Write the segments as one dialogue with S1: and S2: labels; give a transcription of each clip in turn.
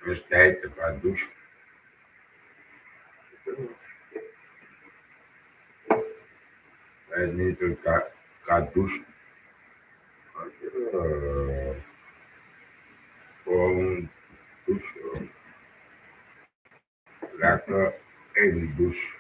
S1: Dus de hele tijd gaat douchen. En niet gaat douchen. Uh, gewoon douchen. Lekker in douche.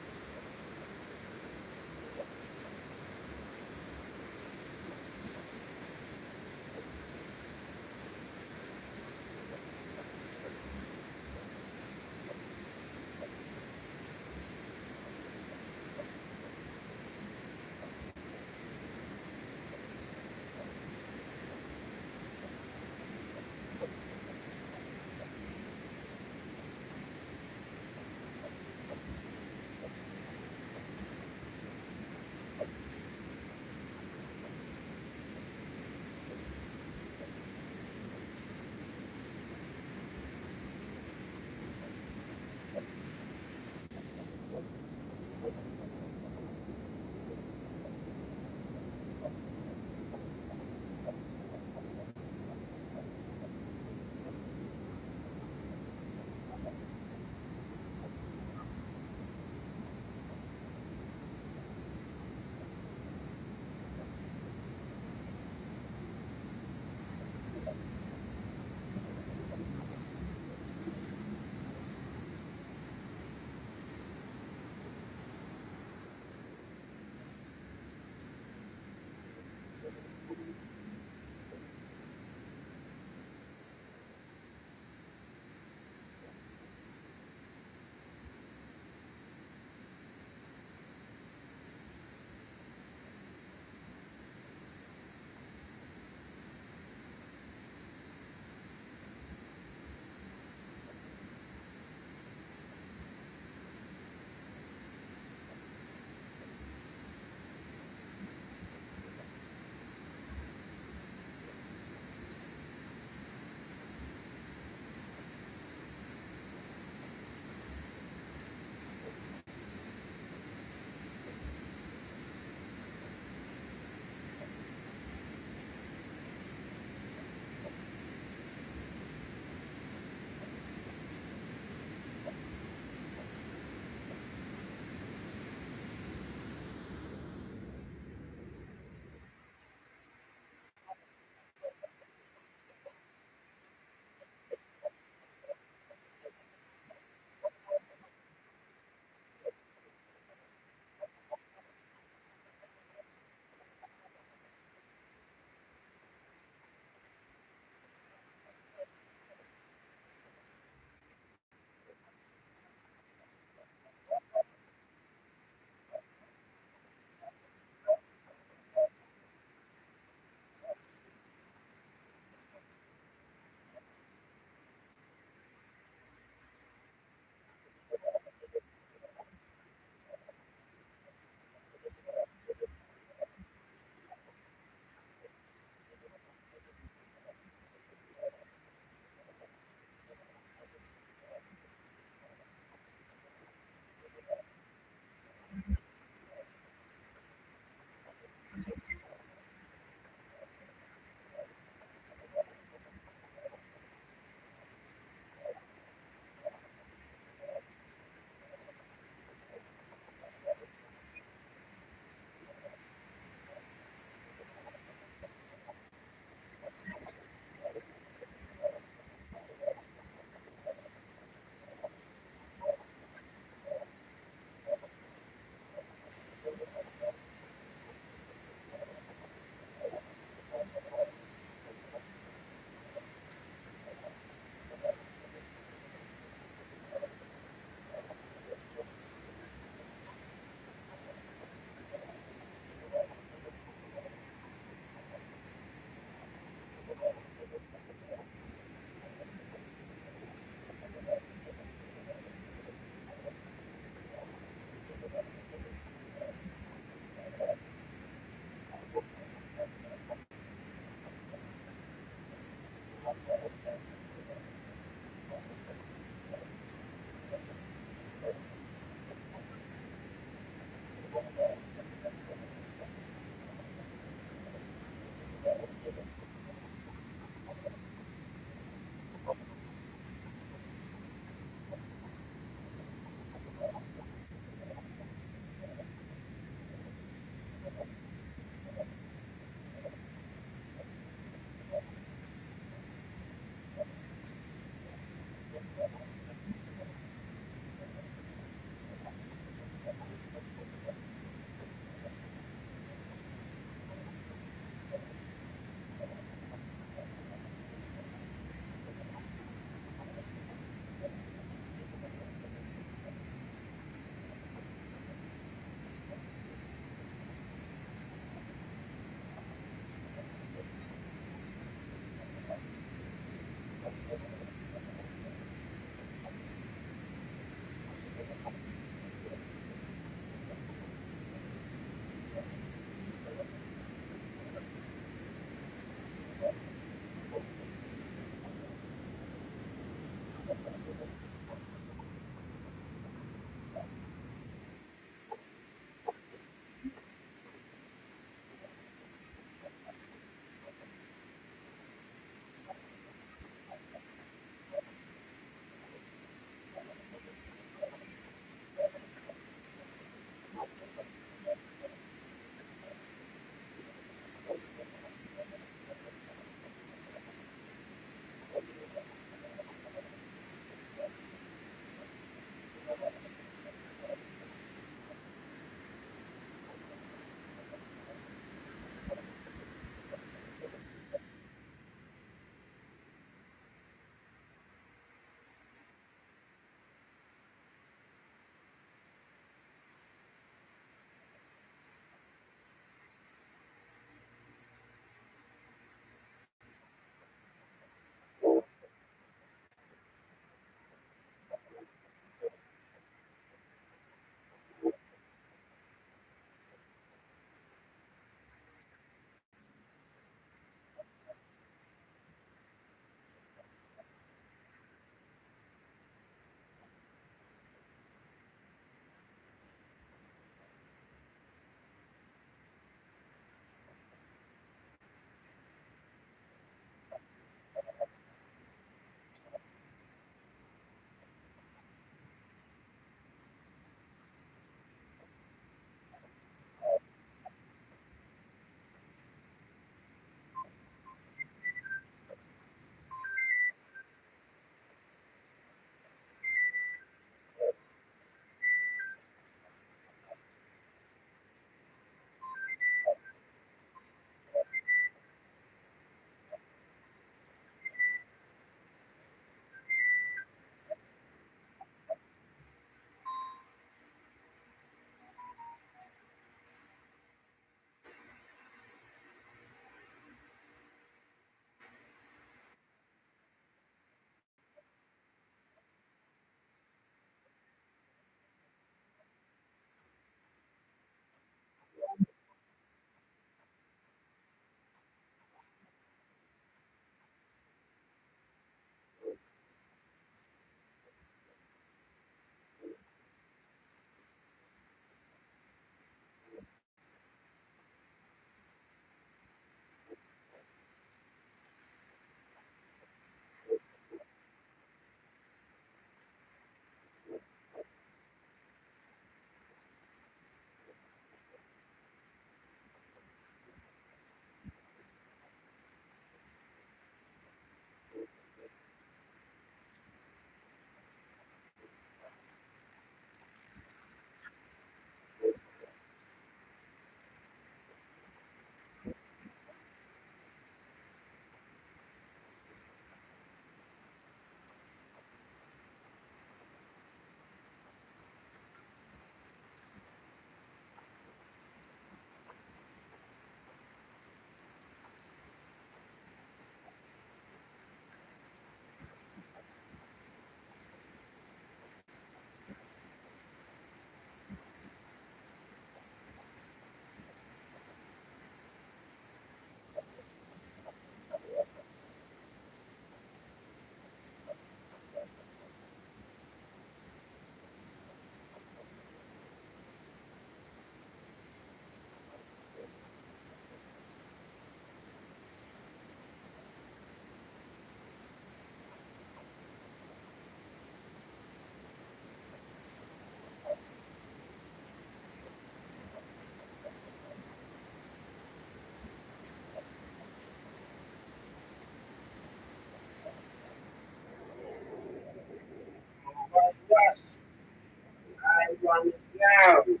S2: one now. And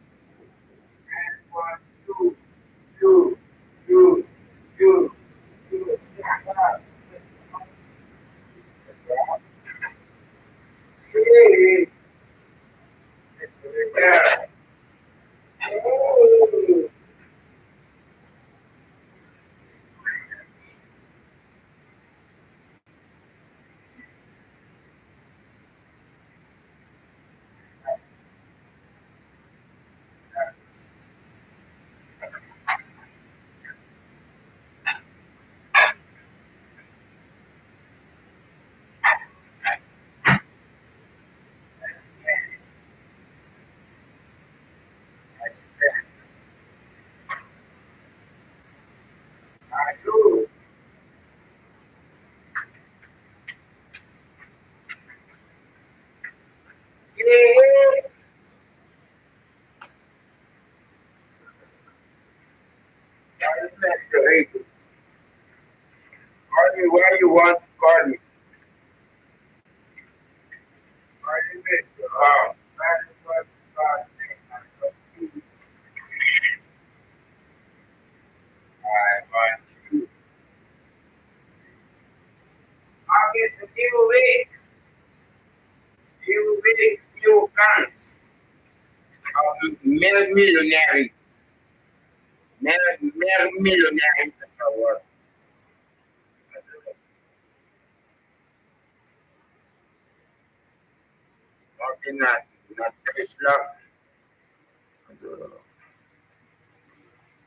S2: one, two, two, two, two, two. Hey, yeah. Oh, I do. Yeah. I masquerade. Call me where you want to call me. Call me Mr. Man, what God I want you. August, you will, you can't. Mel millionaire, mel millionaire in the world. Nothing not Tesla.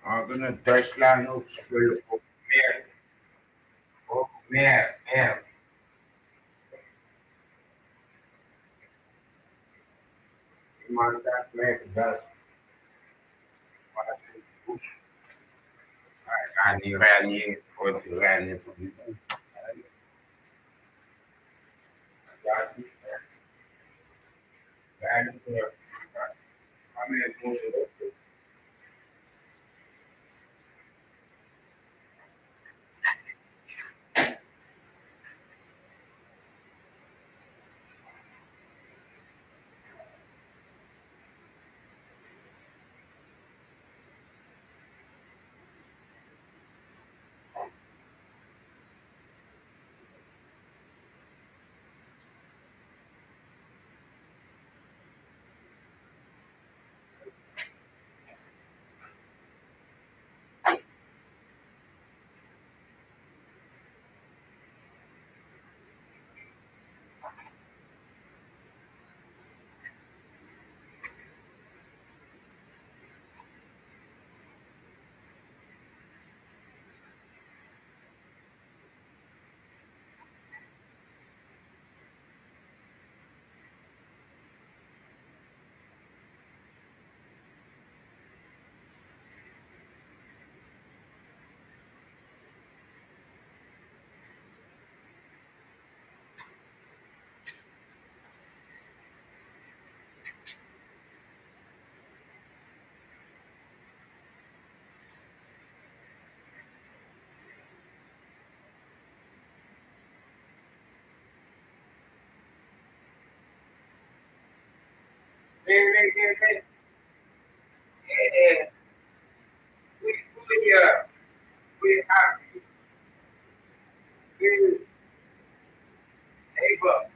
S2: Gonna Tesla no spullen op meer. Op meer. Iemand dat merkt dat wat ik doe. Ik ga niet rennen voor het rennen van die man. Ja, niet rennen voor. Ga meer doen. Nee. We happy. We able.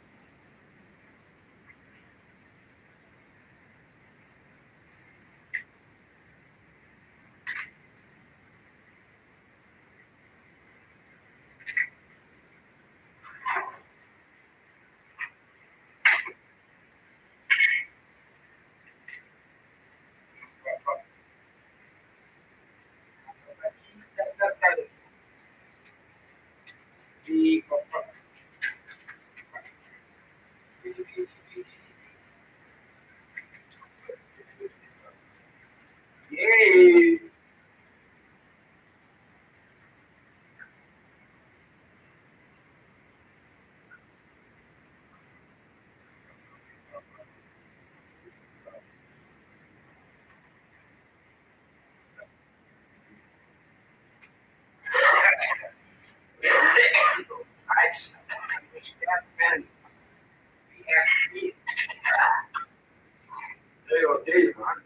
S2: man.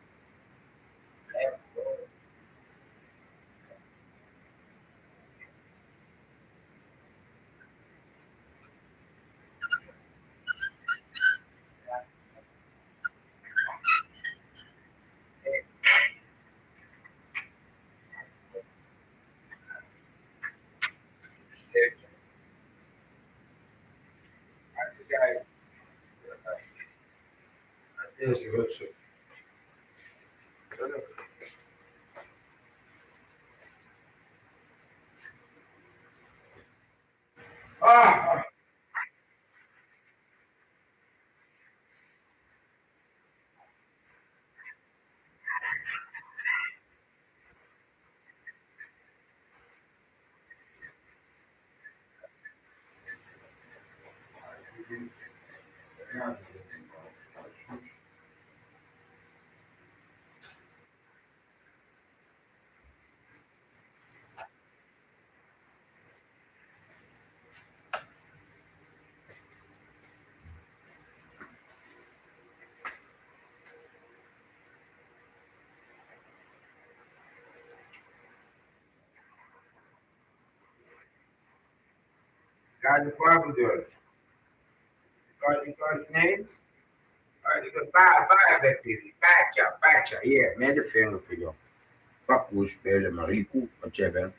S2: Deze rugzak. Ah, got the problem doing. You got names? Alright, you got five back baby. Back. Yeah, man, de vinger voor jou. Pak hoe spelen, Marico, wat jij bent.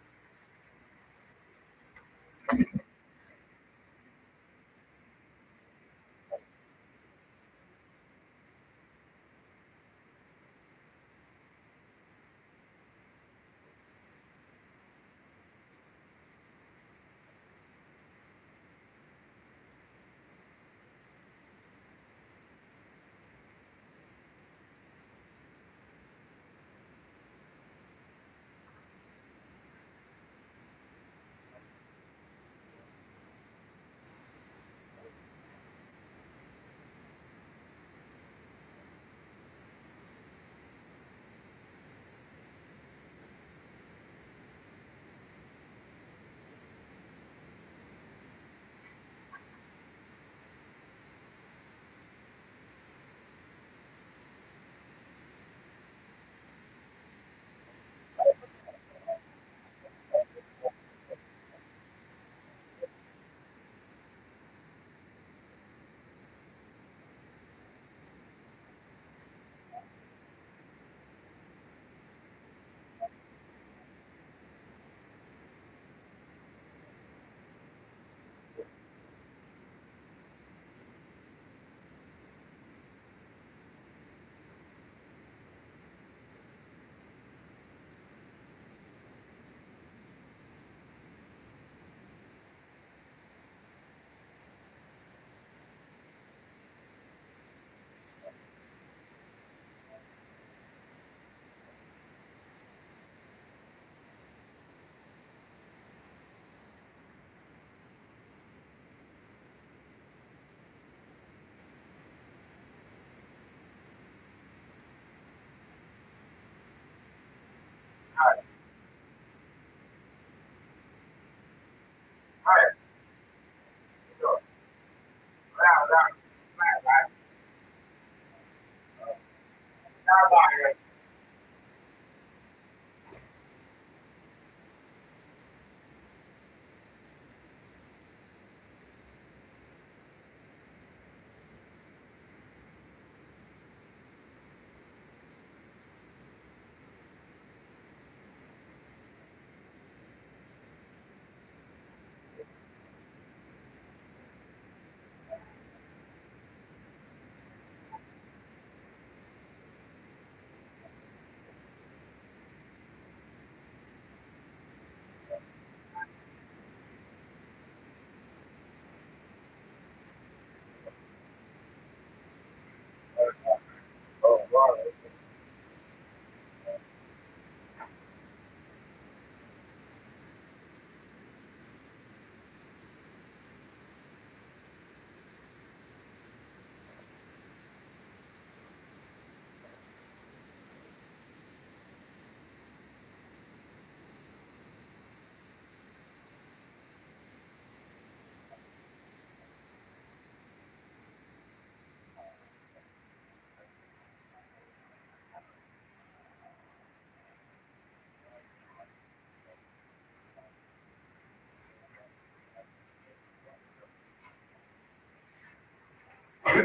S2: Alright, so, now, Ja.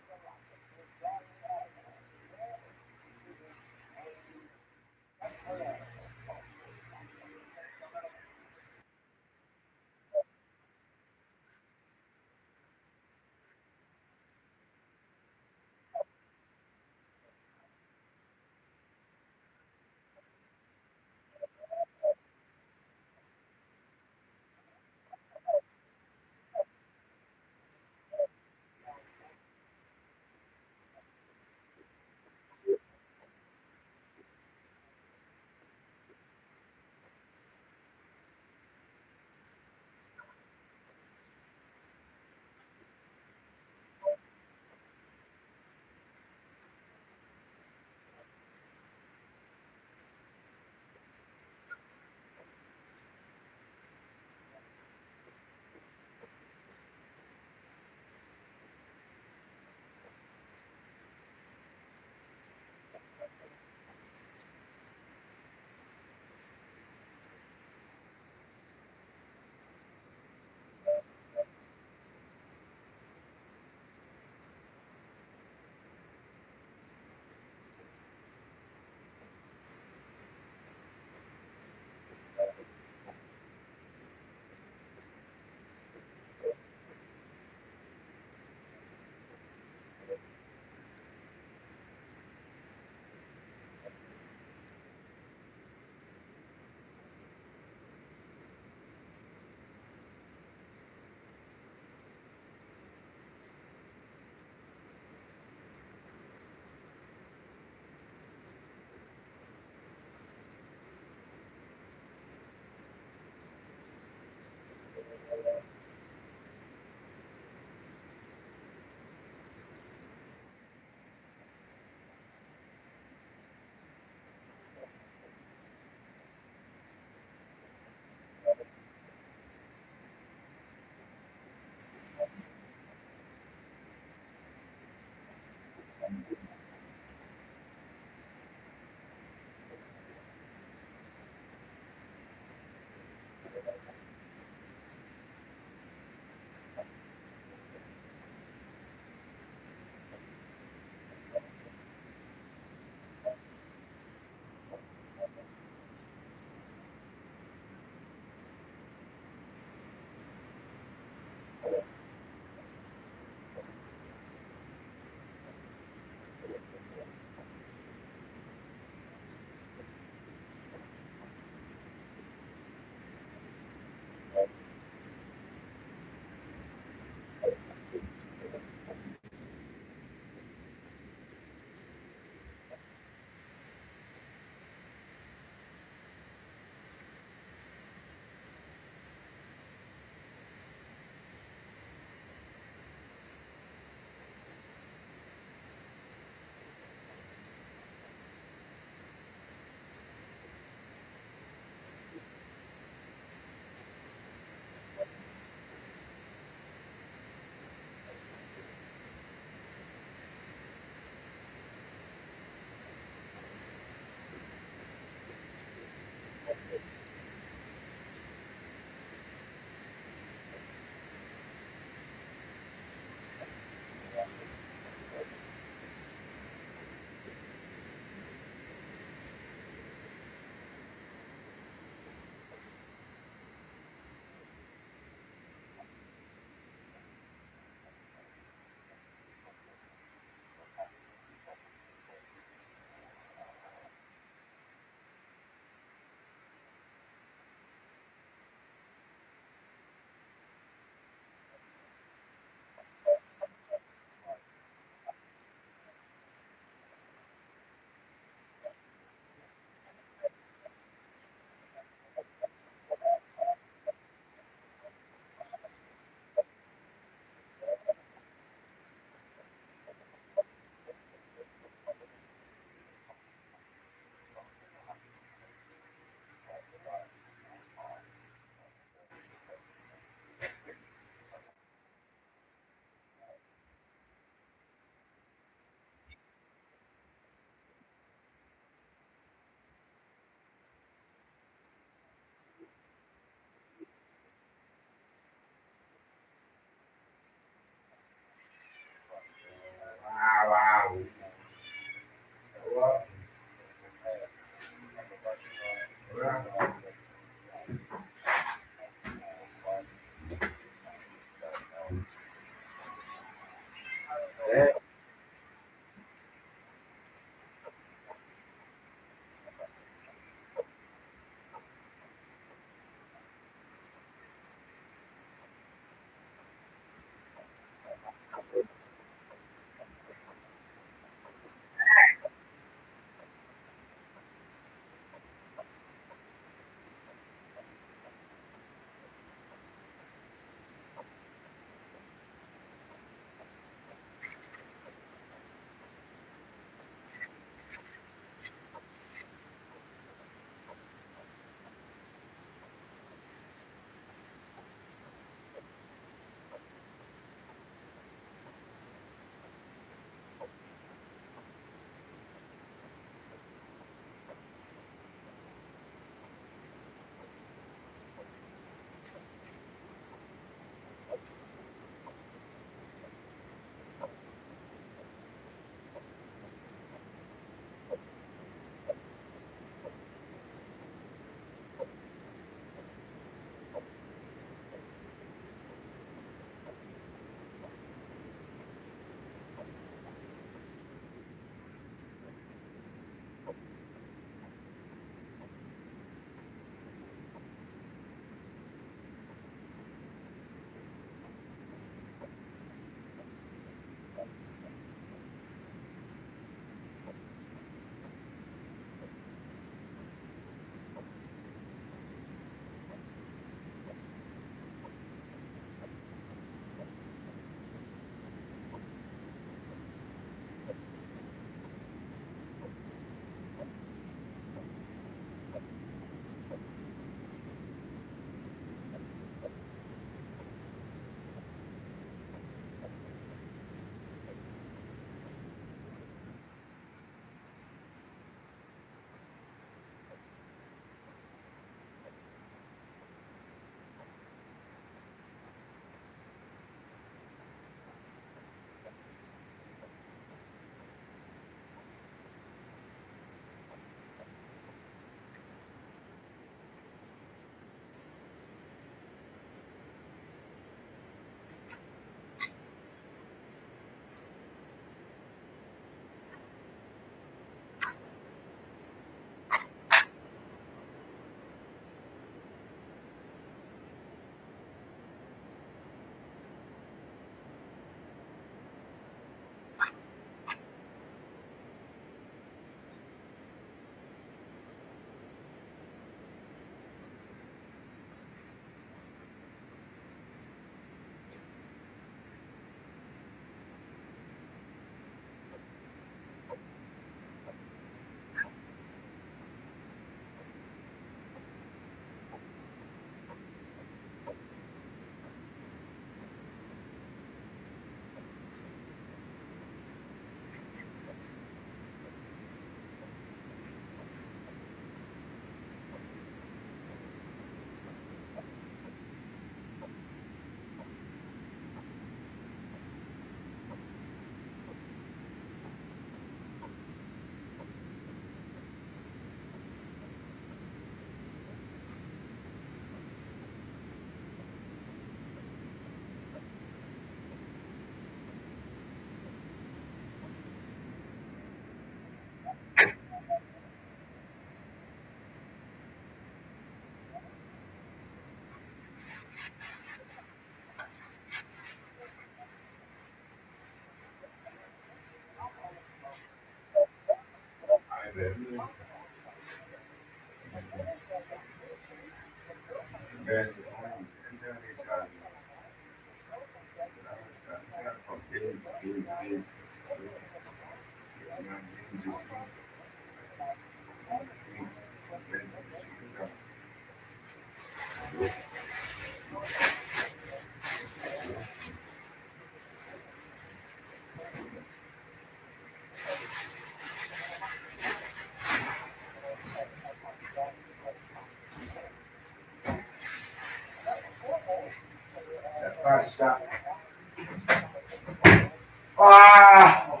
S2: Ah!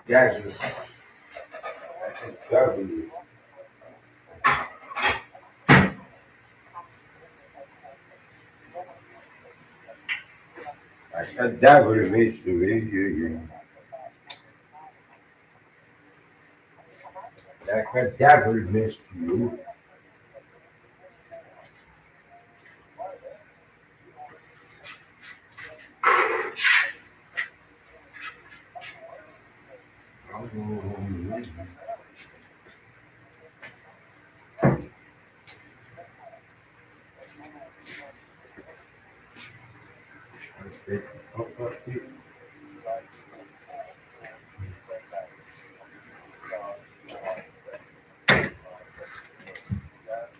S2: Gases. Duivelen. Als het duivelen is, weet je. Like a devil missed you.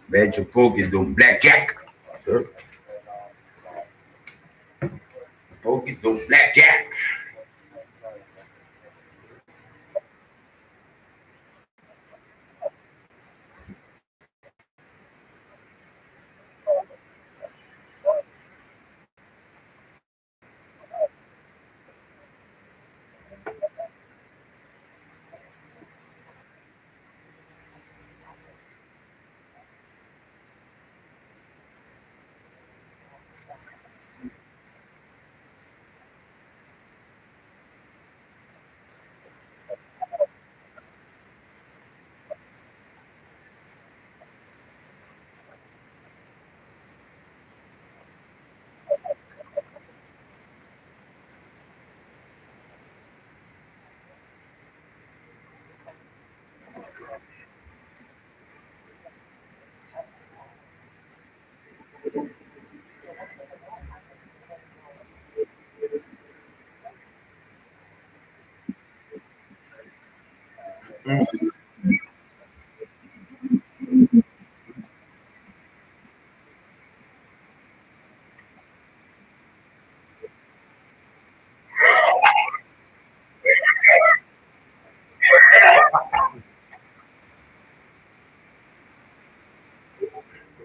S2: Beetje pokey doen, blackjack. Pokey doen, blackjack.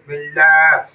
S2: Relax.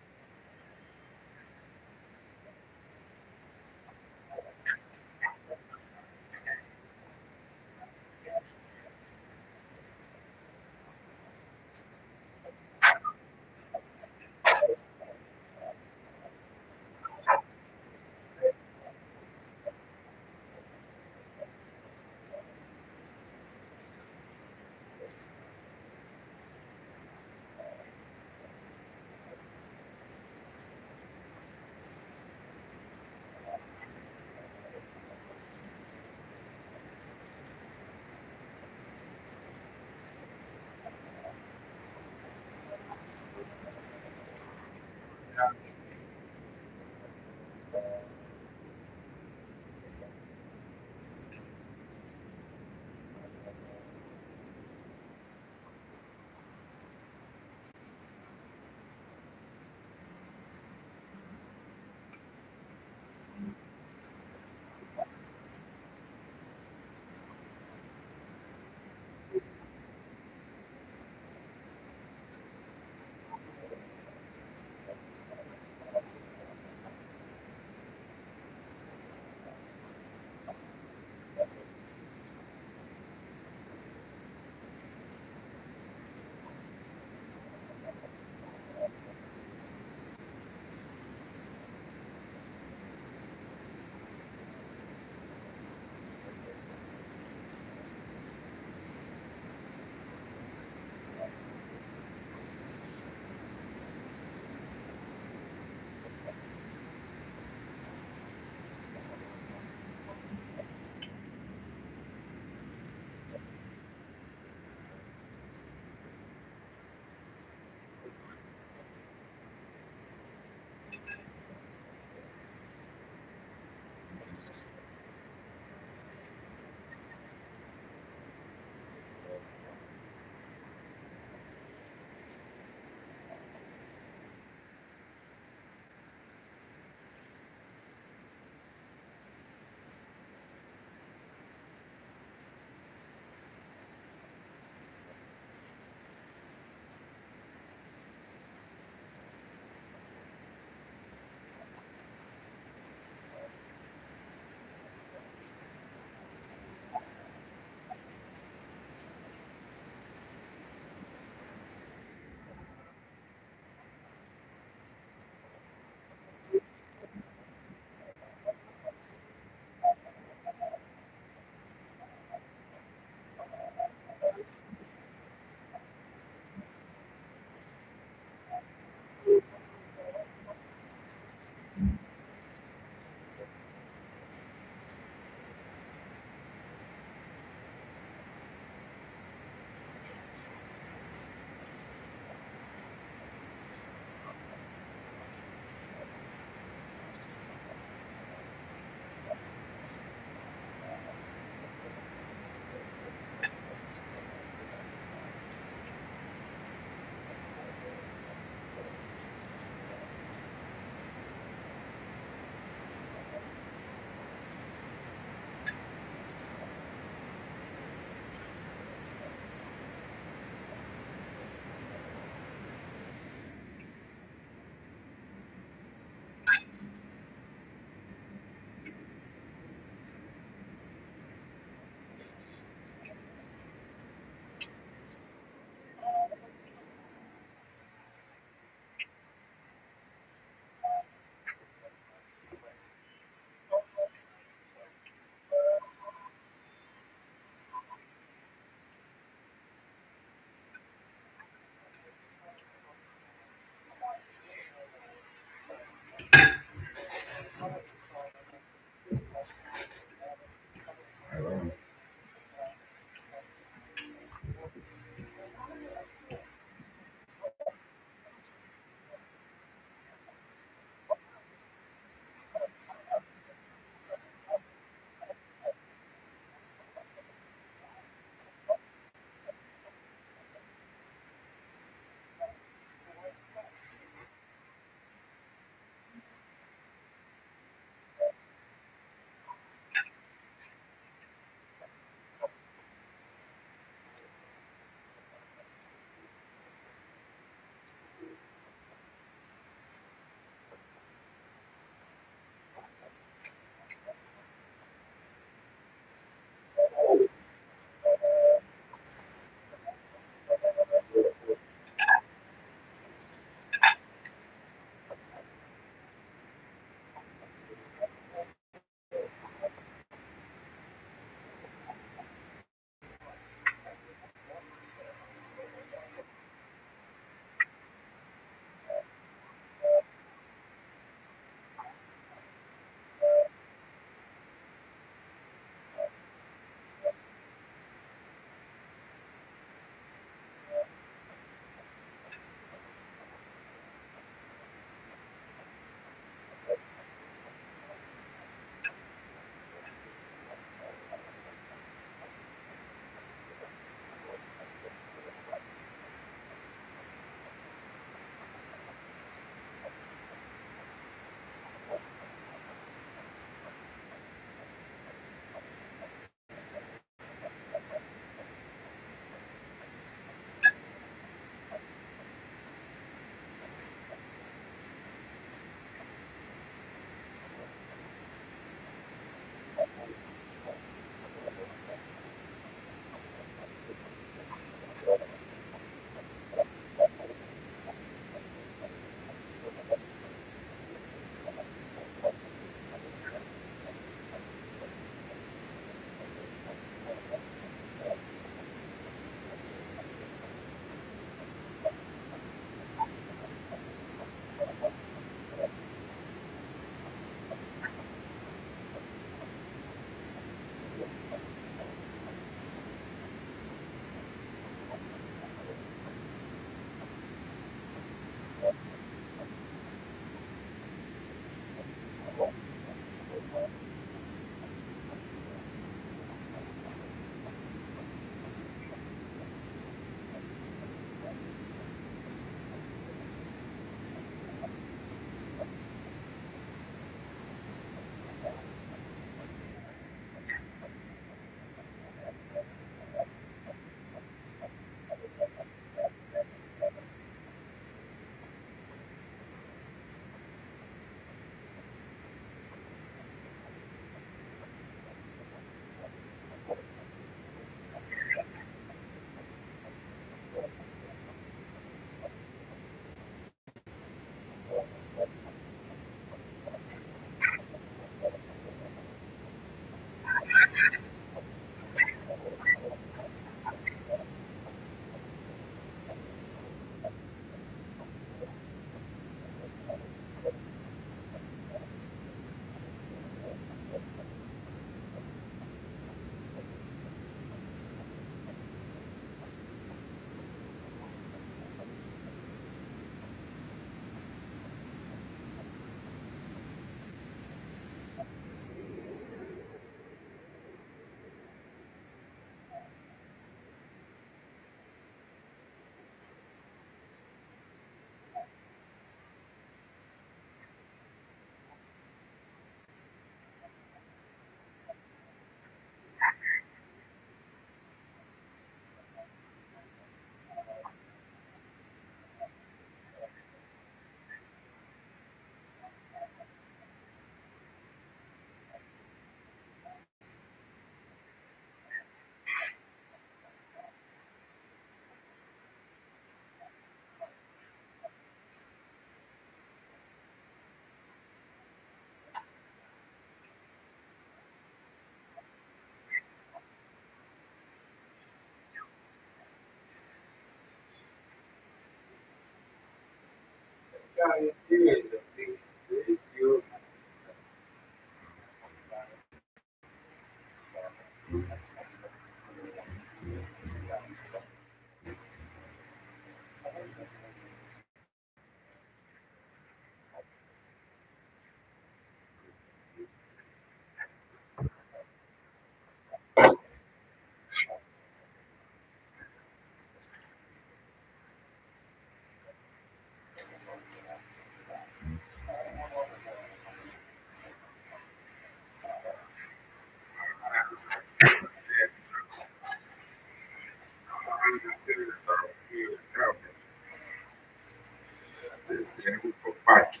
S2: Parque,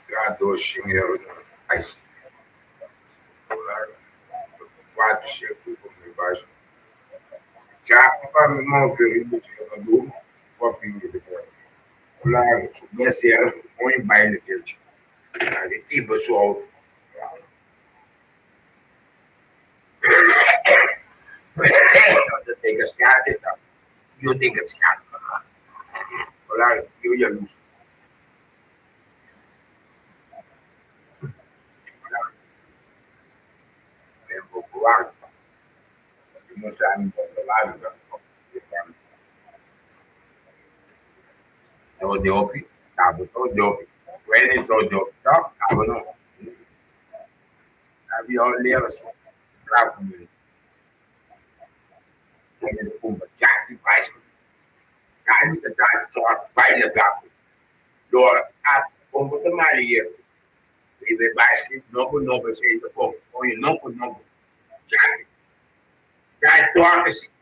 S2: criador chinelo, as quatro chegou por embaixo. Já para me mover no jogador, copinho de bola. Lá, nesse ano, põe baile dele. E pessoal, eu tenho que estar, eu tenho que estar. Lá, eu ia luz. Popular, mostrar no lado da Odeop, tava Odeop. When Odeop, tava não. Havia olhado assim, bravo mesmo. Ele pumba, já que faz. Carne da tarde, só vai legal. Dora, a pomba da Maria. E de baixo, novo, assim, bom, põe novo. Já, já toca-se.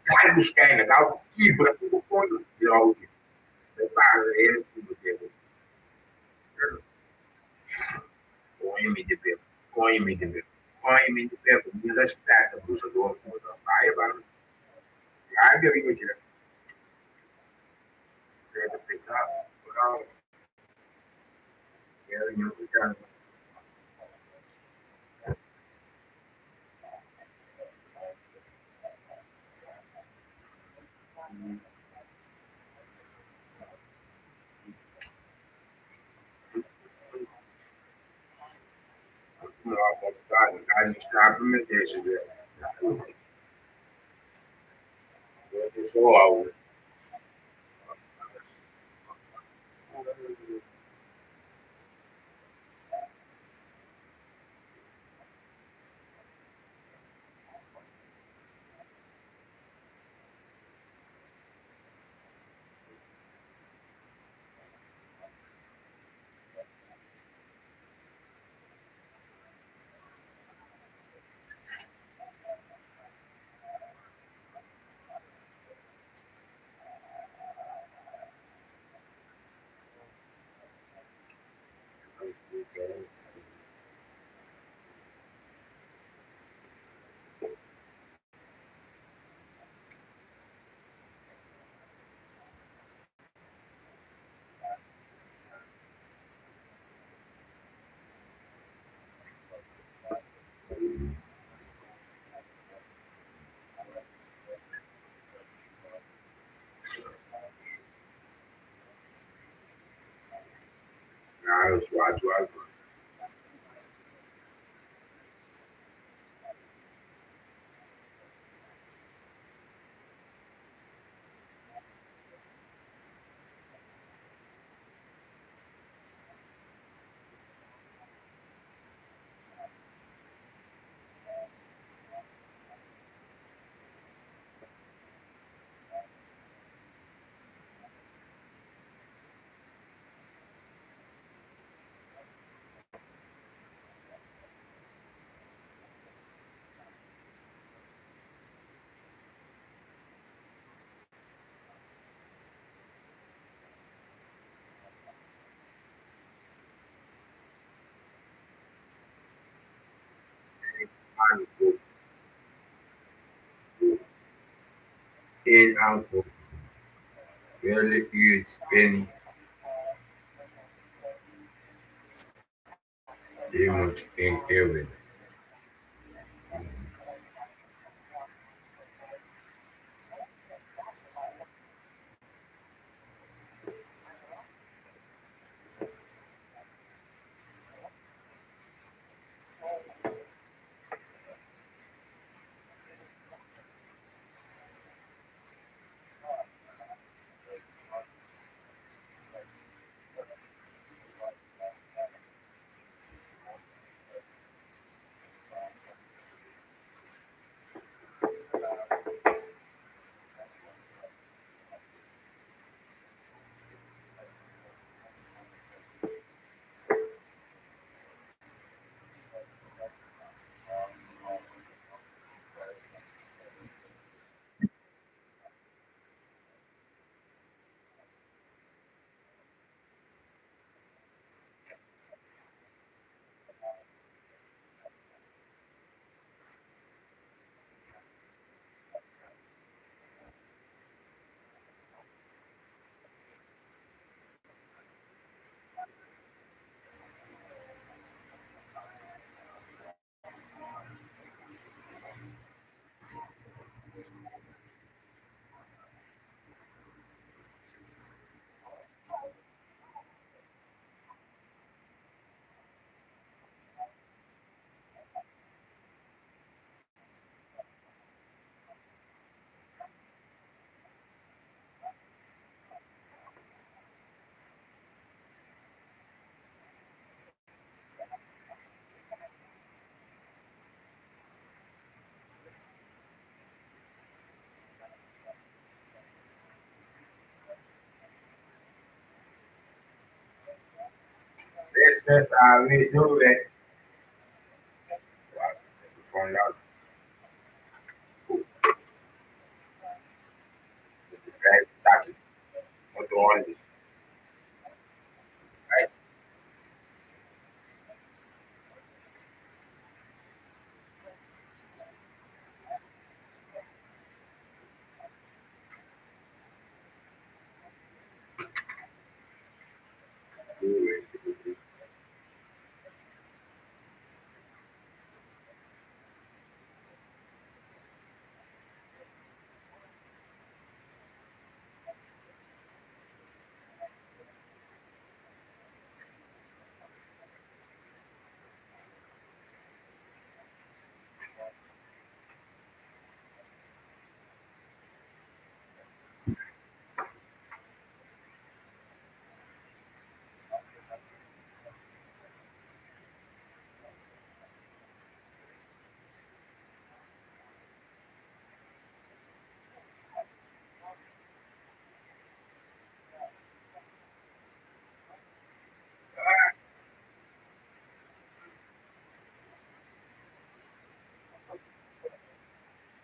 S2: Cai buscar ainda, dá o quebra, tudo quando de algo. Prepara ele, tudo dele. Põe-me de pé, põe-me de pé, põe-me de pé, me respeita, abusador, vai. Vai, meu amigo, tira. Você pensar, não, eu não ficar. Não, cara, está para me deixar ver. Eu sou algo. Ah, eu sou atuado. In uncle, really is penny, demons in heaven. SS always do it.
S1: Wow. Find out.
S2: Right? That's what the one is, right?
S1: Do it.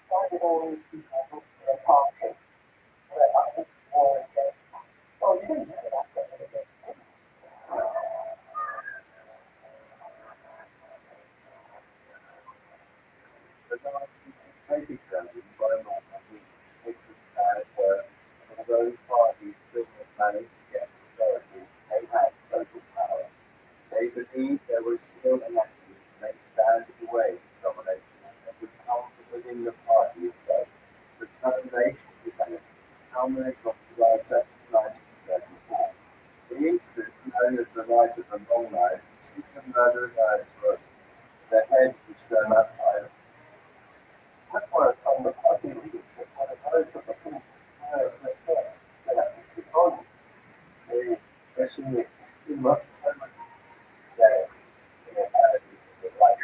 S3: Why did all these people look for a party? Where I was war against. Well, you didn't know that when they did.
S4: The Nazis had taken Germany by normal means, which was bad work, and although the party still had managed to get the majority, they had total power. They believed there was still an enemy to make stand in the way of domination and would come from within the party itself. The termination of this enemy culminated on July 2nd, 1934. The incident, known as the Night of the Long Knife, six of murderous knives were their heads were thrown outside.
S3: That was on the party leadership when it goes to the people they have to keep on. They basically still up yes, in the parties of the life.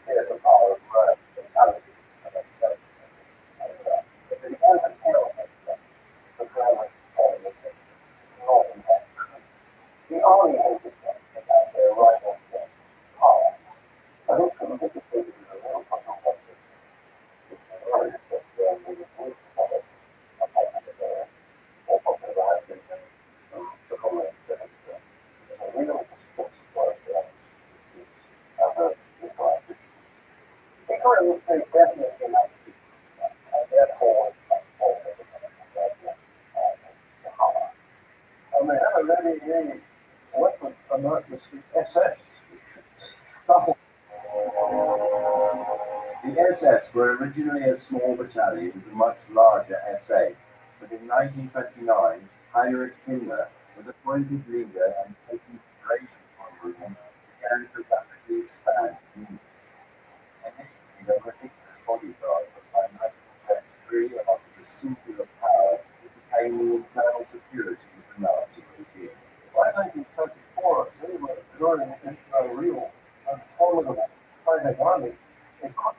S3: They have the power of mentality and themselves. So they began to tell them that the ground was falling against them. It's not intact. The army hated them as their rival set power. I don't think they could take it in a real fucking question. It's the word that they would work for it. I'm not under there. Or talking about it the comment that it's a real response for it. The economy is very definitely not and therefore it's transformed the power. And they have a really weapon emergency SS. Stuff.
S4: The SS were originally a small battalion of the much larger SA, but in 1929, Heinrich Himmler was appointed leader and taking inspiration from Reuben, began to rapidly expand in Munich. Initially, they were Hitler's bodyguard, but by 1933, after the seizure of power, it became the internal security of the Nazi regime.
S3: By 1934, they were growing into a real and formidable fighting army. They could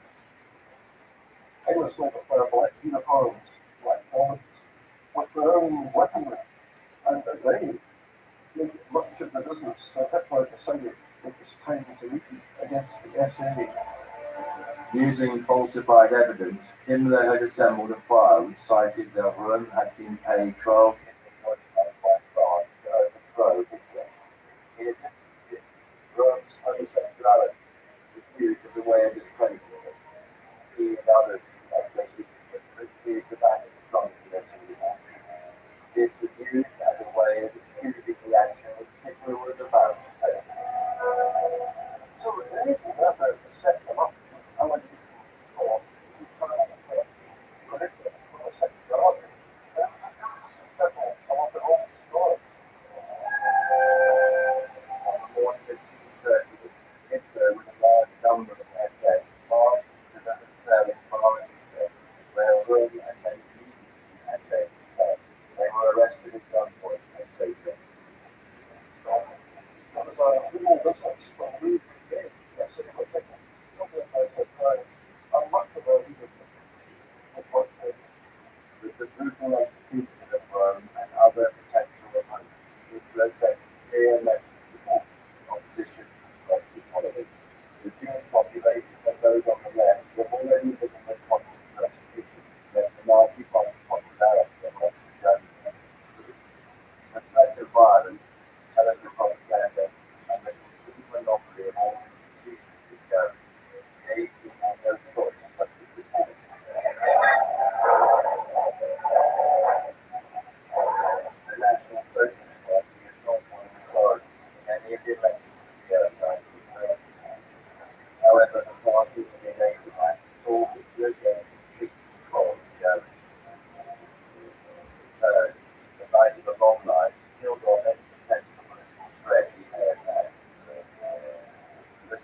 S3: famously wear black uniforms, black helmets, with their own weaponry. And they did much of the business. So Hitler decided it was time to use against the SA.
S4: Using falsified evidence, Himmler had assembled a file which cited that Röhm had been paid 12 million Deutschmarks by France to overthrow Hitler. He admitted Röhm's homosexuality was viewed as a way of discrediting him. He and others as they accused of active drunkenness and debauchery. This was used as a way of excusing the action which Hitler was about to take.
S3: So they never set them up with allegations for internal affairs related to homosexuality. That was several of the whole story.
S4: On the morning of June 30th, Hitler, with a large number of SS, marched into the hotel in Berlin, where Röhm and many leading SS stayed. They were arrested at gunpoint and taken.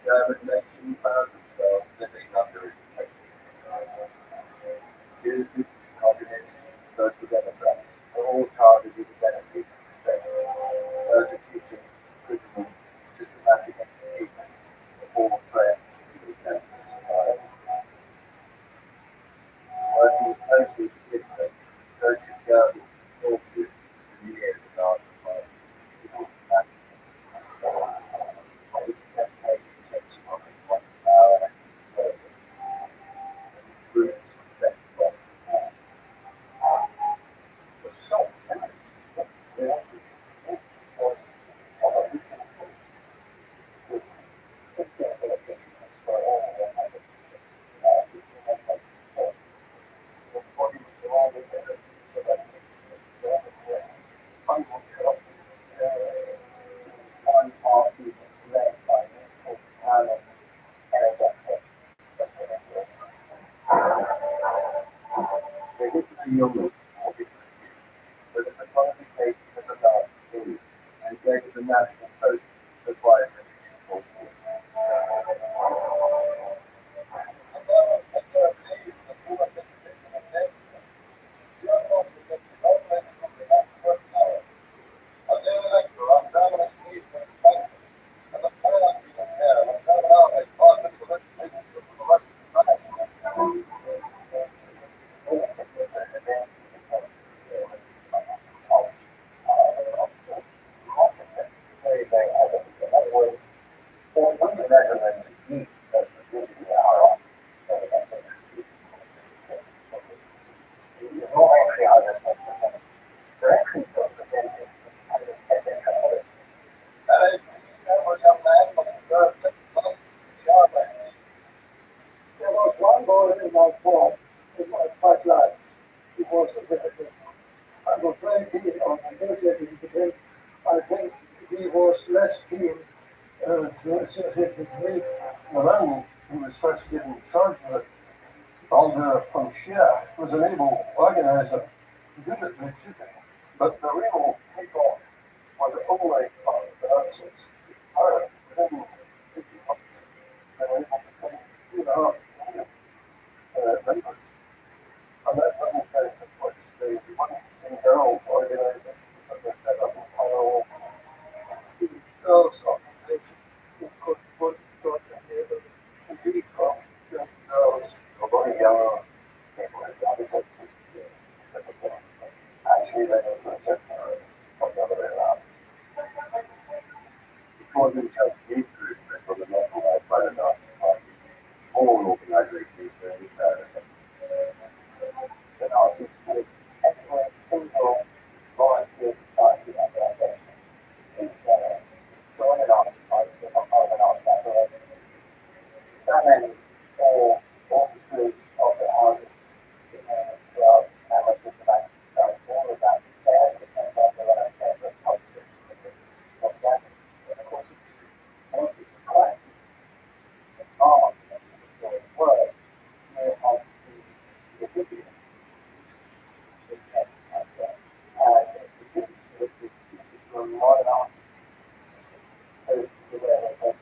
S4: German nation found themselves living under its Jews, communists, social democrats are all targeted to benefit from the state. Persecution, imprisonment, systematic execution of all threats to the members of society. Working closely with Hitler, Joseph Goebbels consorted with the years of Nazi Party to national. This campaign takes on power and control, and its roots were set from before. The self-image of the was one party was led by Newport Talent the Hitler Jungen, or Hitler Youth, were the personification of the Nazi spirit and gave the National Socialists the vibrant useful
S3: There was one boy in my form in my fight lives. He was a benefit. I was very keen on associating with him. I think he was less keen to associate with me. The man who was first given charge of it, Alder von Schier, was an able organizer, good at midshiping, but the real takeoff was only of the Nazis. Ireland, within 18 months, they were able to take 2.5 million members. And that wasn't very much the one girls organization that they set up in Ohio. The girls organization was called Good Starts and Neighbor. And we from young girls, or very young people in the architecture. Actually, they were from the other way around. It wasn't just these groups that were monopolized by the Nazi Party. All organizations were in charge. The Nazis was every single volunteer society organization in join the Nazi Party, become part of the Nazi Party. That means all orchestras of the houses, clubs, amateur tobacco society, all of that, they had to depend on their own favorite culture, propaganda. And of course, most of the practice, art, work, may have to be the indigenous. And the kids were modern artists, those who were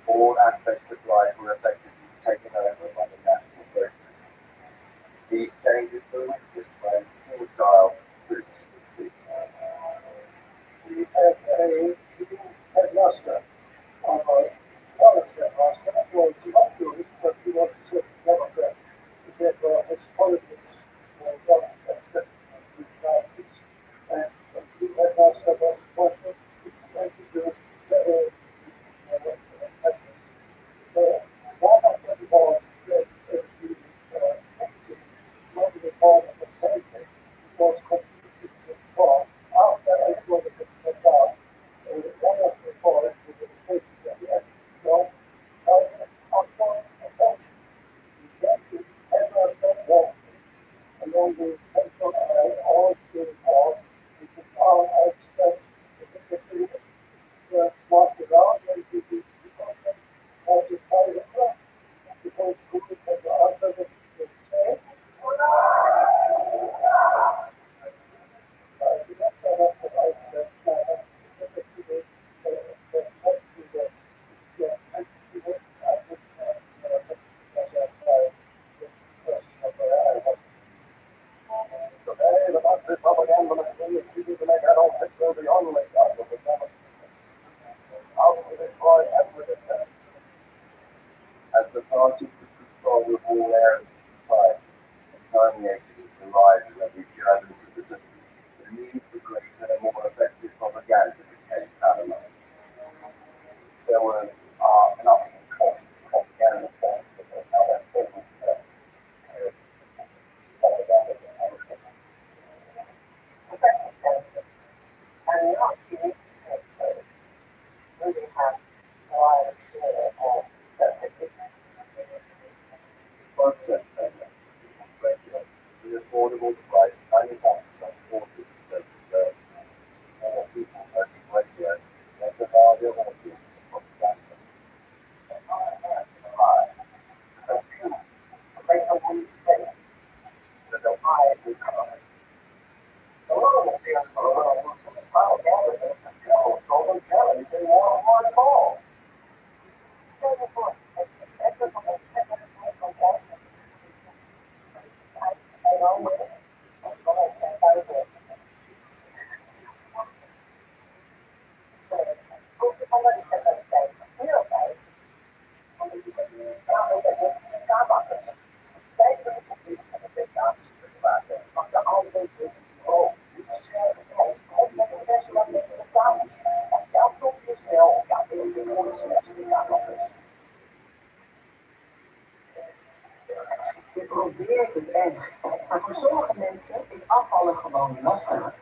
S3: all aspects of life were effectively taken over by the National Socialists. These changes were witnessed by a small child roots in the street. We had a headmaster, one of the headmaster was not Jewish, but he was a social democrat. Therefore, his politics were not accepted with Nazis. And the headmaster was appointed as a Jew to several presidents. One of them was that not the part of the Soviet was completely transformed after everybody had sat down. One of the boys who was stationed at the exit door tells us, "I'm going to attention."
S4: as the party took control of all areas of society and permeated into the lives of every German citizen, the need for greater and more effective propaganda became paramount. There was nothing costing propaganda costs that how that formal service propaganda.
S5: The press is expensive, and Nazi newspapers really have a large share of subjects.
S4: Concept failure, regular, the affordable device manufactured by 40% of more people working radio than the larger audience of propaganda.
S5: Je probeert het echt, maar voor sommige mensen is afvallen gewoon lastig.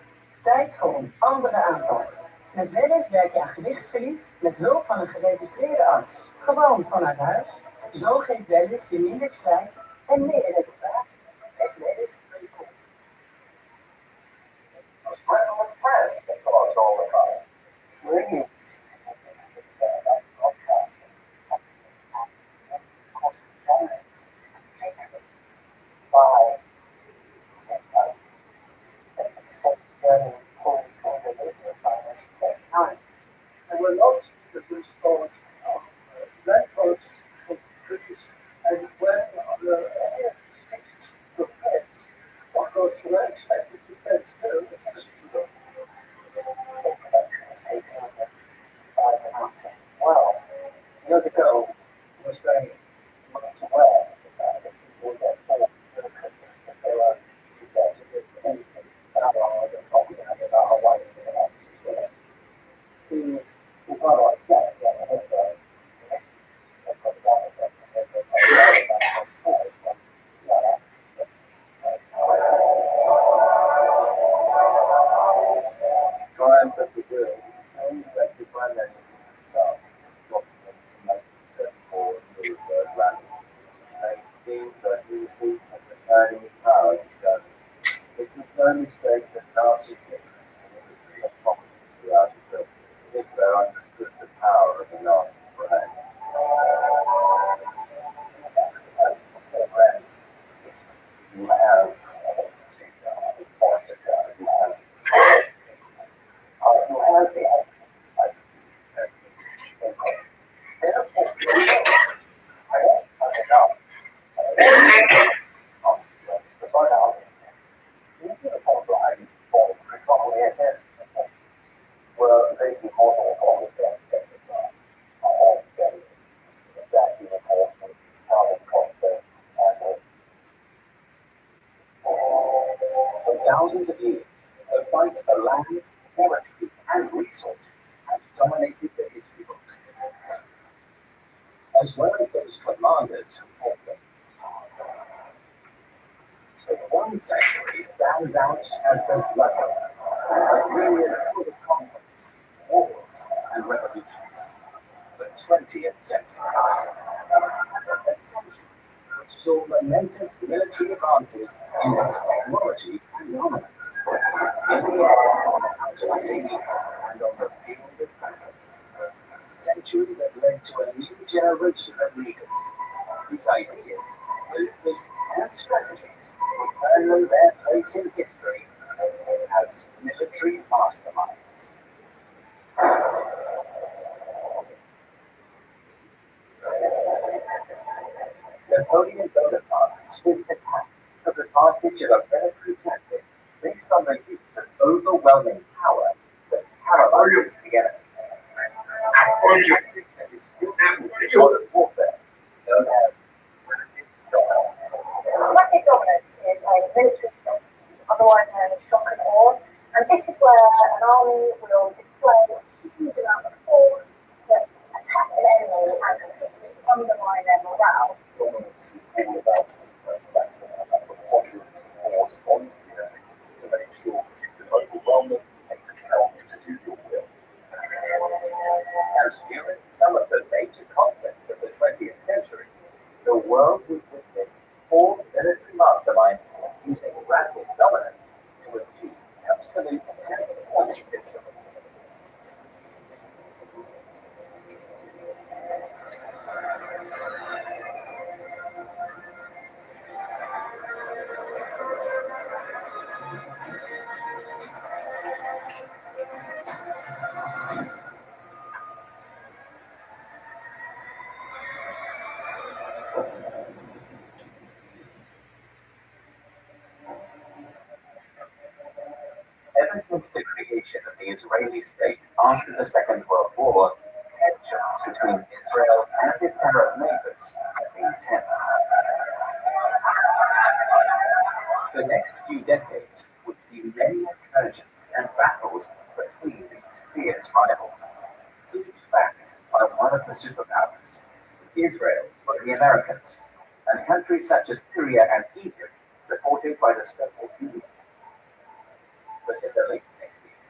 S5: Tijd voor een andere aanpak. Met Wellness werk je aan gewichtsverlies met hulp van een geregistreerde arts. Gewoon vanuit huis. Zo geeft Wellness je minder strijd en meer resultaat. Het Wellness principe.
S3: There were lots of different sports. That was produced and when the defense, of course, you were expected to defense too. Years ago, it was very much aware that people get forced to if they were subjected to anything. The father upset
S4: Triumph of the will, only elected by Lenin staff, stopping them from making 34 Nuremberg rally, which made themes like unity and returning power to Germany. It was no mistake that Nazi Hitler's military had prominence throughout Europe. Hitler understood the power of the Nazi brain. You have it's foster care, you have the actions like for example, the SS were making model of advanced exercise of various that uniform with starting prospects and for thousands of years, the fight for land, territory, and resources has dominated the history books, as well as those commanders who fought them. So one century stands out as the bloodbath, a period full of conflicts, wars, and revolutions. The 20th century, a century which saw momentous military advances in both technology and armaments, in the air, out at sea, and on the field of battle. A century that led to a new generation of leaders, whose ideas, beliefs, and strategies would earn them their place in history as military masterminds. Napoleon Bonaparte's swift attacks took advantage of a military tactic based on the use of overwhelming power that paralyzes the enemy. A tactic that is still true in modern warfare, known
S5: undermine their morale.
S4: This is all about about the populace force onto the enemy to make sure you can overwhelm them and compel them to do your will.
S6: As during some of the major conflicts of the 20th century, the world would witness four military masterminds using rapid dominance to achieve absolute and stunning victories. Ever since the creation of the Israeli state after the Second World War, tensions between Israel and its Arab neighbors have been tense. The next few decades would see many incursions and battles between these fierce rivals, each backed by one of the superpowers, Israel or the Americans, and countries such as Syria and Egypt supported by the Soviet Union. But in the late 60s,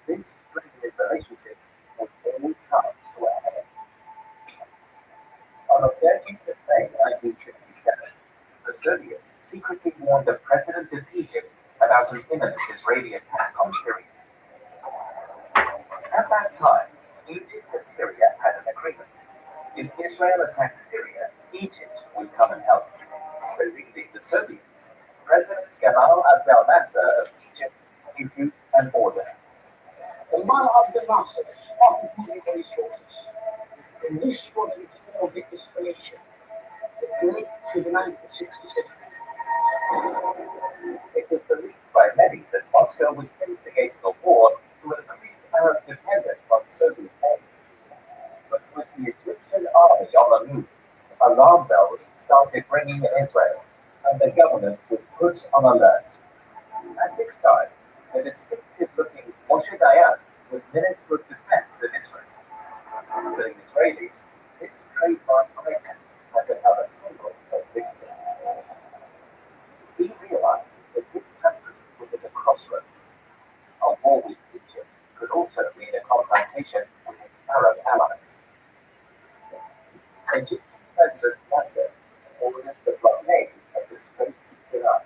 S6: this friendly relationships would all come to a head. On the 13th of May 1967, the Soviets secretly warned the president of Egypt about an imminent Israeli attack on Syria. At that time, Egypt and Syria had an agreement. If Israel attacked Syria, Egypt would come and help. Believing the Soviets, President Gamal Abdel Nasser of Egypt issued an order.
S3: Gamal Abdel Nasser started military forces, and this was the beginning of the escalation that led to the 1967.
S6: It was believed by many that Moscow was instigating a war to increase Arab dependence on Soviet aid. But with the Egyptian army on the move, alarm bells started ringing in Israel, and the government was put on alert. At this time, the distinctive-looking Moshe Dayan was Minister of Defense of Israel. For the Israelis, this trademark icon had become a symbol of victory. He realized that this country was at a crossroads. A war with Egypt could also mean a confrontation with its Arab allies. Egyptian President Nasser ordered the blockade of the Strait of Iran,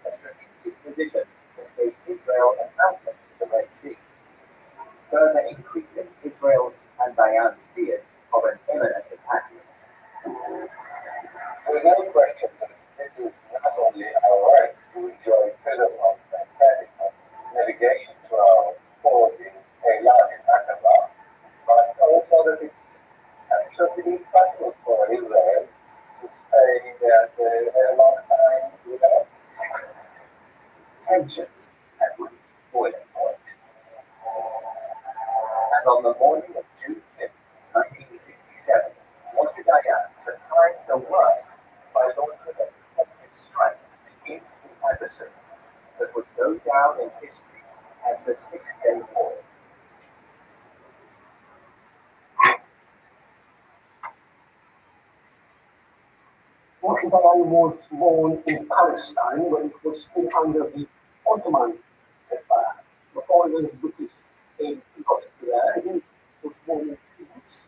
S6: a strategic position that gave Israel an outlet to the Red Sea, further increasing Israel's and Dayan's fears of an imminent attack.
S4: There's no question that this is not only our right to enjoy freedom of navigation to our port in Eilat in Aqaba, but also that it's absolutely impossible for Israel to stay there a long time without.
S6: Tensions had reached boiling point. And on the morning of June 5th, 1967, Moshe Dayan surprised the worst by launching a preemptive strike against his adversaries that would go down in history as the Six-Day War.
S3: Moshe Dayan was born in Palestine when it was still under the Ottoman Empire. Before the British got there, he was born in Kibbutz.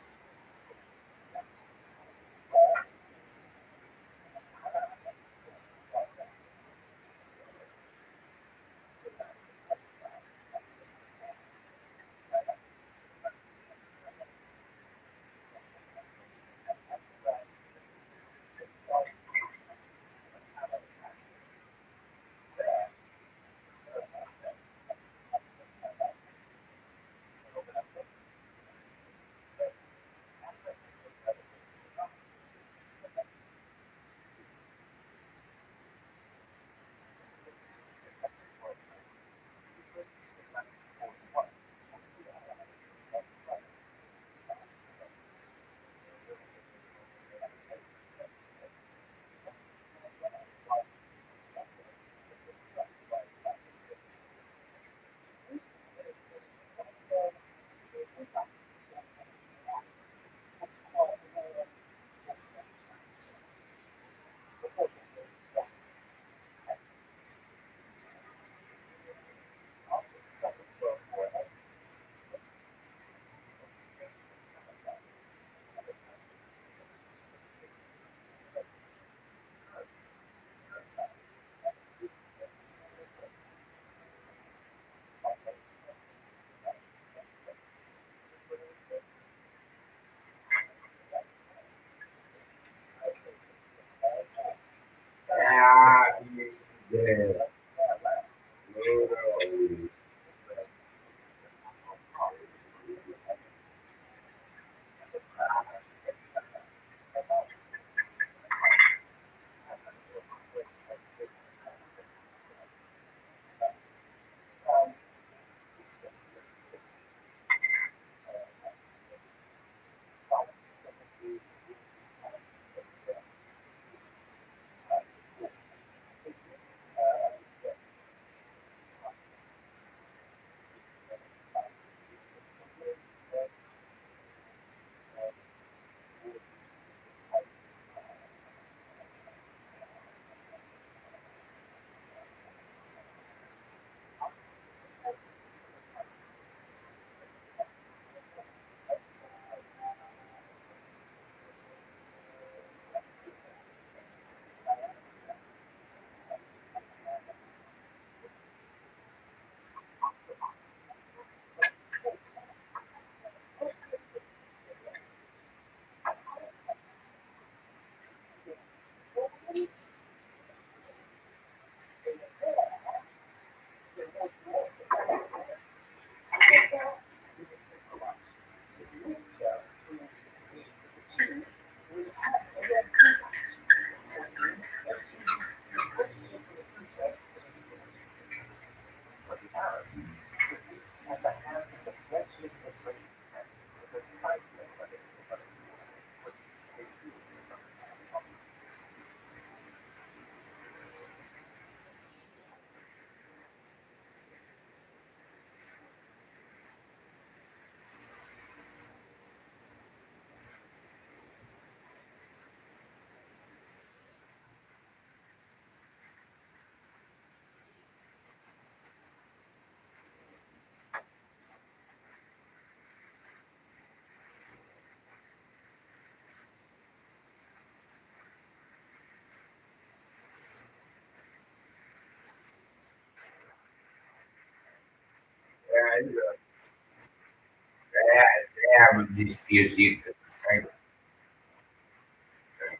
S2: hebben die spierziekte. Kijk,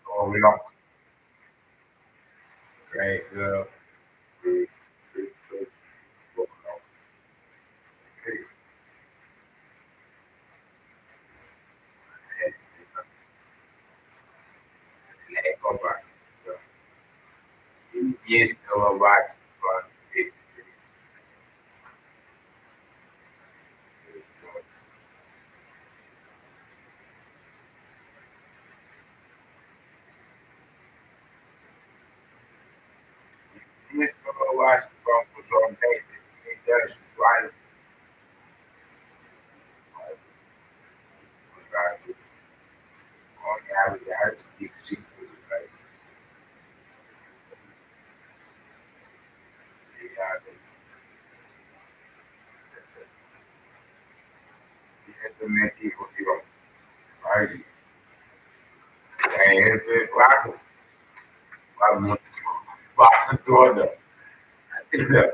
S2: overlap. Kijk, lijkt op haar. Die is wel waard van dit. Die is wel waard van gezondheid in 2012. Gewoon ja, de hartstikke ziek voor de tijd. Ja, die hebben met die voor die op. Er zijn heel veel vragen. Maar moet beantwoord worden. Natuurlijk.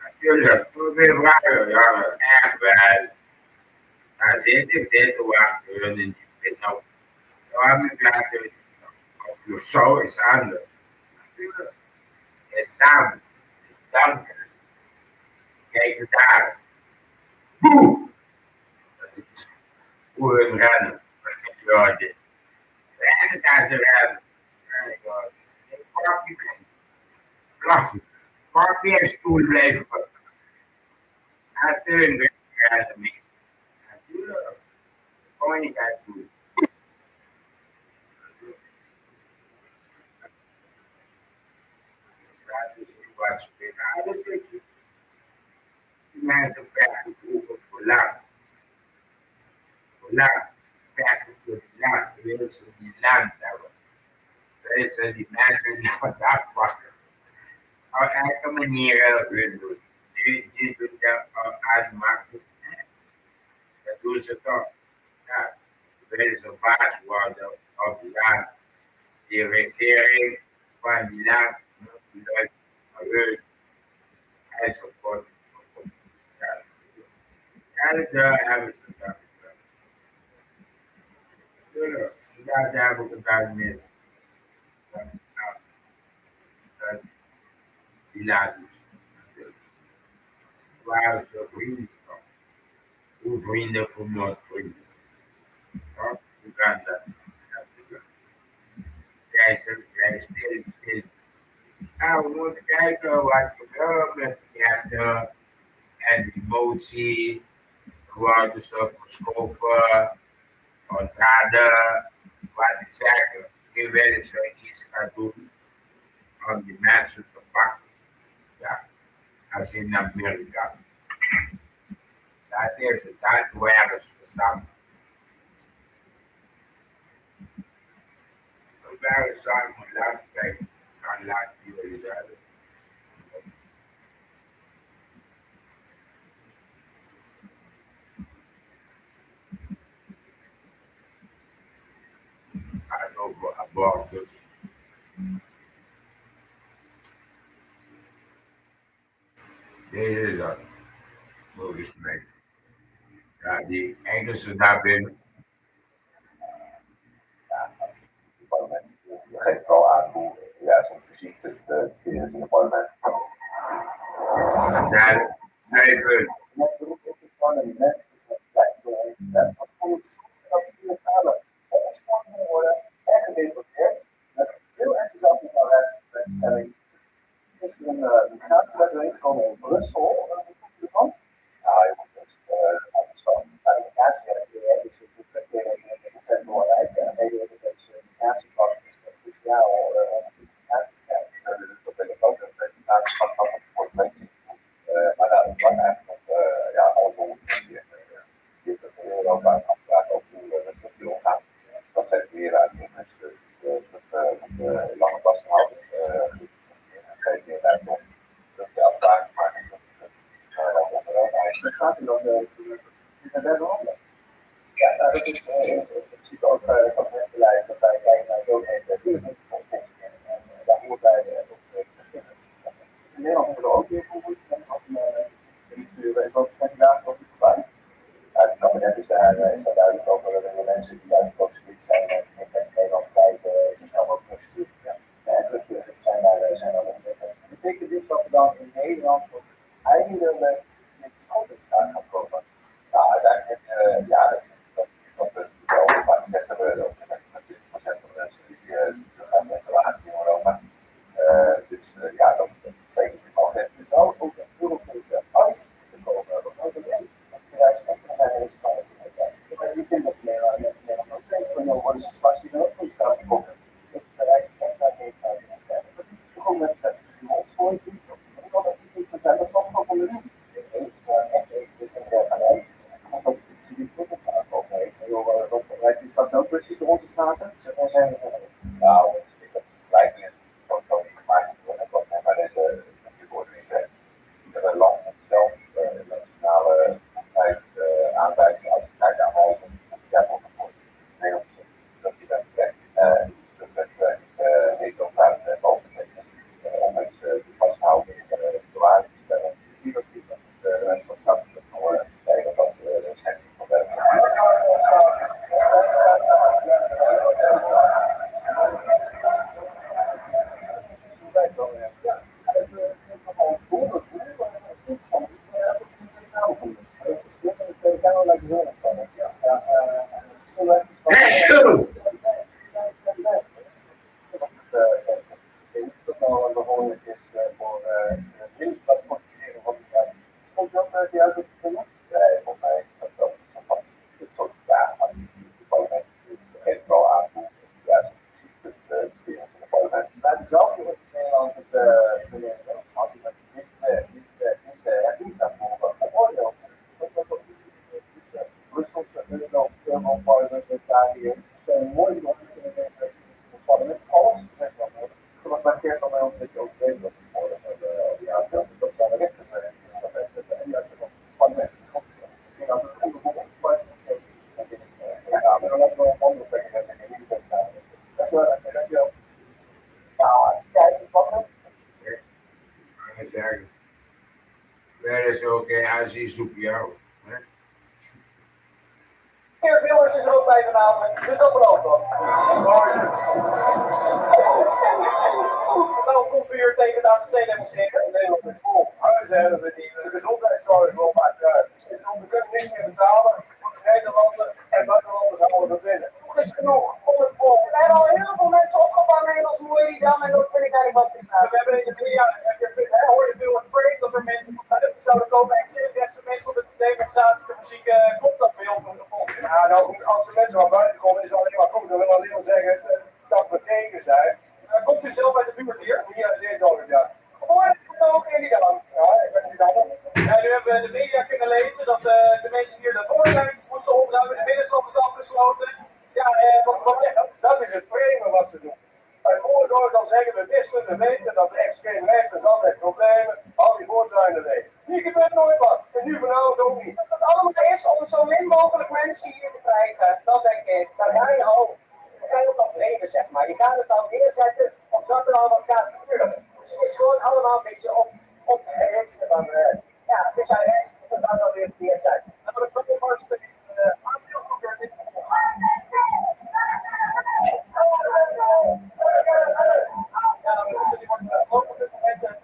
S2: Natuurlijk. Heel veel vragen. Ja, echt wel. Maar zeker wachten in die pit. Nou, daar heb ik later op zo is anders. Natuurlijk. Is samen. Is danken. Kijk daar. Boe! Dat is hoe hun rennen. Ja, dit. Rennen daar ze rennen. Mijn god. Papi en stoel blijven. Als ze hun rennen mee. Natuurlijk. Kom je niet uit doen. Dat is wat spelen. Dat is het. Die mensen vechten vroeger voor land. Voor land. Vechten voor die land. Je wil ze die land hebben. Dat zijn die mensen die wat afwachten. Op elke manier hun doen. Die doen dat aan macht. Dat doen ze toch. Ja. Willen ze baas worden op die land. Die regering van die land moet die luisteren naar hun. Enzovoort. Ja. En daar hebben ze dat. Ja, daar heb ik het uit mis. Die laten zien. Waar ze vrienden van. Hoe vrienden vermoord vrienden. Ja, hoe kan dat? Jij zegt, stil. Nou, we moeten kijken wat gebeurt met de en emotie. Worden ze verschoven, onthouden, wat ik zeg. Nu willen ze iets gaan doen om die mensen te pakken. Ja, als in Amerika. Dat is het, dat waren ze samen. We waren samen laten kijken, gaan laten jullie dat. Gaat over abortus. Deze is dat, volgens mij. Ja, die Engelsen daar binnen.
S6: Je geeft wel aan hoe zo'n fysiek het sfeer is in het parlement.
S2: Ja, nee, punt.
S4: Met beroep is het parlement, dus dat blijft doorheen gestemd. Maar voor het dat de illegale opgesproken worden en gedeporteerd met veel enthousiasme van rechtsstelling. Er is een migratiewet erin gekomen in Brussel. Wat vind je ervan? Nou, je moet dus de migratiewet, dus de betrekking is ontzettend belangrijk. En het hele migratievak is cruciaal om migratie te krijgen. Dat wil ik ook, dat de migratievak kan voor het mensen. Maar dat is belangrijk om alle dingen die in Europa afspraken ook hoe dat die omgaan. Dat geeft meer uit om mensen lange vast te houden. Geeft meer ruimte om dat je afspraken maken. Dat gaat u dan in de derde landen. Ja, nou, dat is in principe ook van het beleid dat wij kijken naar zo'n initiatief. Daar hoort bij ook in Nederland hebben we er ook weer voor is dat 6 dagen nog niet voorbij. Uit het kabinet is daar duidelijk over de mensen die uit de procedure zijn en in Nederland blijven zo snel mogelijk procedure. En terugkeren zijn daar onderweg. Betekent dit dat we dan in Nederland ook eindelijk met scholingszaak gaan komen? Nou, uiteindelijk dat we wel vaak gezegd hebben, dat we met 20% van de mensen die gaan met de laag in Europa. Dus dat betekent al het. Er zou ook een Europese arts te komen, wat nooit alleen. Reis echt naar deze kant in het reis. Ik denk dat Nederland ook denkt van, joh, wat is straks die ook niet staat bijvoorbeeld. Ik reis echt naar deze kant in het reis. Maar die gewoon met die opsporingsdienst, dat kan ook niet meer zijn, dat is wel van de lucht. Wat lijkt u straks ook precies rond te staken? Nou, ik heb lijkt me sowieso niet gemaakt worden, maar deze organisatie, iedere land moet zelf nationale aanwijzing, autoriteit aanwijzen, ja, voor Nederland dat je dat krijgt. Dus dat heeft ook ruimte boven om mensen vast te houden in de bewaring te stellen. Het is niet dat de mensen van straf voor kijken dat de schending van de
S2: zoek jou.
S7: Meneer Wilders is er ook bij vanavond, dus dat belooft wat. Waarom komt u hier tegen de ACC demonstreren?
S3: Nederland is vol. Huizen hebben we niet, de gezondheidszorg wil maar uit. We kunnen niks meer betalen voor de Nederlanders en buitenlanders allemaal verdwijnen.
S7: Genoeg is genoeg, kom het vol. We hebben al heel veel mensen opgevangen in ons mooie Dam en dat vind ik eigenlijk wat prima.
S3: We hebben in de media, hoor je veel afraid dat er mensen zouden komen en rechtse mensen op de demonstratie te verzieken. Komt dat bij ons nog de volgende? Ja, nou goed, als de mensen naar buiten komen is het alleen maar goed. Dat wil alleen maar zeggen dat we tegen zijn. Komt u zelf uit de buurt hier? Hier in dit dorp, ja.
S7: Geboren getogen in die Dam.
S3: Ja, ik ben niet anders. Ja, nu hebben we de media kunnen lezen dat de mensen hier de voorruimtes moesten opruimen, de binnenstad is afgesloten. Ja, wat zeggen? Dat is het vreemde wat ze doen. Uit voorzorg dan zeggen we wisten, we weten dat extreem rechts is altijd problemen, al die voortuinen leeg. Hier gebeurt nooit wat. En nu vanavond ook niet.
S7: Dat het allemaal is om zo min mogelijk mensen hier te krijgen, dat denk ik.
S8: Dan ga je al, op dat vrede, zeg maar. Je gaat het al neerzetten omdat er al wat gaat gebeuren. Dus het is gewoon allemaal een beetje op het van, ja, het is aan rechts, dat zou dan weer verkeerd zijn.
S3: Nou, de probleem aandeelgroepers zitten. Ja, dan moeten die worden ook op dit moment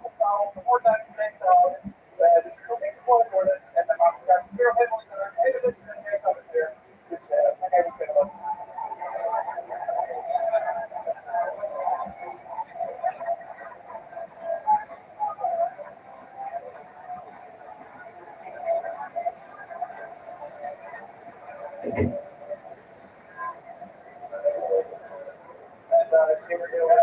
S3: opgehaald, de voortuin te houden. Dus er kan niks gegooid worden. En dan mag daar sfeer op helemaal in de hele wedstrijd en weer zo weer. Dus dan hebben we kunnen wat. En daar is weer heel erg.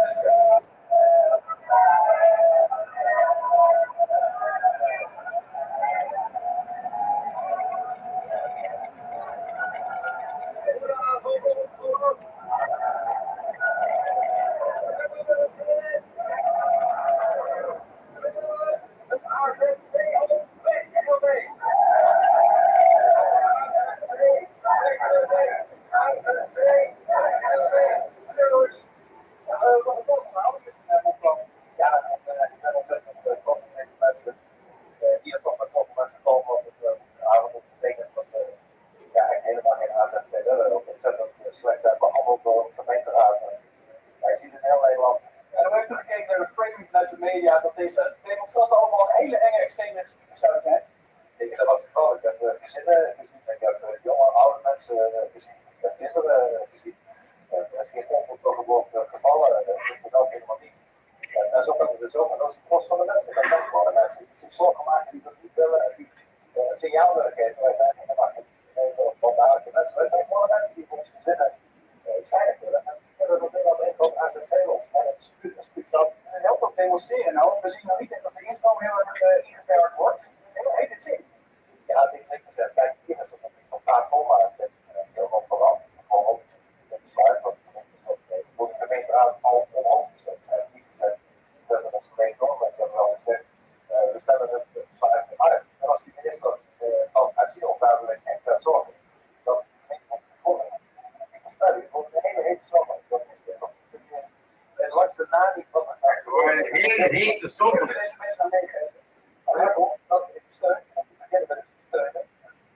S3: Slecht zijn behandeld door de gemeenteraad. Hij ziet in heel Nederland. En dan heeft u gekeken naar de framing vanuit de media dat deze demonstranten allemaal hele enge extreemrechtse zouden zijn. Dat was het geval. Ik heb gezinnen gezien, ik heb jonge, oude mensen gezien, ik heb kinderen gezien. Er is geen onvoltrokken wordt gevallen, dat moet ook helemaal niet. En zo kan het dus ook, en dat is het kost van de mensen. Dat zijn gewoon de mensen die zich zorgen maken, die dat niet willen en die een signaal willen geven. Wij zijn geen makkelijk. Mensen. Wij zijn gewoon mensen die voor ons gezinnen iets veilig willen. En die willen dat Nederland één groot AZC lost. En het spuurt dat. En het helpt ook demonstreren. Nou, want we zien nog niet dat de instroom heel erg ingeperkt wordt. Heeft het zin? Ja, dit is gezegd. Kijk, hier is het nog niet van K, maar heel wat veranderd. Bijvoorbeeld het besluit wat voor de gemeenteraad al omhoog gezet. Ze hebben niet gezegd, ze hebben ons geen normen. Ze hebben wel gezegd, we stellen het besluit uit. En als die minister van asiel duidelijk echt gaat zorgen dat de gemeente wordt getrokken, ik verstel je, het wordt een hele hete zomer. Dat is weer nog en langs de na niet wat er gaat
S2: Gewoon een hele hete zomer.
S3: deze mensen aan meegeven. Maar daarom dat ik steun, en we beginnen met het steunen,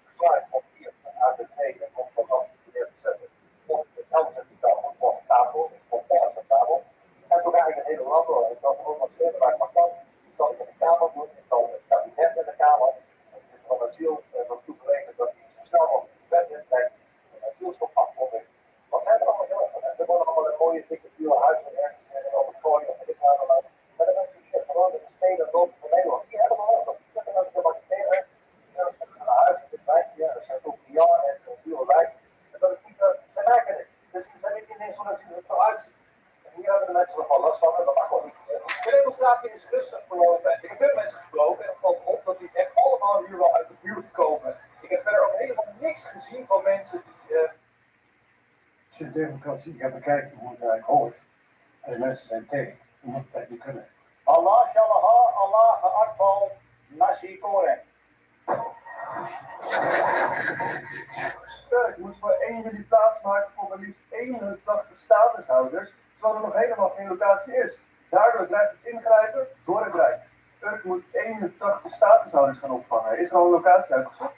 S3: besluit om hier een AZC en ook van dat neer te zetten. Op de elders en die kan wordt voor een tafel, is voor ergens een tafel. En zo ga ik het hele land door. Ik kan ze ook nog steunen waar ik maar kan. Ik zal het in de Kamer doen, ik zal het kabinet in de Kamer. Het is van asiel naartoe gerekend dat hij zo snel mogelijk de wet inbrengt, een asielstop afkondigt. Wat zijn er allemaal heel erg van mensen? Ze wonen allemaal in mooie, dikke, dure huizen ergens in het gooien of in dit vaderland. Maar de mensen die gewoon in de steden lopen van Nederland, die hebben wel wat. Die zitten naar de marketeren, die zijn naar huis in dit wijkje, en dat zijn ook Brian en zo'n dure wijk. En dat is niet, ze merken het. Ze weten niet eens hoe dat het eruit ziet. En hier hebben de mensen nog wel last van, en dat mag gewoon niet gebeuren. De demonstratie is rustig verlopen. Ik heb veel mensen gesproken en het valt op dat die echt allemaal hier wel uit de buurt komen. Ik heb verder ook helemaal niks gezien van mensen die...
S9: Als je democratie gaat bekijken hoe het eigenlijk hoort, en de mensen zijn tegen, dan moet het niet kunnen.
S8: Allah shallah, Allah geakbal, nasi goreng.
S3: Ik moet voor 1 juli plaatsmaken voor maar liefst 81 statushouders, terwijl er nog helemaal geen locatie is. Daardoor dreigt het ingrijpen door het Rijk. Urk moet 81 statushouders gaan opvangen. Is er al een locatie uitgezocht?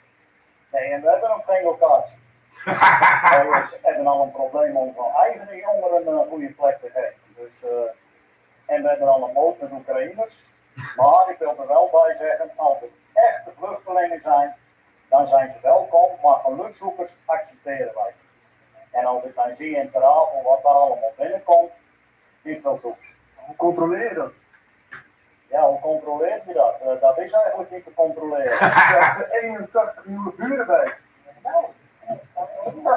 S8: Nee, en we hebben ook geen locatie. We hebben al een probleem om onze eigen jongeren een goede plek te geven. Dus, en we hebben al een boot met Oekraïners. Maar ik wil er wel bij zeggen, als het echte vluchtelingen zijn, dan zijn ze welkom, maar gelukzoekers accepteren wij. En als ik dan zie in Ter Apel wat daar allemaal binnenkomt, is niet veel zoeks.
S3: Hoe controleer je dat?
S8: Ja, hoe controleert je dat? Dat is eigenlijk niet te controleren.
S3: Je krijgt er 81 nieuwe buren bij.
S8: Dat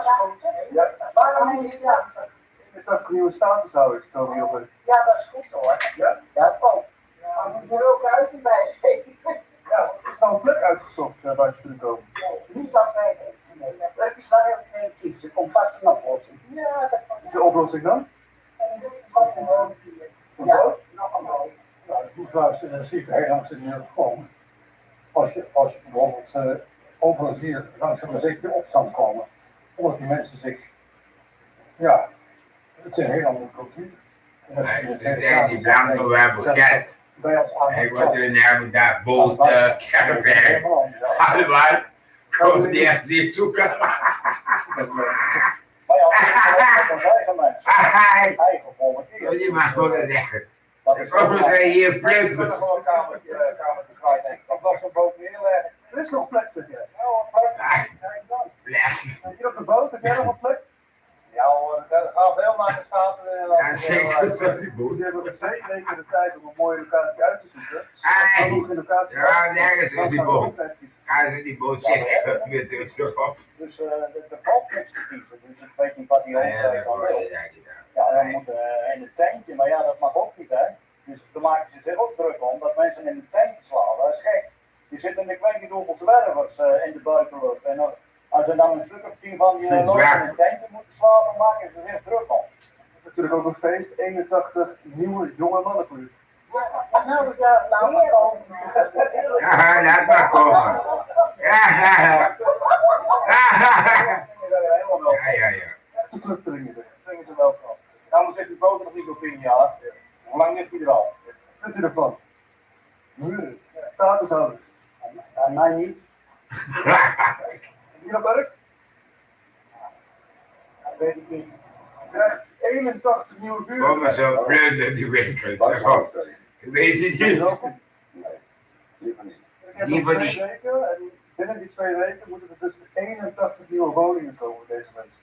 S8: is goed. Ja, waarom 81?
S3: 81 nieuwe statushouders komen hier op.
S8: Ja, dat is goed hoor.
S3: Ja?
S8: Ja, kom. Als ik er ook uit bij geven.
S3: Ja, is nou een plek uitgezocht waar ze kunnen komen?
S8: Niet dat wij weten. Dat is wel heel creatief. Er komt vast een oplossing. Ja, dat
S3: Wat is de oplossing dan?
S8: van een boot hier. Ja, nog een boot.
S9: Ja, de boekluister, dat zie ik heel langs in ieder geval. Als je bijvoorbeeld overal hier langzaam maar zeker in opstand komen, omdat die mensen zich, ja, het is een heel andere cultuur. En dat
S2: Nee, die blanken we hebben gekend.
S9: Bij ons aan
S2: Ik word in hebben daar boot, caravan, allemaal. Gewoon die echt zien zoeken.
S8: Maar ja, dat is onze eigen mensen. Eigen volk.
S2: Die mag wel eens zeggen.
S8: Dat
S2: Ik
S8: is
S2: kom nog hier
S8: Ik
S2: plukken.
S8: wil gewoon een kamertje vrij, denk ik. Of nog zo'n boot neerleggen.
S3: Er is nog plek, zeg je.
S8: Ja hoor, kijk dan.
S2: Plek.
S3: Hier op de boot, heb jij nog een plek?
S8: Ja hoor, dat gaat veel naar de schapen.
S2: Ja, zeker zo die boot.
S3: Jullie hebben 2 weken de tijd om een mooie locatie uit te zoeken.
S2: Hey.
S3: Genoeg in locatie.
S2: Ja, nergens is die boot.
S3: Dan
S2: Ga ze die boot zeker met erop.
S8: Dus er valt niks te kiezen. Dus ik weet niet wat die overheid dan wil. Ja, dan moeten in een tentje, maar ja, dat mag ook niet, hè. Dus daar maken ze zich ook druk om, dat mensen in een tentje slaan. Dat is gek. Je zitten, ik weet niet hoeveel zwervers in de buitenlucht. En als er dan een stuk of 10 van die nooit in een tentje moeten slapen, maken ze zich druk om.
S3: Het is natuurlijk ook een feest, 81 nieuwe jonge mannen voor u.
S8: Nou ja, laat maar komen.
S2: Ja, laat maar komen. Ja.
S3: Echte vluchtelingen zeg.
S8: Brengen ze welkom. Anders ligt die boot nog niet al 10 jaar. Hoe lang ligt hij er al?
S3: Vindt u ervan? Buren, statushouders.
S8: Ja, mij niet.
S3: Hier op werk?
S8: Dat weet ik niet.
S3: Je krijgt 81 nieuwe buren.
S2: Kom maar zo plunderen die winkel. Weet je niet?
S3: Ik heb
S2: Liever
S3: nog 2
S2: niet.
S3: weken en binnen die 2 weken moeten er dus 81 nieuwe woningen komen voor deze mensen.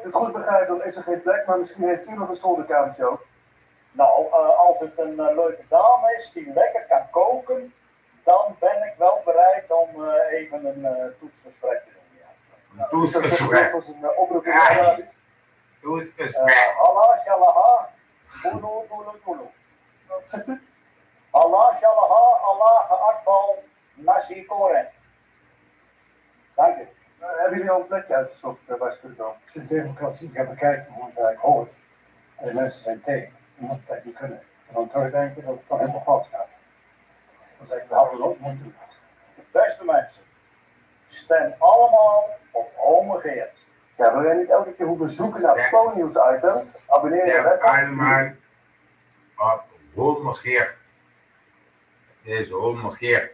S3: Als ik het goed begrijp, dan is er geen plek, maar misschien heeft u nog een zolderkamertje ook.
S8: Nou, als het een leuke dame is die lekker kan koken, dan ben ik wel bereid om even een toetsgesprek te doen. Ja.
S2: Een toetsgesprek.
S3: Dat was een oproep in de
S2: Ja.
S3: radio.
S2: Toetsgesprek.
S8: Allah, shalaha, gulu, gulu, gulu.
S3: Wat zegt u?
S8: Allah, shalaha, Allah, akbar, nasi koren. Dank u.
S3: Hebben jullie al een plekje uitgezocht waar ze kunnen komen?
S9: Als je de democratie gaat bekijken hoe het eigenlijk hoort, en de mensen zijn tegen, dan moet het niet kunnen. Dan zou ik denken dat het gewoon helemaal fout gaat. Dat hadden we ook moeten doen.
S8: Beste mensen, stem allemaal op ome Geert.
S3: Ja, wil jij niet elke keer hoeven zoeken naar
S2: Ja.
S3: Pro-nieuws-item? Abonneer je
S2: Ja,
S3: website.
S2: allemaal op homogeerd. Dit is homogeerd.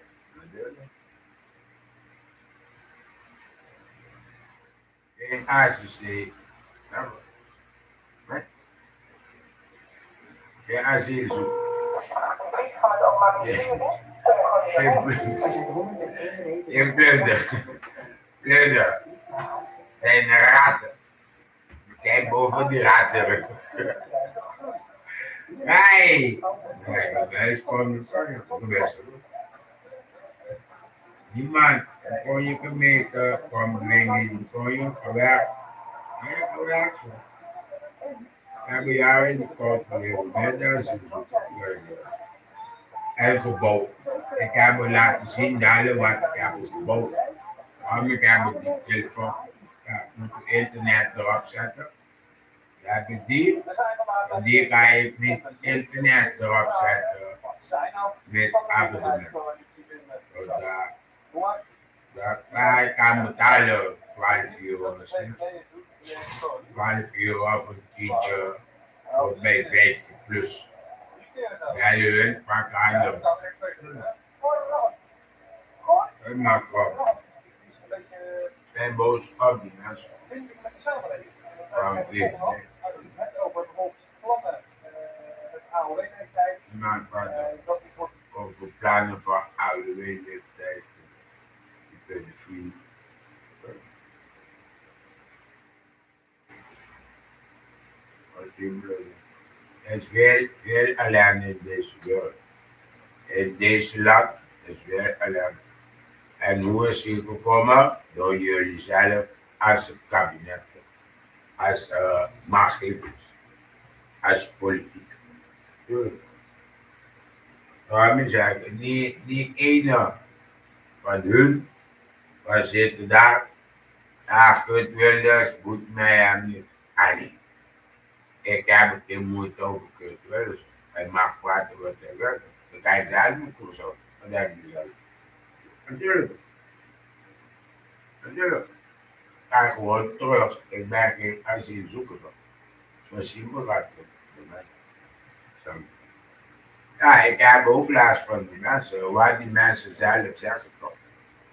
S2: Geen asielzoek. Geen asielzoek.
S7: Ik ga het ook maar niet doen.
S2: Geen plunder. Geen plunder. Plunder. Zijn ratten. Die zijn boven die ratten. Nee! Nee, bij huis kwam de vangen op de beste. Die man kon je gemeten, kwam dwingen, kon je gewerkt. Ja, gewerkt. We hebben jaren in de kant geleefd, met duizend en gebouwd. Ik heb me laten zien dadelijk wat ik heb gebouwd. Waarom ik heb die telefoon, ja, ik moet het internet erop zetten. Dan heb ik die. En die ga ik niet internet erop zetten met abonnement. Daar ga ik aan betalen 12 euro. 12 euro voor een tientje, voor bij 50 plus. Bij hun, pak aan. Het maakt op. Zijn boos op die mensen. Waarom weet ik niet?
S4: Als je het hebt over bijvoorbeeld plannen, het AOW-leeftijd,
S2: Iemand wat
S4: Dat is wat
S2: over plannen van oude leeftijd. Die pedofilie. Het is veel alleen in deze wereld. In deze land is weer alleen. En hoe is het gekomen? Door jullie zelf als het kabinet, als machtgevers, als politiek. Waarom zeg ik, niet ene van hun, waar zitten daar, goed Wilders, moet mij hem niet. Nee. Ik heb het in moeite over Kurt Wilders. Hij mag praten wat hij wil. Dan kan je het uitmoeten of zo. Wat denk je zelf? Natuurlijk. Natuurlijk. Ga gewoon terug. Ik ben geen asielzoeker. Zo simpel gaat het voor mij. Zo. Ja, ik heb ook last van die mensen. Wat die mensen zelf zeggen toch.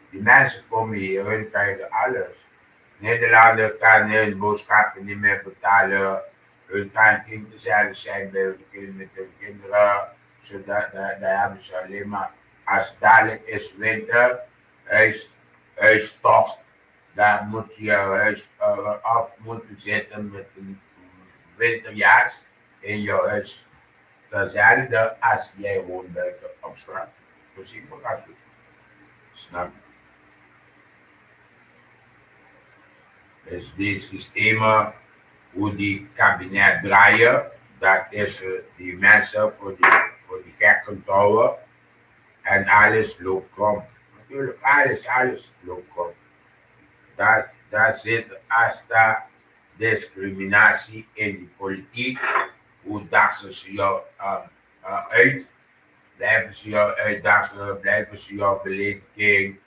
S2: Die mensen komen hier, hun krijgen alles. Nederlander kan hun boodschappen niet meer betalen. Hun kan kinderen zelf zijn bij met hun kinderen. Zodat, daar hebben ze alleen maar, als het dadelijk is winter, huistocht, daar moet je je huis af moeten zitten met een winterjas in je huis. Hetzelfde als jij woont buiten op straat. Zo simpel gaat het. Snap je? Dus die systemen, hoe die kabinet draaien, dat is die mensen voor die gekken touwen. En alles loopt krom. Natuurlijk, alles loopt krom. Daar zit als daar discriminatie in die politiek. Hoe dagen ze jou uit? Blijven ze jou uitdagen? Blijven ze jou belediging?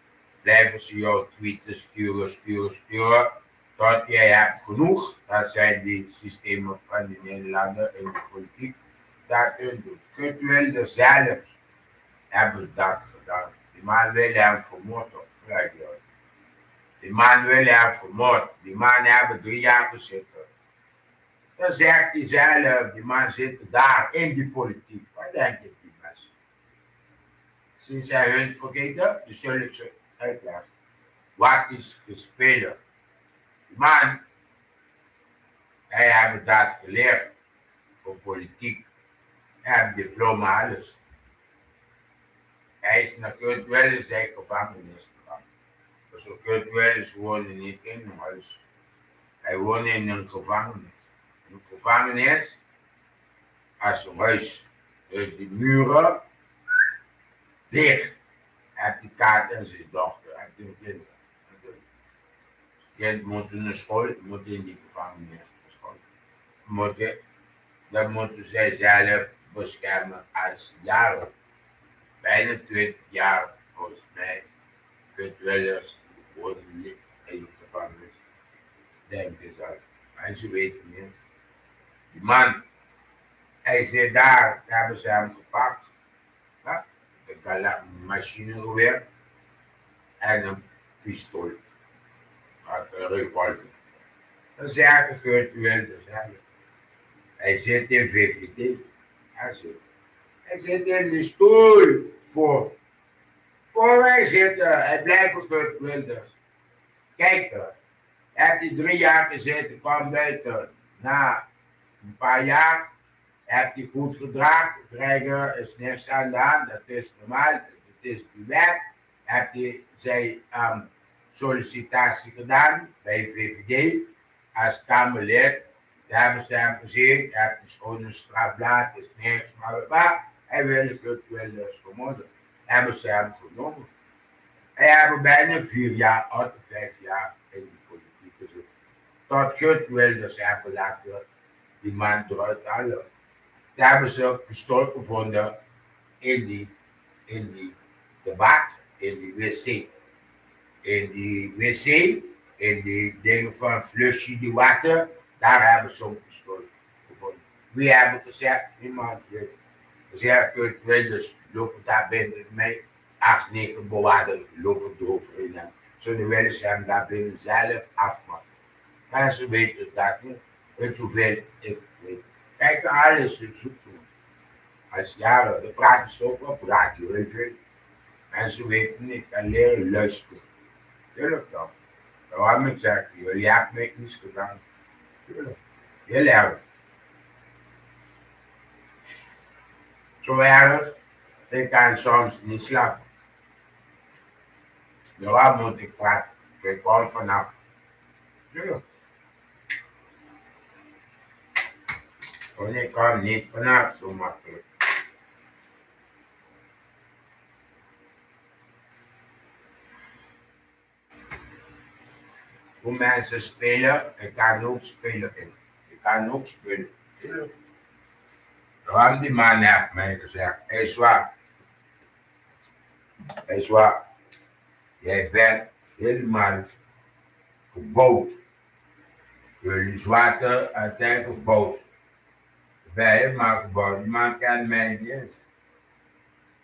S2: Blijven ze jou tweeten sturen? Tot jij hebt genoeg. Dat zijn die systemen van de Nederlander in de politiek. Dat hun doet. Kunt wel zelf hebben dat gedaan. Die man wil hem vermoord op. Die man wil hem vermoord. Die man hebben 3 jaar gezeten. Dan zegt hij zelf, die man zit daar in die politiek. Wat denk je die mensen? Sinds zij hun vergeten, dus zul ik ze uitleggen. Wat is gespeeld? Die man, hij heeft dat geleerd voor politiek. Hij heeft diploma, alles. Hij is naar Kurt Wilders zijn gevangenis gegaan. Dus Kurt Wilders woonde niet in een huis. Hij woonde in een gevangenis. Een gevangenis als een huis. Dus die muren dicht. Hij heeft die kaart en zijn dochter. Hij heeft een kind. Kind moet in de school, moet in die gevangenis school. Dat moeten zij zelf beschermen als jaren. Bijna 20 jaar volgens mij. Kurt Wilders woont niet in de gevangenis. Denk eens uit. En ze weten niet. Die man, hij zit daar hebben ze hem gepakt. Ja? De machinegeweer en een pistool. Een revolver. Dat is eigenlijk Kurt Wilders. Hij zit in VVD. Hij zit in de stoel voor. Voor wij zitten. Hij blijft voor Kurt Wilders. Kijk, hij heeft die 3 jaar gezeten, kwam buiten. Na een paar jaar heeft hij goed gedragen. Krijgen is niks aan de hand. Dat is normaal. Dat is de wet. Heeft hij zijn sollicitatie gedaan bij VVD als Kamerlid. Daar hebben ze hem gezien. Hij heeft een schone strafblad. Is niks. Maar hij wilde Kurt Wilders vermoorden. Hebben ze hem genomen. Hij heeft bijna 4 jaar, of 5 jaar in de politiek gezeten. Tot Kurt Wilders hebben laten die man eruit halen. Daar hebben ze een pistool gevonden in die debat, in die wc. In die wc, in die dingen van flusje, die water, daar hebben ze een pistool gevonden. Wie hebben gezegd? Niemand weet. Ze zeggen, Kurt Wilders lopen daar binnen mee. 8, 9 bewaarders lopen eroverheen. Zullen willen ze hem daar binnen zelf afmaken. Maar ze weten dat niet. Weet je hoeveel ik weet. Kijk, alles, ik zoek Als jaren, dan praten ze ook op radio, weet je. Mensen weten niet, ik kan leren luisteren. Tuurlijk dan. Waarom ik zeg, jullie hebben mij niets gedaan. Tuurlijk. Heel erg. Zo erg, dat ik kan soms niet slapen. Daarom moet ik praten. Ik kom vanaf. Tuurlijk. Want ik kan niet vanaf zo makkelijk. Hoe mensen spelen, ik kan ook spelen in. Ik kan ook spelen. Tuurlijk. Waarom die man heeft mij gezegd, is waar. Is waar. Jij bent helemaal gebouwd. Jullie zwarte uiteindelijk gebouwd. Ik ben helemaal gebouwd. Die man kent mij niet eens.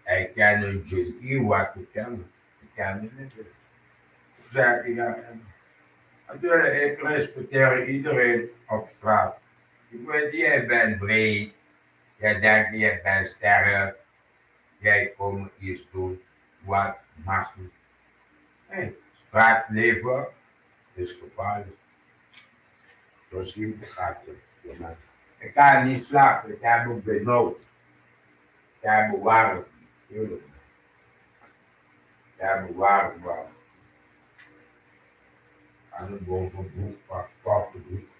S2: Hij kent een junkie wat ik ken. Ik ken die niet eens. Ik zeg, ja. Natuurlijk, ik respecteer iedereen op straat. Ik weet, jij bent breed. Jij denkt, jij bent sterk. Jij komt iets doen. Wat mag niet. Hey, straatleven is gevaarlijk. Zo simpel gaat het. Ik kan niet slapen, ik heb me benauwd. Ik heb me warm. Tuurlijk. Ik heb me warm. Aan de bovenbroek, pak de broek.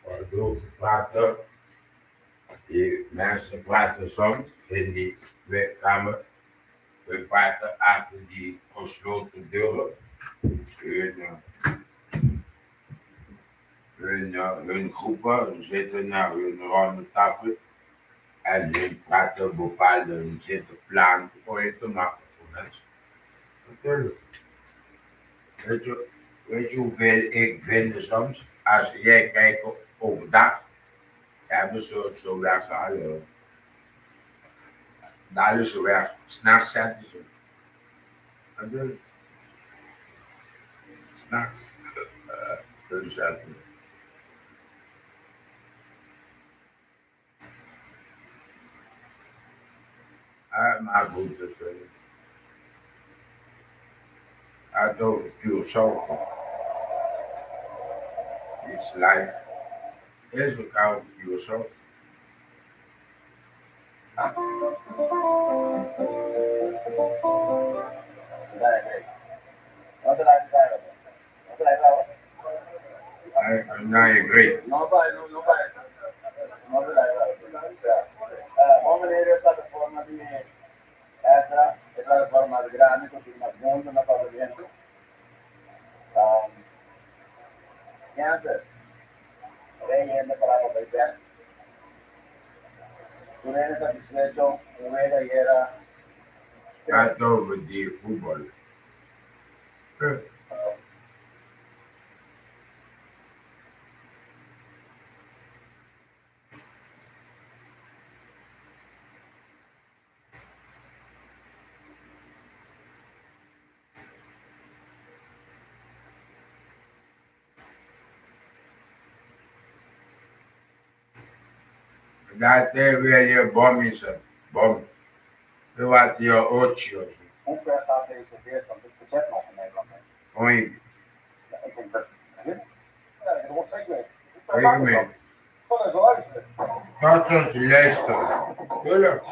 S2: Waardoor ze praten, die mensen praten soms in die werkkamer. We praten achter die gesloten deuren. Hun groepen zitten naar hun ronde tafel en hun praten bepaalde, hun zitten plan ooit te maken voor mensen. Natuurlijk. Weet je hoeveel ik vind soms? Als jij kijkt overdag, hebben ze zo weggehaald. Daar is ze weg. S'nachts zetten ze. Natuurlijk. S'nachts. Hun zetten. maar goed, dus, uit over Curaçao. Die is live. Eerst elkaar over Curaçao.
S8: What's the life side of it? What's the life of it?
S2: I'm not great.
S8: Nobody. What's the life of it? Vamos a ver plataforma de essa é plataforma mais grande que tem mais mundo na pagamento. Kansas. Aí é para o bebê. Tu eres satisfecho, luego era.
S2: Uit over die voetbal. Daar weer je bom is een bom. Je wat je ootje.
S4: Hoe ver gaat deze weerstand het verzet nog in Nederland?
S2: Hoi.
S4: Ja, ik denk dat het begint. Ja, dat wordt zeker mee.
S2: Zeker mee.
S4: Tot eens luisteren.
S2: Tot ons luisteren. Tuurlijk.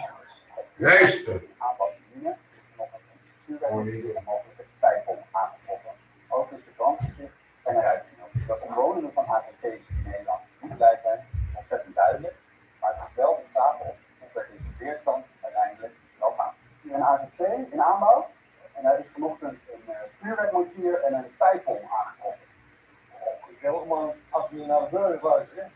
S2: Luister.
S4: Aanpassingen is nog een vuurwerk en mogelijke tijdbom aangetroffen. Ook is de brand gezicht en eruit genomen. Dat omwonenden van AZC's in Nederland niet blij zijn, is ontzettend duidelijk. Maar het is wel de vraag op hoe ver deze weerstand uiteindelijk zal gaan. Hier een AZC in aanbouw en daar is vanochtend een vuurwerkmontier en een tijdbom aangetroffen.
S3: Gezellig man, als we hier naar de burgers luisteren,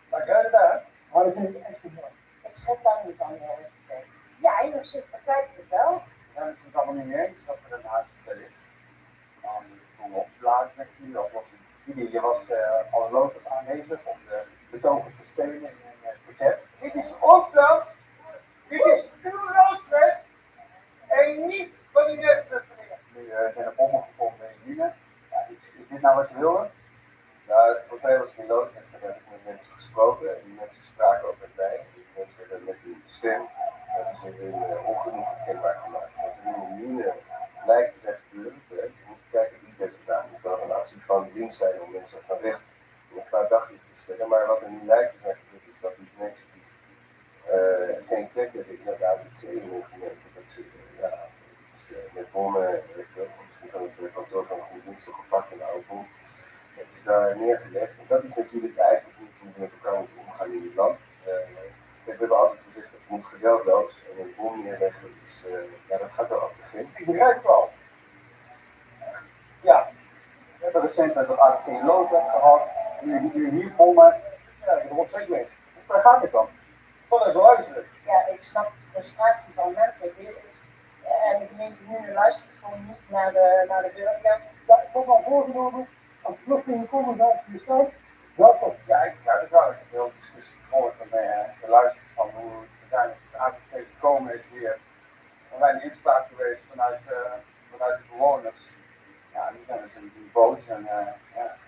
S3: dan krijg je daar. Maar dat vind ik echt niet mooi.
S7: Ik schrik daar niet van, eerlijk gezegd. Ja, in op zich begrijp ik het wel.
S4: We zijn het natuurlijk allemaal niet mee eens dat er een AZC is. Om op te blazen, zeg ik nu, dat was je was alloos aanwezig om de betogers te steunen in het verzet.
S3: Dit is ons land. Dit is uw landsrecht. En niet van die netsvluchtelingen.
S4: Nu zijn er bommen gevonden in Mine. Ja, is dit nou wat je wilde? Nou, volgens mij was het geen loosrecht. Ik heb met mensen gesproken en die mensen spraken ook met mij. Die mensen hebben met hun stem hun ongenoegen kenbaar gemaakt. Wat er nu in Mine lijkt te zijn gebeurd, je moet kijken wie iets heeft gedaan. Het moet wel een actie van links zijn om mensen van rechts in een kwaad daglicht te stellen. Maar wat er nu lijkt te zijn gebeurd is dat die mensen die geen trek hebben in het AZC in hun gemeente, dat ze iets met bommen, misschien van het kantoor van GroenLinks nog gepakt en een oude bom. Het is daar neergelegd. En dat is natuurlijk eigenlijk niet hoe we met elkaar moeten omgaan in dit land. We hebben altijd gezegd dat het moet geweldloos en een bom neerleggen is, dat gaat wel op de grens.
S3: Ik begrijp het wel.
S4: Ja, we hebben recent dat AZC in Loosdrecht gehad, nu hier bommen.
S3: Ja, dat wordt zeker mee.
S4: Hoe ver gaat dit dan?
S3: Tot eens luisteren.
S7: Ja, ik snap de frustratie van mensen. Dit is, en de gemeente nu luistert gewoon niet naar de burgers.
S3: Ja, ik heb al voorgenomen, als vluchtelingen komen naar je stad, welkom.
S4: Ja, ik begrijp het wel. Ik heb heel discussie gevolgd en geluisterd van hoe het uiteindelijk de AZC gekomen is hier. Er zijn inspraak geweest vanuit de bewoners. Ja, die zijn dus niet boos. En,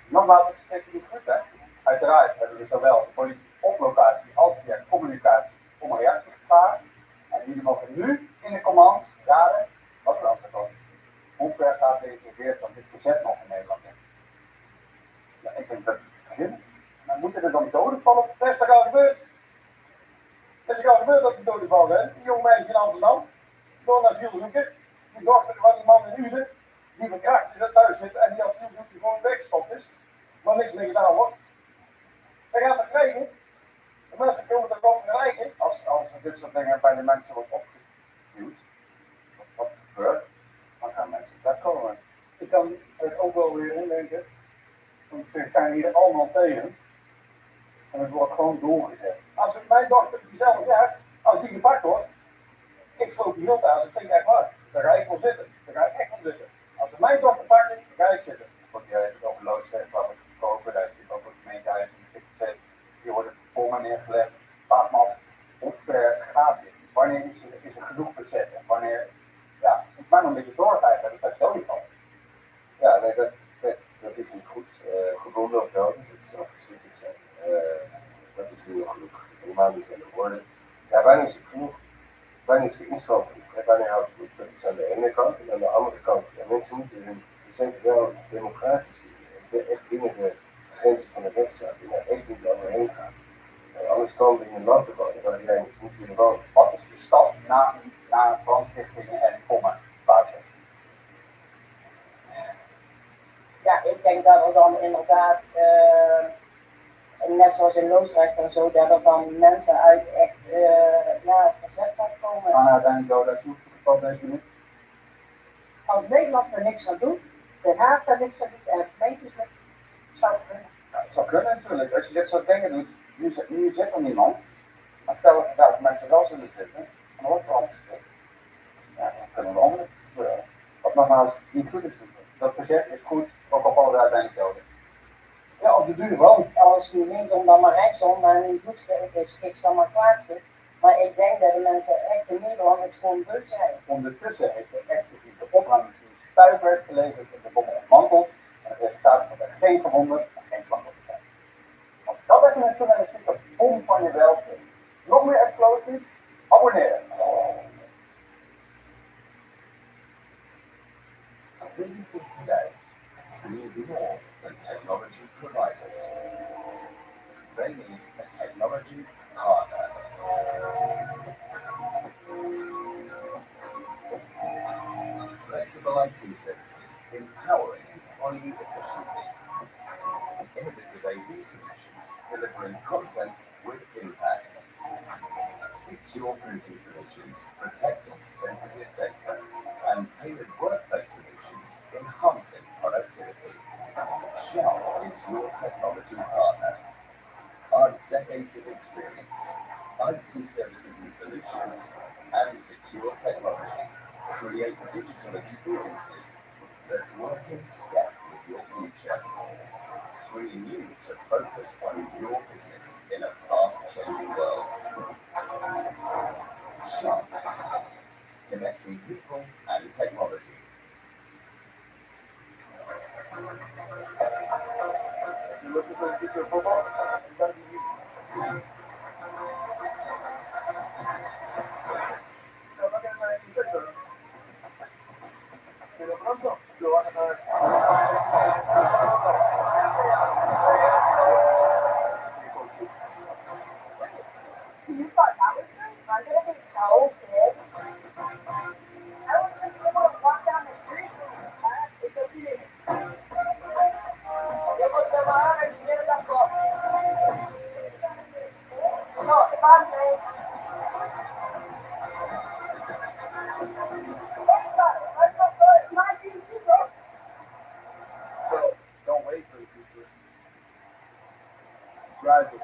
S4: nogmaals, ik spreek niet goed, hè. Uiteraard hebben we zowel de politie op locatie als via communicatie om een reactie gevraagd. En jullie mogen nu in de commands raden wat er antwoord was. Hoe ver gaat deze weerstand, dit verzet nog in Nederland? Ja, ik denk dat het begint. Maar moeten er dan doden vallen?
S3: Dat is toch al gebeurd? Dat is al gebeurd dat die doden vallen, hè? Die jonge meisje in Amsterdam, door een asielzoeker, die dochter van die man in Uden, die verkracht is en thuis zit en die asielzoeker gewoon weggestopt is, maar niks meer gedaan wordt. Wij gaan het krijgen. De mensen komen er wel krijgen.
S4: Als dit soort dingen bij de mensen wordt opgeduwd, wat gebeurt, dan gaan mensen wegkomen.
S3: Ik kan het ook wel weer indenken, want ze zijn hier allemaal tegen. En het wordt gewoon doorgezet. Als het mijn dochter diezelfde jaar, als die gepakt wordt, ik sloop die heel als het zeker echt was. Daar ga ik voor zitten. Daar ga ik echt voor zitten. Als ze mijn dochter pakken, dan ga ik zitten.
S4: Wordt hier over loosrecht wat ik gesproken, daar heeft ook het gemeentehuis gezet. Hier worden bommen neergelegd. Vraag me af, hoe ver gaat dit? Wanneer is er genoeg verzet? En wanneer, ja, ik maak me een beetje zorgen eigenlijk, dat is dood van. Ja, nee, dat is niet goed. Gevonden of dood, dat zou verschrikkelijk zijn. Dat is nu nog genoeg. Helemaal niet aan de orde. Ja, wanneer is het genoeg? Wanneer wanneer ze inschoten en wanneer houdt het op. Dat is aan de ene kant en aan de andere kant. En mensen moeten hun verzet wel democratisch echt binnen de grenzen van de rechtsstaat en daar echt niet overheen gaan. En anders komen we in een land te wonen waar iedereen niet willen wonen.
S6: Wat is de stap na brandstichtingen en bommen buiten?
S7: Ja, ik denk dat er dan inderdaad, net zoals in Loosdrecht en zo, dat er dan mensen uit echt verzet gaat komen.
S6: Gaan uiteindelijk dood als je hoeft voor deze minuut?
S7: Als Nederland er niks aan doet, Den Haag er niks aan doet en de gemeentes niks, zou het kunnen.
S6: Ja, het zou kunnen natuurlijk. Als je dit soort dingen doet, nu zit er niemand. Maar stel dat mensen wel zullen zitten, dan wordt brand gesticht. Ja, dan kunnen er ongelukken gebeuren. Wat nogmaals niet goed is. Dat verzet is goed, ook al vallen er uiteindelijk doden.
S4: Ja, op de duur wel.
S7: Als nu linksom dan maar rechtsom, maar niet goed is, giks dan maar kwaad. Maar ik denk dat de mensen echt in Nederland het gewoon beu zijn.
S6: Ondertussen heeft de explosieve opruimingsdienst puikwerk geleverd en de bommen ontmanteld. En het resultaat is dat er geen gewonden en geen slachtoffers zijn. Als dat even een journalistieke bom van je welste. Nog meer explosies? Abonneer.
S10: Businesses today need more than technology providers. They need a technology partner. Flexible IT services empowering employee efficiency. Innovative AV solutions delivering content with impact. Secure printing solutions protecting sensitive data. And tailored workplace solutions enhancing productivity. Sharp is your technology partner. Our decades of experience, IT services and solutions, and secure technology create digital experiences that work in step with your future, freeing you to focus on your business in a fast-changing world. Sharp, connecting people and technology.
S6: If you're looking for the future of football, it's got to be you. No, no tienes saber quién soy, pero pronto lo vas a saber.
S7: You thought that was good? I'm gonna be so big. I was gonna be able to walk down the street because he didn't. Eu vou chamar a dinheiro da Copa. No, if I'm late. Let's go first. My team too, bro.
S6: So, don't wait for the future. Drive it.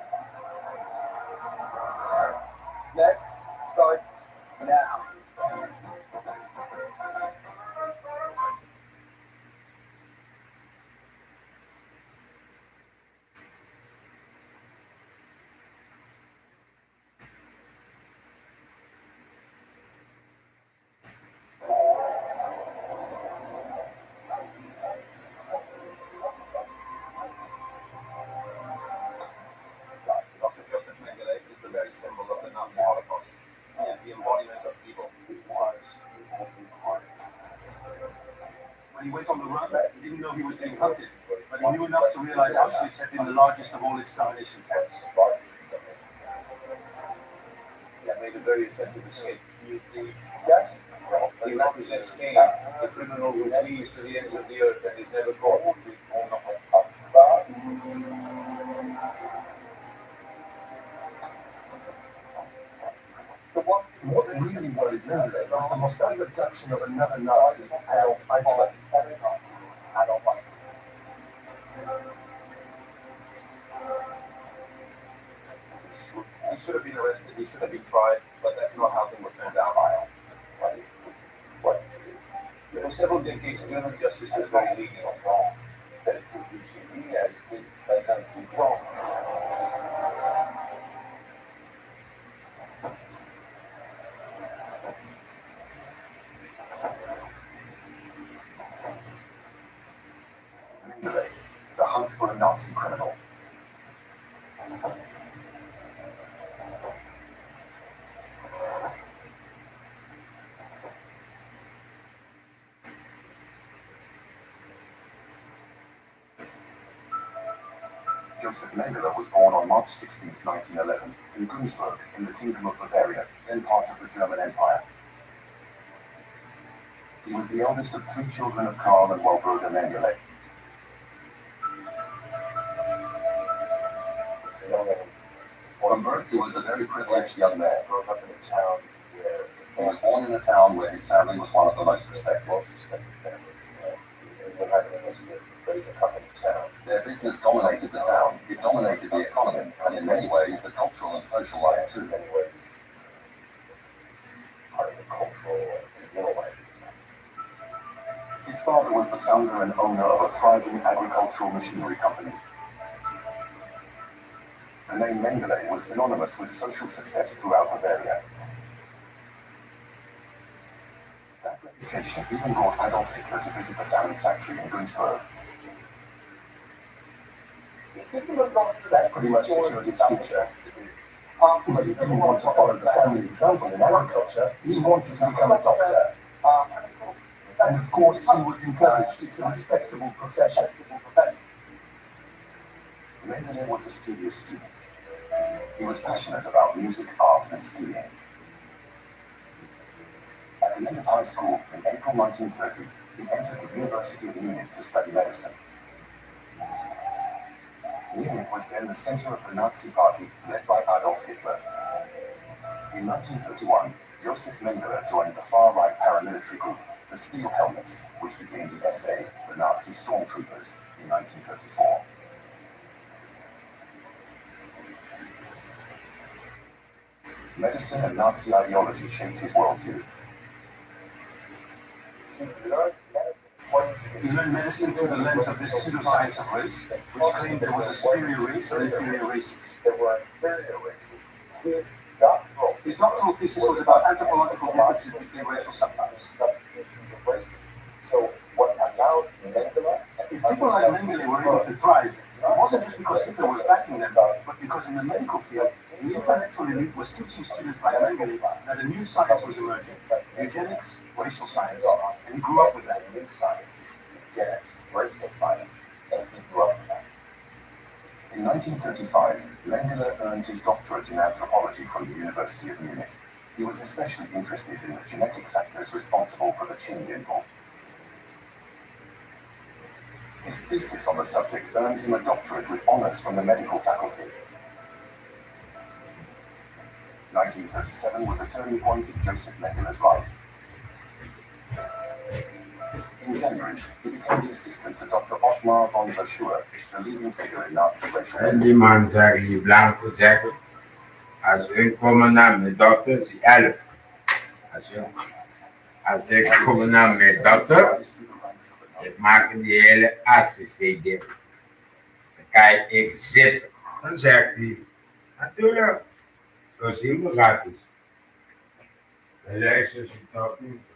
S6: Next starts now.
S10: Dr. Joseph Mengele is the very symbol of the Nazi Holocaust. He is the embodiment of evil.
S11: When he went on the run, he didn't know he was being hunted, but he knew enough to realize Auschwitz had been the largest of all extermination camps. He had made a very effective escape.
S6: Yes?
S11: He represents Cain, the criminal who flees to the ends of the earth and is never caught.
S10: What really worried Mengele was the Mossad's abduction of another Nazi, Adolf Eichmann.
S11: He should have been arrested, he should have been tried, but that's not how things turned out. For several decades, German justice was very lenient.
S10: Mengele, the hunt for a Nazi criminal. Joseph Mengele was born on March 16, 1911, in Günzburg, in the Kingdom of Bavaria, then part of the German Empire. He was the eldest of 3 children of Karl and Walburga Mengele. From birth, he was a very privileged young man. He was born in a town where his family was one of the most respected. Their business dominated the town, it dominated the economy, and in many ways the cultural and social life too. His father was the founder and owner of a thriving agricultural machinery company. The name Mengele was synonymous with social success throughout Bavaria. That reputation even brought Adolf Hitler to visit the family factory in Günzburg. That pretty much secured his future. But he didn't want to follow the family example in agriculture, he wanted to become a doctor. And of course he was encouraged, it's a respectable profession. Mengele was a studious student. He was passionate about music, art and skiing. At the end of high school, in April 1930, he entered the University of Munich to study medicine. Munich was then the center of the Nazi Party, led by Adolf Hitler. In 1931, Joseph Mengele joined the far-right paramilitary group, the Steel Helmets, which became the SA, the Nazi stormtroopers, in 1934. Medicine and Nazi ideology shaped his worldview.
S11: He learned medicine through the lens of this pseudoscience of race, which claimed there was a superior race and inferior races.
S6: There were inferior races. His doctoral thesis was about anthropological differences between racial subspecies of races. So what allows Mengele...
S11: If people like Mengele were able to thrive, it wasn't just because Hitler was backing them, but because in the medical field, the intellectual elite was teaching students like Mengele that a new science was emerging, eugenics, racial science, and he grew up with that.
S6: New science, eugenics, racial science, and he grew up with that.
S10: In 1935, Mengele earned his doctorate in anthropology from the University of Munich. He was especially interested in the genetic factors responsible for the chin dimple. His thesis on the subject earned him a doctorate with honors from the medical faculty. 1937 was a turning point in Joseph Mengele's life. In January, he became the assistant to Dr. Ottmar von Verschuer, the leading figure in Nazi racial
S2: En die man zeggen, die blanco zeggen, als we komen naar mijn dokter, is hij 11. Als ik kom naar mijn dokter, ik maak die hele artsensteek dicht. Dan kan ik zitten. Dan zegt hij, natuurlijk, zo zien we gratis. En luistert ze toch niet.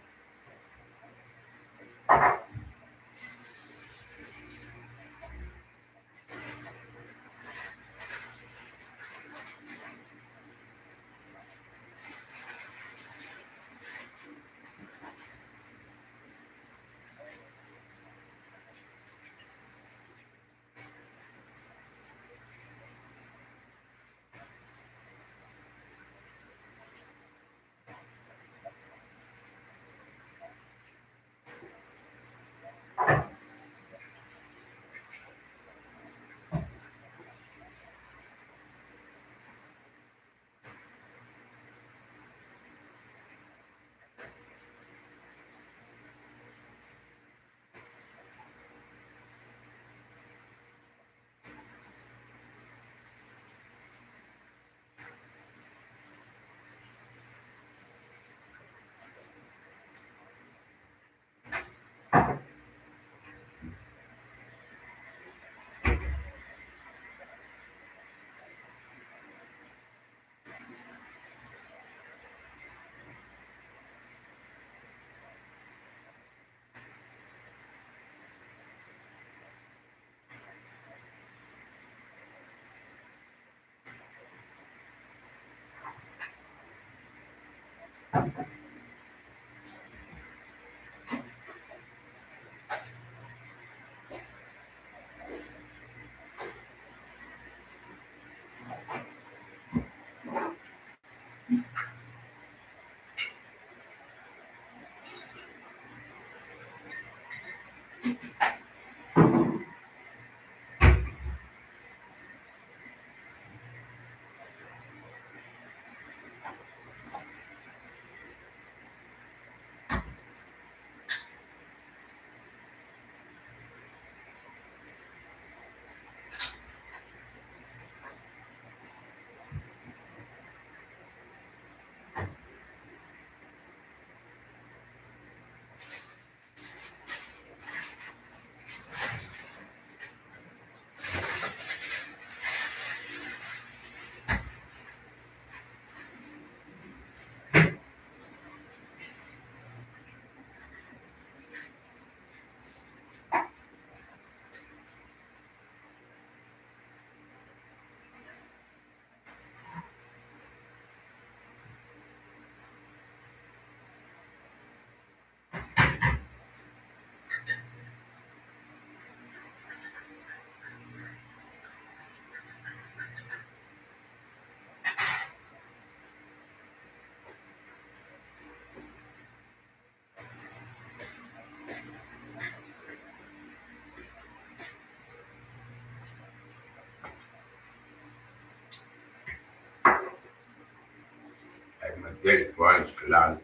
S2: telefoon is geland.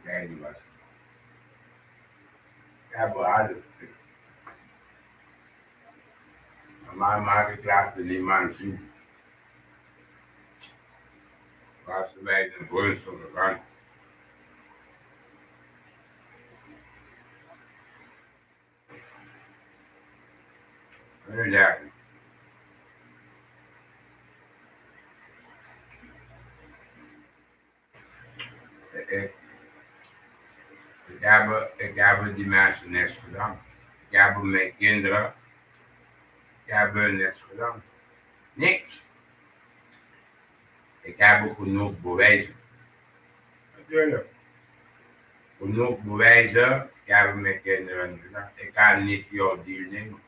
S2: Kijk maar. Ja, behouden. Maar maak ik later die man zien. Waar ze bij de Brunsel gegaan. Heel lekker. Ik heb die mensen niks gedaan. Ik heb mijn kinderen, ik heb hun niks gedaan. Niks. Ik heb genoeg bewijzen. Natuurlijk. Genoeg bewijzen, ik heb mijn kinderen niet gedaan. Ik kan niet jouw deal nemen.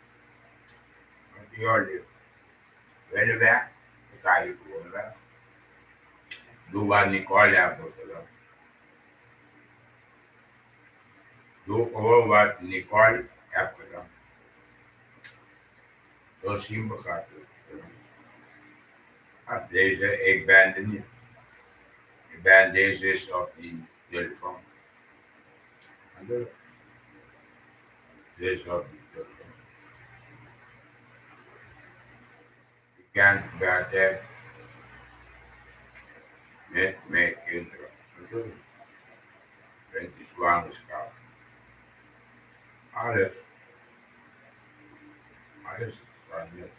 S2: Met jouw deal. Wil je weg? Dan kan je gewoon weg. Doe wat Nicole heeft gedaan. Doe gewoon wat Nicole heeft gedaan. Zo simpel gaat het. Deze, ik ben er niet. Deze is op die telefoon. Deze is op die telefoon. Ik kan buiten met mijn kinderen. Met die zwangerschap. Alles staat net.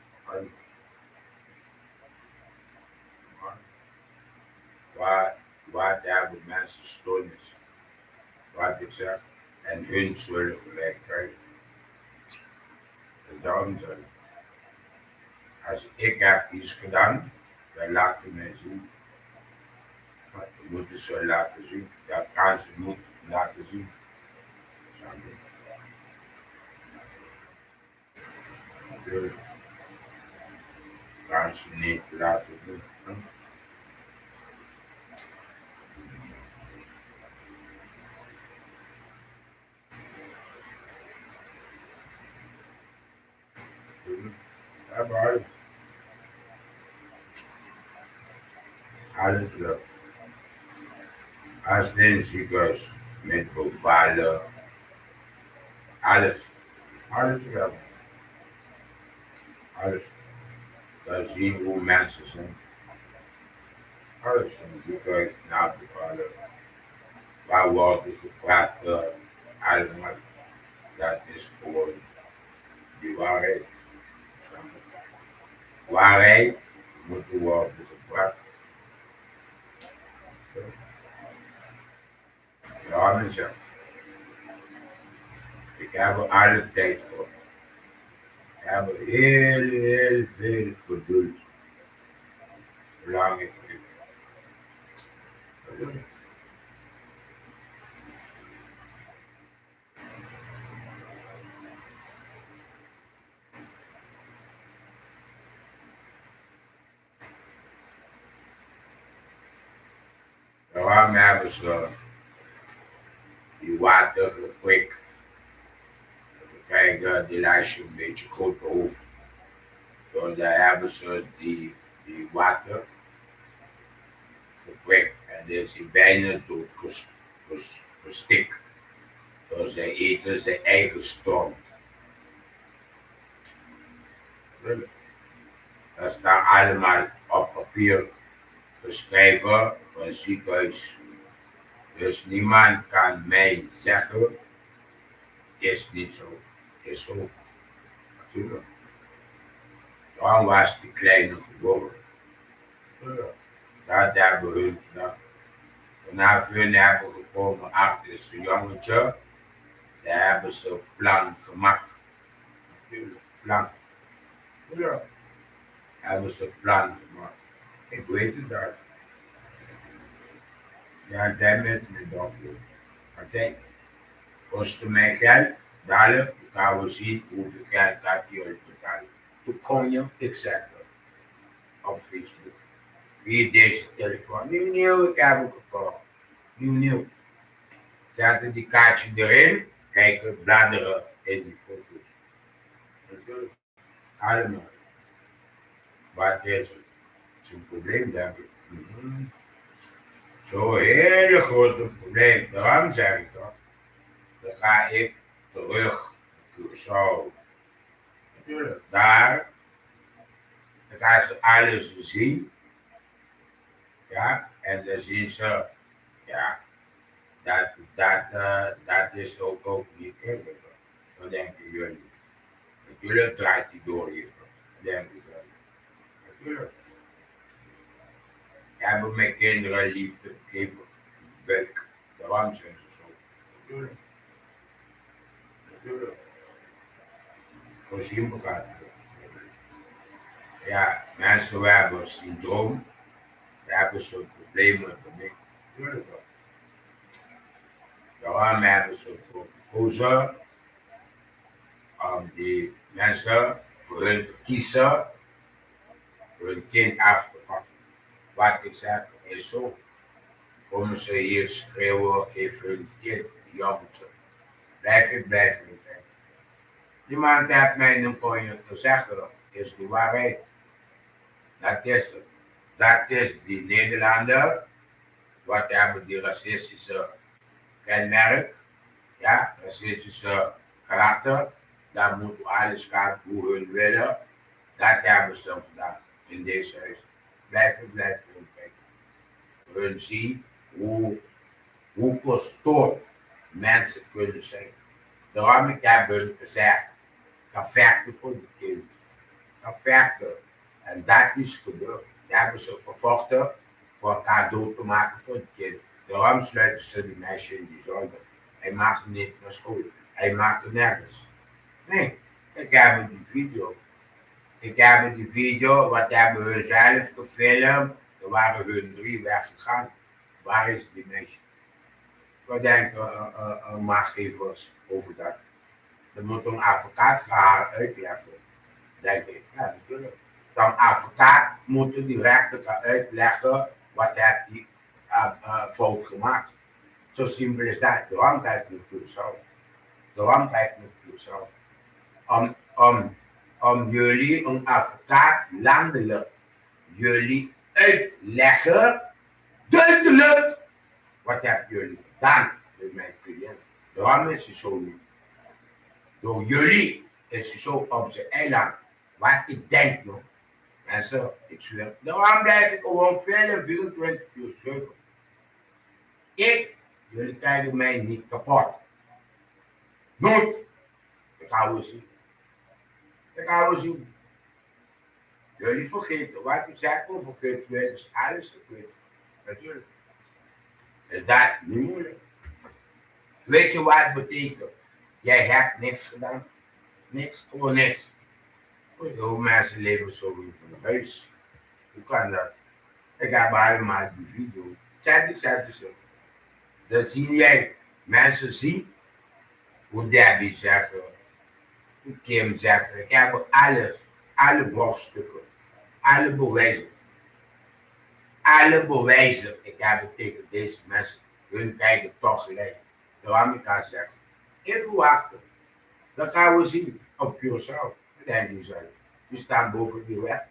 S2: Wat hebben mensen stoornis? Wat ik zeg. En hun zullen gelijk krijgen. Dat zou niet zijn. Als ik heb iets gedaan, dan laat je mij zien. Maar je moet het zo laten zien. Dat kan ze niet laten zien. Natuurlijk. Kan ze niet laten zien. Aber alles klopt. Als den ziekenhuis met bevallen, alles klopt. Alles. Dan zie je hoe mensen zijn. Alles in het ziekenhuis na bevallen. Waar worden ze praten, allemaal. Dat is gewoon die waarheid. Waarheid moet worden gebracht. Ja, mensen. Ik heb er alle tijd voor. Ik heb er heel veel geduld. Zolang ik leef. Waarom hebben ze die water geprikt? Dan krijg je die lijstje een beetje groot hoofd. Dus daar hebben ze die water geprikt. En dan is hij bijna dood gestikt. Dus zij eten zijn eigen stront. Dat staat allemaal op papier geschreven van het ziekenhuis Dus niemand kan mij zeggen, is niet zo, is zo. Natuurlijk. Dan was die kleine geboren. Dat hebben hun gedaan. Vanaf hun hebben gekomen achter zijn jongetje, daar hebben ze een plan gemaakt. Natuurlijk, plan. Ja. Hebben ze een plan gemaakt. Ik weet het dat. Ja, dat met me dat. Maar kijk, kostte mij geld, dadelijk gaan we zien hoeveel geld dat jullie betalen. Toen kon je, ik zeg het, op Facebook. Hier deze telefoon, nieuw, ik heb hem gekocht. Nieuw. Zetten die kaartje erin, kijken, bladeren in die foto's. Natuurlijk. Allemaal. Wat is het? Het is een probleem, denk ik. Zo'n hele grote probleem. Daarom zeg ik toch. Dan ga ik terug naar Curaçao. Natuurlijk. Daar. Dan gaan ze alles zien. Ja. En dan zien ze. Ja. Dat is ook niet eerlijk. Dat denken jullie. Natuurlijk draait hij door hier. Dat denken jullie. Natuurlijk. Hebben mijn kinderen liefde gegeven. Buik. Daarom zijn ze zo. Natuurlijk. Natuurlijk. Zo simpel gaat het. Ja, mensen hebben een syndroom. Daar hebben ze problemen mee. Natuurlijk wel. Daarom hebben ze ervoor gekozen om die mensen voor hun te kiezen, voor hun kind af te pakken. Wat ik zeg is zo. Komen ze hier schreeuwen, geef hun kind jongetje. Blijf ik. Niemand heeft mij een konje te zeggen, is de waarheid. Dat is het. Dat is die Nederlander, wat hebben die racistische kenmerk, ja, racistische karakter, daar moet alles gaan hoe hun willen. Dat hebben ze gedaan in deze huis. Blijven kijken. Hun zien hoe gestoord mensen kunnen zijn. Daarom ik heb hun gezegd, ga vechten voor de kind. Ga vechten. En dat is gebeurd. Daar hebben ze gevochten voor elkaar dood te maken voor het kind. Daarom sluiten ze die meisje in die zolder. Hij mag niet naar school. Hij mag er nergens. Nee, ik heb die video. Wat hebben hun zelf gefilmd. Er waren hun 3 weggegaan. Waar is die meisje? Wat denken maatgevers over dat? Er moet een advocaat haar uitleggen. Denk ik, ja natuurlijk. Dan advocaat moeten die rechter gaan uitleggen wat heeft die fout gemaakt. Zo simpel is dat. Daarom ga ik naar Curaçao. Om jullie, een advocaat, landelijk, jullie uitleggen, duidelijk, wat hebben jullie gedaan met mijn cliënt. Daarom is hij zo lief. Door jullie is hij zo op zijn eiland. Wat ik denk nog. Mensen, ik zweer. Daarom blijf ik gewoon filmen 24/7. Jullie krijgen mij niet kapot. Nooit. Ik ga we zien. Jullie vergeten wat ik zeg, maar vergeten jullie is alles vergeten. Natuurlijk. Is dat niet moeilijk? Weet je wat het betekent? Jij hebt niks gedaan. Niks, gewoon niks. Hoe mensen leven zo in van huis. Hoe kan dat? Ik heb allemaal die video. Ik zet ze. Dan zie jij, mensen zien hoe Debbie zegt, hoe Kim zegt. Ik heb alle brokstukken, alle bewijzen. Ik heb het tegen deze mensen. Hun kijken toch gelijk. Daarom ik kan zeggen, even wachten. Dan gaan we zien op Curaçao. Je staat boven die wet.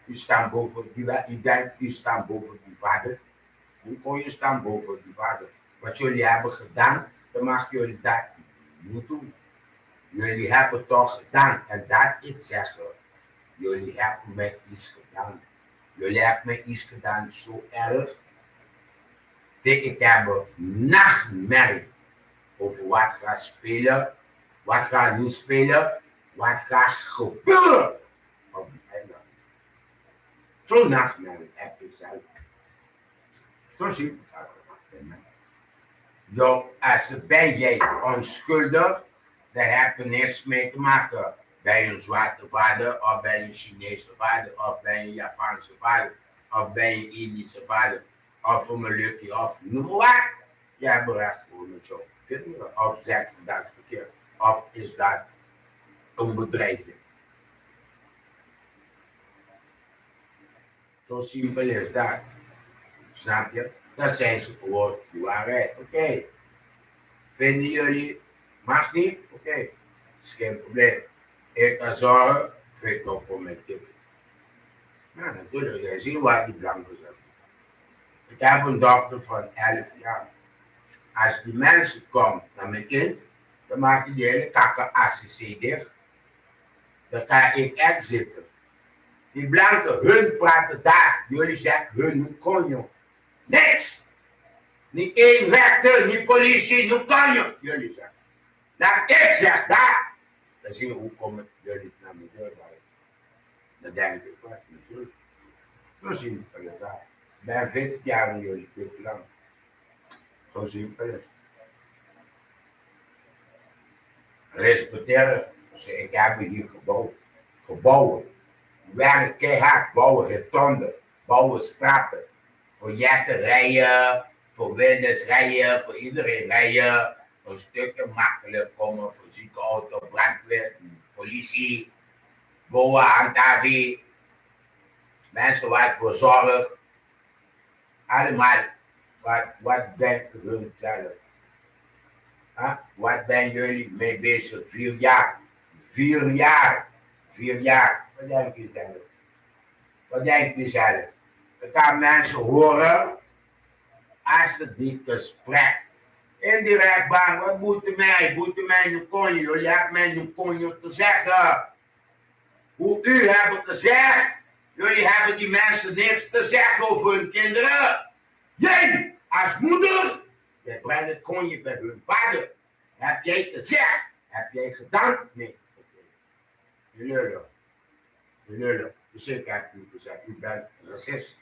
S2: Je staat boven die wet. Je denkt, je staat boven die vader. Hoe kon je staan boven die vader? Wat jullie hebben gedaan, dan mag jullie dat niet doen. Jullie hebben toch gedaan. En dat ik zeg, jullie hebben mij iets gedaan. Jullie hebben mij iets gedaan zo erg. Ik heb nachtmerrie over wat gaat spelen, wat gaat niet spelen, wat gaat gebeuren op die eiland. Zo'n nachtmerrie heb ik zelf. Zo simpel gaat het. Jo, als ben jij onschuldig, dan heb je niks mee te maken. Ben je een zwarte vader, of ben je een Chinese vader, of ben je een Japanse vader, of ben je een Indische vader, of een Molukkie, of noem maar wat. Jij hebt recht voor met zo'n kinderen. Of zeg je dat verkeerd, of is dat een bedreiging. Zo simpel is dat. Snap je? Dat zijn ze gewoon de waarheid. Oké. Vinden jullie, mag niet? Oké. Is geen probleem. Ik kan zorgen, vind ik ook voor mijn tip. Nou, natuurlijk, jij ziet wat die blanken zeggen. Ik heb een dochter van 11 jaar. Als die mensen komen naar mijn kind, dan maak ik die hele kakken ACC dicht. Dan ga ik echt zitten. Die blanken, hun praten daar. Jullie zeggen hun, hoe kon je? Niks! Niet één rechter, niet politie, hoe kan je? Jullie zeggen. Dat ik zeg daar. Dan zie je hoe komen jullie naar mijn deur bij. Dan denk ik, wat natuurlijk. Zo simpel is dat. Ik ben 40 jaar en jullie kip lang. Zo simpel is het. Respecteren. Dus ik heb hier gebouwen. Werken keihard, bouwen rotonde, bouwen straten. Voor jetten rijden, voor winders rijden, voor iedereen rijden. Een stukje makkelijk komen voor ziekenauto, brandweer, politie, boa, handhaving, mensen waar voor zorg. Allemaal, wat denken hun zelf? Huh? Wat ben jullie mee bezig? 4 jaar. 4 jaar. 4 jaar. Wat denk je zelf? Wat denk je zelf? Dan gaan mensen horen als ze dit gesprek. In die rechtbank, wat moet mij? Moet mij nu konje? Jullie hebben mij nu konje te zeggen. Hoe u hebben gezegd, jullie hebben die mensen niks te zeggen over hun kinderen. Jij, als moeder, jij brengt het konje bij hun vader. Heb jij gezegd? Heb jij gedaan? Nee. Okay. Lullen. Dus ik heb u gezegd, u bent racist.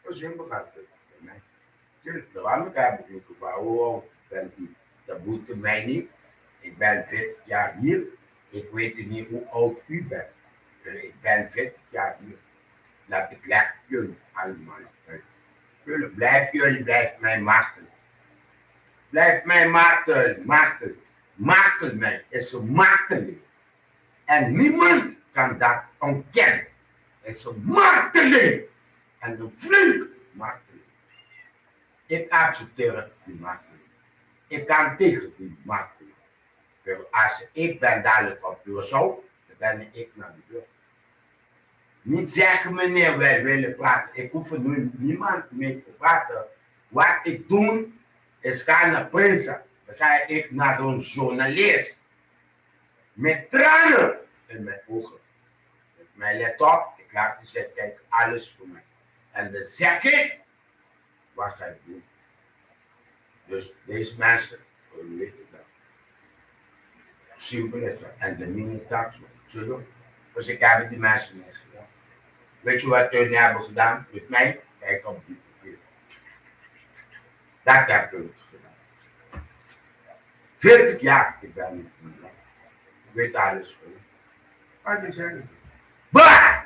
S2: Zo simpel gaat het bij mij. Tuurlijk, waarom heb ik u gevraagd, hoe oud bent u? Dat moet mij niet. Ik ben 40 jaar hier. Ik weet niet hoe oud u bent. Ik ben 40 jaar hier. Laat ik leg jullie allemaal uit. Tuurlijk, blijf mij martelen. Blijf mij martelen. Martel mij is een marteling. En niemand kan dat ontkennen. Het is een marteling. En een flink marteling. Ik accepteer die marteling. Ik kan tegen die marteling. Als ik ben dadelijk op Curaçao, dan ben ik naar de deur. Niet zeggen meneer, wij willen praten. Ik hoef er nu niemand mee te praten. Wat ik doe, is gaan naar Prinsen. Dan ga ik naar een journalist. Met tranen in mijn ogen. Met mijn laptop, ik laat je zeggen, kijk, alles voor mij. En dan zeg ik, wat ga ik doen? Dus deze mensen, voor jullie weten dat. Simpel is dat. En de mini-tax, zullen. Dus ik heb die mensen niks gedaan. Weet je wat jullie hebben gedaan met mij? Kijk op die papier. Dat heb ik gedaan. 40 jaar, ik ben niet meer. Ik weet alles voor je. Wat is er? Bah!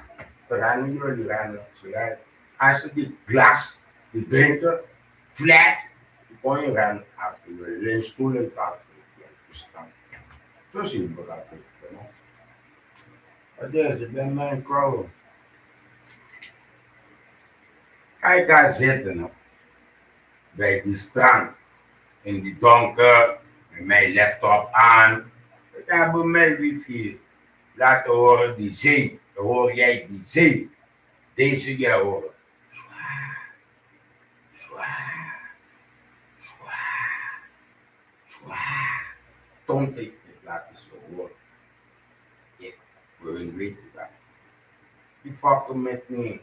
S2: Dan gaan jullie rennen. Als je die glas, die drinken, fles, dan kon je rennen achter jullie. Een stoel en tafel. Zo simpel dat ik ben. Wat is het? Ik ben mijn crow. Kijk daar zitten bij die strand. In die donker. Met mijn laptop aan. Ik heb mijn wifi laten horen die zee. Dan hoor jij die zee. Deze jij horen. Zwaar. Zwaar. Zwaar. Zwaar. Tont ik laten ze horen. Ik, voor hun weten dat. Die fucken met me.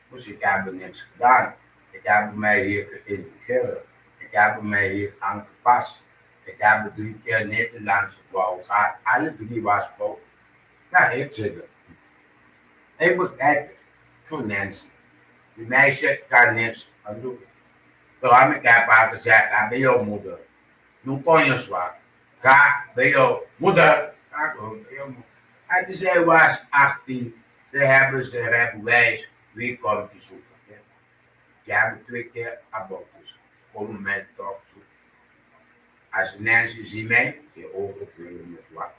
S2: Dus ik heb niks gedaan. Ik heb mij hier geïntegreerd. Ik heb mij hier aangepast. Ik heb 3 keer Nederlandse vrouw gehad. Alle 3 was vrouw. Nou, ik zit er. Ik begrijp het. Voor mensen. Die meisje kan niks aan doen. Daarom ik heb haar gezegd, ga bij jouw moeder. Nu kon je zwaar. Ga bij jouw moeder. Ga gewoon bij jouw moeder. En zij was 18. Ze hebben ze rijbewijs. Wie komt die zoeken? Ze hebben 2 keer abortus. Komen mij toch zoeken. Als mensen zien mij, ze ogen vullen met wat.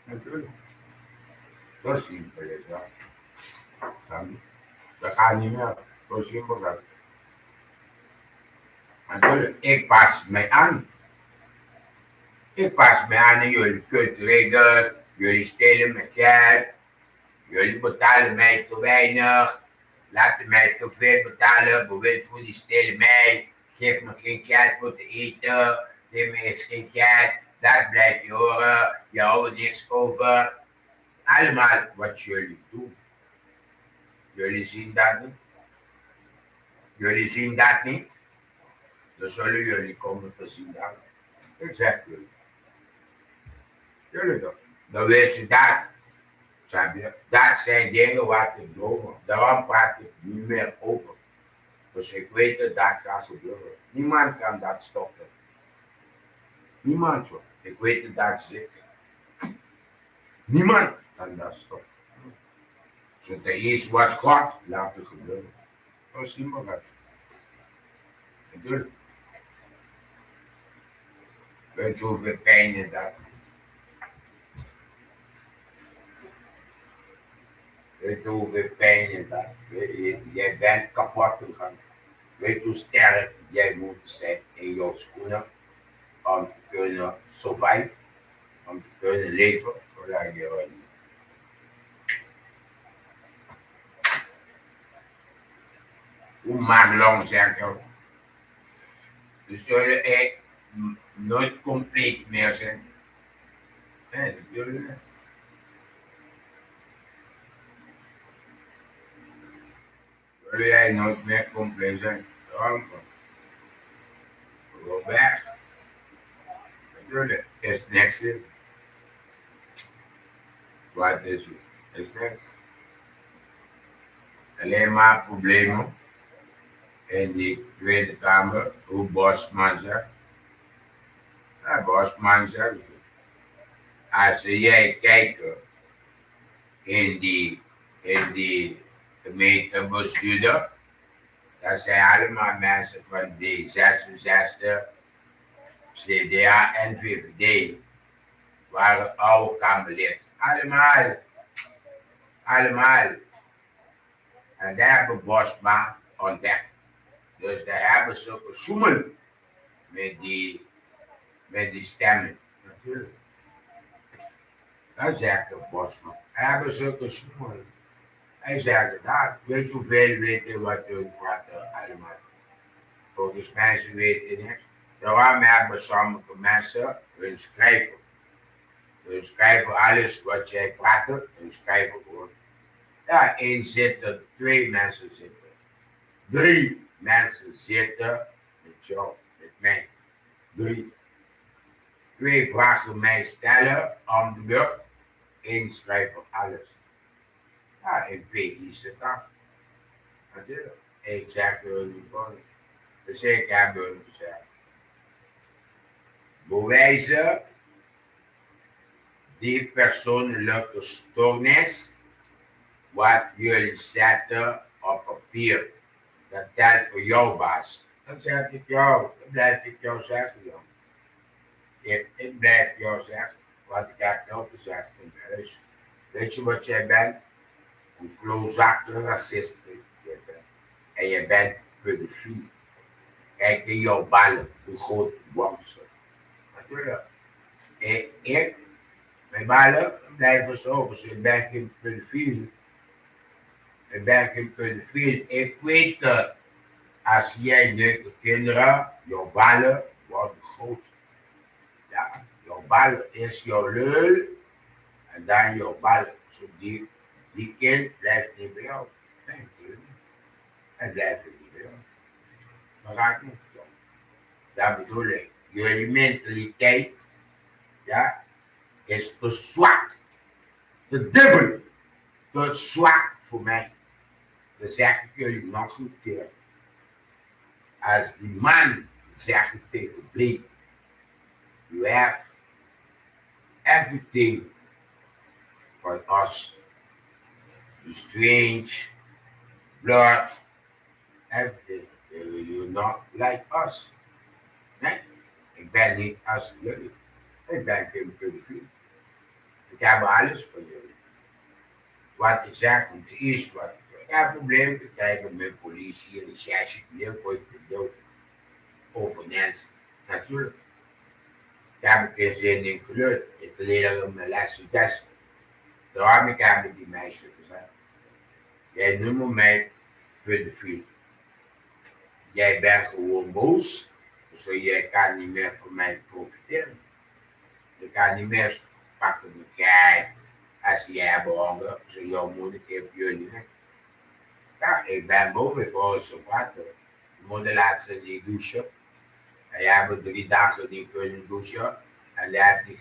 S2: Natuurlijk. Zo simpel is dat. Dat gaat niet meer. Zo simpel is dat. Natuurlijk, ik pas mij aan. Ik pas mij aan en jullie kutregels. Jullie stelen mijn geld. Jullie betalen mij te weinig. Laten mij te veel betalen. Bewijs voor die stelen mij. Geef me geen geld voor te eten. Geef me eens geen geld. Dat blijf je horen. Je houdt er niks over. Allemaal wat jullie doen. Jullie zien dat niet. Jullie zien dat niet. Dan zullen jullie komen te zien dat. Ik zeg jullie. Jullie toch. Dan weet je dat. Dat zijn dingen waar ik droom. Daarom praat ik niet meer over. Dus ik weet dat dat gaat gebeuren. Niemand kan dat stoppen. Niemand hoor. Ik weet dat dat zit. Niemand kan dat stoppen. Dus er is wat God laat gebeuren. Dat is niemand dat. Natuurlijk. Weet je hoeveel pijn is dat? Weet je hoeveel pijn is dat? Jij bent kapot gegaan. Weet je hoe sterk jij moet zijn in jouw schoenen om te kunnen survive, om te kunnen leven, zolang je niet. Hoe makkelijk zeg je? Dus zullen echt nooit compleet meer zijn. Nee, natuurlijk niet. Zullen jij nooit meer compleet zijn? Gewoon weg. Natuurlijk, is niks in. Wat is het? Is niks. Alleen maar problemen. In die Tweede Kamer, hoe Bosman zegt. Ja, Bosman zegt. Als jij kijkt in die gemeentebestuurder, dat zijn allemaal mensen van D66, CDA en VVD. Waren oude Kamerlid. Allemaal. En daar hebben Bosman ontdekt. Dus daar hebben ze gezoemeld met die stemmen. Natuurlijk. Dat zegt de Bosman. Hebben ze gezoemeld. Hij zegt dat. Weet je hoeveel weten wat hun praten allemaal? Volgens mij ze weten niks. Daarom hebben sommige mensen hun schrijven. Hun schrijven alles wat jij praat. Hun schrijven gewoon. Ja, 1 zitten, 2 mensen zitten. 3 mensen zitten met jou, met mij. 3. 2 vragen mij stellen om de beurt. 1 schrijven alles. Ja, in P is het af. Natuurlijk. Ik zeg hun niet voor. Dus ik heb hun gezegd. Bewijzen die persoonlijke stoornis wat jullie zetten op papier. Dat telt voor jou, baas. Dat zeg ik jou. Dat blijf ik jou zeggen, joh. Ik blijf jou zeggen wat ik heb jou gezegd in huis. Weet je wat jij bent? Een klootzakte racist. En je bent pedofiel. Kijk in jouw ballen, hoe groot worden ze. Natuurlijk. Mijn ballen blijven zo. Dus ik ben geen pedofiel. Ik ben geen pedofiel. Ik weet dat als jij leuke kinderen, jouw ballen worden groot. Ja, jouw ballen is jouw lul. En dan jouw ballen. Zo die kind blijft niet bij jou. Nee, natuurlijk niet. Hij blijft niet bij jou. Dat gaat niet zo. Dat bedoel ik. Jullie mentaliteit, ja, is te zwak. Te dubbel. Te zwak voor mij. Dan zeg ik jullie nog een keer. Als die man zegt tegen Blake, you have everything for us. The strange, blood, everything. You're not like us. Nee, ik ben niet als jullie. Ik ben geen pedofiel. Ik heb alles voor jullie. Wat ik zeg, het is wat ik heb een probleem te kijken met politie en recherche die heel goed bedoelt over mensen. Natuurlijk. Daar heb ik geen zin in geluid. Ik leer mijn lessen testen. Daarom ik heb met die meisje gezegd. Jij noemt mij pedofiel. Jij bent gewoon boos. Dus jij kan niet meer van mij profiteren. Je kan niet meer pakken de kijk. Als jij hebt honger, zo jouw moeder geeft jullie. Ja, ik ben boven, ik hoor zo praten. De moeder laat ze niet douchen. En jij hebt 3 dagen niet kunnen douchen. En dan heb je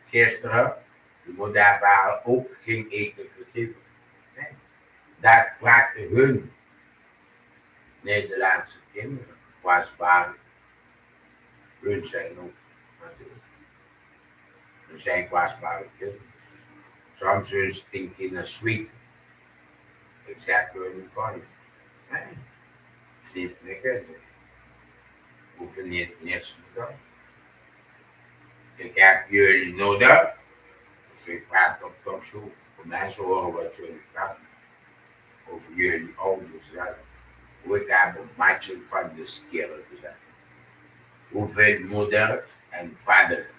S2: gisteren, de moeder heeft haar ook geen eten gegeven. Nee. Dat praten hun Nederlandse kinderen, kwetsbaar. Hun zijn ook natuurlijk. Hun zijn kwetsbare kinderen. Soms hun stinken naar sweet. Ik zeg hun niet kan. Nee, het is niet meer. Hoeven niet niks te doen. Ik heb jullie nodig. Dus ik praat op talkshow. Voor mensen horen wat jullie praten. Over jullie ouders zelf. Hoe ik heb een matje van de skillen gezegd. Hoeveel moeder en vader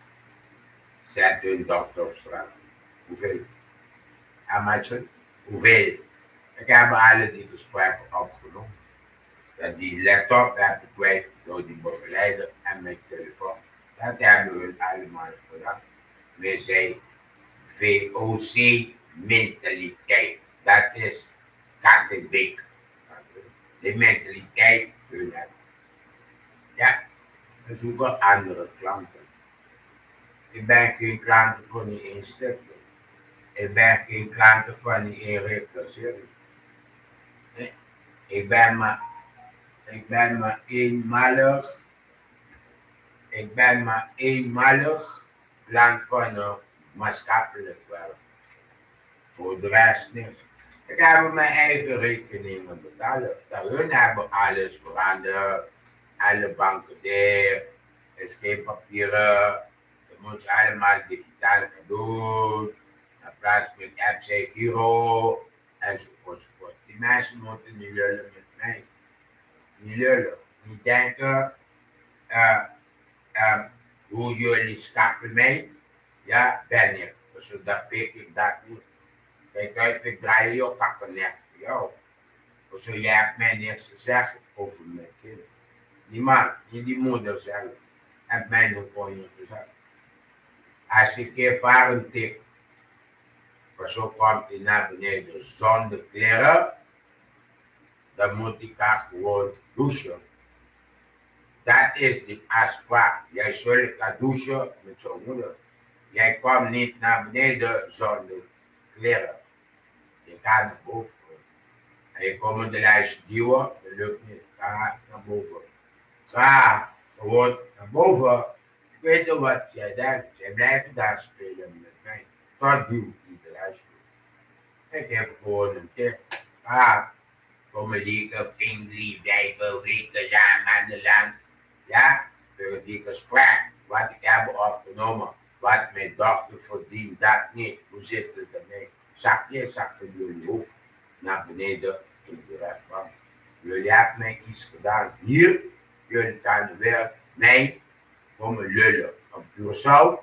S2: zet hun dochter op straat. Hoeveel? En matje? Hoeveel? Ik heb alle die gesprekken opgenomen. Dat die laptop heb ik kwijt door die begeleider en mijn telefoon. Dat hebben we allemaal gedaan. We zijn VOC-mentaliteit. Dat is kattenbik. De mentaliteit hun hebben. Ja, we zoeken andere klanten. Ik ben geen klanten voor die instelling. Ik ben geen klanten van die inreclassering. Nee, ik ben maar eenmalig. Ik ben maar eenmalig klant van een maatschappelijk werk. Voor de rest niks. Ik heb mijn eigen rekeningen betalen. Hun hebben alles veranderd. Alle banken dicht. Er is geen papieren. Dat moet je allemaal digitaal gaan doen. In plaats met apps en Giro. Enzovoort. Die mensen moeten niet lullen met mij. Niet lullen. Niet denken. Hoe jullie schappen mij. Ja, ben ik. Dus dat pik ik dat niet. Kijk uit, ik draai je kakken net voor jou. Dus jij hebt mij niks gezegd over mijn kinderen. Niemand, niet die moeder zelf, heeft mij een konje gezegd. Als ik ervaren tik, maar zo komt hij naar beneden zonder kleren, dan moet ik haar gewoon douchen. Dat is die afspraak. Jij zult gaan douchen met jouw moeder. Jij komt niet naar beneden zonder kleren. Je gaat naar boven. En je komt de lijst duwen, dat lukt niet. Ga naar boven. Ga gewoon naar boven. Ik weet nog wat jij denkt. Jij blijft daar spelen met mij. Tot duw die de lijst doet. Ik heb gewoon een tip. Ga, kom lieke, vriendelijk, blijven weken lang aan de land. Ja, voor die gesprek. Wat ik heb opgenomen. Wat mijn dochter verdient, dat niet. Hoe zit het ermee? Zakte jullie hoofd naar beneden in de rechtbank. Jullie hebben mij iets gedaan hier. Jullie kunnen weer mij komen lullen. Op Curaçao.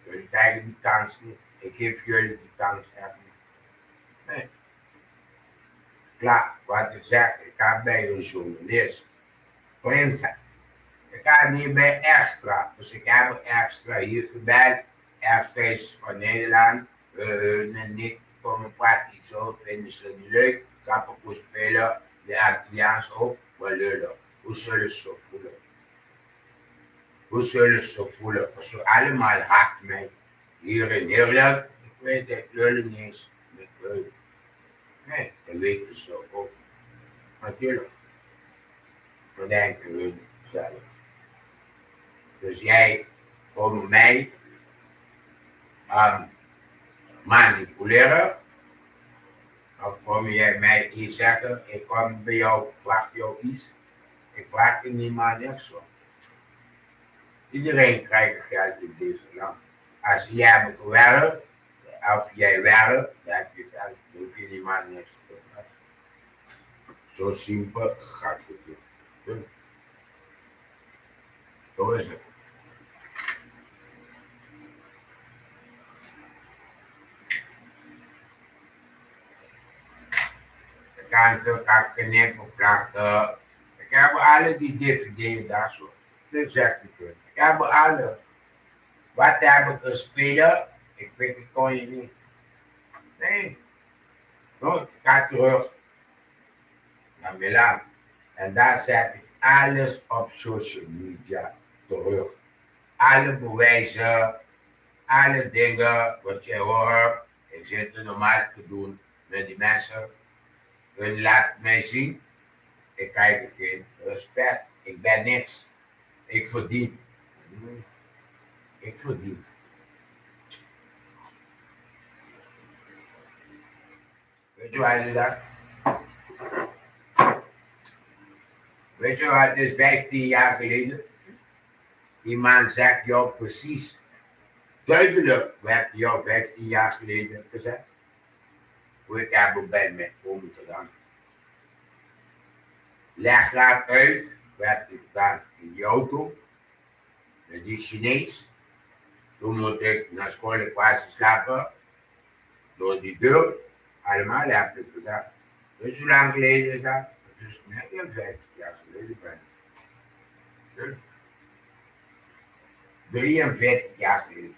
S2: Jullie krijgen die kans niet. Ik geef jullie die kans echt niet. Nee. Klaar, wat ik zeg. Ik ga bij een journalist. Prinsen. Ik ga niet bij Extra. Dus ik heb Extra hier gebeld. Extra is van Nederland. En niet komen praten zo. Vinden ze niet leuk. Kappenkoe spelen. De Antilliaans ook. Wel lullen. Hoe zullen ze zich voelen? Hoe zullen ze zich voelen als ze allemaal haat mij hier in Nederland? Ik weet het, jullie niet eens met jullie. Nee, dat weten ze ook. Natuurlijk. Dat denken we zelf. Dus jij komt mij manipuleren. Of kom jij mij iets zeggen? Ik kom bij jou, vraag jou iets. Ik vraag je niet maar niks zo. Iedereen krijgt geld in deze land. Als jij hebt gewerkt, of jij werkt, dan heb je geld. Dan hoef je niet maar niks te vragen. Zo simpel gaat het hier. Zo is het. Kan ze kan knippen, plakken. Ik heb alle die dvd's daar zo. Dat zeg ik niet. Ik heb alle. Wat heb ik gespeeld? Ik weet het kon je niet. Nee. Nooit. Ik ga terug naar Milaan. En daar zet ik alles op social media terug. Alle bewijzen, alle dingen wat je hoort. Ik zit er normaal te doen met die mensen. Hun laat mij zien. Ik krijg geen respect. Ik ben niks. Ik verdien. Ik verdien. Weet je waar je dat? Weet je wat, het is 15 jaar geleden. Die man zegt jou precies, duidelijk, wat heb je jou 15 jaar geleden gezegd? Hoe ik heb bij mij om gedaan. Leg graag uit, wat heb je gedaan in die auto, met die Chinees. Toen moet ik naar school quasi slapen, door die deur, allemaal heb ik gezegd. Weet je hoe lang geleden is dat? Het is meer dan 50 jaar geleden bijna. 43 jaar geleden.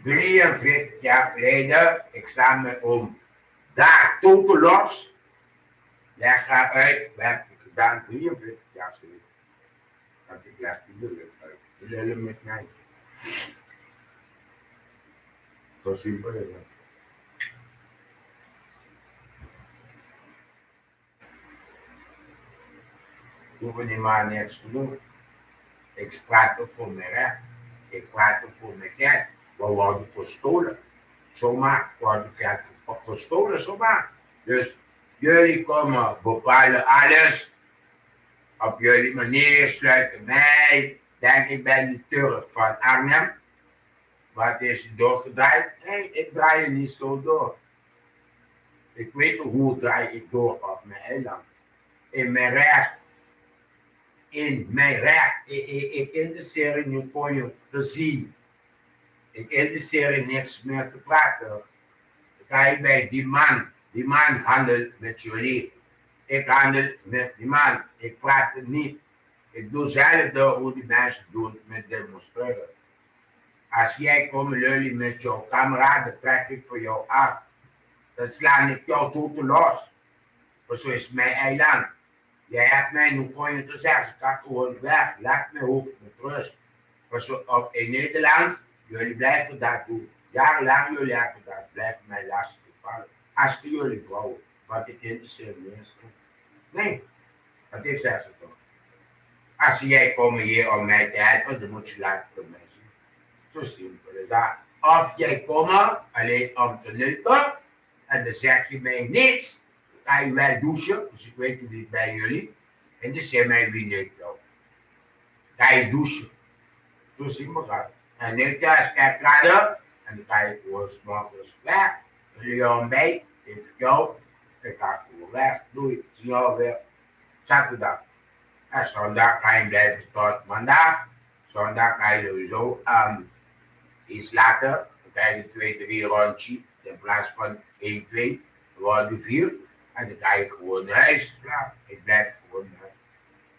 S2: 43 jaar geleden, ik sta me om daar totaal los. Leg haar uit, wat heb ik gedaan 43 jaar geleden. Want ik leg die lullen uit. Die lullen met mij. Zo simpel is het. Ik hoef niet maar niks te doen. Ik praat ook voor mijn recht. Ik praat ook voor mijn geld. We worden gestolen. Zomaar worden geld gestolen, zomaar. Dus jullie komen bepalen alles. Op jullie manier sluiten mij. Denk ik ben die Turk van Arnhem. Wat is er doorgedraaid? Nee, ik draai je niet zo door. Ik weet hoe draai ik door op mijn eiland. In mijn recht. In mijn recht. Ik interesseer in je voor je te zien. Ik interesseer in niks meer te praten. Ik ga bij die man. Die man handelt met jullie. Ik handel met die man. Ik praat het niet. Ik doe hetzelfde hoe die mensen doen met demonstreren. Als jij komt lullen met jouw camera, dan trek ik voor jou af. Dan sla ik jou totaal los. Maar zo is mijn eiland. Jij hebt mij, hoe kon je het zeggen? Ik ga gewoon weg. Laat mijn hoofd met rust. Maar zo op in Nederland, jullie blijven dat doen. Jarenlang jullie hebben dat. Blijven mij lastig vallen. Als jullie vrouwen. Wat ik interesseer me is. Nee. Wat ik zeg het toch. Als jij komt hier om mij te helpen, dan moet je laten voor mij zien. Zo simpel is dat. Of jij komt alleen om te neuken. En dan zeg je mij niets. Dan ga je wel douchen. Dus ik weet niet bij jullie. En dan zeg je mij wie neukt jou. Ga je douchen. Zo simpel gaat het. En neukt je als kijk raden. En dan ga je gewoon s'morgens weg. Jullie jou ontbijt. Geef ik jou. Ik ga gewoon weg. Doei. Zie jou weer. Zaterdag. En zondag ga je blijven tot maandag. Zondag ga je sowieso iets later. Dan krijg je 2, 3 rondjes. In plaats van 1, 2. Dan worden 4. En dan ga je gewoon naar huis. Klaar. Ik blijf gewoon naar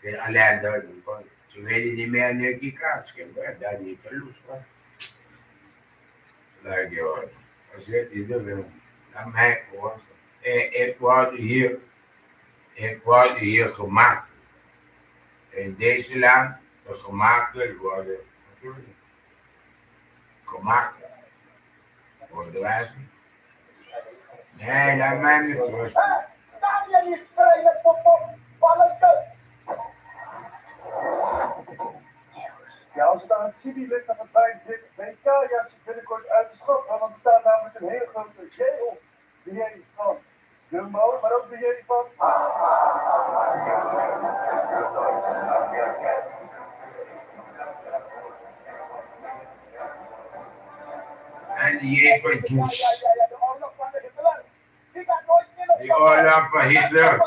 S2: huis. Alleen dat. Ze weten niet meer nu ik kaart. Dat niet te los. Like joh. Als je het is, dan laat mij gewoon. Ik word hier Ik word hier gemaakt. In deze land, de gemaakten worden natuurlijk gemaakt. Voor de rest niet. Nee, laat mij niet rust.
S8: Staan jullie kleine balletjes?
S3: Ja, als het aan het Sibi ligt, dan verdwijnt dit WK-jasje binnenkort uit de schap. Want er staat namelijk een hele grote J op. De J van Jumbo, maar ook de J van...
S2: En die J van Juice.
S8: De oorlog van de Hitler. Die gaat nooit meer.
S2: Die oorlog van Hitler.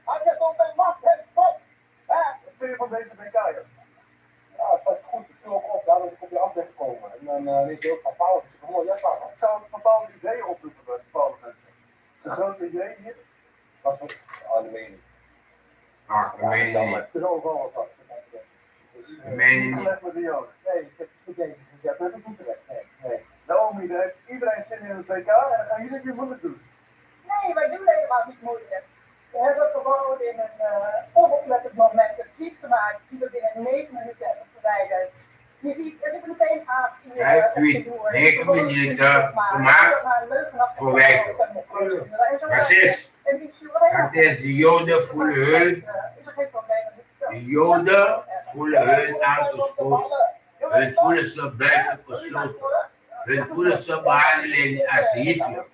S8: Als je zoveel macht hebt, stop.
S3: Wat vind je van deze WK-jas?
S9: Ja, dat staat goed. Het viel ook op. Daarom kom je altijd gekomen. En dan weet je ook van Paul. Dus ik heb een mooi jas aan.
S3: Het zou bepaalde ideeën oproepen bij bepaalde mensen. De grote J hier.
S9: Wat voor... Oh, dat meen je niet.
S2: Ah, dat meen je niet.
S9: Ik vind overal wat. Dus,
S2: Dat meen je
S3: Niet
S2: niet.
S3: gelegd met de Joden.
S9: nee, ik heb het gekeken. Ja, dat heb ik niet terecht. Nee.
S3: Naomi, daar heeft iedereen zin in het WK en dan gaan jullie weer moeilijk doen.
S7: Nee, wij doen helemaal niet moeilijk. We hebben gewoon in een onoplettend moment een tweet gemaakt die we binnen 9 minuten hebben verwijderd. Je ziet, er zitten meteen aansturen.
S2: Hij tweet 9 minuten gemaakt, verwijderd. Racist. Dat is de Joden voelen hun.
S7: Is er geen probleem.
S2: De Joden voelen hun aangesproken. Hun voelen ze buiten gesloten. Hun voelen ze behandeling als Hitler.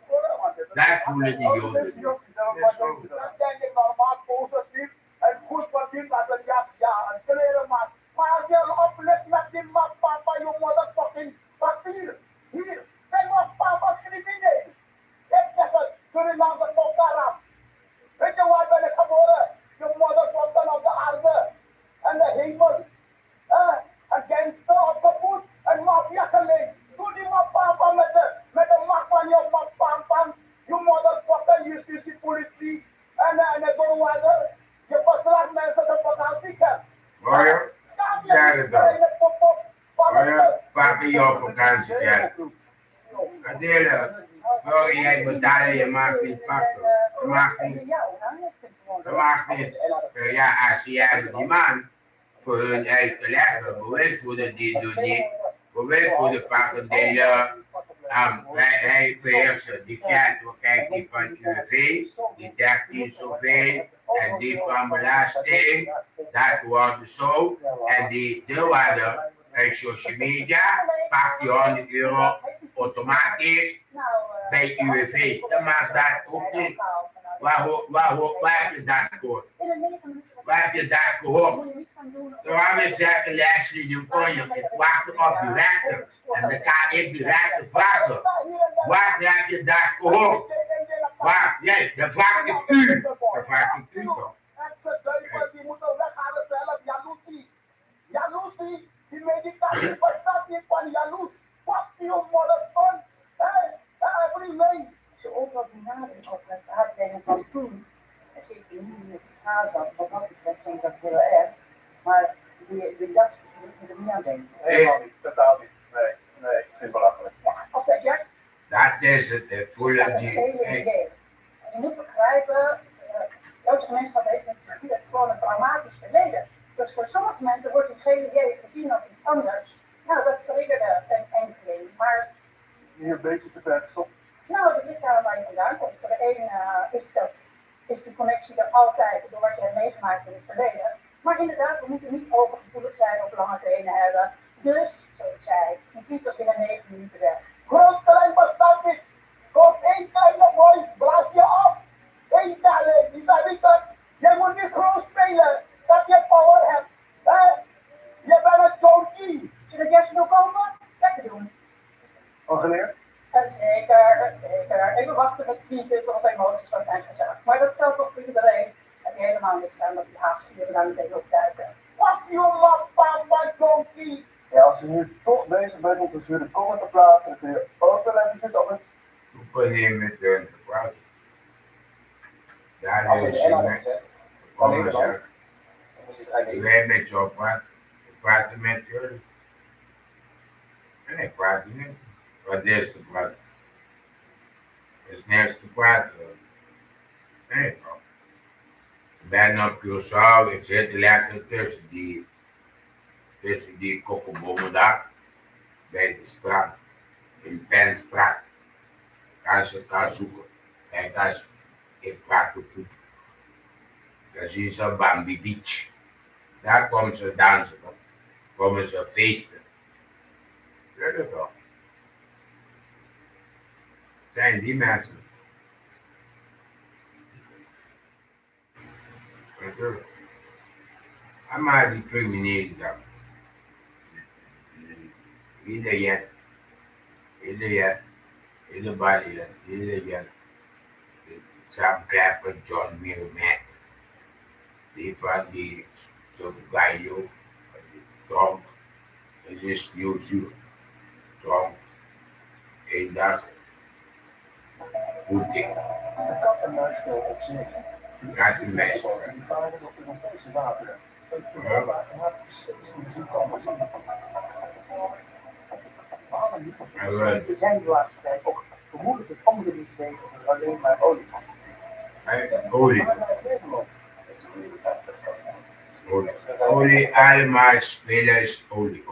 S2: Dat voelen die Joden.
S8: Dan denk ik normaal positief en goed verdiend als een jas, ja, een klerenmaat. Maar als je oplicht met die map, papa, je motherfucking papier. Hier, kijk wat papa crimineel. Ik zeg het, Suriname komt daaraf. Weet je waar ben ik geboren? Je motherfucker op de aarde en de hemel. Een gangster opgevoed, een maffia geleend. Doe die map, papa, met de macht van je map, pam. Je motherfucker, justitie, politie en de doorwaarder. Je beslaat mensen zijn vakantie gaan.
S2: Hoor je?
S8: Schaam
S2: Zeg
S8: je
S2: het dan. Hoor je? Vaak in jouw vakantie krijgen. Adele, sorry, jij betalen, je mag niet pakken. Dat mag niet. Dat mag niet. Ja, als jij die man voor hun uit te leggen, bewijs voor de die doen niet, bewijs voor de pakken delen. Hij beheerst die geld, we kijken die van UV, die 13 zoveel, en die van belasting, dat wordt zo, en die deelwaarde uit social media, pakt die €100 automatisch bij UWV. Dan mag dat ook niet. Waar heb je dat gehoord? Waar heb je dat gehoord? Waarom ik zeg, Leslie, je kon je, ik wacht op die rechter. En dan kan ik die rechter vragen. Waar heb je dat gehoord? Waar? Nee, dan vraag ik u. Dan vraag ik u toch.
S8: Ze duivel, die moeten weghalen zelf, jaloezie. Jaloezie, die medicatie bestaat niet van jaloes. Fuck you, motherstone. Every
S5: Als je overal die nadruk op het uitbrengen van toen, en zeker nu met die Gaza, wat dat betreft vind ik dat heel erg. Maar de jas, je moet er niet aan denken.
S3: Helemaal niet, totaal niet. Nee, ik vind het belachelijk.
S5: Ja, altijd ja.
S2: Dat is het, ik voel het
S5: Die
S2: niet.
S5: hele idee. Je moet begrijpen, de Joodse gemeenschap heeft natuurlijk gewoon een traumatisch verleden. Dus voor sommige mensen wordt die GLJ gezien als iets anders. Nou, dat triggerde een enkeling. Maar
S3: Hier een beetje te ver gestopt.
S5: nou, dat ligt daar waar je vandaan komt. Voor de een is die connectie er altijd door wat je hebt meegemaakt in het verleden. Maar inderdaad, we moeten niet overgevoelig zijn of lange tenen hebben. Dus, zoals ik zei, een tweet was binnen 9 minuten weg.
S8: Groot klein bestaat niet. Kom één kleine boy, blaas je op. Eén kleine, die zei niet dat. Je moet niet groot spelen, dat je power hebt. Je bent een donkey.
S5: Als je dat jasje wil kopen, lekker doen.
S3: Al geleerd?
S5: Zeker. Even wachten met tweeten tot emoties wat zijn gezet. Maar dat geldt toch voor iedereen. Daar heb je helemaal niks aan dat die haastgieren daar meteen op duiken.
S8: Fuck you, papa, donkey.
S3: Ja, als je nu toch bezig bent om de comment te plaatsen, dan kun je ook wel eventjes op het...
S2: Wanneer met hun te praten. Ja,
S9: Als
S2: dat
S9: je
S2: is
S9: de L
S2: het.
S9: had gezet,
S2: Kom
S9: dan
S2: maar
S9: dan
S2: zeg.
S9: is het eigenlijk...
S2: Wij met jou praten. Ik praat met jullie. En ik praat niet. Wat is te praten? Er is niks te praten. Nee, toch? ben op Curaçao, ik zit lekker tussen die kokkenbomen daar, bij de straat, in Penstraat. Gaan ze elkaar zoeken. Kijk, als ik praat op toe. Dan zien ze Bambi Beach. Daar komen ze dansen, komen ze feesten. Weet je wel. Zijn die mensen. Natuurlijk. Maar die criminelen dan. Iedereen, ieder Bali, iedereen. Sam Clapper, John Matt. Die van die Gaio, Trump. Het is nieuwsuur. Trump. Eén dag. Poetin.
S3: De kat-en-muisspel op zee.
S2: Ja, die meisje.
S3: Die varen op Europese wateren. En Europa laat steeds meer zijn tanden zien. Er zijn de laatste tijd ook vermoedelijk het andere niet wegen dan alleen maar olie.
S2: Olie.
S3: Maar blijft Nederland. Het is een realiteit, dat kan.
S2: Olie, allemaal spelers, olie.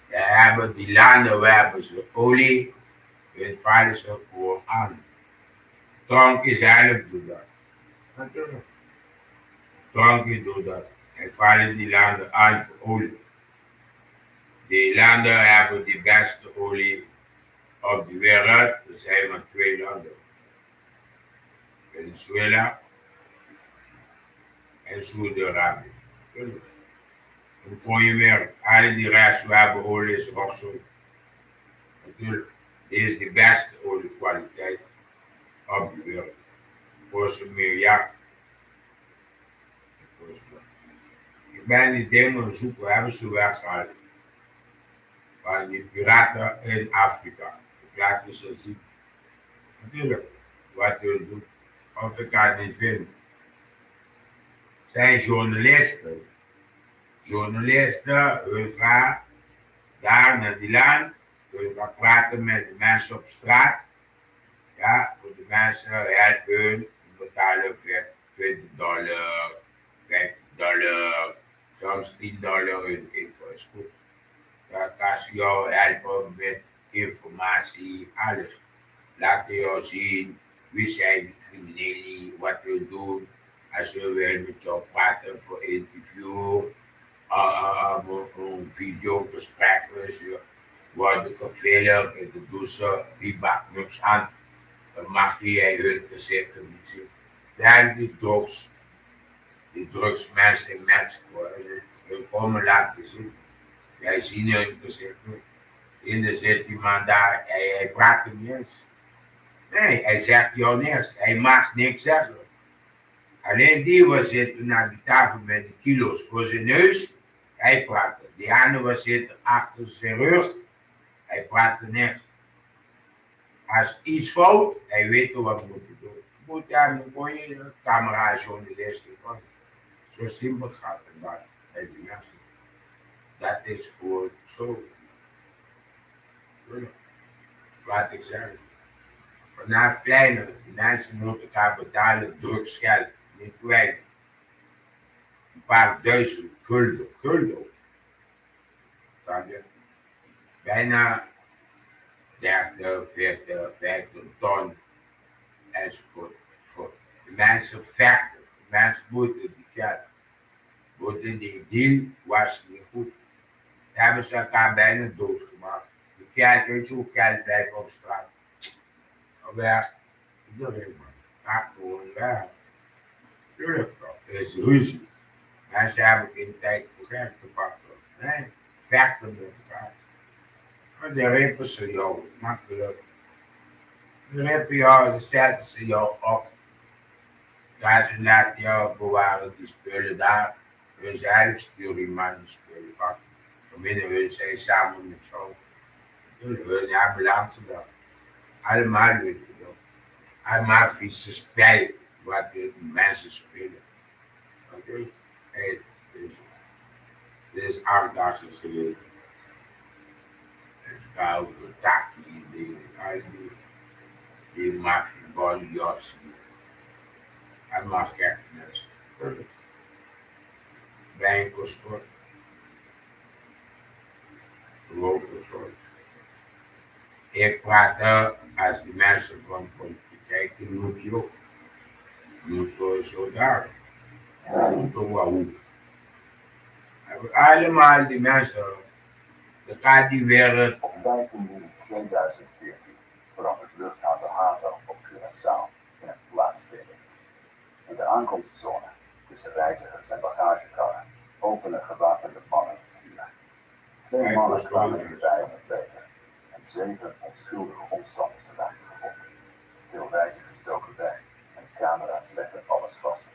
S2: Daar hebben die landen waar hebben ze olie, het vallen ze gewoon aan. Tonkie zelf doet dat. Natuurlijk. Tonkie doet dat. En vallen die landen aan voor olie. Die landen hebben de beste olie op de wereld. Er zijn maar 2 landen. Venezuela en Saudi-Arabië. Hoe kon je meer? Alle die rest we hebben olie is ook zo. Natuurlijk, dit is de beste oliekwaliteit op de wereld. Kost een miljard. Ik ben die dingen zoeken, we hebben ze weggehaald. Van die piraten in Afrika. Ik laat je ze zien. Natuurlijk, wat we doen. Of ik kan niet vinden. Zijn journalisten. Journalisten, hun gaan daar naar die land. Hun gaan praten met de mensen op straat. Ja, voor de mensen helpen hun. Betalen $20, $50, soms $10 in info is goed. Dan kan ze jou helpen met informatie, alles. Laten jou zien wie zijn de criminelen, wat we doen. Als we willen met jou praten voor interview, een videogesprek, ze worden gefilmd en dan doen ze, wie bakt niks aan. Dan mag jij hun gezicht niet zien. Dan die drugsmensen in Mexico, hun komen laten zien. Wij zien hun gezicht niet. En er zit iemand daar, hij praat er niet eens. Nee, hij zegt jou niks. Hij mag niks zeggen. Alleen die was zitten naar die tafel met de kilo's voor zijn neus. Hij praatte. Die andere was zitten achter zijn rug. Hij praatte niks. Als iets fout, hij weet wat moet je doen. Moet dan kon je camera journalisten. Zo simpel gaat het maar bij de mensen. Dat is gewoon zo. Wat ik zeg. Vanaf kleine mensen moeten elkaar betalen drugsgeld. Niet kwijt. Een paar duizend gulden. Bijna 30, 40, 50 ton enzovoort. De mensen vechten. De mensen moeten die geld. Moeten die deal was niet goed. Dan hebben ze elkaar bijna doodgemaakt. De geld, weet je hoe geld blijft op straat. Weg. Iedereen man. Ga gewoon weg. Tuurlijk wel. Er is ruzie. Mensen hebben geen tijd voor geld te pakken. Nee. Vechten met elkaar. Maar de repen ze jou. Makkelijk. De repen jou, dan zetten ze jou op. Gaan ze laten jou bewaren, die spullen daar. Hun zelf sturen man die spullen pakken. Vanmiddag hun zijn samen met jou. Hun hebben lang gedaan. Allemaal weet je wel. Allemaal vieze spel wat de mensen spelen. Oké? Hey, dit is 8 dagen geleden. Het is koud, taki, dingen, al die. Die maffie, jas. Hij mag kerkmes. Wijnkelsport. Rokersport. Ik praat als de mensen van politiek kijken, moet je ook. Moet zo daar. Moet ook wel hoe. Allemaal die mensen. Dan gaat die wereld.
S12: Op 15 juli 2014 verandert luchthaven Hato op Curaçao in een plaatsdelict. In de aankomstzone tussen reizigers en bagagekarren openen gewapende mannen het vuur. 2 mannen kwamen hierbij om het leven en 7 onschuldige omstanders raakten gewond. Veel reizigers doken weg en camera's legden alles vast.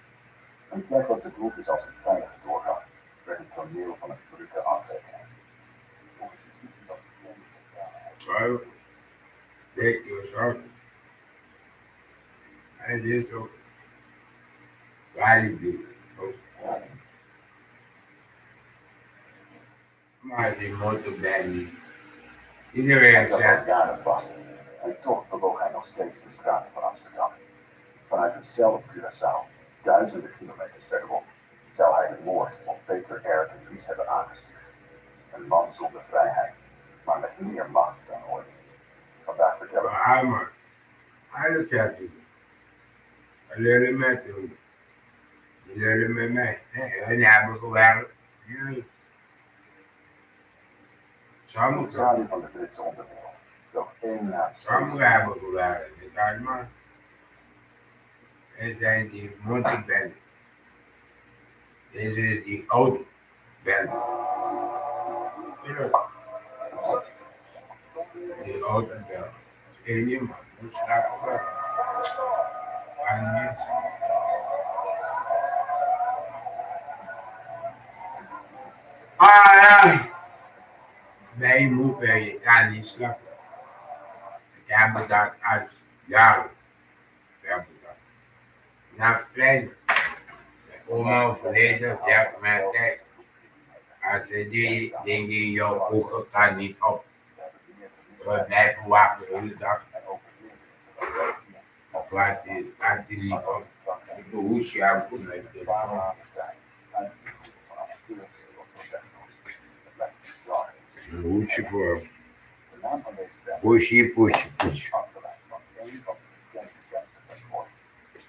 S12: Een plek wat bedoeld is als een veilige doorgang werd het toneel van een brute afrekening. Volgens justitie was de grens
S2: Kijk, je zo. En dit is ook. Waar je doet. Maar die motorband niet. Iedereen
S12: Hij zat al
S2: zegt.
S12: jaren vast en toch bewoog hij nog steeds de straten van Amsterdam. Vanuit een cel op Curaçao, duizenden kilometers verderop, zou hij de moord op Peter R. de Vries hebben aangestuurd. Een man zonder vrijheid, maar met meer macht dan ooit. Vandaag vertellen we...
S2: Maar alles zegt hij. Ze lullen met hem. Die lullen met mij. En die hebben gewerkt.
S12: In het schaduw van de Britse onderwereld dook één naam
S2: Sommigen hebben gewerkt. Ik dacht maar. En zijn die motorband. Deze is die auto band. Die auto band. Eén iemand. Hoe slapen we? En niet. Ja. Bij je moe ben je kan niet slapen. Ik heb dat als jaren. Ik heb dat. Na klein. Oma overleden zegt mij kijk. Als je die dingen in jouw ogen staan niet op. We blijven wachten de hele dag. Of laat die niet op. Ik doe hoesje af met de een hoedje voor. Pushy.
S12: Afgeleid van één van de bekendste gangsters ooit,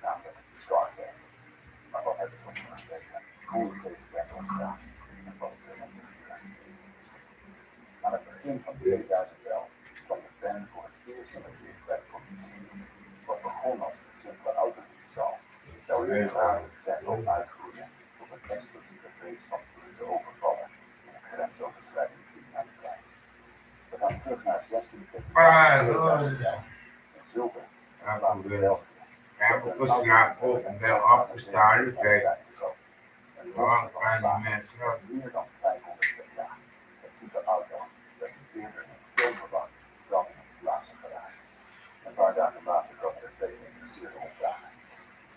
S12: namelijk Scarface. Maar wat hebben ze nog geweten? Hoe is deze band ontstaan? En wat is er met ze gebeurd? Aan het begin van 2011 kwam de band voor het eerst in het zicht bij de politie. Wat begon als een simpele autodiefstal, zou in de laatste tempo uitgroeien tot een explosieve reeks van brute overvallen en een grensoverschrijdende criminaliteit. We gaan terug naar 16 februari 2011 in Zulte, een plaats in België.
S2: Ja, ik was naar boven bij opgestaan.
S12: Een losse van meer dan 500 pk. Het type auto werd eerder in een film verwacht dan in een Vlaamse garage. Een paar dagen later komen er 2 geïnteresseerden opdagen.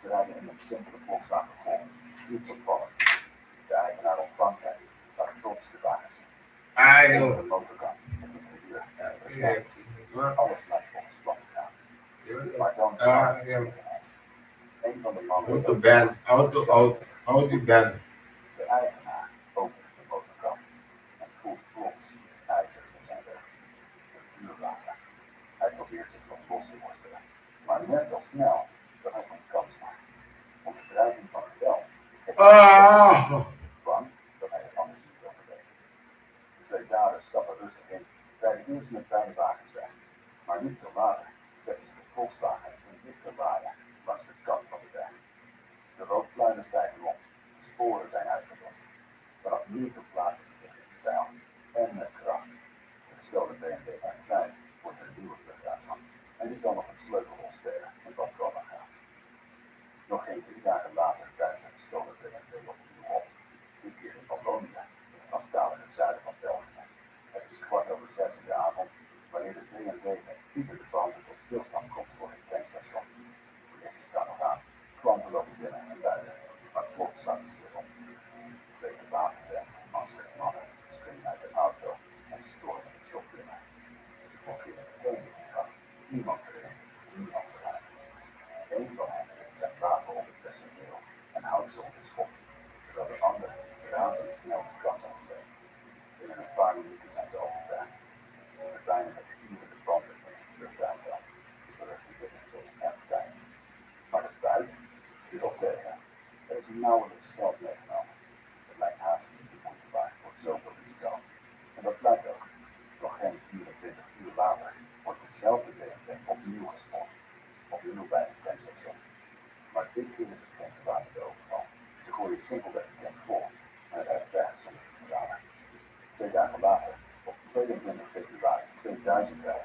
S12: Ze rijden in een simpele Volkswagen Golf, niets opvallends. De eigenaar ontvangt hen, maar trots de wagen zien. De motorkap, het interieur, prestaties, alles lijkt volgens plan te gaan. Maar dan verandert het ineens. Een van de mannen...
S2: Autoband.
S12: De eigenaar opent de motorkap en voelt plots iets ijzers in zijn rug. Een vuurwapen. Hij probeert zich nog los te worstelen, maar merkt al snel dat hij geen kans maakt. Onder dreiging van geweld geeft hij bang dat hij het anders niet overleeft. De 2 daders stappen rustig in, rijden eerst met beide wagens weg. Maar niet veel later zetten ze de Volkswagen in lichte waaien langs de kant van de weg. De rookpluimen stijgen op, de sporen zijn uitgewassen. Vanaf nu verplaatsen ze zich in stijl en met kracht. De gestolen BMW M5 wordt een nieuwe vluchtuitgang en die zal nog een sleutelrol spelen in wat komen gaat. Nog geen 3 dagen later duikt de gestolen BMW opnieuw op. Dit keer in Wallonië, het Franstalige zuiden van België. Het is 6:15 in de avond wanneer de BMW met piepende banden tot stilstand komt voor een tankstation. De lichten staan nog aan, klanten lopen binnen en buiten, maar plots slaat het weer om. 2 gewapende en gemaskerde mannen springen uit de auto en stormen de shop binnen. Ze blokkeren meteen de ingang. Niemand erin, niemand uitgezonde schot, terwijl de ander razendsnel de kassa sleept. Binnen een paar minuten zijn ze al op weg. Ze verdwijnen met gierende banden in een vluchtauto, de beruchte BMW M5. Maar de buit valt tegen. Er is nauwelijks geld meegenomen. Het lijkt haast niet de moeite waard voor zoveel risico. En dat blijkt ook. Nog geen 24 uur later wordt dezelfde BMW opnieuw gespot. Opnieuw bij een tankstation. Maar dit keer is het geen gewapende overval. Ze gooien simpelweg de tank vol en rijden weg zonder te betalen. 2 dagen later, op 22 februari 2011,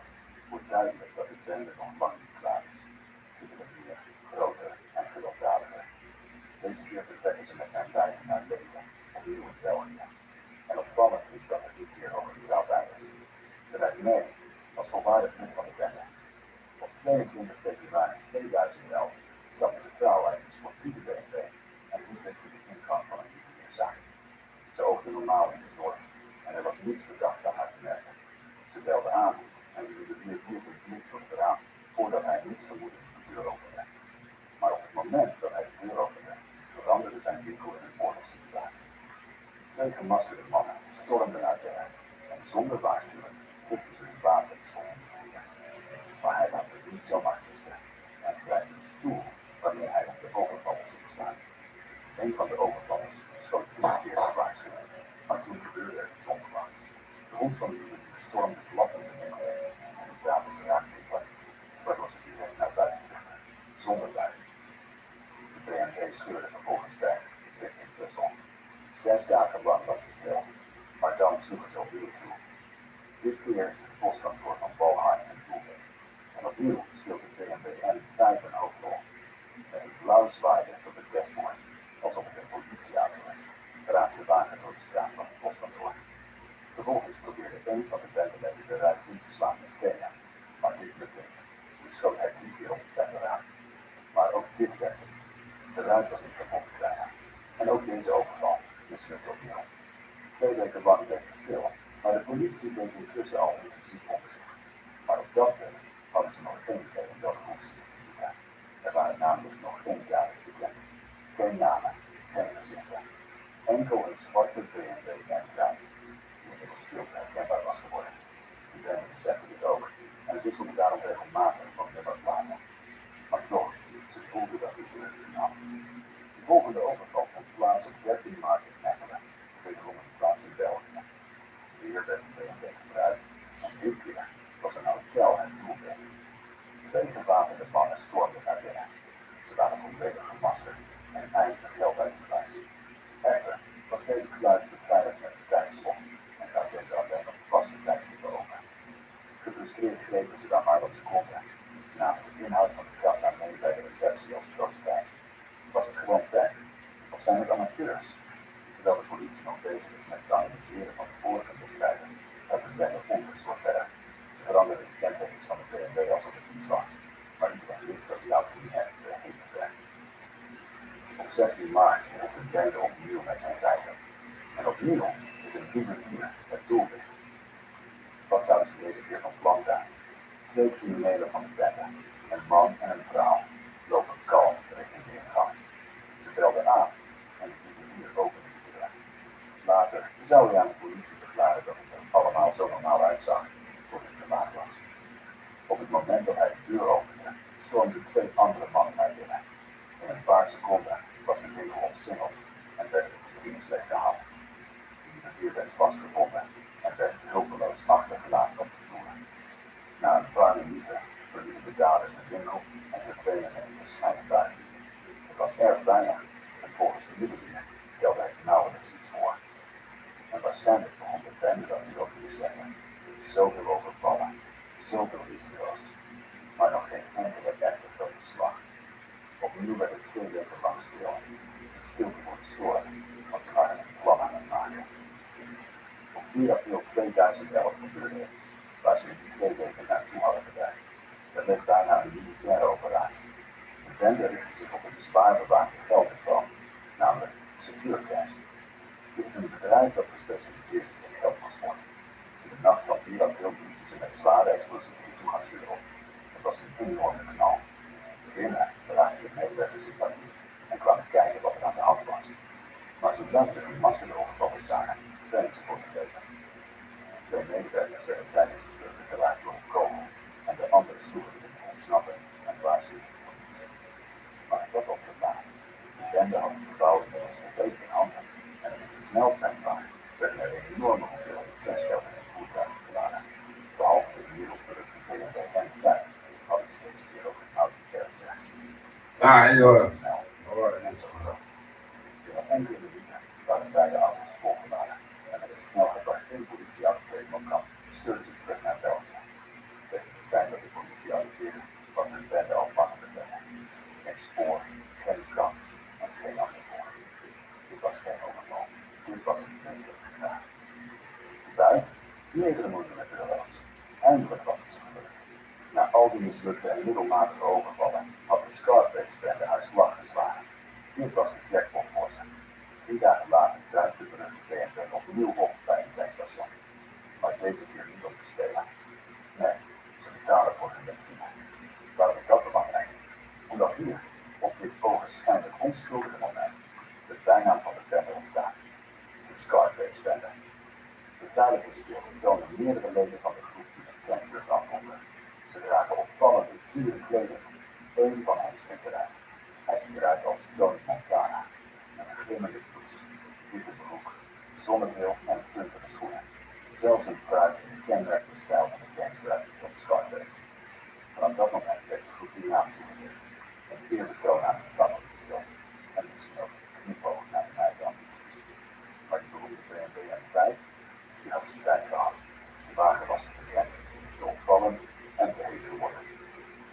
S12: wordt duidelijk dat de bende nog lang niet klaar is. Ze willen meer, groter en gewelddadiger. Deze keer vertrekken ze met zijn 5 naar leven, opnieuw in België. En opvallend is dat er dit keer ook een vrouw bij is. Ze rijdt mee als volwaardig lid van de bende. Op 22 februari 2011 stapte de vrouw uit een sportieve BMW en liep richting de ingang van een juwelierszaak. Ze oogde normaal en verzorgd en er was niets verdachts aan haar te merken. Ze belde aan en de juwelier wierp een blik door het raam voordat hij niets vermoedend de deur opende. Maar op het moment dat hij de deur opende, veranderde zijn winkel in een oorlogssituatie. 2 gemaskerde mannen stormden naar binnen en zonder waarschuwing richtten ze hun wapens op de juwelier. Maar hij laat zich niet zomaar kisten en grijpt een stoel waarmee hij op de overvallers inslaat. Een van de overvallers schoot 10 keer als waarschuwing, maar toen gebeurde er iets onverwachts. De hond van de juwelier stormde blaffend de winkel in en de daders raakten in paniek, waardoor ze direct naar buiten vluchtten, zonder buiten. De BMW scheurde vervolgens weg richting Brussel. 6 dagen lang was het stil, maar dan sloegen ze opnieuw toe. Dit keer is het postkantoor van Walheim een doelwit. En opnieuw speelt de BMW M5 een hoofdrol. Met een blauw zwaailicht op het dashboard, alsof het een politieauto is, raast de wagen door de straat van het postkantoor. Vervolgens probeerde een van de bendeleden de ruit in te slaan met stenen, maar dit lukte niet. Dus schoot hij 10 keer op hetzelfde raam. Maar ook dit werkte niet. De ruit was niet kapot te krijgen. En ook deze overval mislukte opnieuw. 2 weken lang bleef het stil, maar de politie deed intussen al intensief onderzoek. Maar op dat punt hadden ze nog geen idee in welke hoek ze moesten zoeken. Er waren namelijk nog geen daders bekend. Geen namen, geen gezichten. Enkel een zwarte BMW M5, die inmiddels veel te herkenbaar was geworden. De bende besefte dit ook en wisselde daarom regelmatig van nummerplaten. Maar toch, ze voelden dat dit druk toenam. De volgende overval vond plaats op 13 maart in Mechelen, wederom een plaats in België. Weer werd de BMW gebruikt en dit keer was een hotel het doelwit. 2 gewapende mannen stormden naar binnen. Ze waren volledig gemaskerd en eisten geld uit de kluis. Echter was deze kluis beveiligd met een tijdslot en gaat deze alleen op vaste tijdstippen open. Gefrustreerd grepen ze dan maar wat ze konden. Ze namen de inhoud van de kassa mee bij de receptie als troostprijs. Was het gewoon pech? Of zijn het amateurs? Terwijl de politie nog bezig is met het analyseren van de vorige misdrijven, gaat de bende onverstoord verder. Ze veranderden de kentekens van de BMW alsof het niets was, maar iedereen wist dat die auto niet echt heet werd. Op 16 maart is de bende opnieuw met zijn vijver. En opnieuw is een juwelier het doelwit. Wat zouden ze deze keer van plan zijn? 2 criminelen van de bende, een man en een vrouw, lopen kalm richting de ingang. Ze belden aan en de juwelier opende de deur. Later zou hij aan de politie verklaren dat het er allemaal zo normaal uitzag, tot het te laat was. Op het moment dat hij de deur opende, stormden 2 andere mannen naar binnen. In een paar seconden was de winkel omsingeld en werden de vitrines weggehaald. De juwelier werd vastgebonden en werd hulpeloos achtergelaten op de vloer. Na een paar minuten verlieten de daders de winkel en verdwenen in een bescheiden buiten. Het was erg weinig en volgens de juwelier stelde hij nauwelijks iets voor. En waarschijnlijk begon de bende dat nu ook te beseffen. Zoveel overvallen, zoveel risico's, maar nog geen enkele echte grote slag. Opnieuw werd het 2 weken lang stil. Het stilte voor de storm, want ze waren een plan aan het maken. Op 4 april 2011 gebeurde er iets waar ze in die 2 weken naartoe hadden gewerkt. Het leek bijna een militaire operatie. De bende richtte zich op een zwaar bewaakte gelddepot, namelijk Secure Cash. Dit is een bedrijf dat gespecialiseerd is in geldtransport. In de nacht van 4 april bliezen ze met zware explosieven de toegangsdeur op. Het was een enorme knal. Binnen raakten de medewerkers in paniek en kwamen kijken wat er aan de hand was. Maar zodra ze de gemaskerde overvallers zagen, renden ze voor hun leven. 2 medewerkers werden tijdens het vluchten geraakt door een kogel en de anderen sloegen erin te ontsnappen en waarschuwden de politie. Maar het was al te laat. De bende had het gebouw inmiddels volledig in handen en in een sneltreinvaart werden er enorme hoeveelheden cashgeld in het voertuig geladen. Behalve de inmiddels beruchte BMW M5 hadden ze deze keer ook een Audi R6.
S2: Ah, joh.
S12: Zo snel en zo groot. Binnen enkele minuten waren beide auto's volgeladen en met een snelheid waar geen politieauto tegenop kan, scheurden ze terug naar België. Tegen de tijd dat de politie arriveerde, was de bende al bang verdwenen. Geen spoor, geen kans en geen achtervolging. Dit was geen overval. Dit was een menselijke kraak. De buit? Meerdere miljoenen euro's. Eindelijk was het zo gelukt. Na al die mislukte en middelmatige overvallen had de Scarface-bende haar slag geslagen. Dit was de jackpot voor ze. 3 dagen later duikt de beruchte BMW opnieuw op bij een tankstation. Maar deze keer niet om te stelen. Nee, ze betalen voor hun benzine. Waarom is dat belangrijk? Omdat hier, op dit ogenschijnlijk onschuldige moment, de bijnaam van de bende ontstaat. De Scarface-bende. Beveiligingsbeelden tonen meerdere leden van de groep die een tankbrug afkonden. Ze dragen opvallende, dure kleding. Eén van hen springt eruit. Hij ziet eruit als Tony Montana. Met een glimmende blouse, witte broek, zonnebril en puntige schoenen. Zelfs een pruik in de kenmerkende stijl van de gangster uit de film Scarface. Vanaf dat moment werd de groep die naam toegelicht. Een eerbetoon aan hun favoriete film. En misschien ook een knipoog naar hun eigen ambities. Maar die beroemde BMW M5, die had zijn tijd gehad. De wagen was te bekend, te opvallend en te heet geworden.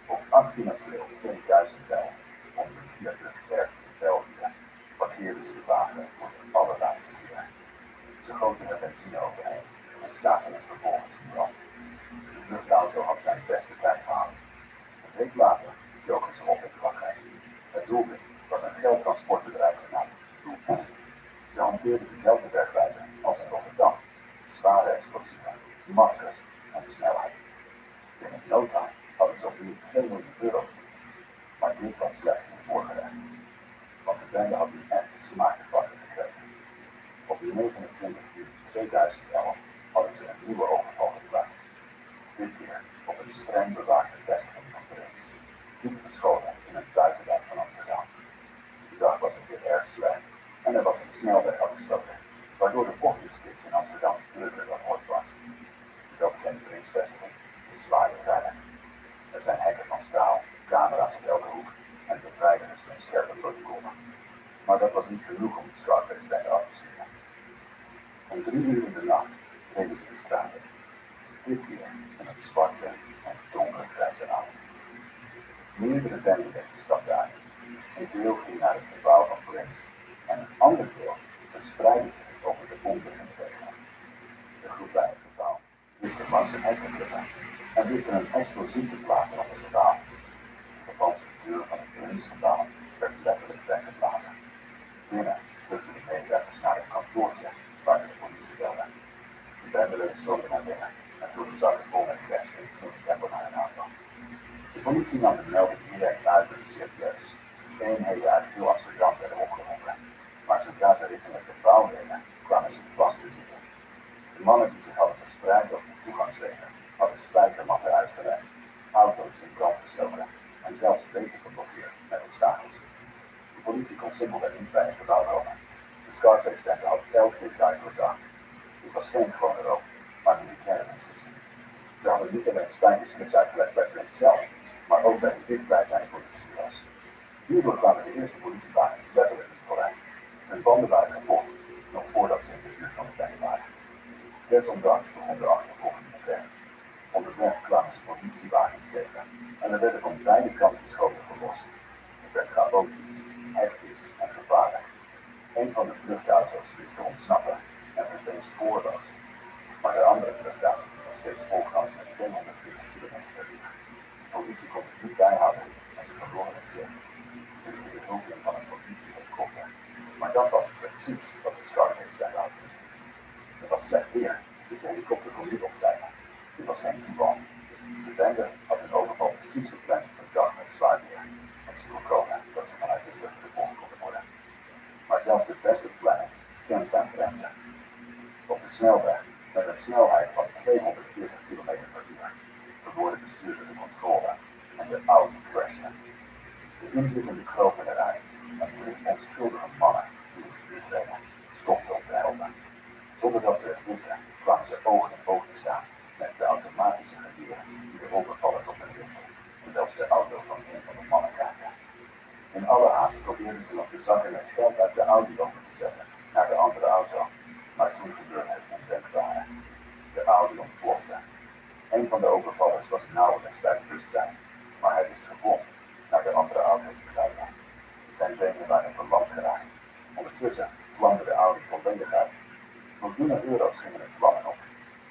S12: Op 18 april 2011, onder een viaduct ergens in België, parkeerden ze de wagen voor de allerlaatste keer. Ze goten er benzine overheen en staken het vervolgens in brand. De vluchtauto had zijn beste tijd gehad. Een week later doken ze op in Frankrijk. Het doelwit was een geldtransportbedrijf genaamd Louis. Ze hanteerden dezelfde werkwijze als in Rotterdam. Zware explosieven, maskers en snelheid. Binnen no time hadden ze opnieuw 2 miljoen euro verdiend. Maar dit was slechts een voorgerecht. Want de bende had nu echt de smaak te pakken gekregen. Op 29 juli 2011 hadden ze een nieuwe overval gepland. Dit keer op een streng bewaakte vestiging van Brings, diep verscholen in het buitenwijk van Amsterdam. De dag was het weer erg slecht en er was een snelweg afgesloten, waardoor de ochtendspits in Amsterdam drukker dan ooit was. De welbekende Brings-vestiging is zwaar beveiligd. Er zijn hekken van staal, camera's op elke hoek en beveiligers met scherpe protocollen. Maar dat was niet genoeg om de Scarface-bende af te schrikken. Om 3 uur in de nacht reden ze de straat in. Dit keer in een zwarte en donkergrijze auto. Meerdere bendeleden stapten uit. Een deel ging naar het gebouw van Brings en een ander deel verspreidde zich over de omliggende wegen. De groep bij het gebouw wist er langs een hek te glippen en wist er een explosief te plaatsen op het gebouw. De gepantserde deur van het Brings-gebouw werd letterlijk weggeblazen. Binnen vluchtten de medewerkers naar een kantoortje waar ze de politie belden. De bendeleden stroomden naar binnen en vulden zakken vol met cash in vlugge tempo naar hun auto. De politie nam de melding direct uit tussen serieus. Eenheden uit heel Amsterdam werden opgeroepen. Maar zodra ze richting het gebouw reden, kwamen ze vast te zitten. De mannen die zich hadden verspreid over de toegangswegen hadden spijkermatten uitgelegd, auto's in brand gestoken en zelfs wegen geblokkeerd met obstakels. De politie kon simpelweg niet bij het gebouw komen. De Scarface-bende had elk detail doordacht. Dit was geen gewone roof, maar militaire instantie. Ze hadden niet alleen spijkerstrips uitgelegd bij Brings zelf, maar ook bij de dichtbijzijnde politiebureaus. Hierdoor kwamen de eerste politiewagens letterlijk niet vooruit. Hun banden waren kapot, nog voordat ze in de buurt van de bende waren. Desondanks begon de achtervolging meteen. Onderweg kwamen ze politiewagens tegen en er werden van beide kanten schoten gelost. Het werd chaotisch, hectisch en gevaarlijk. Een van de vluchtauto's wist te ontsnappen en verdween spoorloos. Maar de andere vluchtauto liep nog steeds vol gas met 240 km per uur. De politie kon het niet bijhouden en ze verloren het zicht. Ze riepen de hulp in van een politiehelikopter. Maar dat was precies wat de Scarface-bende had gezien. Het was slecht weer, dus de helikopter kon niet opstijgen. Dit was geen toeval. De bende had hun overval precies gepland op een dag met zwaar weer, om te voorkomen dat ze vanuit de lucht gevolgd konden zelfs de beste planning kent zijn grenzen. Op de snelweg, met een snelheid van 240 km per uur, verloor de bestuurder de controle en de Audi crashte. De inzittenden kropen eruit en 3 onschuldige mannen die in de buurt reden, stopten om te helpen. Zonder dat ze het wisten, kwamen ze oog in oog te staan met de automatische geweren die de overvallers op hen richtten, terwijl ze de auto van een van de mannen raakten. In alle haast probeerden ze nog de zakken met geld uit de Audi over te zetten naar de andere auto, maar toen gebeurde het ondenkbare. De Audi ontplofte. Een van de overvallers was nauwelijks bij bewustzijn, maar hij wist gewond naar de andere auto te kruipen. Zijn benen waren verlamd geraakt. Ondertussen vlamde de Audi volledig uit. Miljoenen euro's gingen in vlammen op.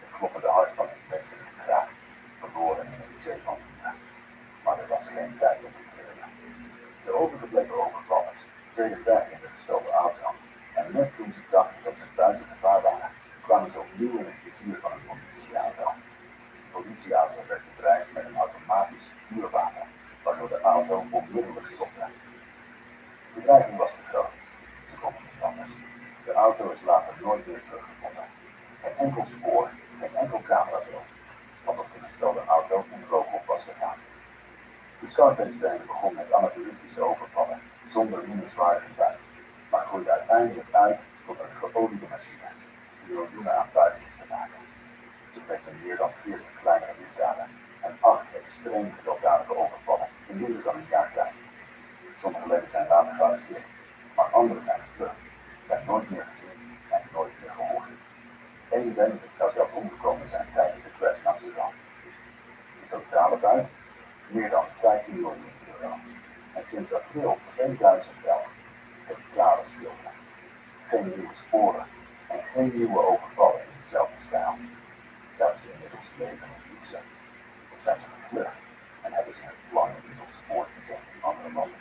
S12: Het kloppende hart van een menselijke kraak, verloren in een zee van vuur. Maar er was geen tijd om te treuren. De overgebleven overvallers reden weg in de gestolen auto. En net toen ze dachten dat ze buiten gevaar waren, kwamen ze opnieuw in het vizier van een politieauto. De politieauto werd bedreigd met een automatisch vuurwapen, waardoor de auto onmiddellijk stopte. De dreiging was te groot. Ze konden niet anders. De auto is later nooit meer teruggevonden. Geen enkel spoor, geen enkel camerabeeld. Alsof de gestolen auto in rook op was gegaan. De Scarface-bende begon met amateuristische overvallen, zonder minuswaardige buit, maar groeide uiteindelijk uit tot een geoliede machine, die miljoenen aan buit wist te maken. Ze pleegden meer dan 40 kleinere misdaden en 8 extreem gewelddadige overvallen in minder dan een jaar tijd. Sommige leden zijn later gearresteerd, maar anderen zijn gevlucht, zijn nooit meer gezien en nooit meer gehoord. Eén bendelid zou zelfs omgekomen zijn tijdens de crash in Amsterdam. De totale buit? Meer dan 15 miljoen euro. En sinds april 2011 totale stilte. Geen nieuwe sporen en geen nieuwe overvallen in dezelfde stijl. Zouden ze inmiddels leven in luxe? Of zijn ze gevlucht en hebben ze het plan inmiddels voortgezet in andere landen?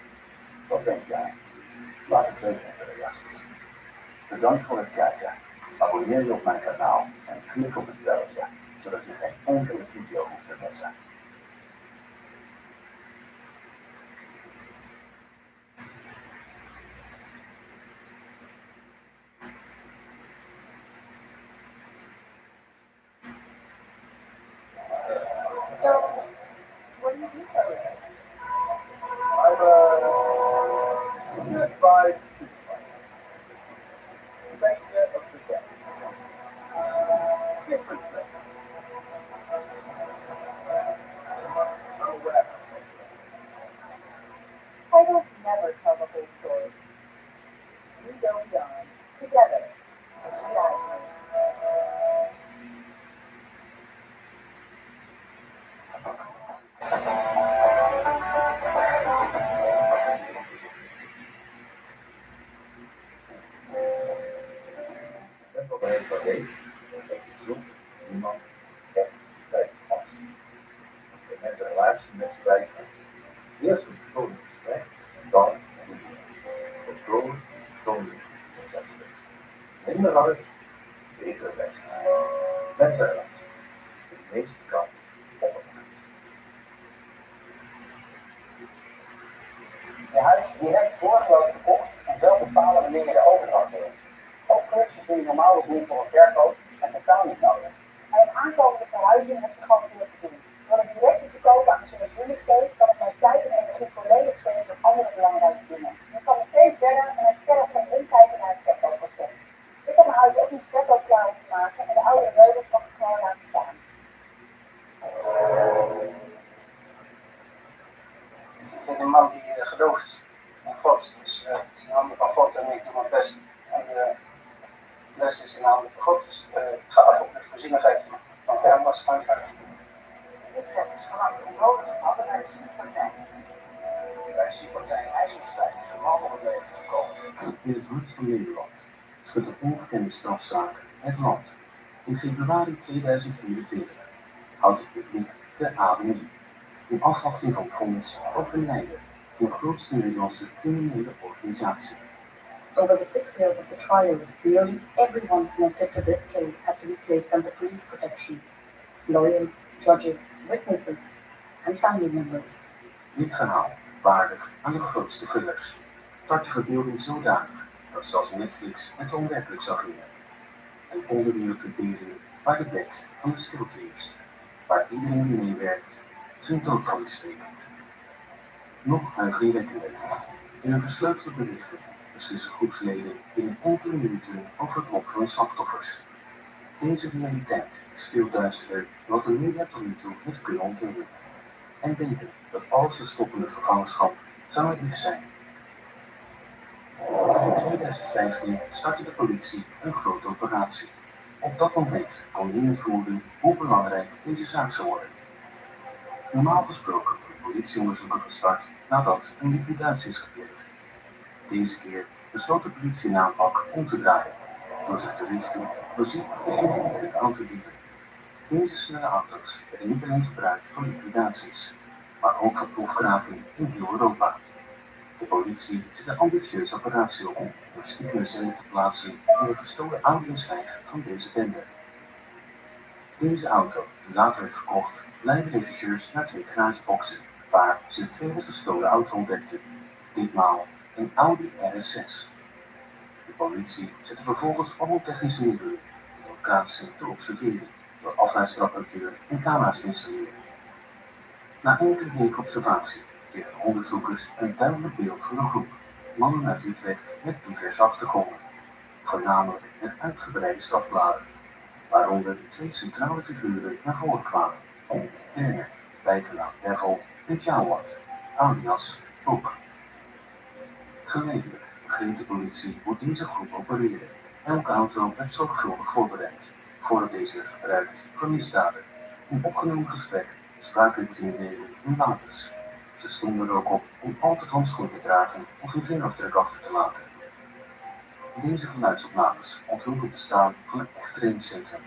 S12: Wat denk jij? Laat het weten in de reacties. Bedankt voor het kijken. Abonneer je op mijn kanaal en klik op het belletje, zodat je geen enkele video hoeft te missen.
S7: So, what do you do for a living?
S4: I'm a good vibe supervisor. Savior of the day. Different thing. Oh, rapper.
S7: Titles never tell the whole story. We go beyond together.
S12: Ik ben wel bij het alleen. Ik zoek iemand echt bij past. Ik heb een relatie met schrijven. Eerst een persoonlijk gesprek, dan een toekomst. Zorgvuldig, persoonlijk, succesvol. Minder huis, betere lijstjes. Mensenrelatie. De meeste kans op een huis.
S8: Je huis direct voorgeloos verkocht en zelf bepalen wanneer je de overdracht wilt. Ook klusjes die je normaal wil doen voor een verkoop en totaal niet nodig.
S7: Bij een aankomende verhuizing heb je gewoon veel te doen. Door het direct te verkopen aan de servicebouwing kan ik mijn tijd en energie volledig steken op andere belangrijke dingen. Je kan meteen verder en heb verder geen omkijken naar het verkoopproces. Ik heb mijn huis ook niet verkoopklaar om te maken en de oude meubels mag ik gewoon laten staan.
S8: Ik ben een man die gelooft in God. Dus het is in handen van God en ik doe mijn best. En de les is in handen van God. Dus ik ga af op de voorzienigheid van hem was gaan gaan.
S5: Utrecht is vannacht in rode gevallen bij de schietpartij.
S11: Bij de schietpartij in IJsselstein is een man om het leven gekomen.
S12: In het hart van Nederland schudt een ongekende strafzaak het land. In februari 2024 houdt het publiek de adem in. In afwachting van vonnis over de leider van de grootste Nederlandse criminele organisatie.
S5: Over the 6 years of the trial, nearly everyone connected to this case had to be placed under police protection. Lawyers, judges, witnesses, and family members.
S12: Dit verhaal waardig aan de grootste gunners. Tart de verbeelding zodanig
S11: dat zelfs Netflix het onwerkelijk zou vinden. Een onderwereld te beren waar de wet van de stilte heerst, waar iedereen die meewerkt zijn doodvonnis tekent. Nog huiveringwekkender. In een versleutelde berichten beslissen groepsleden binnen enkele minuten over het lot van de slachtoffers. Deze realiteit is veel duisterder dan wat de media tot nu toe heeft kunnen ontdekken. En denken dat alles te stoppende gevangenschap zou naïef zijn. In 2015 startte de politie een grote operatie. Op dat moment kon niemand voelen hoe belangrijk deze zaak zou worden. Normaal gesproken wordt politieonderzoeken gestart nadat een liquidatie is gepleegd. Deze keer besloot de politie een aanpak om te draaien, door zich te richten op een zeer professionele autodieven. Deze snelle auto's werden niet alleen gebruikt voor liquidaties, maar ook voor proefkraking in heel Europa. De politie zet een ambitieuze operatie op om stiekem zender te plaatsen in een gestolen Audi S5 van deze bende. Deze auto, die later werd verkocht, leidde rechercheurs naar 2 garageboxen, waar ze de tweede gestolen auto ontdekten. Ditmaal een Audi RS6. De politie zette vervolgens allemaal technische middelen om de locatie te observeren, door afluisterapparatuur en camera's te installeren. Na enkele weken observatie kregen onderzoekers een duidelijk beeld van de groep mannen uit Utrecht met diverse achtergronden, voornamelijk met uitgebreide strafbladen, waaronder 2 centrale figuren naar voren kwamen: Werner, bijgenaamd Devil, en Jawad, alias Boek. Geleidelijk begreep de politie hoe deze groep opereerde. Elke auto werd zorgvuldig voorbereid, voordat deze werd gebruikt voor misdaden. In opgenomen gesprek spraken de criminelen hun wapens. Ze stonden er ook op om altijd handschoenen te dragen om geen vingerafdruk achter te laten. Deze geluidsopnames onthullen het bestaan van een echt trainingscentrum,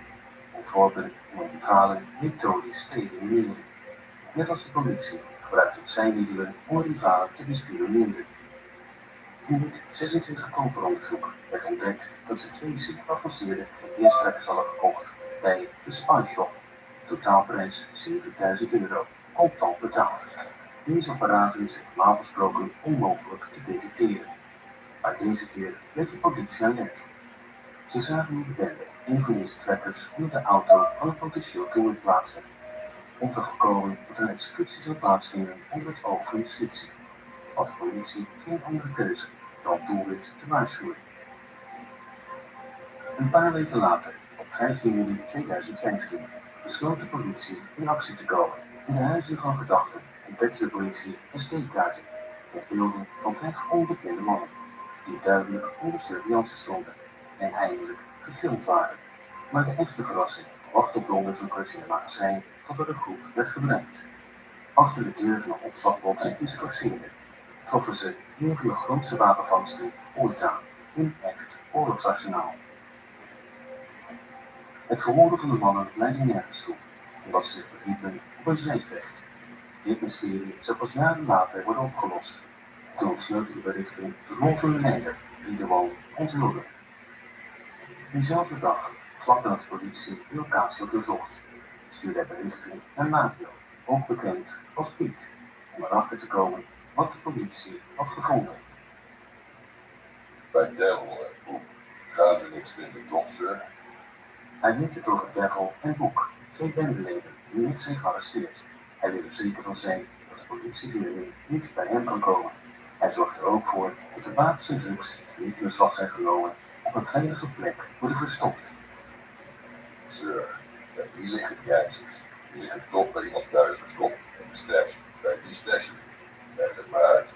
S11: ontworpen om een rivalen methodisch te elimineren. Net als de politie gebruikte het zijn middelen om rivalen te bespioneren. In dit 26 koperonderzoek werd ontdekt dat ze 2 zeer geavanceerde GPS-trackers hadden gekocht bij de Spy Shop. Totaalprijs €7.000, contant betaald. Deze apparaten zijn normaal gesproken onmogelijk te detecteren. Maar deze keer werd de politie alert. Ze zagen hoe de bende een van deze trackers onder de auto van een potentieel doelwit plaatste, om te voorkomen dat een executie zou plaatsvinden onder het oog van justitie, had de politie geen andere keuze dan het doelwit te waarschuwen. Een paar weken later, op 15 juli 2015, besloot de politie in actie te komen. In de huizen van verdachten ontdekte de politie een steekkaarten met beelden van 5 onbekende mannen, die duidelijk onder surveillance stonden en eindelijk gefilmd waren. Maar de echte verrassing wachtte op de onderzoekers in het magazijn dat door de groep werd gebruikt. Achter de deur van een opslagbox die ze forceerden, troffen ze een van de grootste wapenvangsten ooit aan, een echt oorlogsarsenaal. Het verhoren van de mannen leidde nergens toe, omdat ze zich beriepen op een zwijgrecht. Dit mysterie zou pas jaren later worden opgelost. Toen ontsloten de berichten de rol van de leider, die de wal onthulde. Diezelfde dag, vlak nadat de politie de locatie had doorzocht, stuurde hij berichten naar Mario, ook bekend als Piet, om erachter te komen wat de politie had gevonden.
S13: Bij Devil en Boek gaan ze niks vinden, toch, sir?
S11: Hij heeft het over Devil en Boek, 2 bendeleden die net zijn gearresteerd. Hij wil er zeker van zijn dat de politieverdeling niet bij hem kan komen. Hij zorgt er ook voor dat de wapens en drugs die niet in beslag zijn genomen op een veilige plek worden verstopt.
S13: Sir, bij wie liggen die ijzers? Die liggen toch bij iemand thuis verstopt in de stash. Bij wie stashen die? Leg het maar uit.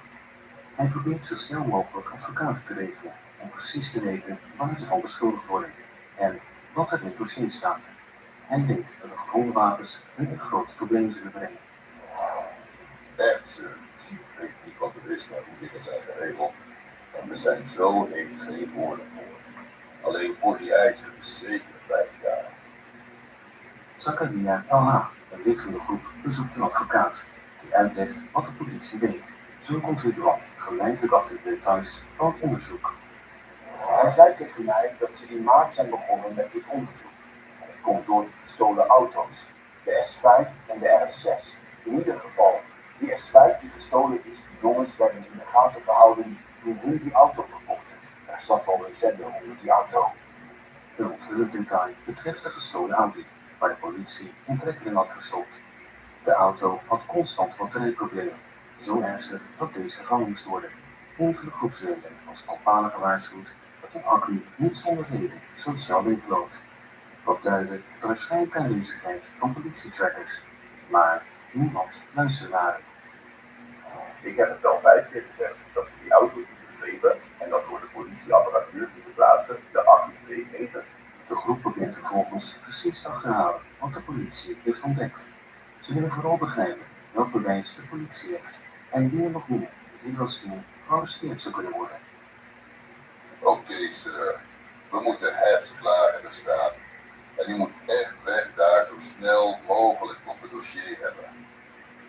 S11: Hij probeert zo snel mogelijk advocaten te regelen om precies te weten waar ze van beschuldigd worden en wat er in het dossier staat. Hij weet dat de gevonden wapens hun een groot probleem zullen brengen.
S13: Echt, sir. Ziet, weet niet wat er is, maar hoe dingen zijn geregeld. En er zijn zo heet geen woorden voor. Alleen voor die ijzer is zeker 5 jaar.
S11: Zakaria LH, een lid van de groep, bezoekt een advocaat die uitlegt wat de politie weet. Zo komt Ridwan geleidelijk achter de details van het onderzoek.
S14: Hij zei tegen mij dat ze in maart zijn begonnen met dit onderzoek. Het komt door de gestolen auto's, de S5 en de RS6. In ieder geval, die S5 die gestolen is, die jongens werden in de gaten gehouden toen hun die auto verkochten. Er Er zat al een zender onder die auto.
S12: Een onthullend detail betreft de gestolen Audi, waar de politie een trekker in had gestopt. De auto had constant batterijproblemen, zo ernstig dat deze vervangen moest worden. Een van de groepsleden was kopalen gewaarschuwd dat een accu niet zonder reden zo snel leegloopt. Wat duidde de waarschijnlijke aanwezigheid van politietrackers, maar niemand luisterde naar.
S15: Ik heb het wel 5 keer gezegd dat ze die auto's moeten slepen en dat door de politieapparatuur te verplaatsen de accu's leeg eten.
S12: De groep probeert vervolgens precies te achterhalen wat de politie heeft ontdekt. Ze willen vooral begrijpen welk bewijs de politie heeft en wie er nog meer in Rigo's team gearresteerd zou kunnen worden.
S13: Oké, sir. We moeten het klaar hebben staan. En u moet echt weg daar zo snel mogelijk tot we dossier hebben.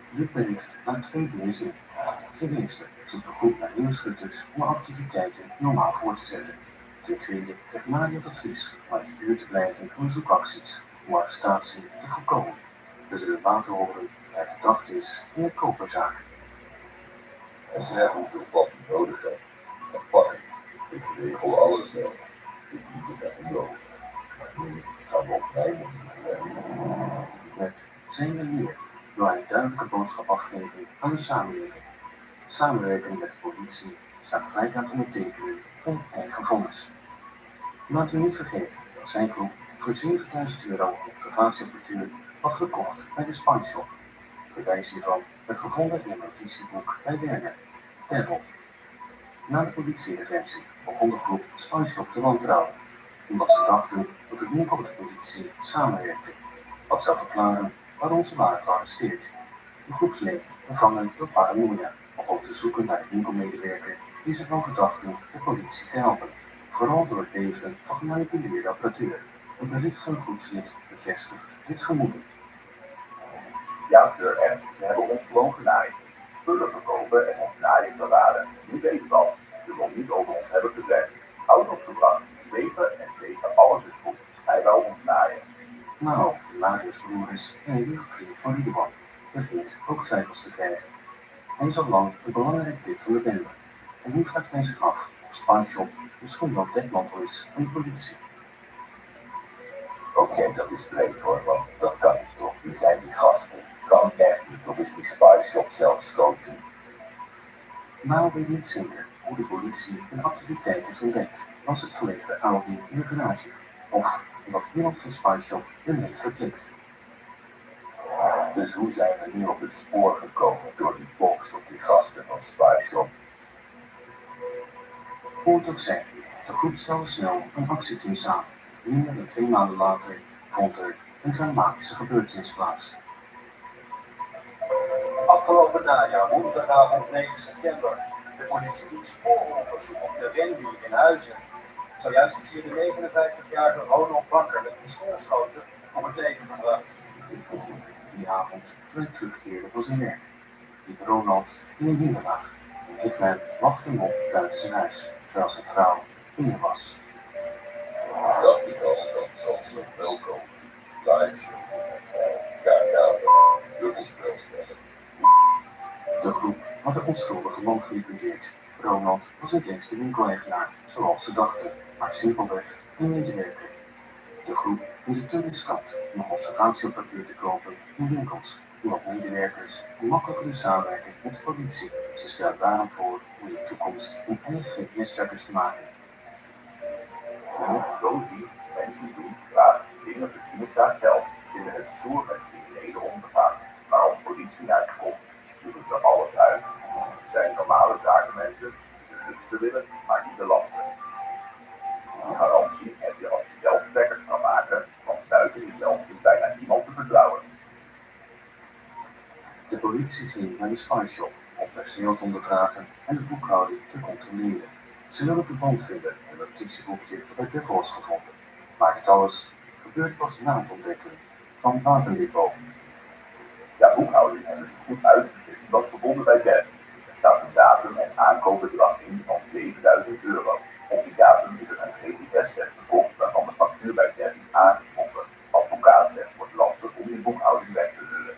S12: Dit bericht laat 2 dingen zien. Ten eerste zoekt de groep naar nieuwe schutters om activiteiten normaal voor te zetten. Ten tweede krijgt Mario het advies om uit de buurt te blijven van de zoekacties om arrestatie te voorkomen. We zullen later horen dat hij verdacht is in een koperzaak.
S13: En zeg hoeveel pap je nodig hebt. En pak het. Ik regel alles wel. Ik liet het aan u over. Maar nu gaan we op mijn manier werken.
S12: Met zijn manier wil hij een duidelijke boodschap afgeven aan de samenleving. Samenwerking met de politie staat gelijk aan het ondertekenen van eigen vonnis. Laten we niet vergeten dat zijn groep voor €7.000 observatieapparatuur had gekocht bij de Spineshop. Bewijs hiervan werd gevonden in een notitieboek bij Werner, Devil. Na de politieinterventie begon de groep Spineshop te wantrouwen, omdat ze dachten dat de winkel met de politie samenwerkte. Wat zou verklaren waarom ze waren gearresteerd. De groepsleden, bevangen door paranoia, begon te zoeken naar de winkelmedewerker die ze van verdachten de politie te helpen. Vooral door het leveren van gemanipuleerde apparatuur. Een bericht van een groepslid bevestigt dit vermoeden.
S15: Ja, sir, echt. Ze hebben ons gewoon genaaid. Spullen verkopen en ons naaien verraden. Nu weet wat. Ze wil niet over ons hebben gezegd. Auto's gebracht, slepen en zeker alles is goed. Hij wou ons naaien.
S12: Nou, Marius broer is een jeugdvriend van Riedeman. Begint ook twijfels te krijgen. Hij is al lang een belangrijk lid van de bende. En nu vraagt hij zich af of Spineshop misschien wel dekmantel is van de politie.
S13: Oké, dat is vreemd hoor, want dat kan niet toch. Wie zijn die gasten? Kan echt niet, of is die Spineshop zelf schoon toe?
S12: Maar weet niet zeker hoe de politie een activiteit heeft ontdekt. Was het vanwege de Audi in de garage? Of omdat iemand van Spineshop hem heeft verplikt?
S13: Dus hoe zijn we nu op het spoor gekomen door die box of die gasten van Spineshop?
S12: Hoe het ook zij, de groep stelde snel een actieteam samen. Minder dan 2 maanden later vond er een dramatische gebeurtenis plaats.
S14: Afgelopen najaar, woensdagavond 9 september. De politie doet spooronderzoek op de rendier in Huizen. Zojuist is hier de 59-jarige Ronald Bakker met pistoolschoten om het leven gebracht.
S12: Die avond, toen hij terugkeerde van zijn werk, liep Ronald in een hinderlaag. Een hitman wachtte hem op buiten zijn huis, terwijl zijn vrouw binnen was.
S13: Dacht ik al, dan zal ze wel komen. Live show voor zijn vrouw, KKV, dubbelspelspellen.
S12: De groep had een onschuldige man geliquideerd. Ronald was een eerste winkeleigenaar, zoals ze dachten, maar simpelweg een medewerker. De groep vindt het te riskant om nog observatieapparatuur te kopen in winkels, omdat medewerkers gemakkelijk kunnen samenwerken met de politie. Ze stellen daarom voor om in de toekomst hun eigen GPS-trackers te maken.
S15: Je moet het zo zien, mensen doen graag dingen, verdienen graag geld, vinden het stoer met criminelen om te gaan. Maar als politie naar ze komt, spugen ze alles uit. Het zijn normale zakenmensen die de lusten willen, maar niet de lasten. Die garantie heb je als je zelf trackers kan maken, want buiten jezelf is bijna niemand te vertrouwen.
S12: De politie ging naar de Spineshop om personeel te ondervragen en de boekhouding te controleren. Ze willen verband vinden met het notitieboekje dat bij Devil was gevonden. Maar dit alles gebeurt pas na het ontdekken van het wapendepot.
S15: Ja, boekhouding hebben ze goed uitgestipt. Die was gevonden bij Dev. Er staat een datum en aankoopbedrag in van €7.000. Op die datum is er een GPS-set verkocht waarvan de factuur bij Dev is aangetroffen. Advocaat zegt, wordt lastig om die boekhouding weg te lullen.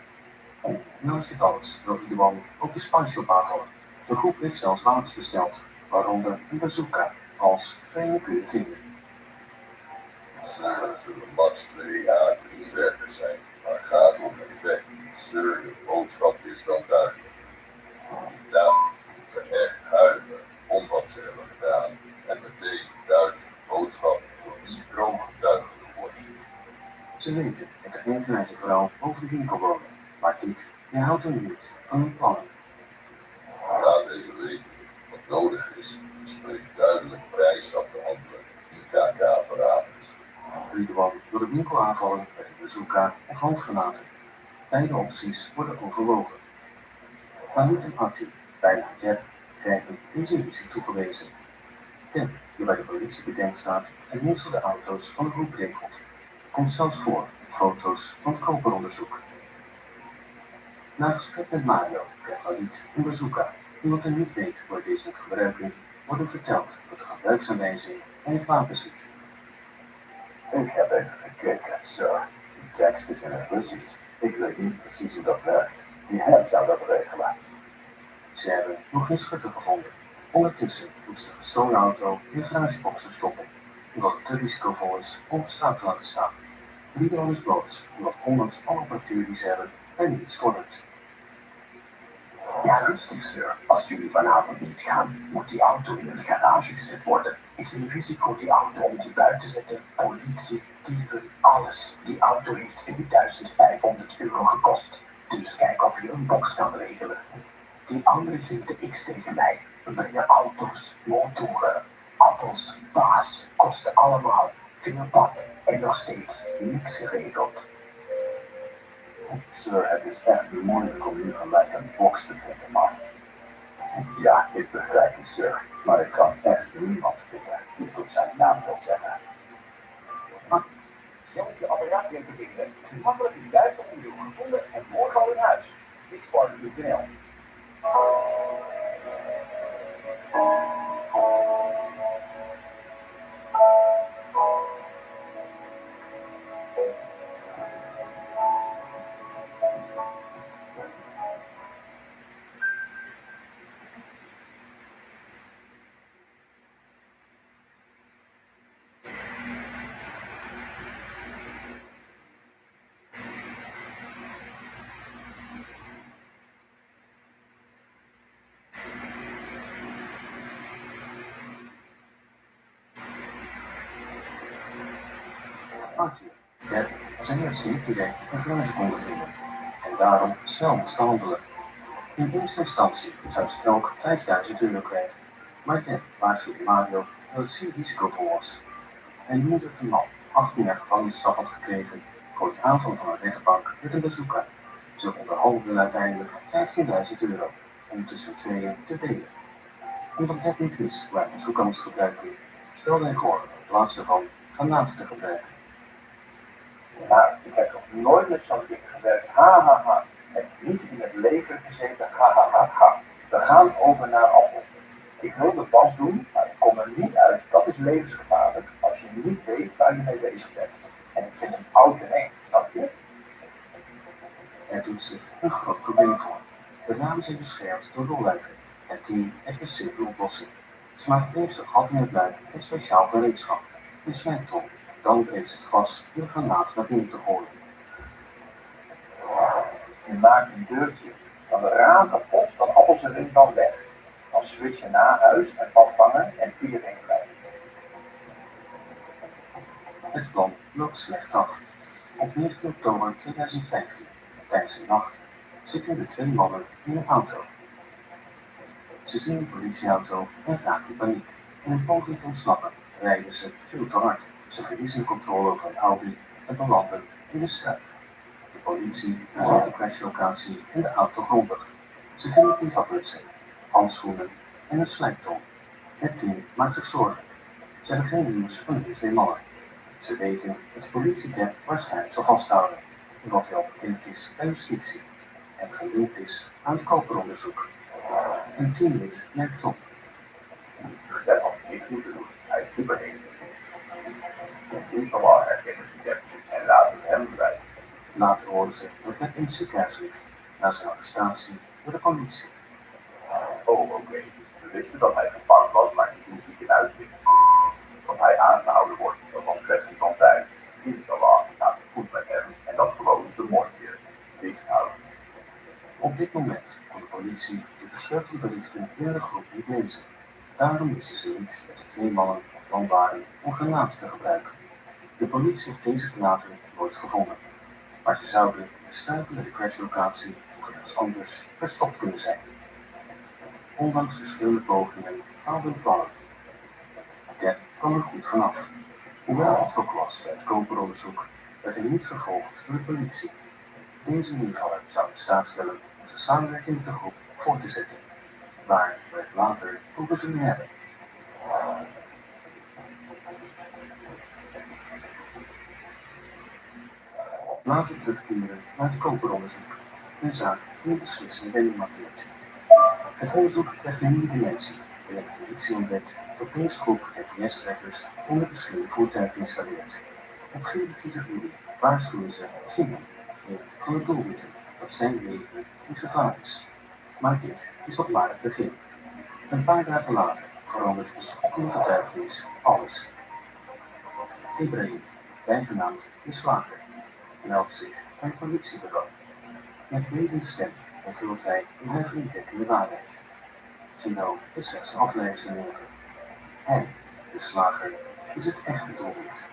S12: Naast dit alles wil Riedeman ook de Spineshop aanvallen. De groep heeft zelfs wapens besteld, waaronder een bazooka, als zij hem kunnen vinden.
S13: Sir, zullen max 2 à 3 werkers zijn, maar gaat om effect. Sir, de boodschap is dan duidelijk. Die dame moeten echt huilen om wat ze hebben gedaan. En meteen duidelijke boodschap voor wie kroongetuige wil worden.
S12: Ze weten dat de eigenaarse vrouw boven de winkel woont, maar dit weerhoudt hen niet van hun plannen.
S13: Laat even weten wat nodig is. Je spreekt duidelijk prijs af te handelen. IKK-verraders.
S12: Ridwan wil de winkel aanvallen met een bazooka of handgranaten. Beide opties worden overwogen. Manit en Arthur, bijna Deb, krijgen deze missie toegewezen. Deb, die bij de politie bekend staat en meestal de auto's van de groep regelt, komt zelfs voor op foto's van het koperonderzoek. Na een gesprek met Mario krijgt Manit een bazooka. Iemand er niet weet hoe hij deze moet gebruiken, wordt hem verteld dat de gebruiksaanwijzing bij het wapen zit.
S15: Ik heb even gekeken, sir. Die tekst is in het Russisch. Ik weet niet precies hoe dat werkt. Die head zou dat regelen.
S12: Ze hebben nog geen schutter gevonden. Ondertussen moeten ze de gestolen auto in de garagebox verstoppen, omdat het te risicovol is om op straat te laten staan. Ridwan is boos, omdat ondanks alle apparatuur die ze hebben, er niets vordert.
S11: Ja, rustig, sir. Als jullie vanavond niet gaan, moet die auto in een garage gezet worden. Is een risico die auto om die buiten te zetten. Politie, dieven, alles. Die auto heeft 4500 euro gekost. Dus kijk of je een box kan regelen. Die andere ging de X tegen mij. We brengen auto's, motoren, appels, baas. Kosten allemaal veel pap. En nog steeds niks geregeld.
S15: Sir, het is echt moeilijk om nu gelijk een box te vinden, man. Ja, ik begrijp u, sir. Maar ik kan echt niemand vinden die het op zijn naam wil zetten.
S14: Zelf je apparaat repareren. Gemakkelijk is juist op uw gevonden en morgen al in huis. Fixpartner.nl.
S12: Arthur, Deb zijn eerst niet direct een garage konden vinden en daarom snel moesten handelen. In eerste instantie zou ze elk 5000 euro krijgen, maar Deb waarschuwde Mario dat het zeer risicovol was. Hij noemde dat de man 18 jaar gevangenisstraf had gekregen voor het aanvallen van een rechtbank met een bazooka. Ze onderhandelden uiteindelijk 15.000 euro om tussen tweeën te delen. Omdat Deb niet wist waar hij een bazooka moest gebruiken, stelde hij voor in plaats daarvan granaten te gebruiken.
S15: Maar ik heb nog nooit met zo'n ding gewerkt. Ha, ha, ha. Ik heb niet in het leger gezeten. Ha, ha, ha, ha. We gaan over naar appel. Ik wil de pas doen, maar ik kom er niet uit. Dat is levensgevaarlijk als je niet weet waar je mee bezig bent. En ik vind een oud en eng, snap je?
S12: Er doet zich een groot probleem voor. De ramen zijn beschermd door rolluiken. Het team heeft een simpele oplossing. Ze maken eerst een gat in het luik met speciaal gereedschap, een slijptol. Dan breekt het gas om de granaat naar binnen te gooien.
S15: Je maakt een deurtje, dan de raam kapot, dan appels erin, dan weg. Dan switch je naar huis en pap vangen en iedereen blij.
S12: Het plan loopt slecht af. Op 19 oktober 2015, tijdens de nacht, zitten de twee mannen in een auto. Ze zien een politieauto en raken in paniek. In een poging te ontsnappen rijden ze veel te hard. Ze verliezen de controle over een Audi en belanden in de struik. De politie bezoekt de crashlocatie en de auto grondig. Ze vinden pickupmutsen, handschoenen en een slijptol. Het team maakt zich zorgen. Ze hebben geen nieuws van de twee mannen. Ze weten dat de politie Deb waarschijnlijk zal vasthouden, omdat hij al bekend is bij justitie en gelinkt is aan het koperonderzoek. Een teamlid merkt op.
S15: Sir Deb had niks moeten doen. Hij is superheet. Inshallah herkennen ze Deb niet en laten ze hem vrij.
S12: Later horen ze dat Deb in het ziekenhuis ligt, na zijn arrestatie door de politie.
S15: Oh, oké. We wisten dat hij gepakt was, maar niet in het ziekenhuis ligt. Dat hij aangehouden wordt, dat was kwestie van tijd. Inshallah gaat het goed met hem en dat gewoon zijn mondje dicht houdt.
S12: Op dit moment kon de politie de versleutelde berichten in de groep niet lezen. Daarom wisten ze niet dat de 2 mannen van plan waren om granaten te gebruiken. De politie heeft deze granaten nooit gevonden, maar ze zouden in de struiken bij de crashlocatie of ergens anders verstopt kunnen zijn. Ondanks verschillende pogingen faalden de plannen. Ted kwam er goed vanaf. Hoewel hij betrokken was bij het koperonderzoek, werd hij niet vervolgd door de politie. Deze meevaller zou in staat stellen om zijn samenwerking met de groep voor te zetten, waar we het later over zullen hebben. Laten we terugkeren naar het koperonderzoek, een zaak die een beslissende wending markeert. Het onderzoek krijgt een nieuwe dimensie, waarin de politie ontdekt dat deze groep GPS-trackers onder verschillende voertuigen installeert. Op 24 juli waarschuwen ze Simon, een van de doelwitten, dat zijn leven in gevaar is. Maar dit is nog maar het begin. Een paar dagen later verandert een schokkende getuigenis alles. Ibrahim, bijgenaamd de slager, meldt zich bij het politiebureau. Met bevende stem onthult hij een huiveringwekkende waarheid. Sino is slechts een afleidingsmanoeuvre. Hij, de slager, is het echte doelwit.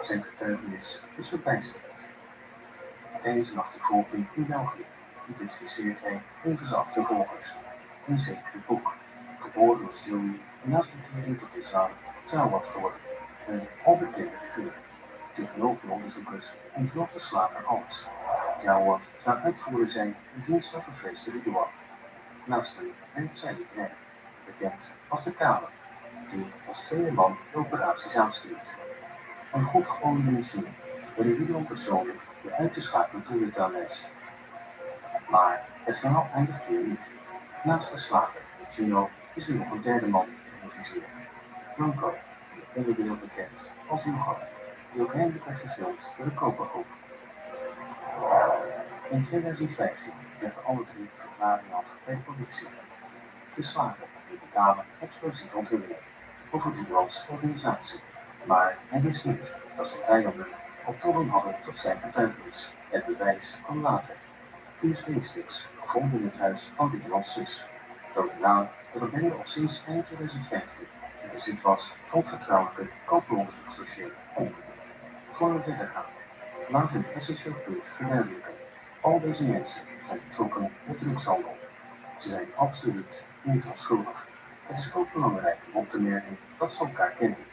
S12: Zijn getuigenis is verbijsterend. Tijdens een achtervolging in België identificeert hij een van zijn achtervolgers, een zekere boek, geboren als Joey en naast bekering tot islam zou wat geworden, een onbekende figuur. Tegenover de onderzoekers ontvloopt de slager alles. Jawad zou uitvoerder zijn in dienst van vervreesde Ridwan. Naast hem werkt Saïd, bekend als de Kamer, die als tweede man de operaties aanstuurt. Een goed geoliede machine, waarin Ridwan persoonlijk de uit te schakelen doelwit aanwijst. Maar het verhaal eindigt hier niet. Naast de slager, Gino, is er nog een derde man in vizier. Blanco, in de onderwereld bekend als Hugo, die ook heimelijk werd gefilmd door de kopergroep. In 2015 legden alle 3 verklaringen af bij de politie. De slager deed bekame explosieve onthullingen over Ridwans organisatie, maar hij wist niet dat zijn vijanden op toegang hadden tot zijn getuigenis. Het bewijs kwam later. USB-sticks gevonden in het huis van Ridwans zus tonen aan dat de bende al sinds eind 2015 in bezit was van het vertrouwelijke koperonderzoeksdossier. Voor we verder gaan, laten we een essentieel punt verduidelijken. Al deze mensen zijn betrokken met drugshandel. Ze zijn absoluut niet onschuldig. Het is ook belangrijk om op te merken dat ze elkaar kennen.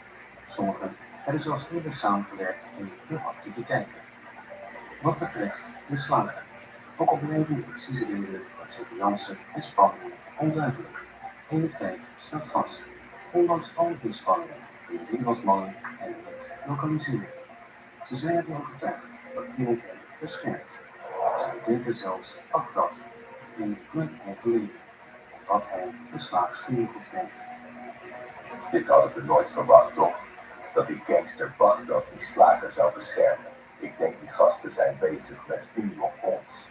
S12: Sommigen hebben zelfs eerder samengewerkt in hun activiteiten. Wat betreft de slager, ook al blijven de precieze redenen van surveillance en spanningen onduidelijk. Eén feit staat vast, ondanks alle inspanningen kunnen Ridwansmannen hen niet lokaliseren. Ze zijn ervan overtuigd dat iemand hen beschermt. Ze denken zelfs Bagdad, een van hun eigen leven, omdat hij de slagersvrienden goed kent.
S13: Dit hadden we nooit verwacht, toch? Dat die gangster Bagdad die slager zou beschermen. Ik denk die gasten zijn bezig met u of ons.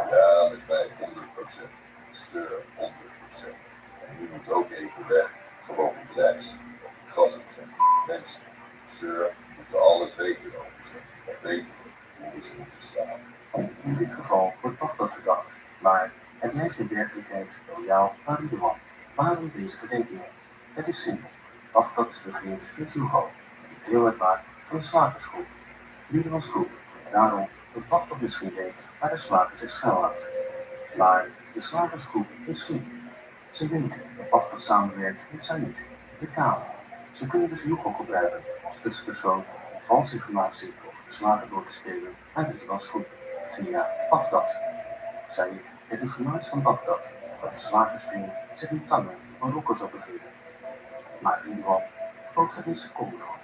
S13: Ja, met mij 100%. Sir, 100%. En u moet ook even weg. Gewoon relax. Want die gasten zijn mensen. Sir, we moeten alles weten over ze. Dan weten we hoe we ze moeten slaan.
S12: In dit geval wordt Bagdad verdacht, maar het blijft in werkelijkheid loyaal aan Ridwan. Waarom deze verdenkingen? Het is simpel. Bagdad is bevriend met Hugo, die deel uitmaakt van de slagersgroep. Ridwans groep, daarom dat Bagdad misschien weet waar de slager zich schuilhoudt. Maar de slagersgroep is slim. Ze weten dat Bagdad samenwerkt met Saïd, de Kamer. Ze kunnen dus Hugo gebruiken als tussenpersoon om valse informatie over de slager door te spelen aan Ridwans groep via Bagdad. Saïd heeft informatie van Bagdad dat de slagersvriend zich in Tangen, Marokko zou bevinden. Maar Ridwan gelooft er geen seconde van.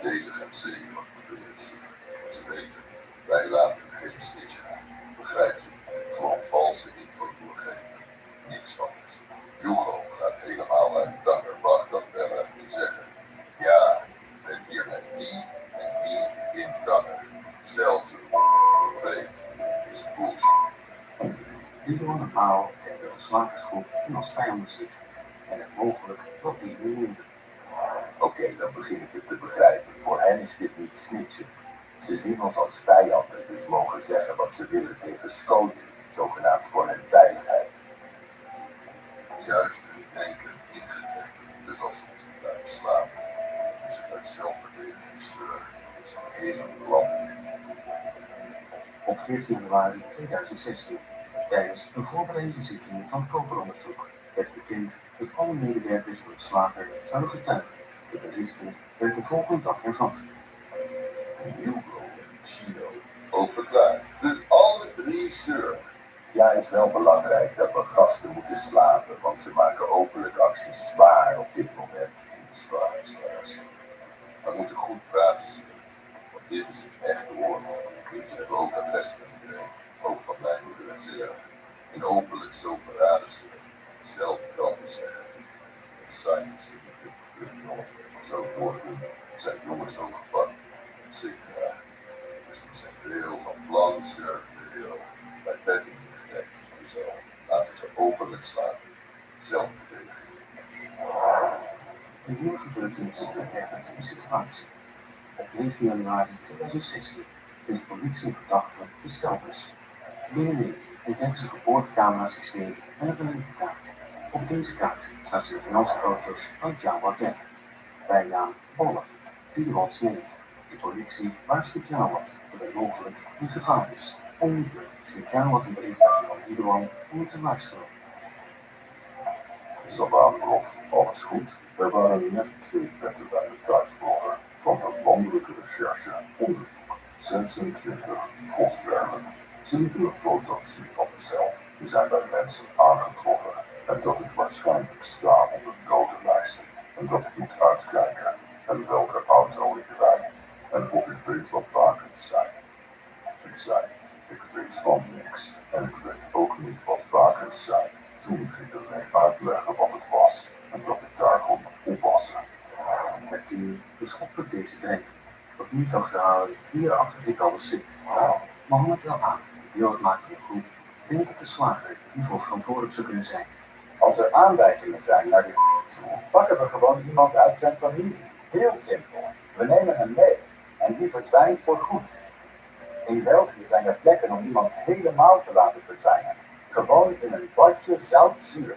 S13: Deze gaan zeker wat proberen, sir. Want ze weten, wij laten geen snitch gaan. Begrijpt u? Gewoon valse info doorgeven. Niks anders. Hugo gaat helemaal uit Tanger Bagdad bellen en zeggen: ja, ik ben hier met die en die in Tanger. Zelfs een weet is bullshit.
S12: Ridwan en Paul hebben de slagersgroep en als vijanden zit en het mogelijk wel elimineren.
S13: Oké, dan begin ik het te begrijpen. Voor hen is dit niet snitchen. Ze zien ons als vijanden, dus mogen zeggen wat ze willen tegen Scoti, zogenaamd voor hun veiligheid. Juist hun denken ingedekt. Dus als ze ons niet laten slapen, dan is het uit zelfverdediging, sir. Dat is een hele plan dit.
S12: Op 14 januari 2016, tijdens een voorbereidende zitting van het koperonderzoek, werd bekend dat alle medewerkers van de slager zouden getuigen. De berichten werden de volgende dag hervat.
S13: Die Hugo en die Chino ook verklaard. Dus alle drie, sir. Ja, is wel belangrijk dat wat gasten moeten slapen, want ze maken openlijk acties zwaar op dit moment. Zwaar, sir. We moeten goed praten, sir. Want dit is een echte oorlog. Dus ze hebben ook adressen van iedereen. Ook van mijn moeder en Sarah. En openlijk zo verraden, sir. Zelf kranten zeggen. Het site in de club gebeurt nooit. Zo door hun zijn jongens ook gepakt, etc. Dus die zijn veel van plan, sir, veel. Bij Betty ingedekt, dus laten ze openlijk slapen. Zelfverdediging.
S12: De nieuwe gebeurtenissen verergert de situatie. Op 19 januari 2016 vindt de politie een verdachte de stelbus. Binnenin ontdekt ze verborgen camerasysteem en een geheugenkaart. Op deze kaart staan surveillancefoto's van Jawad Def, bijnaam Bolle, Ridwan's neef. De politie waarschuwt Jawad dat hij mogelijk in gevaar is. Onmiddellijk stuurt Jawad een bericht naar zijn man Ridwan om hem te waarschuwen.
S15: Sabaan Rot, alles goed? Er waren net 2 petten bij de thuisblogger van de landelijke recherche onderzoek 26 Vosbergen. Ze lieten me foto's zien van mezelf. Die zijn bij mensen aangetroffen. En dat ik waarschijnlijk sta op de dodenlijsten. En dat ik moet uitkijken. En welke auto ik rijd. En of ik weet wat bakens zijn. Ik zei, ik weet van niks. En ik weet ook niet wat bakens zijn. Toen ging ik alleen uitleggen wat het was. En dat ik daarvoor moet oppassen.
S12: Het team verschopt deze dreigt. Wat niet achterhalen wie er achter dit alles zit. Mohammed El A, die deel uitmaakt van de groep, denkt dat de slager hiervoor verantwoordelijk zou kunnen zijn.
S14: Als er aanwijzingen zijn naar die toe, pakken we gewoon iemand uit zijn familie. Heel simpel. We nemen hem mee. En die verdwijnt voor goed. In België zijn er plekken om iemand helemaal te laten verdwijnen. Gewoon in een badje zoutzuur.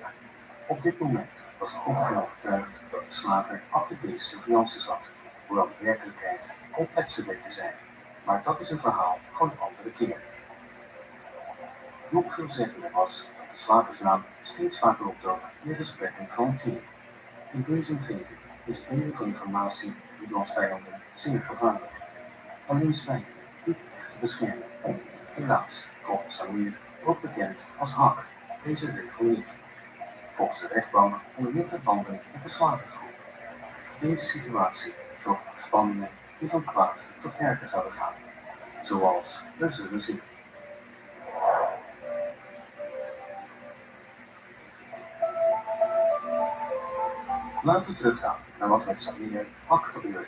S12: Op dit moment was de groep ervan overtuigd dat de slager achter deze surveillance zat, hoewel de werkelijkheid complexer bleek te zijn. Maar dat is een verhaal voor een andere keer. Nog veelzeggender was dat de slagersnaam steeds vaker opdook in de gesprekken van het team. In deze omgeving is het delen van informatie met Ridwan's vijanden zeer gevaarlijk. Alleen zwijgen niet echt te beschermen. Helaas, volgens Samir, ook bekend als hak, deze regel niet. Volgens de rechtbank onderliep het banden met de slagersgroep. Deze situatie zorgt voor spanningen die van kwaad tot erger zouden gaan. Zoals we zullen zien. Laten we teruggaan naar wat met Samir Hak gebeurde.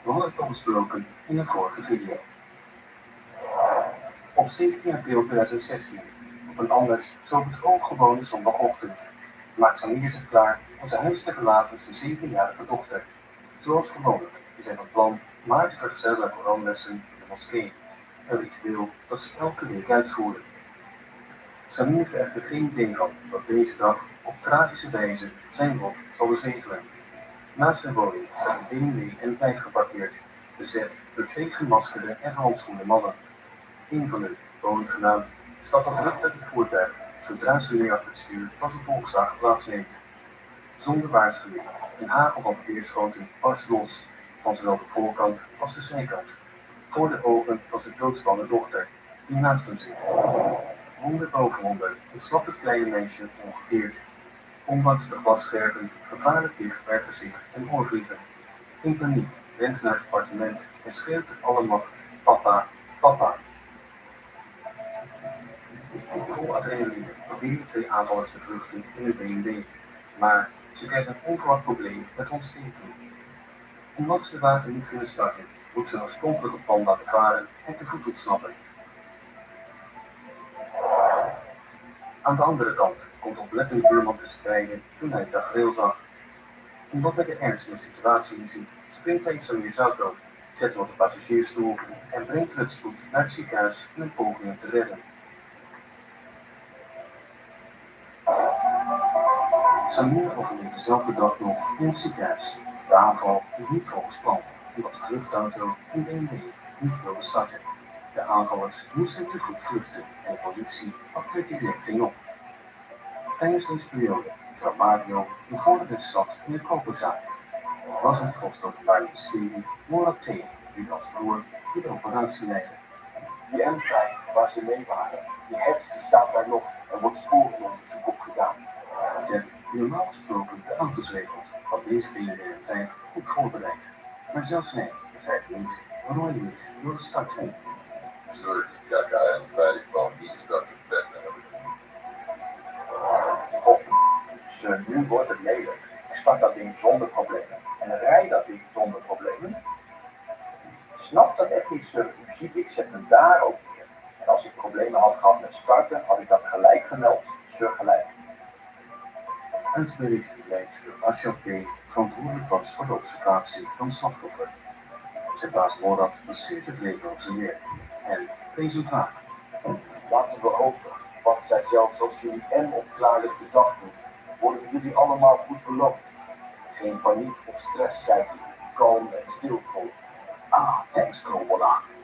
S12: We hadden het al besproken in een vorige video. Op 17 april 2016, op een anders zo op het oog gewone zondagochtend, maakt Samir zich klaar om zijn huis te verlaten met zijn 7-jarige dochter. Zoals gewoonlijk is hij van plan om haar te vergezellen naar Koranlessen in de moskee, een ritueel dat ze elke week uitvoeren. Samir heeft er echter geen idee van dat deze dag op tragische wijze zijn lot zal bezegelen. Naast zijn woning staat een BMW M5 geparkeerd, bezet door 2 gemaskerde en gehandschoende mannen. Een van hen, Tony genaamd, stapt op vlucht uit het voertuig zodra Samir achter het stuur van zijn Volkswagen plaatsneemt. Zonder waarschuwing, een hagel van verkeersschoten barst los, van zowel de voorkant als de zijkant, voor de ogen van zijn doodsbange dochter, die naast hem zit. 100 boven 100, het slaptig kleine meisje ongekeerd. Ondanks de glasscherven gevaarlijk dicht bij gezicht en oorvliegen. In paniek rent ze naar het appartement en schreeuwt met alle macht: papa, papa. Vol adrenaline proberen 2 aanvallers te vluchten in de BMW, maar ze krijgen een onverwacht probleem met ontsteking. Omdat ze de wagen niet kunnen starten, moet ze een oorspronkelijke plan laten varen en te voet ontsnappen. Aan de andere kant komt oplettend buurman te spreiden toen hij het tafereel zag. Omdat hij de ernst van de situatie inziet, springt hij in zijn auto, zet hem op de passagiersstoel en brengt hem met spoed naar het ziekenhuis in een poging hem te redden. Samir overleeft dezelfde dag nog in het ziekenhuis. De aanval is niet volgens plan, omdat de vluchtauto een BMW niet wilde starten. De aanvallers moesten te voet vluchten en de politie pakte er direct in op. Tijdens deze periode kwam Mario in Groningen stad in de koperzaak. Was het volgens het Openbaar Ministerie Morat T. die als broer die de operatie leidde.
S16: Die M5 waar ze mee waren, die hets die staat daar nog en wordt sporenonderzoek op gedaan.
S12: Jack, die normaal gesproken de auto's regelt, had deze BMW M5 goed voorbereid. Maar zelfs hij begrijpt niet waarom hij niet door de start ging.
S13: Sorry, KKM5 wou niet starten, beter heb ik het niet.
S14: God, nu wordt het lelijk. Ik start dat ding zonder problemen. En rijd dat ding zonder problemen. Snap dat echt niet, sir. U ziet, ik zet me daar ook neer. En als ik problemen had gehad met starten, had ik dat gelijk gemeld. Sir, gelijk.
S12: Uit de berichten blijkt dat Ashraf B. verantwoordelijk was voor de observatie van het slachtoffer. Zijn baas Morat was zeer tevreden over zijn werk en prees hem vaak.
S16: Laten we hopen, want zij zelfs als jullie M op klaarlichte dag doen, worden jullie allemaal goed beloond. Geen paniek of stress, zei hij, kalm en stilvol.
S11: Ah, thanks bro, voilà.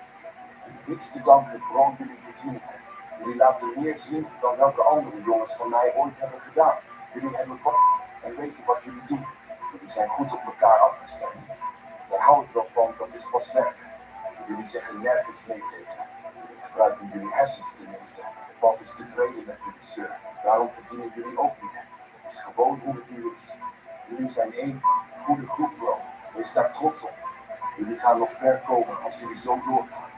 S16: Niks te danken, bro, jullie verdienen het. Jullie laten meer zien dan welke andere jongens van mij ooit hebben gedaan. Jullie hebben en weten wat jullie doen. Jullie zijn goed op elkaar afgestemd. Daar hou ik wel van, dat is pas werken. Jullie zeggen nergens nee tegen. Jullie gebruiken jullie hersens tenminste. Wat is tevreden met jullie, sir. Daarom verdienen jullie ook meer. Het is gewoon hoe het nu is. Jullie zijn één goede groep, bro. Wees daar trots op. Jullie gaan nog ver komen als jullie zo doorgaan.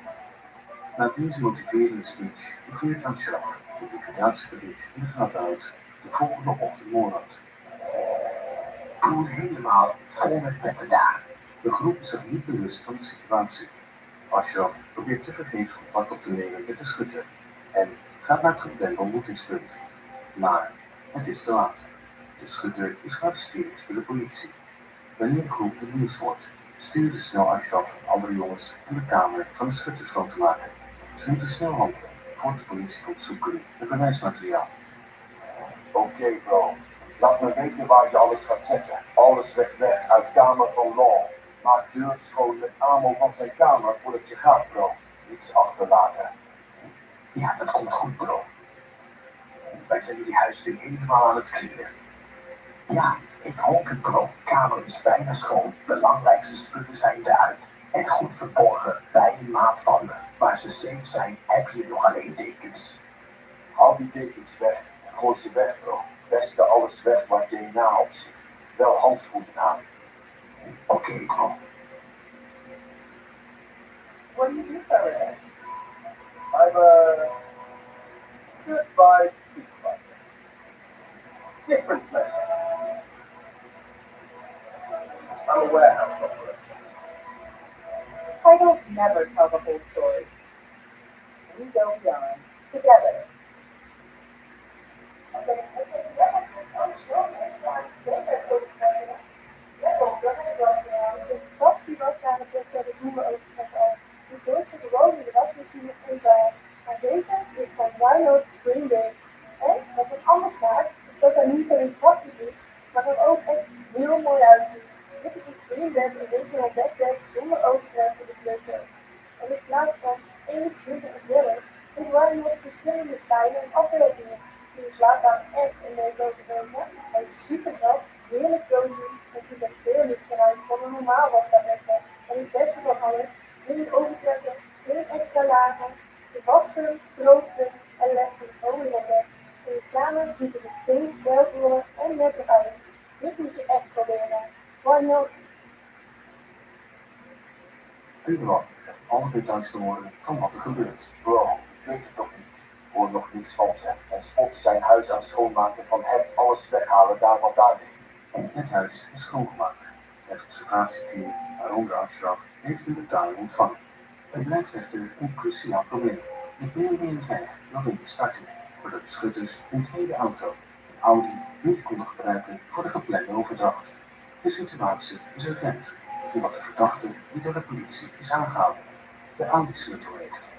S12: Na deze motiverende speech begeert Ashraf, het liquidatiegebied in de gaten houdt, de volgende ochtend Morat.
S11: Doe het helemaal vol met petten daar.
S12: De groep is zich niet bewust van de situatie. Ashraf probeert tevergeefs contact op te nemen met de schutter en gaat naar het geplande ontmoetingspunt. Maar het is te laat. De schutter is gearresteerd door de politie. Wanneer de groep het nieuws hoort, sturen ze snel Ashraf en andere jongens aan de kamer van de schutter schoon te maken. Ze moeten snel handelen voordat de politie komt zoeken naar bewijsmateriaal.
S16: Oké, bro. Laat me weten waar je alles gaat zetten. Alles weg uit kamer van Law. Maak deur schoon met ammo van zijn kamer voordat je gaat, bro. Niets achterlaten.
S11: Ja, dat komt goed, bro. Wij zijn jullie huis weer helemaal aan het clearen. Ja, ik hoop het, bro. Kamer is bijna schoon. Belangrijkste spullen zijn eruit. En goed verborgen bij een maat van me. Waar ze safe zijn, heb je nog alleen dekens.
S16: Haal die dekens weg. Gooi ze weg, bro. Beste alles weg waar DNA op zit. Wel handschoenen aan.
S11: Oké, bro.
S4: What do you do for it? I'm a good vibe supervisor. Different man. I'm a warehouse operator.
S7: Titles never tell the whole story. We go beyond together. De was die wasbare blokken zonder overtrekken al. Die gooit ze gewoon in de wasmachine in bij. Maar deze is van Why Not Green Day. En wat het anders maakt, is dat hij niet alleen praktisch is, maar er ook echt heel mooi uitziet. Dit is een Green Bed Original Backbed zonder overtrek in de kleuter. En in plaats van één simpele jurk, heeft Why Not verschillende stijlen en afwerkingen. Die de slaapkamer echt in Nederland brengen. Hij is super zacht, heerlijk cozy en ziet er veel luxer uit dan een normaal wasbaar backbed. En het beste van alles, geen overtrekken, geen extra lagen. De wasrum, droogte en legt een olie op bed. En je kamer ziet er meteen stijlvoller en netter uit. Dit moet je echt proberen. Why not?
S12: Eduard krijgt alle details te horen van wat er gebeurt.
S16: Bro, ik weet het ook niet. Hoor nog niks van ze. En spot zijn huis aan schoonmaken van het alles weghalen daar wat daar ligt.
S12: Het huis is schoongemaakt. Het observatieteam, waaronder Ashraf, heeft een betaling ontvangen. Er blijft echter een cruciaal probleem. De BMW 5 wil niet starten. waardoor de schutters een tweede auto, een Audi, niet konden gebruiken voor de geplande overdracht. De situatie is urgent, omdat de verdachte die door de politie is aangehouden de Audi-sleutel heeft.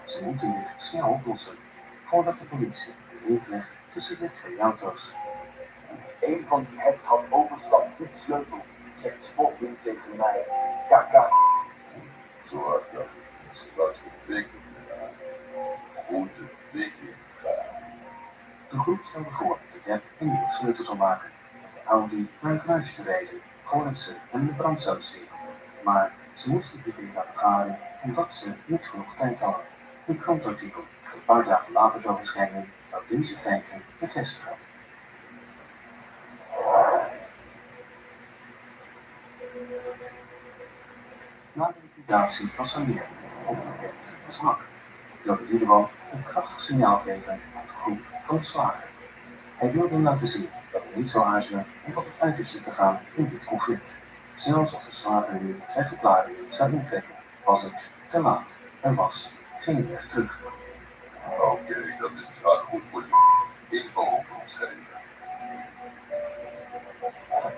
S12: Ze moeten dit snel oplossen, voordat de politie de link legt tussen de twee auto's.
S16: Een van die heads had overstap fietssleutel, zegt Spotman tegen mij. KK.
S13: Zorg dat de fiets straks de fik in gaat. Goed de fik in gaat.
S12: De groep stelde voor de dep een nieuwe sleutel zou maken en de Audi naar een garage te rijden voordat ze hem in de brand zouden steken. Maar ze moesten het idee laten varen omdat ze niet genoeg tijd hadden. Een krantartikel dat een paar dagen later zou verschijnen zou deze feiten bevestigen. Na de liquidatie van Samir, opgekend als hak, wilde Ridwan een krachtig signaal geven aan de groep van de slager. Hij wilde hem laten zien dat hij niet zou aarzelen om tot het uiterste te gaan in dit conflict. Zelfs als de slager nu zijn verklaringen zou intrekken, was het te laat. Er was geen weg terug.
S13: Oké, dat is die hak goed voor die info over ons geven.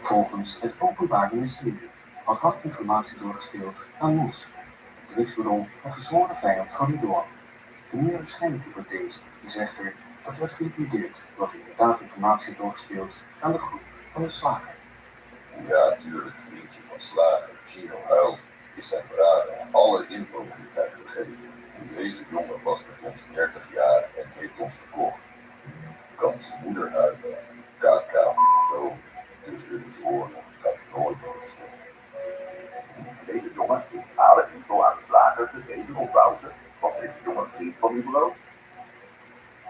S12: Volgens het Openbaar Ministerie had Hak informatie doorgespeeld aan Moes, de drugsbaron en gezworen vijand van Ridwan. De meer waarschijnlijke hypothese is echter dat werd geliquideerd omdat hij inderdaad informatie heeft doorgespeeld aan de groep van de slager.
S13: Ja, tuurlijk, vriendje van slager, Gino huilt, is zijn brader. Alle info heeft hij gegeven. Deze jongen was met ons 30 jaar en heeft ons verkocht. Nu kan zijn moeder huilen. KK, dood. Dus dit is oorlog, gaat nooit meer stoppen.
S15: Deze jongen heeft alle info aan slager gegeven op Wouter. Was deze jongen vriend van Ridwan?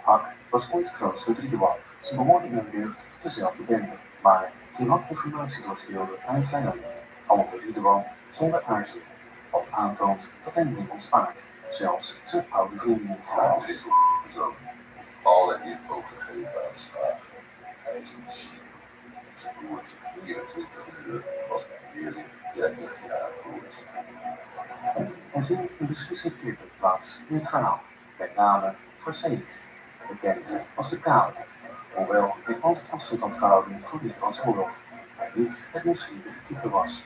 S12: Hak was ooit close met Ridwan. Ze behoorden in hun jeugd tot dezelfde bende. Maar toen Hak informatie doorspeelde aan hun vijanden, handelde Ridwan zonder aarzeling. Wat aantoont dat hij niemand spaart, zelfs zijn oude vrienden niet.
S13: Deze zoon heeft alle info gegeven aan slager. Hij is niet Chino. Met zijn broertje 24 uur en was mijn leerling 30 jaar broertje.
S12: Er vindt een beslissend keerpunt plaats in het verhaal, met name voor Said, bekend als de Kale. Hoewel hij altijd afstand had gehouden voor Ridwans oorlog, hij niet het nieuwsgierige type was,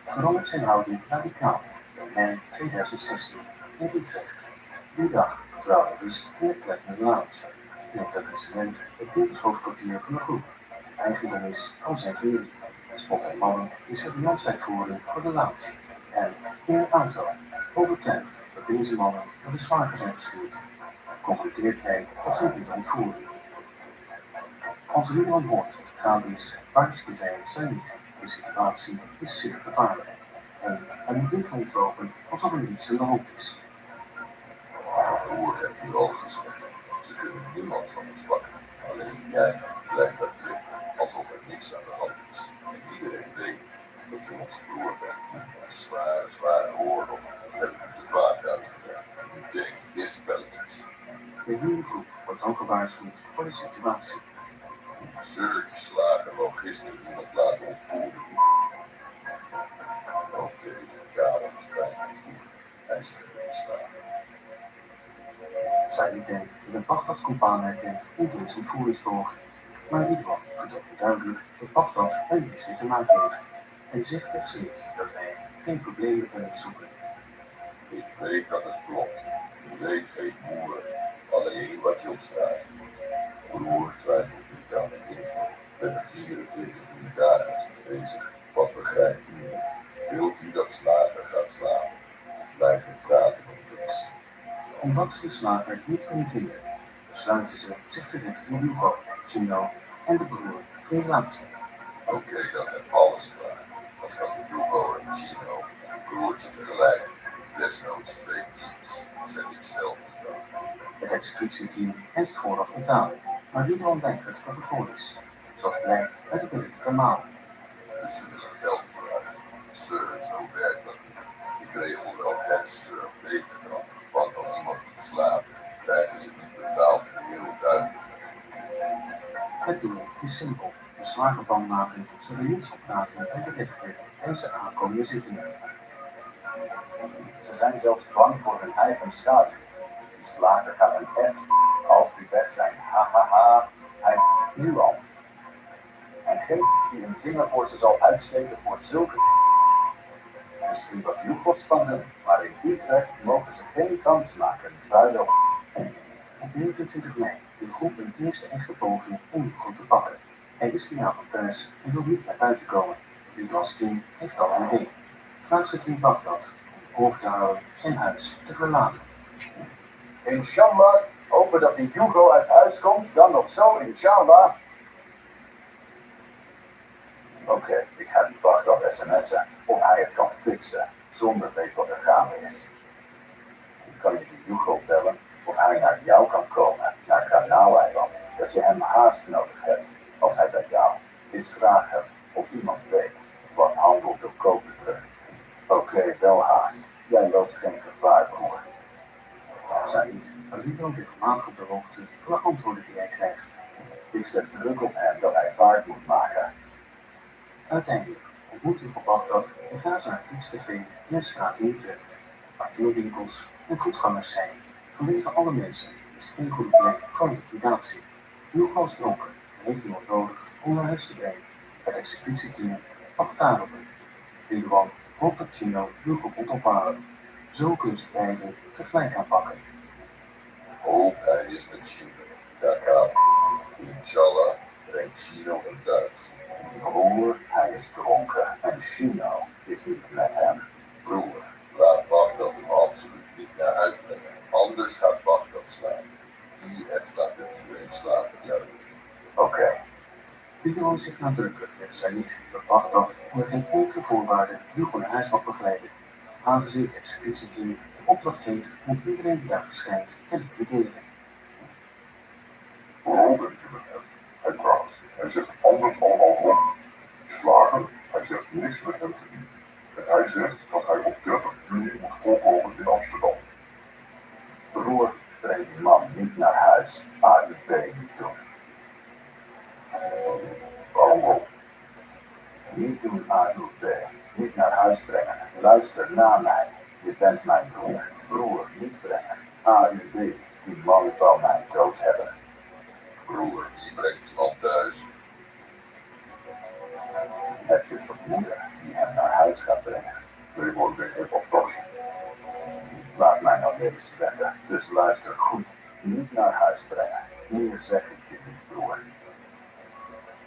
S12: verandert zijn houding radicaal in mei 2016 in Utrecht. Die dag, terwijl hij rust in de Platinum Lounge, in het etablissement het kindershoofdkwartier van de groep, eigendom is van zijn familie. Spot hij mannen die surveillance uitvoeren voor de lounge en in een auto, overtuigd dat deze mannen door de slager zijn gestuurd, concludeert hij dat ze willen ontvoeren. Als Ridwan hoort dat het gaande is, waarschuwt hij Said. De situatie is zeer gevaarlijk en hij moet niet rondlopen alsof er niets aan de hand is.
S13: Broer heeft nu al gezegd, ze kunnen niemand van ons pakken. Alleen jij blijft daar trippen, alsof er niks aan de hand is. En iedereen weet dat u onze broer bent. Een zware oorlog, dat heb ik u te vaak uitgelegd. U denkt eerst spelletjes.
S12: De hele groep wordt dan gewaarschuwd voor de situatie.
S13: Zulke slager wou gisteren iemand laten ontvoeren. Oké, de kader was bijna ontvoerd. Hij zegt het is slager.
S12: Said denkt dat een Bagdad-compaan herkent in deze ontvoeringspoging. Maar Ridwan vertelt duidelijk dat Bagdad er niets mee te maken heeft. En zegt tegen Said dat hij geen probleem met hem moet zoeken.
S13: Ik weet dat het klopt. U weet geen moer. Alleen wat je op straat doet. Broer twijfelt niet aan mijn info. Ben er 24 uur dagelijks mee bezig. Wat begrijpt u niet? Wilt u dat slager gaat slapen? Of blijven praten om niks?
S12: Omdat ze de slager niet kunnen vinden, besluiten ze zich te richten op Hugo, Gino en de broer van de laatste.
S13: Oké, dan heb alles klaar. Wat gaan de Hugo en Gino en een broertje tegelijk? Desnoods 2 teams. Zet ik zelf de dag.
S12: Het executieteam heeft vooraf betalen, maar Ridwan weigert categorisch, zoals blijkt uit de berichten te malen.
S13: Dus ze willen geld vooruit. Sir, zo werkt dat niet. Ik regel wel het, sir, beter dan. Want als iemand niet slaapt, krijgen ze niet betaald. Heel duidelijk erin.
S12: Het doel is simpel: de slager bang maken zodat hij niet zal praten bij de rechter tijdens de aankomende zittingen.
S14: Ze zijn zelfs bang voor hun eigen schaduw. Die slager gaat hen echt
S12: Als die weg zijn, hahaha, hij nu al. En geen die een vinger voor ze zal uitsteken voor zulke... Misschien wat joekels van hem, maar in Utrecht mogen ze geen kans maken, vuile...
S17: Op 29 mei doet de groep een eerste echte poging om Hugo te pakken. Hij is die avond thuis en wil niet naar buiten komen. Hugo's team heeft al een idee. Vraagt zijn vriend Bagdad om over te houden zijn huis te verlaten.
S12: Inshallah, hopen dat die Hugo uit huis komt, dan nog zo, inshallah. Oké, ik ga die Bagdad sms'en of hij het kan fixen, zonder weet wat er gaande is. Kan je die Hugo bellen of hij naar jou kan komen, naar Kanaaleiland, dat je hem haast nodig hebt. Als hij bij jou is, vraag hem of iemand weet wat handel wil kopen terug. Oké, wel haast. Jij loopt geen gevaar, broer.
S17: Said houdt Hugo regelmatig op de hoogte van de antwoorden die hij krijgt.
S12: Ik zet druk op hem dat hij vaart moet maken.
S17: Uiteindelijk ontmoet Hugo Bagdad en gaan ze naar een café in een straat in Utrecht, waar veel winkels en voetgangers zijn. Vanwege alle mensen is het geen goede plek voor liquidatie. Hugo is dronken en heeft iemand nodig om naar huis te brengen. Het executieteam wacht daarop. Ridwan hoopt dat Chino Hugo komt ophalen. Zo kunnen ze beiden tegelijk aanpakken.
S13: Hoop hij is met Chino. Kaka. Inshallah brengt Chino hem thuis.
S12: Broer, hij is dronken en Chino is niet met hem.
S13: Broer, laat Bagdad hem absoluut niet naar huis brengen. Anders gaat Bagdad slapen. Die het laat er iedereen slapen, duidelijk.
S12: Oké.
S17: Ridwan zich nadrukkelijk tegen Said dat Bagdad onder geen enkele voorwaarde Hugo naar huis mag begeleiden, aangezien het executieteam de opdracht heeft om iedereen die daar verschijnt te liquideren.
S1: Vooral ben je met hem. Hij praat. Hij zegt anders allemaal rond. Slagen, hij zegt niks met hem verdient. En hij zegt dat hij op 30 juni moet voorkomen in Amsterdam.
S12: Broer, breng die man niet naar huis. AUB niet doen.
S1: Waarom wel?
S12: Niet doen AUB. Niet naar huis brengen. Luister naar mij. Je bent mijn broer. Broer, niet brengen. AUB. Die man wil mij dood hebben.
S13: Broer, wie brengt die man thuis?
S12: Heb je vermoeden die hem naar huis gaat brengen?
S1: Nee, maar ik heb op taxi.
S12: Laat mij nou eens wetten, dus luister goed. Niet naar huis brengen. Meer zeg ik je niet, broer.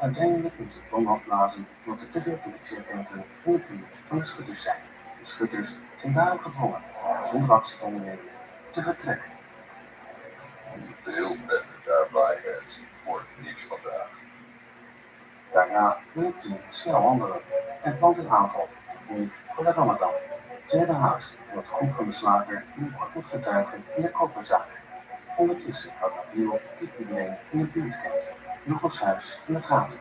S17: Uiteindelijk moet het plan afblazen omdat er te veel politieagenten in de buurt van de schutters zijn. De schutters zijn daarom gedwongen, zonder actie te ondernemen, te vertrekken.
S13: Veel beter daarbij, het wordt niks vandaag.
S17: Daarna wil het team snel handelen en plant een aanval een week voor de Ramadan. Ze hebben haast omdat de groep van de slager binnenkort moet getuigen in de koperzaak. Ondertussen houdt Nabil die iedereen in de buurt kent, Hugo's huis in de gaten.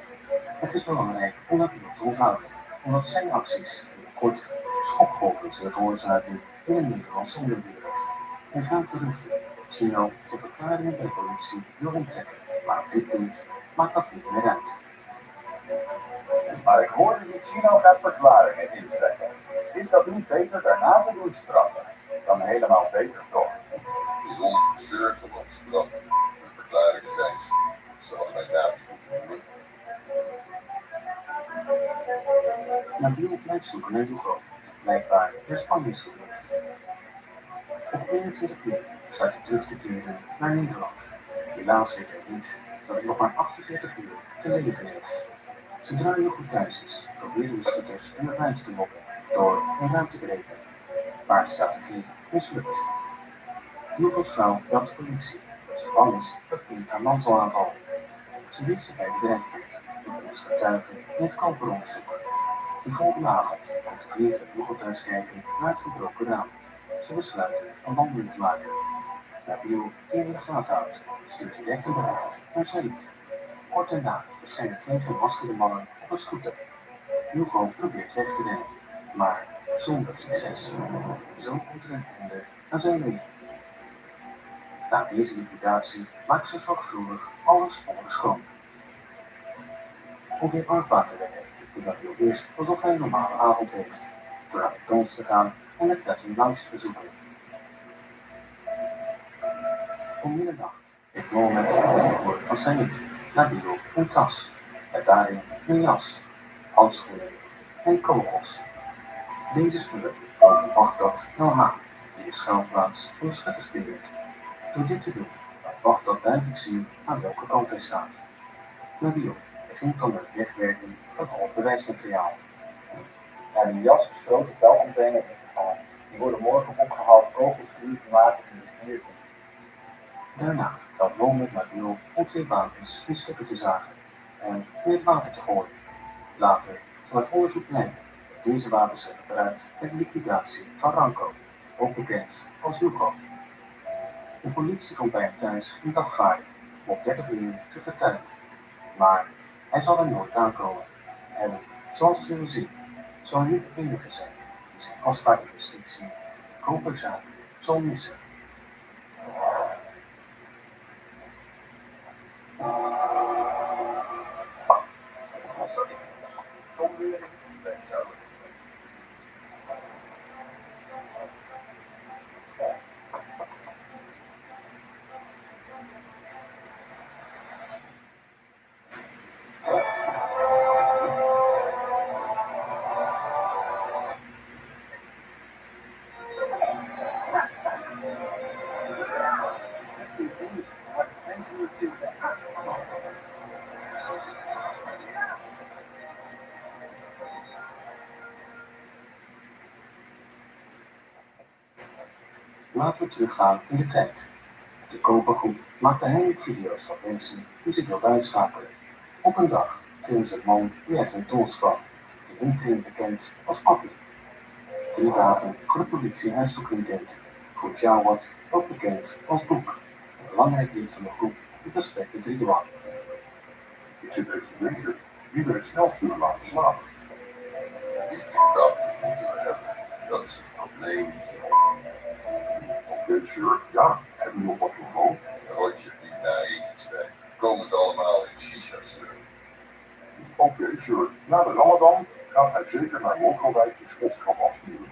S17: Het is belangrijk om Nabil te onthouden, omdat zijn acties binnenkort schokgolven zullen veroorzaken in de Nederlandse onderwereld. Er gaan geruchten dat Chino zijn verklaringen bij de politie wil intrekken, maar op dit punt maakt dat niet meer uit.
S12: Maar ik hoorde je Chino gaat verklaringen intrekken. Is dat niet beter daarna te doen straffen? Dan helemaal beter toch?
S13: Bijzonder zorgen wat straffen. De verklaringen zijn ze hadden mijn naam niet moeten noemen.
S17: Nabil blijft zoeken naar Hugo. Blijkbaar naar Spanje is gevlucht. Op 21 juli besluit hij terug te keren naar Nederland. Helaas weet hij niet dat hij nog maar 48 uur te leven heeft. Zodra Hugo thuis is, proberen de schutters hem naar buiten te lokken door een ruimte te breken. Maar de strategie mislukt. Hugo's vrouw belt de politie. Ze bang is dat Pint haar man zal aanvallen. Ze wist dat hij bedreigd werd met hem als getuige in het koperonderzoek. De volgende avond komt de vriend met Hugo thuis kijken naar het gebroken raam. Ze besluiten een wandeling te maken. Nabil, die in de gaten houdt, stuurt direct een bericht naar Said. Kort daarna verschijnen twee gemaskerde mannen op een scooter. Hugo probeert weg te rennen, maar zonder succes. Zo komt er een einde aan zijn leven. Na deze liquidatie maakt ze zorgvuldig alles onder schoon. Om weer argwaan te wekken, doet Nabil eerst alsof hij een normale avond heeft, door naar McDonald's te gaan en de Platinum Lounge te bezoeken. Om middernacht heeft Mohammed een broer van zijn niet, Nabil, een tas, met daarin een jas, handschoenen en kogels. Deze spullen komen van Bagdad El-Ha, die de schuilplaats van de schutters beheert. Door dit te doen, laat Bagdad duidelijk zien aan welke kant hij staat. Nabil begint dan met het wegwerken van al het bewijsmateriaal.
S4: Naar de jas is grote vuilcontainer ingegaan. Die worden morgen opgehaald, kogels vermaakt in de rivier.
S17: Daarna helpt Mohammed Nabil om 2 wapens in stukken te zagen en in het water te gooien. Later zal het onderzoek blijken dat deze wapens zijn gebruikt bij de liquidatie van Ranko, ook bekend als Hugo. De politie komt bij hem thuis een dagvaarding om op 30 juni te getuigen. Maar hij zal er nooit aankomen. En zoals we zullen zien, zal hij niet de enige zijn die zijn kostbare investitie in de koperzaak zal missen. Laten we teruggaan in de tijd. De kopergroep maakte heimelijk video's van mensen die zich wilden uitschakelen. Op een dag filmden ze een man die uit McDonald's kwam, in iedereen bekend als Papi. 3 dagen voor de politie huiszoeking deed, voor Jawad, ook bekend als Boek, een belangrijk lid van de groep in gesprek met Ridwan.
S1: Ik zit even te denken wie we het snelst kunnen laten slapen.
S13: Dat moeten we hebben. Dat is het probleem.
S1: Oké, sure. Ja, hebben we nog wat info?
S13: Je hoort je niet na etenstijd. Komen ze allemaal in shisha-sur.
S1: Oké, sure. Na de Ramadan gaat hij zeker naar Mogelwijk in Schotschap afsturen.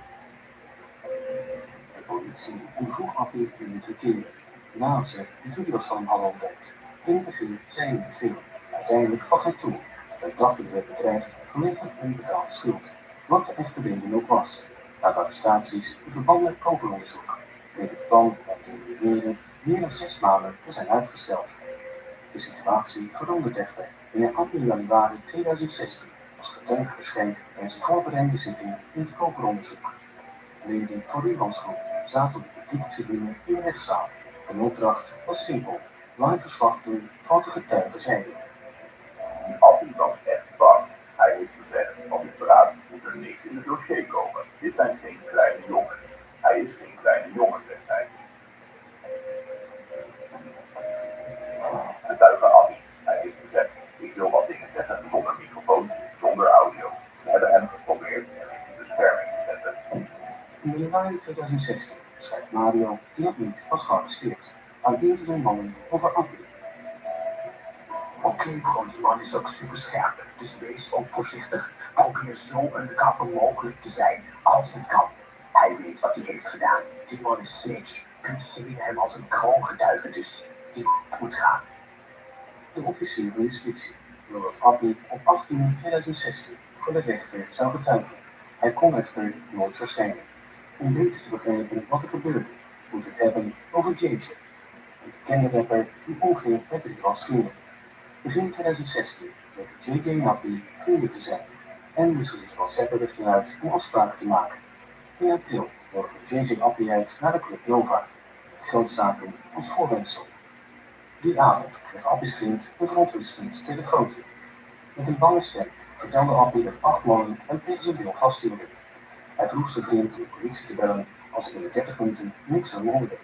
S17: De politie ondervroeg Appie meerdere keren, nadat ze de video's van hem hadden ontdekt. In het begin zei hij niet veel. Uiteindelijk gaf hij toe dat hij dacht dat het werd bedreigd vanwege een onbetaalde schuld. Wat de echte reden ook was. Na de arrestaties in verband met koperonderzoek bleek het plan om te elimineren meer dan 6 maanden te zijn uitgesteld. De situatie veranderde echter wanneer Appie in januari 2016 als getuige verschijnt bij zijn voorbereidende zitting in het koperonderzoek. Leden van Ridwans groep zaten op de publieke tribune in de rechtszaal. Hun opdracht was simpel: live verslag doen van wat de getuigen zeiden.
S15: Die Appie was echt bang. Hij heeft gezegd, als ik praat, moet er niks in het dossier komen. Dit zijn geen kleine jongens. Hij is geen kleine jongen, zegt hij. Getuige Appie. Hij heeft gezegd, ik wil wat dingen zeggen zonder microfoon, zonder audio. Ze hebben hem geprobeerd er in bescherming te zetten.
S17: In januari 2016 schrijft Mario, die nog niet was gearresteerd, aan een van zijn mannen over Appie.
S11: Oké bro, die man is ook super scherp, dus wees ook voorzichtig. Probeer zo undercover mogelijk te zijn als het kan. Hij weet wat hij heeft gedaan. Die man is snitch. Plus ze willen hem als een kroongetuige, dus die moet gaan.
S17: De officier van justitie wil dat Appie op 8 juni 2016 voor de rechter zou getuigen. Hij kon echter nooit verschijnen. Om beter te begrijpen wat er gebeurde, moet het hebben over JJ, een bekende rapper die omging met Ridwans vrienden. Begin 2016 bleek JJ en Appie vrienden te zijn en wisselden ze WhatsApp-berichten uit om afspraken te maken. In april nodigde JJ Appie uit naar de club Nova, met geldzaken als voorwendsel. Die avond kreeg Appie's vriend een verontrustend telefoontje. Met een bange stem vertelde Appie dat 8 mannen hem tegen zijn wil vasthielden. Hij vroeg zijn vriend om de politie te bellen als hij binnen 30 minuten niks zou horen.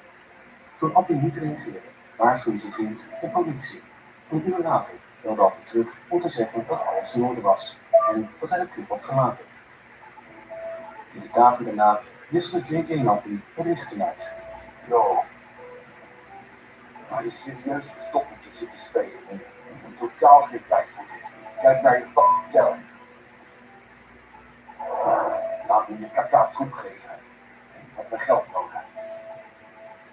S17: Toen Appie niet reageerde, waarschuwde zijn vriend de politie. Een uur later belde Appie terug om te zeggen dat alles in orde was en dat hij de club had verlaten. In de dagen daarna wisselden JJ en Appie berichten uit.
S16: Yo, maar je serieus gestopt met je zitten spelen nu? Ik heb totaal geen tijd voor dit. Kijk naar je fucking tel. Laat me je kaka troep geven. Ik heb mijn geld nodig.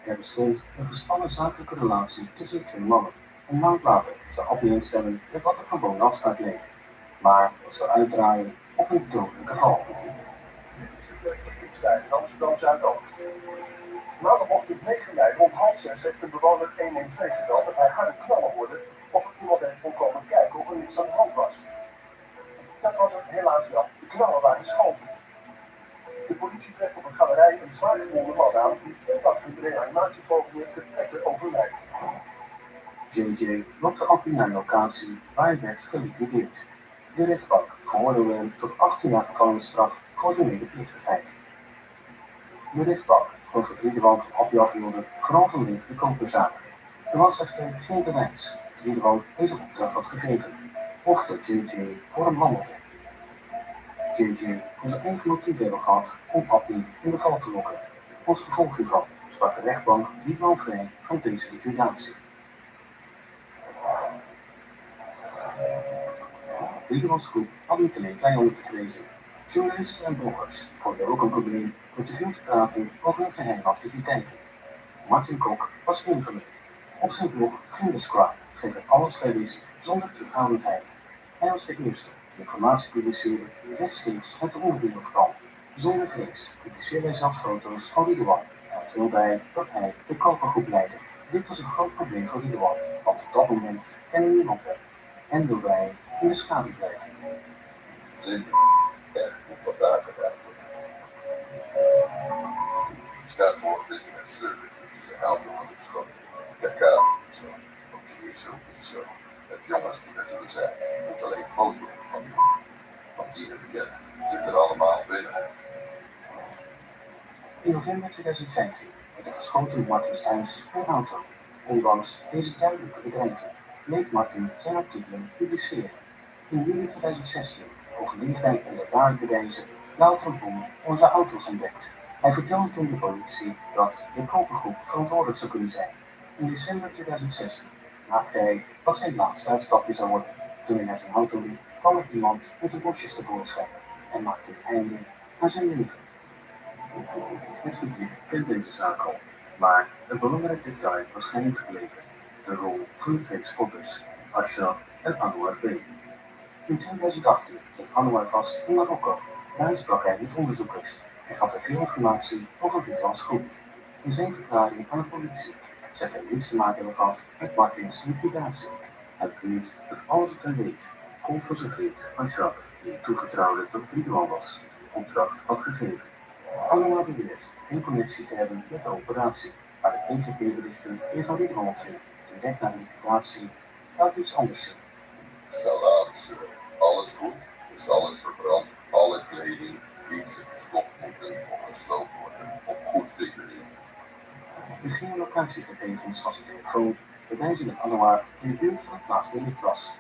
S17: Er bestond een gespannen zakelijke relatie tussen de twee mannen. Een maand later zou Appie instemmen met wat een gewone afspraak leek. Maar het zou uitdraaien op een dodelijke val.
S18: Dit is de Vleugse Kipstijn in Amsterdam Zuidoost. Maandagochtend 9 mei rond 5:30 heeft een bewoner 112 gebeld dat hij harde knallen hoorde of er iemand even kon komen kijken of er niks aan de hand was. Dat was het helaas wel. De knallen waren schoten. De politie treft op een galerij een zwaar gewonde man aan die ondanks een reanimatiepogingen ter plekke overlijdt.
S17: JJ lokte Appie naar een locatie waar hij werd geliquideerd. De rechtbank veroordeelde hem tot 18 jaar gevangenisstraf voor zijn medeplichtigheid. De rechtbank vond dat Ridwan van Appie afhielde vooral vanwege de koperzaak. Er was echter geen bewijs dat Ridwan deze opdracht had gegeven, of dat JJ voor hem handelde. JJ moest het enige motief hebben gehad om Appie in de val te lokken. Als gevolg hiervan sprak de rechtbank Ridwan vrij van deze liquidatie. Ridwans groep had niet alleen vijanden te vrezen. Journalisten en bloggers vonden ook een probleem door te veel te praten over hun geheime activiteiten. Martin Kok was één van hen. Op zijn blog Vlinderscry schreef hij alles wat hij wist zonder terughoudendheid. Hij was de eerste die informatie publiceerde die rechtstreeks uit de onderwereld kwam. Zonder vrees publiceerde hij zelfs foto's van Ridwan en vertelde hij dat hij de kopergroep leidde. Dit was een groot probleem voor Ridwan, want op dat moment kende niemand hem en wilde hij in de schaduw blijven.
S13: Vlinder, echt moet wat daar gedaan worden. Er staat vorige week in het server toen ze zijn auto hadden beschoten. Kaka, zo. Oké, zo. Het jongens die er zullen zijn, moet alleen foto's hebben van die jongen. Want die hebben kennen, zitten er allemaal binnen.
S17: In november 2015 werd er geschoten in Martins huis en auto. Ondanks deze duidelijke bedreiging bleef Martin zijn artikelen publiceren. In juli 2016 overleefde hij onder rare wijze louter bom onze auto's ontdekt. Hij vertelde toen de politie dat de kopergroep verantwoordelijk zou kunnen zijn. In december 2016 maakte hij wat zijn laatste uitstapje zou worden. Toen hij naar zijn auto liep, kwam er iemand met de bosjes tevoorschijn en maakte een einde aan zijn leven. Het publiek kent deze zaak al, maar een belangrijk detail was geheim gebleven: de rol van de twee spotters, Ashraf en Anwar B. In 2018 zat Anwar vast in Marokko. Daar sprak hij met onderzoekers en gaf hij veel informatie over Ridwans groep. In zijn verklaring aan de politie zegt hij niets te maken hebben gehad met Martins liquidatie. Hij beweert dat alles wat hij weet komt van zijn vriend Ashraf, die hem toevertrouwde dat Ridwan was, opdracht had gegeven. Anwar beweert geen connectie te hebben met de operatie, maar de EGP-berichten die van Ridwan ontving direct na de liquidatie laat iets anders zien.
S13: Salam, sir. Alles goed? Is alles verbrand? Alle kleding, fietsen verstopt moeten of gesloopt worden? Of goed figuring?
S17: De geolocatiegegevens van zijn telefoon bewijzen dat Anwar in de buurt van het plaatsdelict was.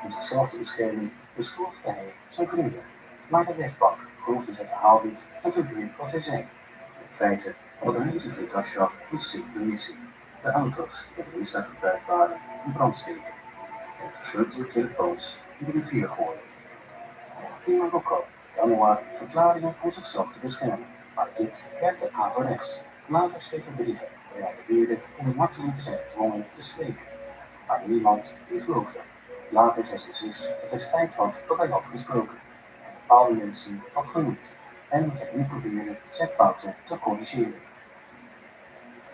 S17: Om zichzelf te beschermen beschuldigde hij zijn vrienden. Maar de rechtbank geloofde zijn verhaal niet en verwierp wat hij zei. In feite hadden hij zijn vriend Ashraf een simpele missie: de auto's die in de misdaad gebruikt waren in brand steken en gesleutelde telefoons in de rivier gooien. In Marokko deed Anwar verklaringen om zichzelf te beschermen, maar dit werkte averechts. Later schreef hij brieven waarin hij beweerde om de marteling te zijn gedwongen te spreken. Maar niemand die geloofde. Later zei zijn zus dat hij spijt had dat hij had gesproken en bepaalde mensen had genoemd en dat hij nu probeerde zijn fouten te corrigeren.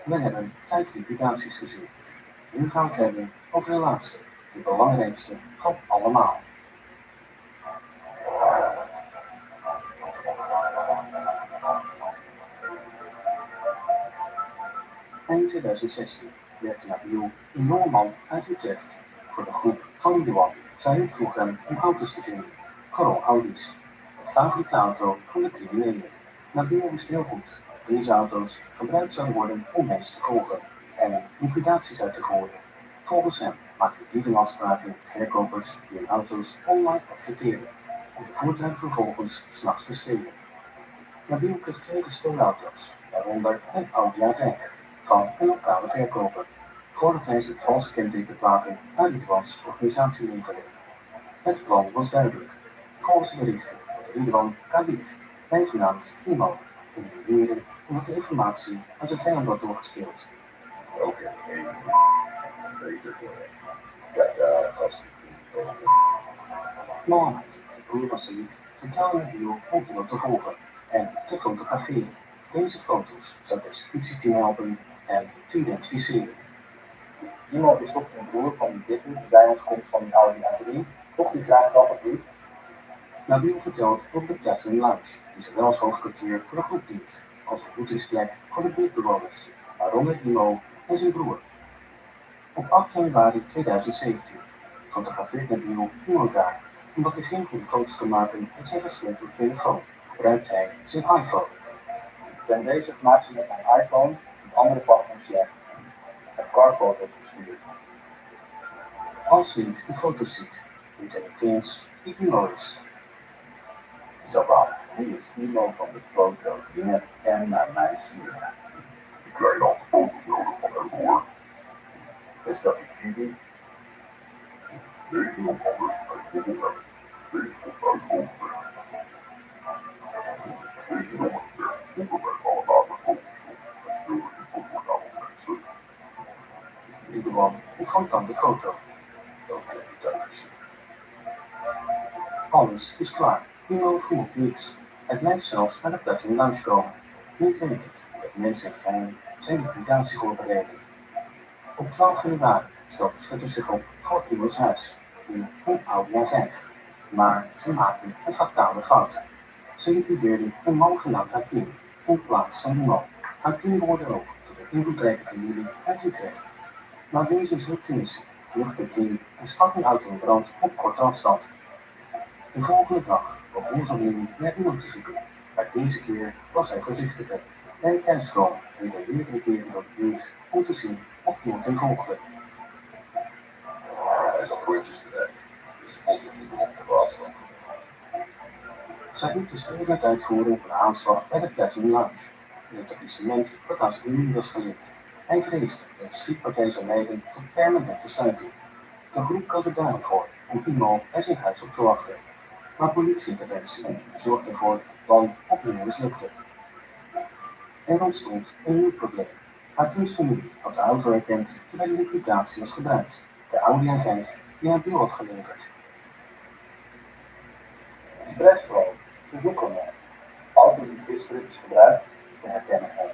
S17: We hebben 5 liquidaties gezien. Nu gaan we het hebben over de laatste, de belangrijkste van allemaal. Eind 2016 werkte Nabil, een jongeman uit Utrecht, voor de groep van Ridwan. Zij vroeg hem om auto's te vinden, vooral Audi's, de favoriete auto van de criminelen. Nabil wist heel goed dat deze auto's gebruikt zouden worden om mensen te volgen en liquidaties uit te voeren. Volgens hem maakten dieven afspraken met verkopers die hun auto's online adverteerden, om de voertuigen vervolgens 's nachts te stelen. Nabil kreeg 2 gestolen auto's, waaronder een Audi A5, van een lokale verkoper, voordat hij zijn valse kentekenplaten aan Ridwans organisatie leverde. Het plan was duidelijk. Volgens de berichten wilde Ridwan Khalid, bijgenaamd Iman, elimineren omdat de informatie aan zijn vijand had doorgespeeld.
S13: Oké, even niet. Ik kan beter voor hem. Kijk daar, gasten, info.
S17: Mohammed, de broer van Said, vertelde Nabil om iemand te volgen en te fotograferen. Deze foto's zou het executieteam helpen en te identificeren.
S4: Iemand is toch een broer van die dikke die bij ons komt van die Audi A3, toch die graag grappig doet.
S17: Nabil vertelt over de Platinum Lounge, die zowel als hoofdkwartier voor de groep dient, als ontmoetingsplek voor de buurtbewoners, waaronder Imo en zijn broer. Op 8 januari 2017 fotografeert Nabil iemand daar. Omdat hij geen goede foto's kan maken met zijn versleutelde telefoon, gebruikt hij zijn iPhone.
S4: Ik ben bezig, maak ze met mijn iPhone, een andere past hem slecht. Ik heb carfoto's gestuurd.
S17: Als hij de foto's ziet, weet hij niet eens wie Imo is.
S12: Sabah, wie is Imo van de foto die net M naar mij stuurde?
S1: Die kleine had de foto's nodig van hem hoor.
S12: Is dat die kiwi?
S1: Nee, iemand anders. Hij vroeg op hem. Deze komt uit Overweg. Deze jongen werkte vroeger bij alle later koffieshop en speelde in voetbalnaam op mensen.
S17: Die man ontvangt dan de foto.
S13: Oké, dank u zeer.
S17: Alles is klaar. Imo voelt niets. Hij blijft zelfs naar de Platinum Lounge komen. Niet weet het, dat mensen het geheim zijn liquidatie voorbereiden. Op 12 januari stelt de schutter zich op voor Imo's huis, in een Audi A5. Maar ze maakten een fatale fout. Ze liquideerden een man genaamd Hakim, in plaats van Imo. Hakim behoorde ook tot een invloedrijke familie uit Utrecht. Na deze mislukte missie vluchtte het team en stak een auto in brand op korte afstand. De volgende dag begon ze opnieuw naar iemand te zoeken, maar deze keer was hij voorzichtiger. Bij het thuiskomen reed hij meerdere keren door de buurt om te zien of iemand hem volgde.
S13: Hij zat rondjes te rijden, dus spotters niet op de afstand genomen.
S17: Zij liep de steun met uitvoering van de aanslag bij de Platinum Lounge, in het etablissement dat aan zijn familie was geleend. Hij vreesde dat de schietpartij zou leiden tot permanente sluiting. De groep koos er daarom voor om Imo bij zijn huis op te wachten. Maar politieinterventie zorgde ervoor dat het plan opnieuw mislukte. Er ontstond een nieuw probleem. Hakim's familie had de auto herkend die bij de liquidatie was gebruikt, de Audi A5 die Nabil had geleverd.
S4: Stressbro, ze zoeken me. Auto die gisteren is gebruikt, ze herkennen hem.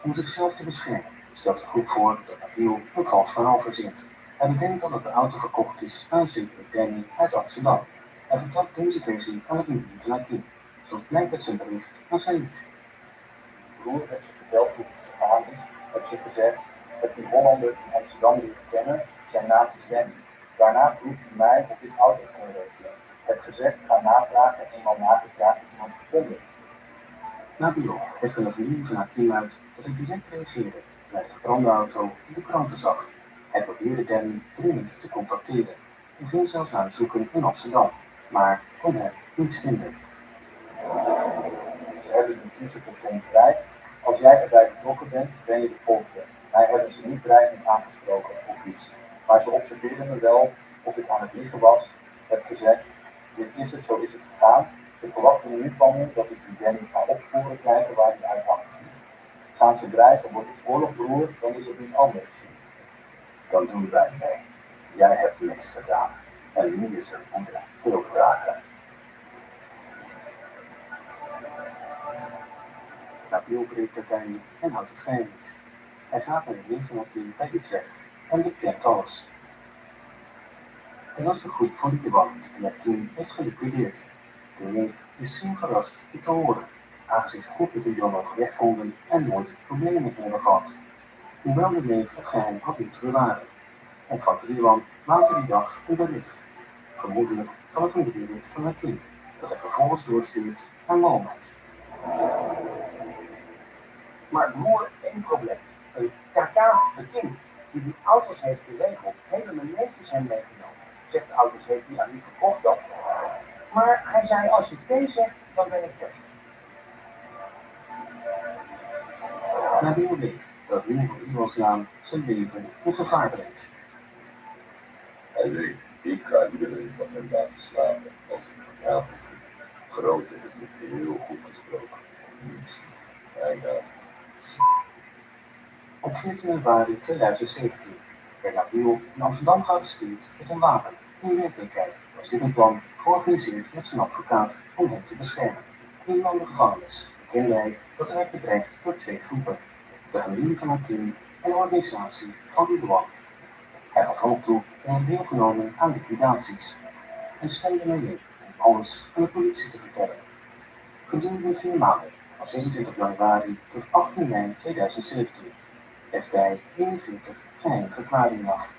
S17: Om zichzelf te beschermen stelt de groep voor dat Nabil een vals verhaal verzint. Hij bedenkt dan dat de auto verkocht is aan een zekere Danny uit Amsterdam. Hij vertelt deze versie aan de familie van Hakim, zoals blijkt uit zijn bericht aan zijn lied.
S4: Broer heeft ze verteld hoe het gegaan is, heeft ze gezegd dat die Hollander in Amsterdam leren kennen, zijn naam is Danny. Daarna vroeg hij mij of ik auto's kon regelen. Ik heb gezegd, ga navragen en eenmaal nagevraagd iemand gevonden.
S17: Nabil legt aan de familie van Hakim uit dat hij direct reageerde toen hij de gebrande auto in de kranten zag. Hij probeerde Danny dringend te contacteren en ging zelfs naar het zoeken in Amsterdam, maar kon hem niet vinden.
S4: Ze hebben de tussenpersoon bedreigd. Als jij erbij betrokken bent, ben je de volgende. Mij hebben ze niet dreigend aangesproken of iets. Maar ze observeerden me wel of ik aan het liegen was. Heb gezegd, dit is het, zo is het gegaan. Ze verwachten nu van me dat ik die Danny ga opsporen, kijken waar hij uit hangt. Gaan ze dreigen, wordt het oorlogbroer, dan is het niet anders.
S12: Dan doen wij mee. Jij hebt niks gedaan. En nu is er woede, veel vragen.
S17: Nabil breekt uiteindelijk en houdt het geheim niet. Hij gaat naar de neef van Hakim bij Utrecht en bekent alles. Het was een groep van Libanon die Hakim heeft geliquideerd. De neef is zeer verrast dit te horen, aangezien ze goed met de jongen overweg konden en nooit problemen met hem hebben gehad. Hoewel de neef het geheim had moeten bewaren, ontvangt Riwan later die dag een bericht, vermoedelijk van een familielid van Hakim, dat hij vervolgens doorstuurt naar Mohammed.
S4: Maar broer, één probleem. Een KK, een kind, die auto's heeft geregeld, hebben mijn neefjes hem meegenomen. Zegt de auto's heeft hij aan wie verkocht dat. Maar hij zei, als je T zegt, dan ben ik weg.
S17: Nabil weet dat Wim van Iwans naam zijn leven in gevaar brengt.
S13: Hij weet, ik ga iedereen van hem laten slapen als hij mijn naam heeft genoemd. Grote heeft het heel goed gesproken. En nu stiekem mijn naam.
S17: Op 14 januari 2017 werd Nabil in Amsterdam gearresteerd met een wapen. In werkelijkheid was dit een plan georganiseerd met zijn advocaat om hem te beschermen. Eenmaal de gevangenis bekende hij dat hij werd bedreigd door 2 groepen: de familie van Hakim en de organisatie van Ridwan. Hij gaf ook toe en had deelgenomen aan liquidaties en stemde mee in om alles aan de politie te vertellen. Gedurende 4 maanden, van 26 januari tot 18 mei 2017, legde hij 41 geheime verklaringen af.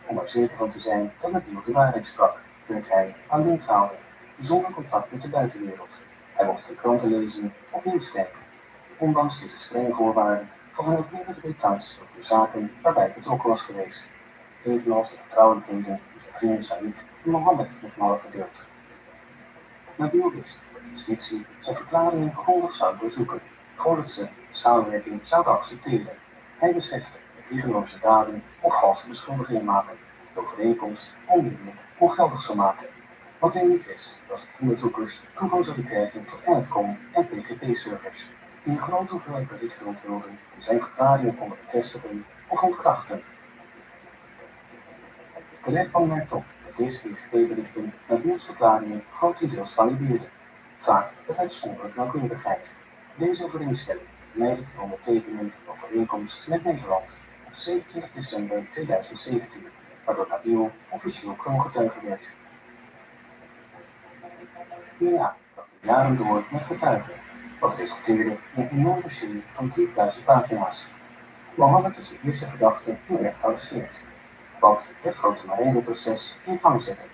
S17: Om er zeker van te zijn dat Nabil de waarheid sprak, werd hij alleen gehouden, zonder contact met de buitenwereld. Hij mocht de kranten lezen of nieuws kijken. Ondanks deze strenge voorwaarden gaf hij ook meerdere details over de zaken waarbij hij betrokken was geweest, evenals de vertrouwelijkheden die zijn vrienden Said en Mohammed met hem hadden gedeeld. Nabil wist dat justitie zijn verklaringen grondig zou doorzoeken, voordat ze de samenwerking zouden accepteren. Hij besefte dat rigouroze daden of valse beschuldigingen maken de overeenkomst onmiddellijk ongeldig zou maken. Wat hij niet wist, was dat onderzoekers toegang zouden krijgen tot NetCom en PGP-servers, die een grote hoeveelheid berichten onthulden die zijn verklaringen konden bevestigen of ontkrachten. De rechtbank merkte op dat deze PGP-berichten Nabils verklaringen grotendeels valideerden, vaak met uitzonderlijke nauwkeurigheid. Deze overeenstemming leidde tot ondertekenen van de overeenkomst met Nederland op 27 december 2017, waardoor Nabil officieel kroongetuige werd. Hierna bracht hij jaren door met getuigen, wat resulteerde in een enorm dossier van 10.000 pagina's. Mohammed is de eerste verdachte die werd gearresteerd, wat het grote Marengo-proces in gang zette.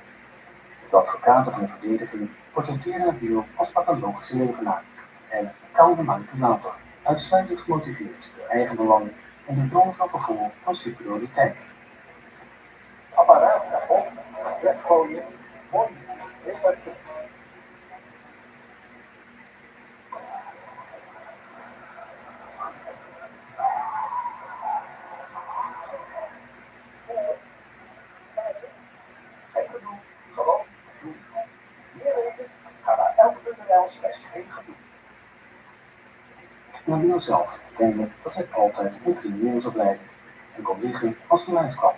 S17: De advocaten van de verdediging portretteerden Nabil als pathologische leugenaar en koude manipulator, uitsluitend gemotiveerd door eigen belang en de bron van gevoel van superioriteit.
S18: Apparaat kapot, weggooien, mooi, repareren. Geen gedoe, gewoon doen. Meer weten? Ga naar elk.nl/geen gedoe.
S17: Nabil zelf erkende dat hij altijd in crimineel zou blijven en kon liegen als hij uitkwam.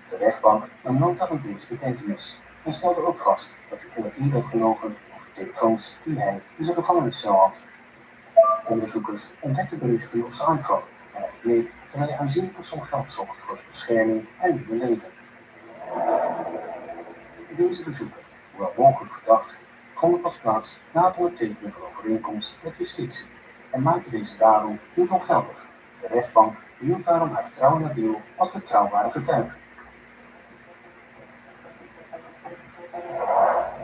S17: De rechtbank nam nota van deze bekentenis en stelde ook vast dat hij onder eer werd genomen over telefoons die hij in zijn gevangeniscel had. Onderzoekers ontdekten berichten op zijn iPhone en het bleek dat hij aanzienlijke som geld zocht voor zijn bescherming en nieuwe leven. Deze verzoeken, hoewel mogelijk verdacht, vonden pas plaats na het ondertekenen van de overeenkomst met justitie en maakte deze daarom niet ongeldig. De rechtbank hield daarom haar vertrouwen Nabil als betrouwbare getuige.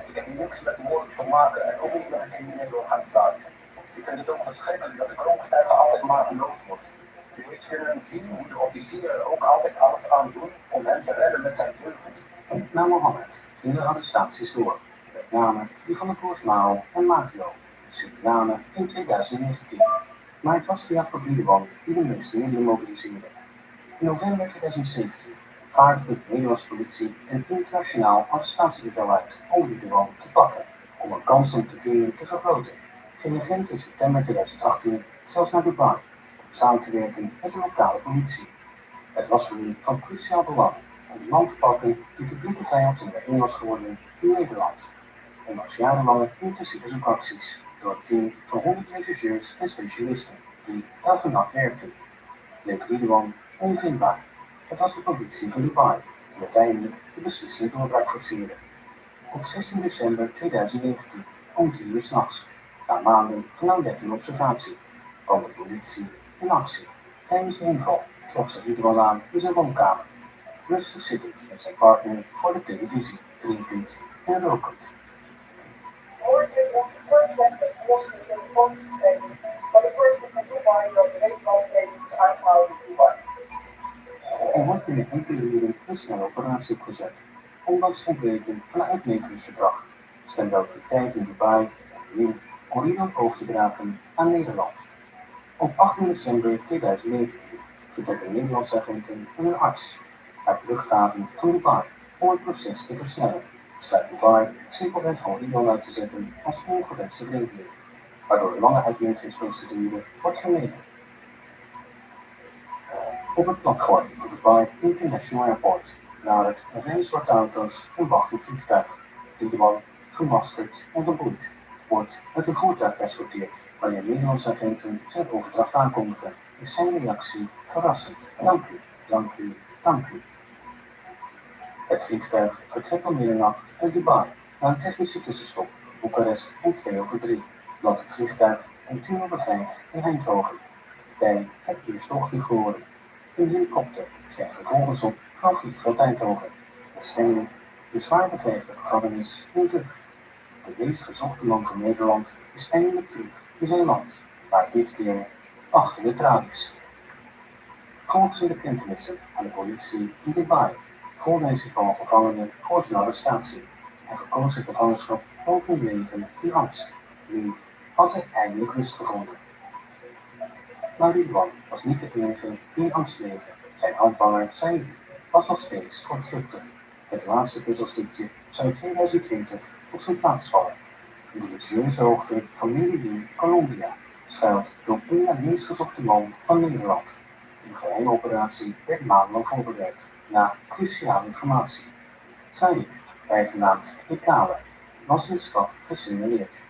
S18: Ik heb niks met moord te maken en ook niet met een criminele organisatie. Ik vind het ook verschrikkelijk dat de kroongetuige altijd maar geloofd wordt. U heeft kunnen zien hoe de officieren er ook altijd alles aan doen om hem te redden met zijn leugens.
S17: Na Mohammed gingen de arrestaties door, met name die van de broers Mao en Mario in Suriname in 2019. Maar het was de jacht op Ridwan die de meeste middelen mobiliseerde. In november 2017 vaardigde de Nederlandse politie een internationaal arrestatiebevel uit om Ridwan te pakken, om een kans om te vinden te vergroten. Ging agent in september 2018 zelfs naar Dubai om samen te werken met de lokale politie. Het was voor hen van cruciaal belang om de man te pakken die publieke vijand nummer 1 was geworden in Nederland. Ondanks jarenlange intensieve zoekacties door een team van 100 rechercheurs en specialisten die dag en nacht werkten, bleef Ridwan onvindbaar. Het was de politie van Dubai die uiteindelijk de beslissende doorbraak forceerde. Op 16 december 2019, om 3 uur 's nachts, na maanden van nauwlettende observatie, kwam de politie in actie. Tijdens de inval trof ze Ridwan aan in zijn woonkamer, rustig zittend met zijn partner voor de televisie, drinkend en rokend.
S7: Morgen onze voortrechter verlost de telefoon gekregen van de politie van Dubai dat de rekenbaltreding is aangehouden in Dubai.
S17: Er wordt binnen enkele uren een snelle operatie opgezet. Ondanks het ontbreken van een uitleveringsverdrag stemde de autoriteit in Dubai in om Ridwan over te dragen aan Nederland. Op 18 december 2019 vertrekken Nederlandse agenten en een arts uit de luchthaven van Dubai om het proces te versnellen. Besluit Dubai simpelweg gewoon Ridwan uit te zetten als ongewenste vreemdeling, waardoor een lange uitleveringsprocedure wordt vermeden. op het platform van de Dubai International Airport nadert een rij zwarte auto's en wacht een vliegtuig. De man, gemaskerd en geboeid, wordt met een voertuig geëscorteerd. Wanneer Nederlandse agenten zijn overdracht aankondigen, is zijn reactie verrassend. Dank u, dank u, dank u. Het vliegtuig vertrekt om middernacht uit Dubai na een technische tussenstop in Boekarest om 2:03. Landt het vliegtuig om 5:10 in Eindhoven. Bij het eerste ochtendgloren. Een helikopter stijgt vervolgens op van vliegveld Eindhoven. Bestemming de zwaar beveiligde gevangenis in Vught. De meest gezochte man van Nederland is eindelijk terug in zijn land, maar dit keer achter de tralies. Volgens de bekentenissen aan de politie in Dubai voelde hij zich al gevangenen voor zijn arrestatie en verkoos zijn gevangenschap boven een leven in angst. Nu had hij eindelijk rust gevonden. Maar Ridwan was niet de enige die in angst leefde. Zijn handlanger Said was nog steeds kortvluchtig. Het laatste puzzelstukje zou in 2020 op zijn plaats vallen. In de luxueuze hoogte van Medellin, Colombia, schuilt de op één na meest gezochte man van Nederland. Een geheime operatie werd maandenlang voorbereid, na cruciale informatie. Said, bijgenaamd de Kale, was in de stad gesignaleerd.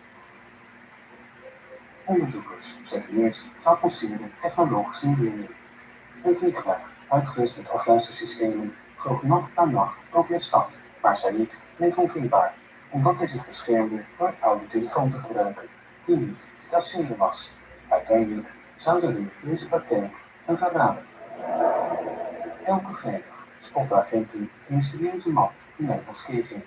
S17: Onderzoekers zetten eerst geavanceerde technologische middelen in. Een vliegtuig, uitgerust met afluistersystemen, vloog nacht na nacht over de stad, maar Said bleef onvindbaar, omdat hij zich beschermde door een oude telefoon te gebruiken, die niet te traceren was. Uiteindelijk zou de religieuze praktijk hem verraden. Elke vrijdag spotten agenten een mysterieuze man die naar de moskee ging,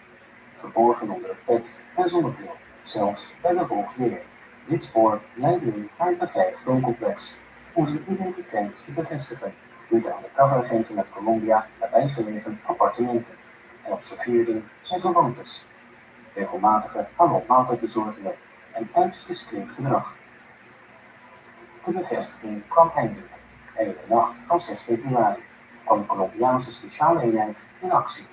S17: verborgen onder een pet en zonnebril, zelfs bij bewolkt weer. Dit spoor leidde hem naar het beveiligd wooncomplex om zijn identiteit te bevestigen. Lieten undercoveragenten uit Colombia nabijgelegen appartementen en observeerden zijn gewoontes, regelmatige maaltijdbezorgingen en uiterst discreet gedrag. De bevestiging kwam eindelijk en in de nacht van 6 februari kwam de Colombiaanse speciale eenheid in actie.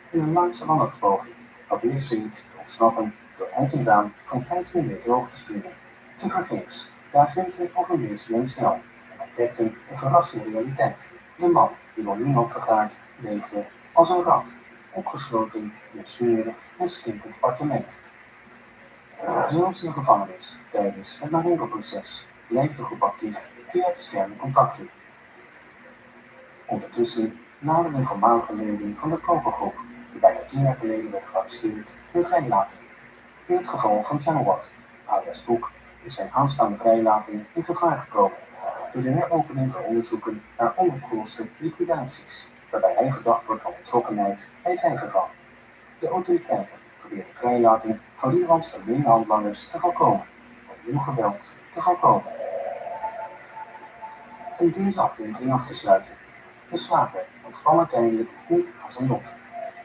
S17: In een laatste wanhoopspoging probeerde ze niet te ontsnappen door uit een raam van 15 meter hoog te springen. Tevergeefs, de agenten overmeesterden hem snel en ontdekten een verrassende realiteit. De man, die door niemand vergaard, leefde als een rat, opgesloten in een smerig en stinkend appartement. Zelfs in de gevangenis, tijdens het Marengo-proces, bleef de groep actief via externe contacten. Ondertussen namen de voormalige leden van de kopergroep, die bijna 10 jaar geleden werden gearresteerd, hun vrijlating. In het geval van Janowat, alias Boek, is zijn aanstaande vrijlating in gevaar gekomen door de heropening van onderzoeken naar onopgeloste liquidaties, waarbij hij verdacht wordt van betrokkenheid bij vijverval. De autoriteiten proberen de vrijlating van Ridwans vermeende handlangers te voorkomen, om nieuw geweld te voorkomen. Om deze aflevering af te sluiten, de slager ontkwam uiteindelijk niet aan zijn lot.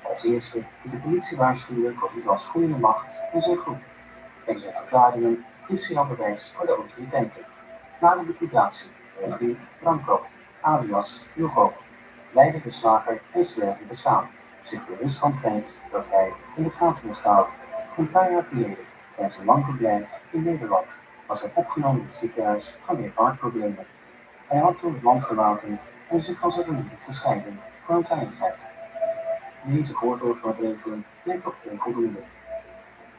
S17: Als eerste die de politie waarschuwde voor Ridwans groeiende macht en zijn groep. En zijn verklaringen cruciaal bewijs voor de autoriteiten. Na de liquidatie van vriend Branco, alias Hugo, leidde de slager een zwervend bestaan, zich bewust van het feit dat hij in de gaten moet houden. Een paar jaar geleden, tijdens een lang verblijf in Nederland, was hij opgenomen in het ziekenhuis vanwege hartproblemen. Hij had toen het land verlaten en zich van zijn familie gescheiden voor hun veiligheid. Deze voorzorgsmaatregelen bleken onvoldoende.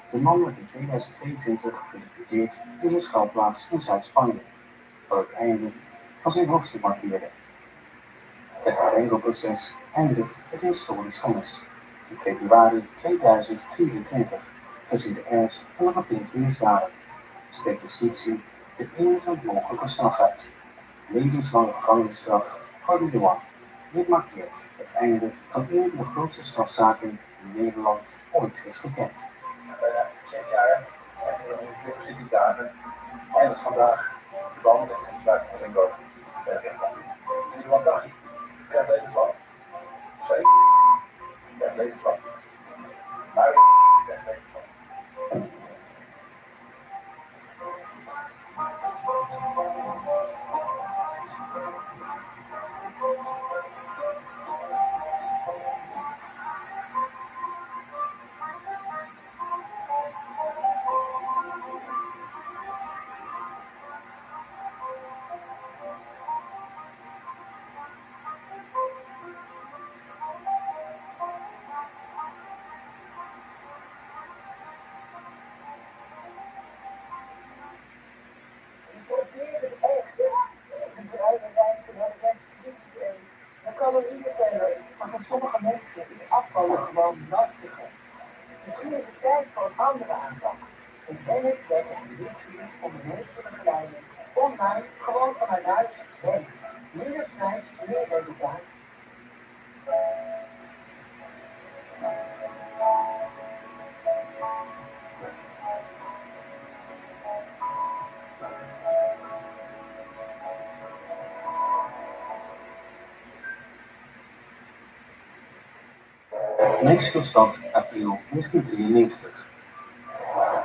S17: De man werd in 2022 geliquideerd in zijn schuilplaats in Zuid-Spanje, wat het einde van zijn hoofdstuk markeerde. Het Marengo-proces eindigt het historisch vonnis in februari 2024, gezien de ernst van de gepleegde misdaden. Spreekt justitie de enige mogelijke straf uit: levenslange gevangenisstraf voor Ridwan. Dit markeert het einde van een van de grootste strafzaken die Nederland ooit heeft gekend.
S14: Bijna 6 jaar en 44 zittingsdagen. En is vandaag de band met het misbruik van Ringo. Wat dacht je? Ja, levenslang. Zeker. Ja, levenslang. Maar ja, levenslang.
S5: calorieën tellen, maar voor sommige mensen is afvallen gewoon lastiger. Misschien is het tijd voor een andere aanpak. Met Dennis werkt aan gewichtsverlies onder medische begeleiding, online, gewoon vanuit huis, Dennis. Minder strijd, meer resultaat.
S17: Mexico-stad, april 1993.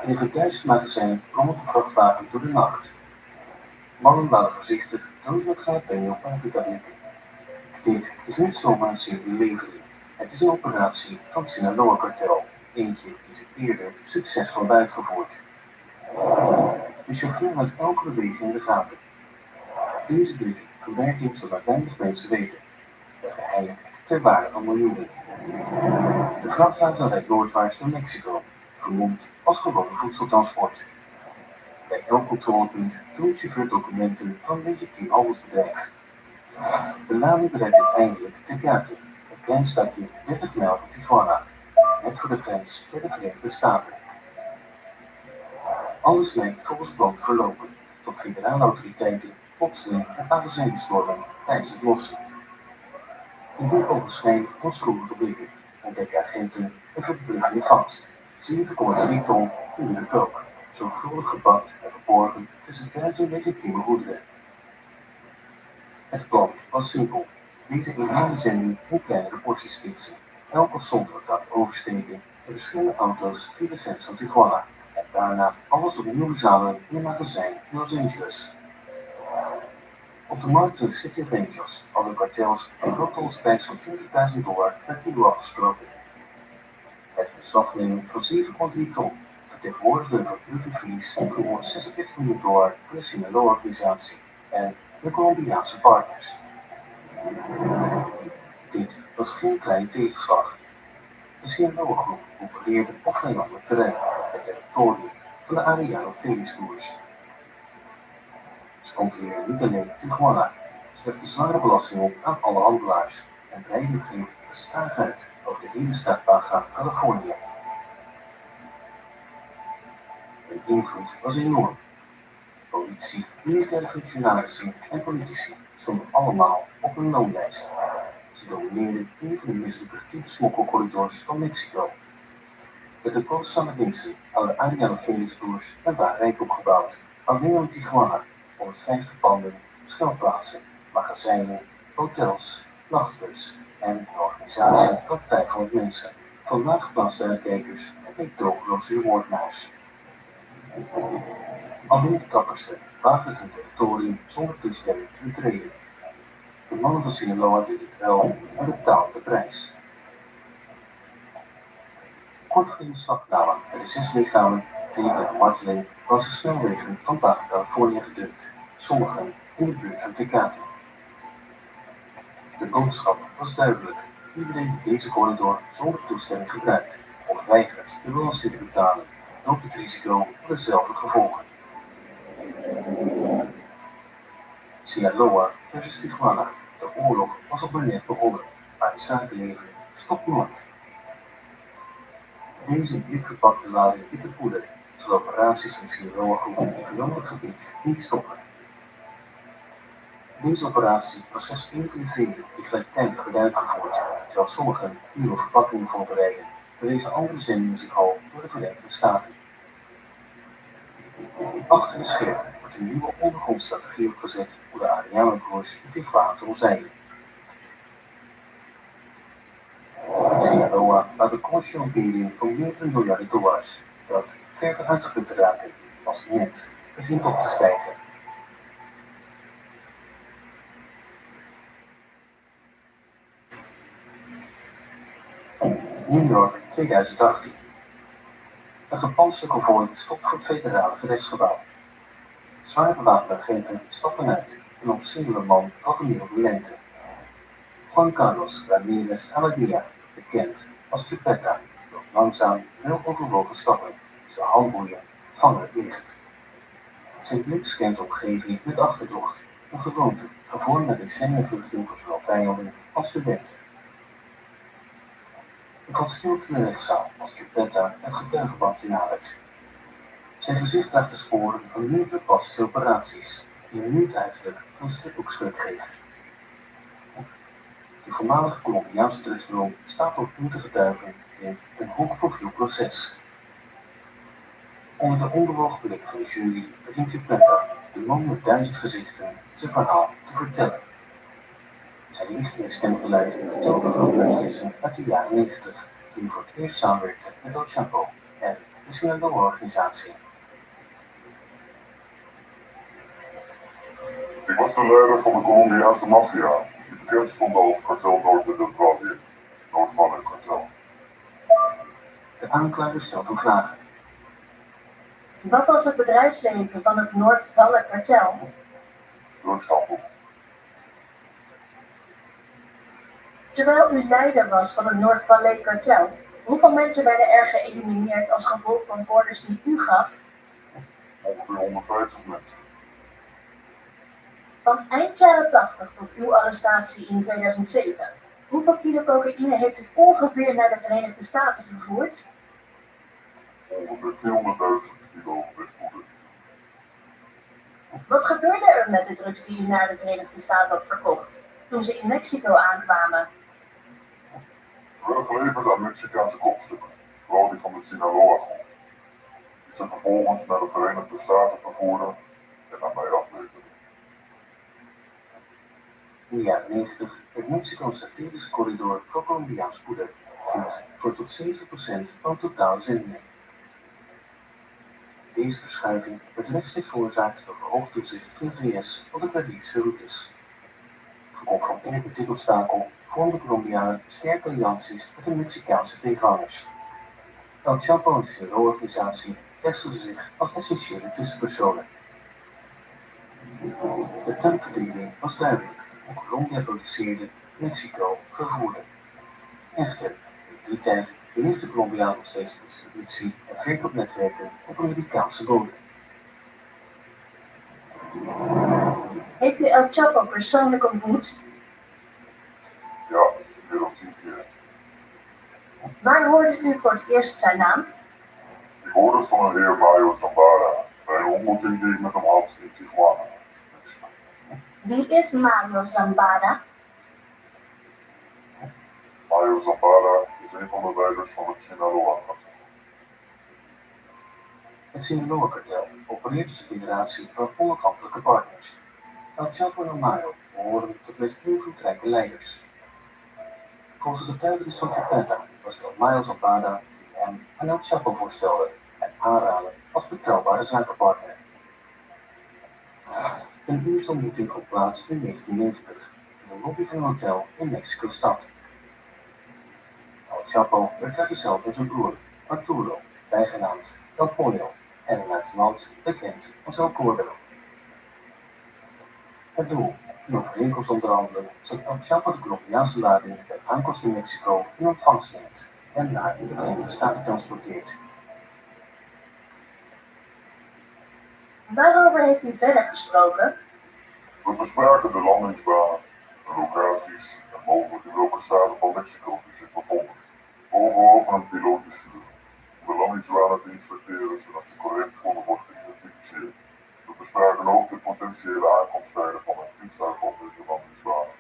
S17: In een verduisterd magazijn rommelt een vrachtwagen door de nacht. Mannen laden voorzichtig dood jalapeno op paprika blikken. Dit is niet zomaar een simpele levering. Het is een operatie van het Sinaloa-kartel. Eentje die ze eerder succesvol hebben uitgevoerd. De chauffeur houdt elke beweging in de gaten. Deze blik verbergt iets wat maar weinig mensen weten. Een geheim ter waarde van miljoenen. De vrachtwagen rijdt noordwaarts door Mexico, vermomd als gewone voedseltransport. Bij elk controlepunt toont de chauffeur documenten van een legitiem handelsbedrijf. De lading bereikt uiteindelijk Tecate, een klein stadje 30 mijl van Tijuana, net voor de grens met de Verenigde Staten. Alles lijkt volgens plan te verlopen, tot federale autoriteiten plotseling het magazijn bestormen tijdens het lossen. In dit ogenschijn onschuldige blikken ontdekken agenten een verbluffende vangst. 7,3 ton pure kook, zorgvuldig gepakt en verborgen tussen duizenden legitieme goederen. Het plan was simpel. Deze enorme zending in kleinere porties splitsen, elk afzonderlijk laten oversteken in verschillende auto's via de grens van Tijuana en daarna alles opnieuw verzamelen in een magazijn in Los Angeles. Op de markt van de City of Angels hadden de kartels een groothandelsprijs van $20.000 per kilo afgesproken. Het beslagnemen van 7,3 ton vertegenwoordigde een verbluffend verlies van $46 miljoen voor de Sinaloa-organisatie en de Colombiaanse partners. Dit was geen kleine tegenslag. De Sinaloa-groep opereerde op vijandelijk terrein, het territorium van de Arellano Felix-broers. Ze controleerden niet alleen Tijuana, ze legden zware belasting op aan alle handelaars en breidden het greep gestaag uit over de hele staat Baja Californië. Hun invloed was enorm. Politie, militaire functionarissen en politici stonden allemaal op een loonlijst. Ze domineerden een van de meest lucratieve smokkelcorridors van Mexico. Met de kolossale winsten hadden de Arellano Felix-broers een waar rijk opgebouwd. Alleen in Tijuana 150 panden, schuilplaatsen, magazijnen, hotels, nachtclubs en een organisatie van 500 mensen, van laaggeplaatste uitkijkers en meedogenloze moordenaars. Alleen de kappersten waagden het hun territorium zonder toestemming te betreden. De mannen van Sinaloa deden het wel en betaalden de prijs. Kort voor de slagname werden 6 lichamen tegen de marteling langs de snelwegen van Baja Californië gedumpt, sommigen in de buurt van Tecate. De boodschap was duidelijk. Iedereen die deze corridor zonder toestemming gebruikt of weigert de belasting te betalen, loopt het risico op dezelfde gevolgen. Sinaloa versus Tijuana. De oorlog was al maar net begonnen, maar het zakenleven stopt nooit. Deze blikverpakte lading witte poeder zal operaties met Sinaloa-groepen in vijandelijk gebied niet stoppen. Deze operatie was slechts een van de vele die gelijktijdig werd uitgevoerd, terwijl sommigen nieuwe verpakkingen voorbereiden, bewegen andere zendingen zich al door de Verenigde Staten. Achter de schermen wordt een nieuwe ondergrondstrategie opgezet om de Arellano-broers in Tijuana te omzeilen. Sinaloa laat een commerciële imperium van meerdere miljarden dollars, dat verder uitgeput te raken als het net begint op te stijgen. New York 2018. Een gepantserde konvooi stopt voor het federale gerechtsgebouw. Zwaar bewapende agenten stappen uit en omsingelen een man van gemiddelde lengte. Juan Carlos Ramirez Alegría, bekend als Chupeta, loopt langzaam wel overwogen stappen, zijn handboeien vangen het licht. Zijn blik scant de omgeving met achterdocht Een gewoonte, gevormd naar decennia vluchting voor zowel vijanden als de wet. Er valt stilte in de rechtszaal als Geppetta het getuigenbankje nadert. Zijn gezicht draagt de sporen van meerdere plastische operaties, die hem nu het uiterlijk van een stripboekschurk geeft. De voormalige Colombiaanse drugsbaron staat op toe te getuigen in een hoogprofiel proces. Onder de onbewogen blik van de jury begint Geppetta, de man met 1000 gezichten, zijn verhaal te vertellen. Zijn lichte stemgeluid vertelt over gebeurtenissen uit de jaren 90, toen hij voor het eerst samenwerkte met El Chapo en de Sinaloa-organisatie.
S1: Ik was de leider van de Colombiaanse maffia, die bekend stond als kartel Norte del Valle, Noord-Valle kartel.
S17: De aanklager stelt hem vragen.
S7: Wat was het bedrijfsleven van het Noord-Valle kartel?
S1: Drugshandel.
S7: Terwijl u leider was van het Noord-Valle kartel, hoeveel mensen werden er geëlimineerd als gevolg van orders die u gaf?
S1: Ongeveer 150 mensen.
S7: Van eind jaren 80 tot uw arrestatie in 2007, hoeveel kilo cocaïne heeft u ongeveer naar de Verenigde Staten vervoerd?
S1: Ongeveer 400.000 kilo witpoeder.
S7: Wat gebeurde er met de drugs die u naar de Verenigde Staten had verkocht, toen ze in Mexico aankwamen?
S1: Ze werden geleverd aan Mexicaanse kopstukken, vooral die van de Sinaloa-groep, die ze vervolgens naar de Verenigde Staten vervoerden en aan mij afleverden.
S17: In de jaren 90 werd Mexico een strategische corridor voor Colombiaans poeder, goed voor tot 70% van het totale zendingen. Deze verschuiving werd rechtstreeks veroorzaakt door verhoogd toezicht van de VS op de Caribische routes. Geconfronteerd met dit obstakel vormden de Colombianen sterke allianties met de Mexicaanse tegenhangers. El Chapo en de Sinaloa-organisatie vestigden zich als essentiële tussenpersonen. De taakverdeling was duidelijk. Colombia produceerde, Mexico vervoerde. Echter, in die tijd beheerst de Colombiaan nog steeds distributie en verkoopnetwerken op Amerikaanse bodem.
S7: Heeft u El Chapo persoonlijk ontmoet?
S1: Ja, meer dan 10 keer.
S7: Waar hoorde u voor het eerst zijn naam?
S1: Ik hoorde het van een heer Mario Zambara bij een ontmoeting die ik met hem had in Tijuana.
S7: Wie is Mario Zambada?
S1: Mario Zambara is een van de leiders van het Sinaloa-kartel.
S17: Het Sinaloa-kartel opereert als een federatie van onafhankelijke partners. El Chapo en Mario behoren tot de meest invloedrijke leiders. Volgens de getuigenis van Geppetta was het El Mario Zambada die hem en El Chapo voorstelde en aanraden als betrouwbare zakenpartner. Een eerste ontmoeting vond plaats in 1990 in de lobby van een hotel in Mexico-stad. El Chapo werd vergezeld door zijn broer, Arturo, bijgenaamd El Pollo, en een luitenant bekend als El Gordo. Het doel, een overeenkomst onderhandelen, zodat El Chapo de Colombiaanse lading bij aankomst in Mexico in ontvangst neemt en naar de Verenigde Staten transporteert.
S7: Waarover heeft u verder gesproken?
S1: We bespraken de landingsbanen, de locaties en mogelijk in welke staten van Mexico ze zich bevonden. We overwogen een piloot te sturen om de landingsbanen te inspecteren zodat ze correct konden worden geïdentificeerd. We bespraken ook de potentiële aankomsttijden van een vliegtuig op deze landingsbanen.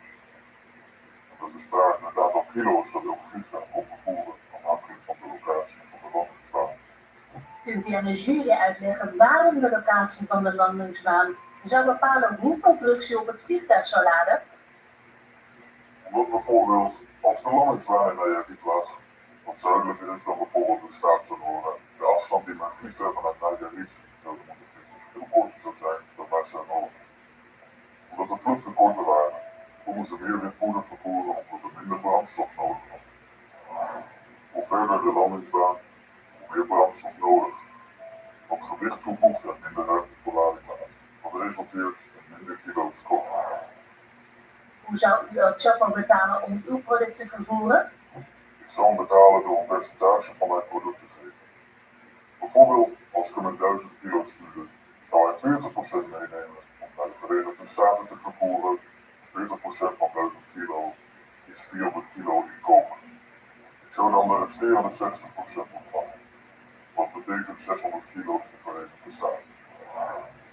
S1: En we bespraken het aantal kilo's dat elk vliegtuig kon vervoeren afhankelijk van de locatie van de landingsbaan.
S7: Kunt u aan de jury uitleggen waarom de locatie van de landingsbaan zou bepalen hoeveel drugs u op het vliegtuig zou laden?
S1: Omdat bijvoorbeeld, als de landingsbaan in Nayarit lag, wat zuidelijker is dan bijvoorbeeld de staat Sonora, de afstand die mijn vliegtuigen naar Nayarit zouden moeten vliegen veel korter zou zijn dan naar Sonora. Omdat de vluchten korter waren, konden ze meer witpoeder vervoeren omdat er minder brandstof nodig had. Hoe verder de landingsbaan, hoe meer brandstof nodig. Wat gewicht toevoegt en minder ruimte voor lading laat, wat resulteert in minder kilo's kolen.
S7: Hoe zou u El Chapo betalen om uw product te vervoeren?
S1: Ik zou hem betalen door een percentage van mijn product te geven. Bijvoorbeeld, als ik hem met 1000 kilo stuurde, zou hij 40% meenemen om naar de Verenigde Staten te vervoeren. 40% van 1000 kilo is 400 kilo in koper. Ik zou dan de resterende 60% ontvangen. Wat betekent 600 kilo in de Verenigde Staten.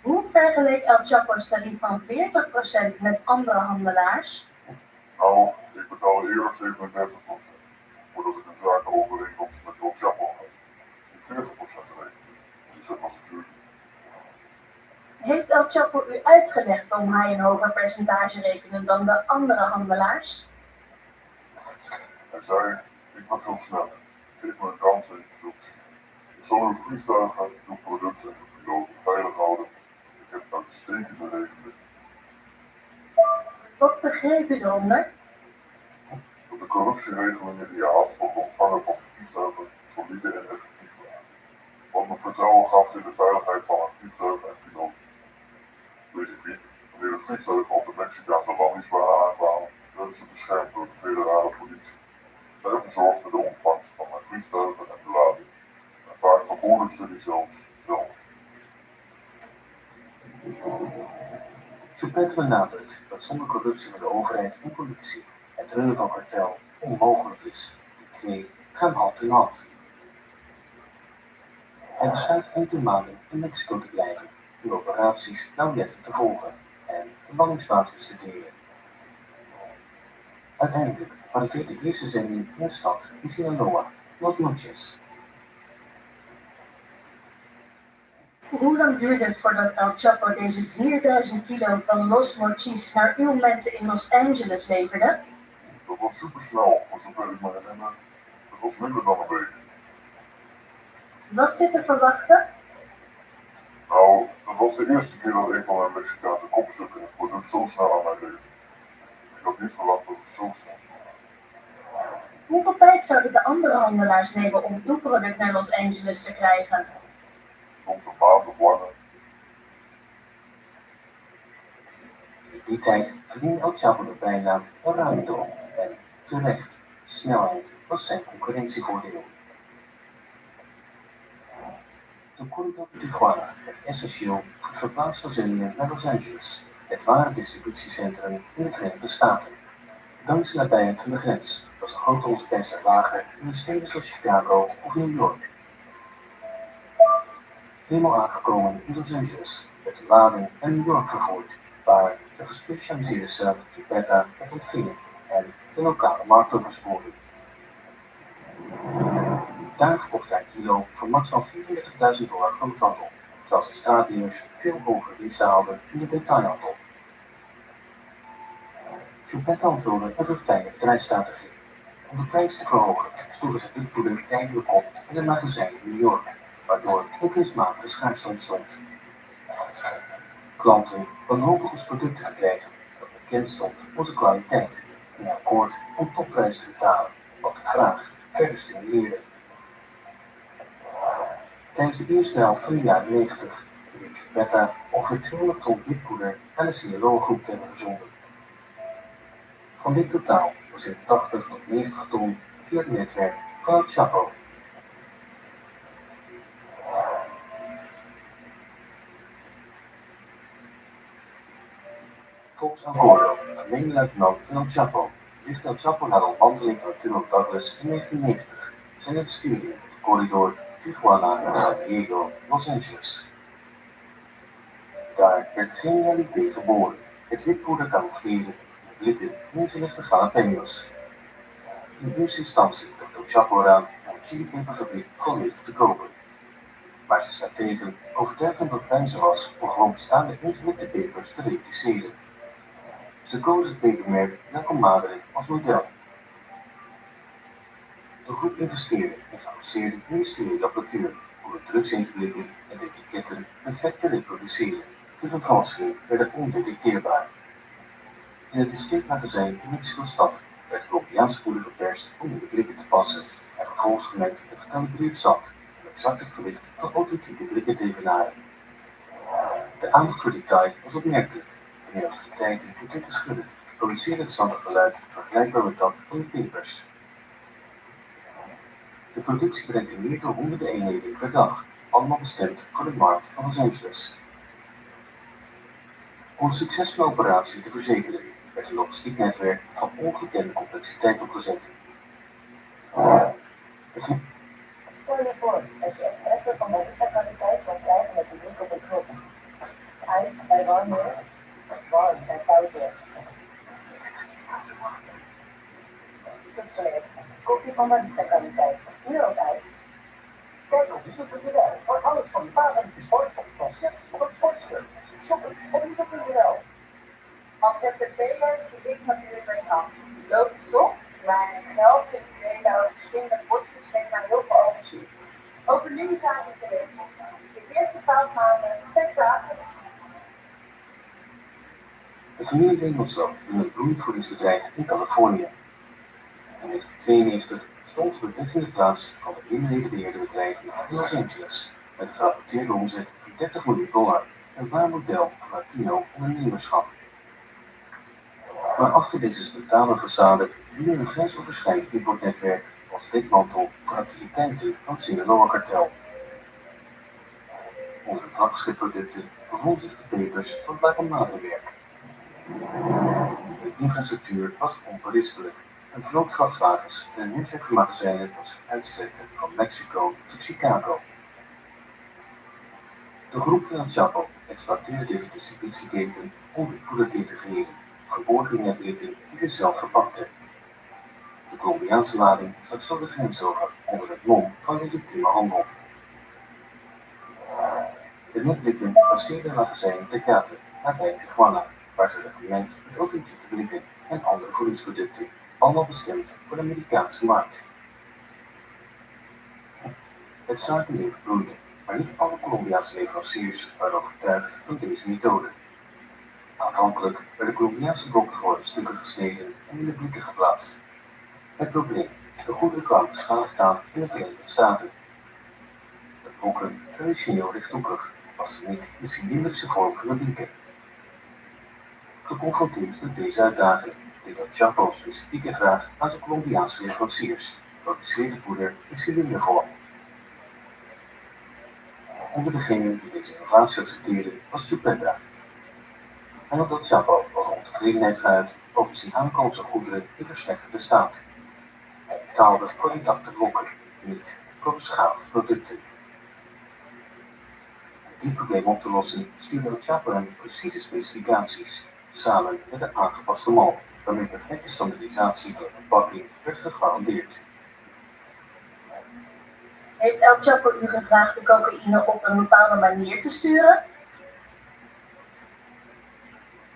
S7: Hoe vergeleek El Chapo's tarief van 40% met andere handelaars?
S1: Nou, ik betaal eerder 37%, voordat ik een zakenovereenkomst met El Chapo had. Die 40% rekening. Dus dat was natuurlijk.
S7: Heeft El Chapo u uitgelegd waarom hij een hoger percentage rekende dan de andere handelaars?
S1: Hij zei, ik ben veel sneller. Geef me een kans en je zult zien. Ik zal uw vliegtuigen, uw producten en uw piloten veilig houden. Ik heb uitstekende regelingen.
S7: Wat begreep u eronder?
S1: Dat de corruptieregelingen die je had voor het ontvangen van de vliegtuigen solide en effectief waren. Wat me vertrouwen gaf in de veiligheid van mijn vliegtuigen en piloten. Specifiek, wanneer de vliegtuigen op de Mexicaanse landingsbaan aankwamen, werden ze beschermd door de federale politie. Zij verzorgden de ontvangst van mijn vliegtuigen en belading. En vaak vervoerden ze die zelfs zelf.
S17: Choupette benadrukt dat zonder corruptie van de overheid en politie het runnen van kartel onmogelijk is. Die twee gaan hand in hand. Hij besluit enkele maanden in Mexico te blijven, om de operaties nauwlettend te volgen en de landingsbaan te bestuderen. Uiteindelijk arriveert de eerste zending in een stad in Sinaloa, Los Mochis.
S7: Hoe lang duurde het voordat El Chapo deze 4000 kilo van Los Mochis naar uw mensen in Los Angeles leverde?
S1: Dat was supersnel, voor zover ik me herinner. Dat was minder dan een week.
S7: Was dit te verwachten?
S1: Nou, dat was de eerste keer dat een van mijn Mexicaanse kopstukken het product zo snel aan mij leverde. Ik had niet verwacht dat het zo snel zou gaan.
S7: Hoeveel tijd zouden de andere handelaars nemen om uw product naar Los Angeles te krijgen?
S1: Soms een maand of langer.
S17: In die tijd verdiende El Chapo de bijnaam El Rápido en terecht, snelheid was zijn concurrentievoordeel. De corridor van Tijuana werd essentieel voor het verplaatsen van zendingen naar Los Angeles, het ware distributiecentrum in de Verenigde Staten. Dankzij de nabijheid van de grens was een grote onderspens lager in de steden zoals Chicago of New York. Eenmaal aangekomen in Los Angeles werd de lading naar New York vervoerd, waar de gespecialiseerde cel Choupette het ontvingen en de lokale markt overspoorde. Daar verkocht hij een kilo voor maximaal $34.000 groothandel, terwijl zijn straatdealers veel hogere winsten haalden in de detailhandel. Choupette onthulde een verfijnde bedrijfsstrategie. Om de prijs te verhogen sloegen ze dit product tijdelijk op in zijn magazijn in New York, waardoor een kunstmatige schaarste ontstond. Klanten wanhopig ons product te krijgen dat bekend stond onze kwaliteit, gingen akkoord om topprijs te betalen, wat de vraag verder stimuleerde. Tijdens de eerste helft van de jaren 90 verliet Choupette ongeveer 200 ton witpoeder aan de Sinaloa-groep te hebben verzonden. Van dit totaal was het 80 tot 90 ton via het netwerk van El Chapo. Volgens Ancora, gemene luitenant van El Chapo, richtte El Chapo na de ontmanteling van de tunnel Douglas in 1990 zijn investering op de corridor Tijuana, San Diego, Los Angeles. Daar werd genialiteit geboren. Het witpoeder camoufleren in blikken ingelegde jalapeños. In eerste instantie dacht El Chapo eraan om een chilipeperfabriek volledig te kopen. Maar zijn strategen overtuigend dat wijze was om gewoon bestaande ingelikte pepers te repliceren. Ze kozen het pepermerk La Comadre als model. De groep investeerde in geavanceerde industriële apparatuur om de drugs in te blikken en de etiketten perfect te reproduceren. De vervalsingen werden ondetecteerbaar. In het discreetmagazijn in Mexico-stad werd Colombiaanse poeder verperst om in de blikken te passen en vervolgens gemengd met gekalibreerd zand om exact het gewicht van authentieke blikken te evenaren. De aandacht voor detail was opmerkelijk. Wanneer autoriteiten kritiek schudden, produceerde het zand een geluid vergelijkbaar met dat van de pepers. De productie bereikte meer dan honderden eenheden per dag, allemaal bestemd voor de markt van Los Angeles. Om een succesvolle operatie te verzekeren, werd een logistiek netwerk van ongekende complexiteit opgezet.
S5: Stel je voor dat je espresso van barista kwaliteit kan krijgen met een druk op een knop. Ijs bij warm weer, warm bij koud weer. Dat is dingen dan niet zou verwachten. Toetsenleert. Koffie van barista kwaliteit. Nu ook ijs.
S18: Kijk op niet.nl voor alles van je favoriete sport, van SEP tot sportsport. Shop het op niet.nl.
S7: Als ZZP'er zit ik natuurlijk bij de hand. Logisch toch? Maar zelf vind ik delen over verschillende bordjes geeft mij heel veel overzicht. Ook een nieuwe zaken te regelen. De eerste 12 maanden zijn gratis.
S17: De familie Reynoldsloop runde een bloeiend voedingsbedrijf in Californië. In 1992 stond op de 13e plaats van de minderheden beheerde bedrijven in Los Angeles met een gerapporteerde omzet van $30 miljoen, een waar model voor Latino ondernemerschap. Maar achter deze brutale façade diende een grensoverschrijdend importnetwerk als dekmantel voor activiteiten van het Sinaloa-kartel. Onder de vlaggenschipproducten bevonden zich de pepers van het lakenmadenwerk. De infrastructuur was onberispelijk. Een vloot vrachtwagens en een netwerk van magazijnen dat zich uitstrekte van Mexico tot Chicago. De groep van El Chapo exploiteerde deze distributieketen om witpoeder te integreren, geborgen in nepblikken die ze zelf verpakten. De Colombiaanse lading stak zo de grens over onder het mom van legitieme handel. De nepblikken passeerden magazijnen Tecate nabij Tijuana, waar ze werden gemengd met authentieke blikken en andere voedingsproducten, allemaal bestemd voor de Amerikaanse markt. Het zakenleven bloeide, maar niet alle Colombiaanse leveranciers waren overtuigd van deze methode. Aanvankelijk werden Colombiaanse blokken gewoon in stukken gesneden en in de blikken geplaatst. Het probleem: de goederen kwamen beschadigd aan in de Verenigde Staten. De blokken, traditioneel rechthoekig, pasten niet in de cilindrische vorm van de blikken. Geconfronteerd met deze uitdaging deed El Chapo een specifieke vraag aan zijn Colombiaanse leveranciers: produceer poeder in cilindervorm. Onder degenen die deze innovatie accepteerden was Chupeta. En had El Chapo als ontevredenheid geuit over zijn aankomende goederen in verslechterde staat. Hij betaalde voor intacte blokken, niet voor beschadigde producten. Om dit probleem op te lossen stuurde El Chapo hem precieze specificaties, samen met een aangepaste mal, waarmee perfecte standaardisatie van de verpakking werd gegarandeerd.
S7: Heeft El Chapo u gevraagd de cocaïne op een bepaalde manier te sturen?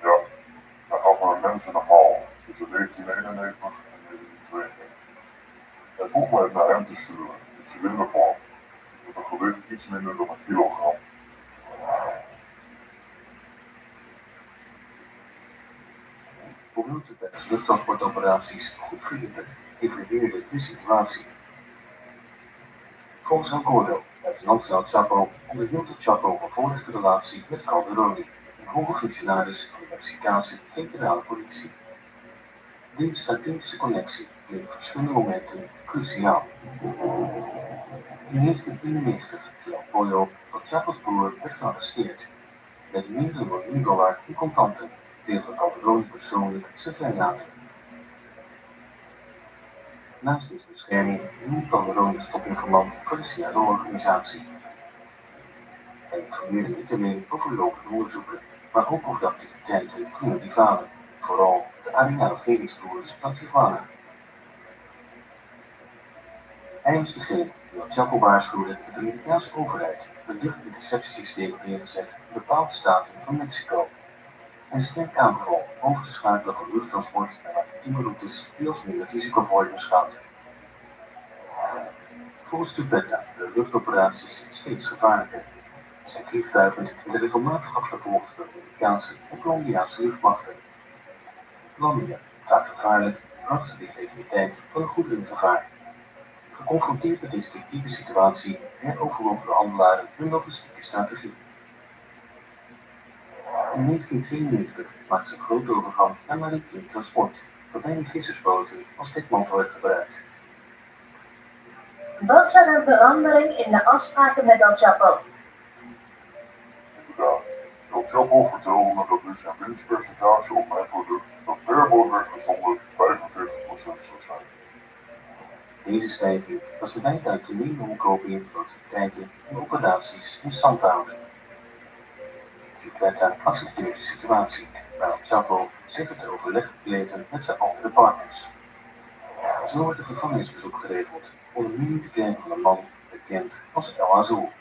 S1: Ja, hij gaf me mensen een mal tussen 1991 en 1992. Hij vroeg mij het naar hem te sturen, in cilindervorm, met een gewicht iets minder dan 1 kilogram.
S17: Hoewel Chupeta's luchttransportoperaties goed verliepen, evolueerde de situatie. Volgens Gordo, luitenant van El Chapo, onderhield El Chapo een bevoorrechte relatie met Calderoni, een hoge functionaris van de Mexicaanse federale politie. Deze strategische connectie bleek op verschillende momenten cruciaal. In 1991, toen El Pollo, El Chapo's broer, werd gearresteerd, werd meer dan $1 miljoen in contanten, regelde Calderoni persoonlijk zijn vrijlating. Naast deze bescherming diende Calderoni als topinformant voor de Sinaloa-organisatie. Hij informeerde niet alleen over lopende onderzoeken, maar ook over de activiteiten van hun rivalen, vooral de Arellano Felix-broers van Tijuana. Hij was degene die El Chapo waarschuwde met de Amerikaanse overheid een luchtinterceptiesysteem had ingezet in bepaalde staten van Mexico en sterk aanbeval over te schakelen van luchttransport naar maritieme routes die als minder risicovol worden beschouwd. Volgens Chupeta werden luchtoperaties steeds gevaarlijker. Zijn vliegtuigen werden regelmatig achtervolgd door de Amerikaanse en Colombiaanse luchtmachten. Landingen, vaak gevaarlijk, brachten de integriteit van de goederen in gevaar. Geconfronteerd met deze kritieke situatie heroverwogen de handelaren hun logistieke strategie. In 1992 maakten ze een grote overgang naar maritiem transport, waarbij de vissersboten als dekmantel werden gebruikt.
S7: Was er een verandering in de afspraken met El Chapo?
S1: Inderdaad, El El Chapo vertelde me dat dus zijn winstpercentage op mijn product dat per boot werd verzonden 45% zou zijn.
S17: Deze stijging was de wijd uit toenemende omkoping van activiteiten en operaties in stand te houden. Chiquetta accepteert de situatie, maar El Chapo zegt het overleg te plegen met zijn andere partners. Zo wordt een gevangenisbezoek geregeld om een mening te krijgen van een man bekend als El Azul.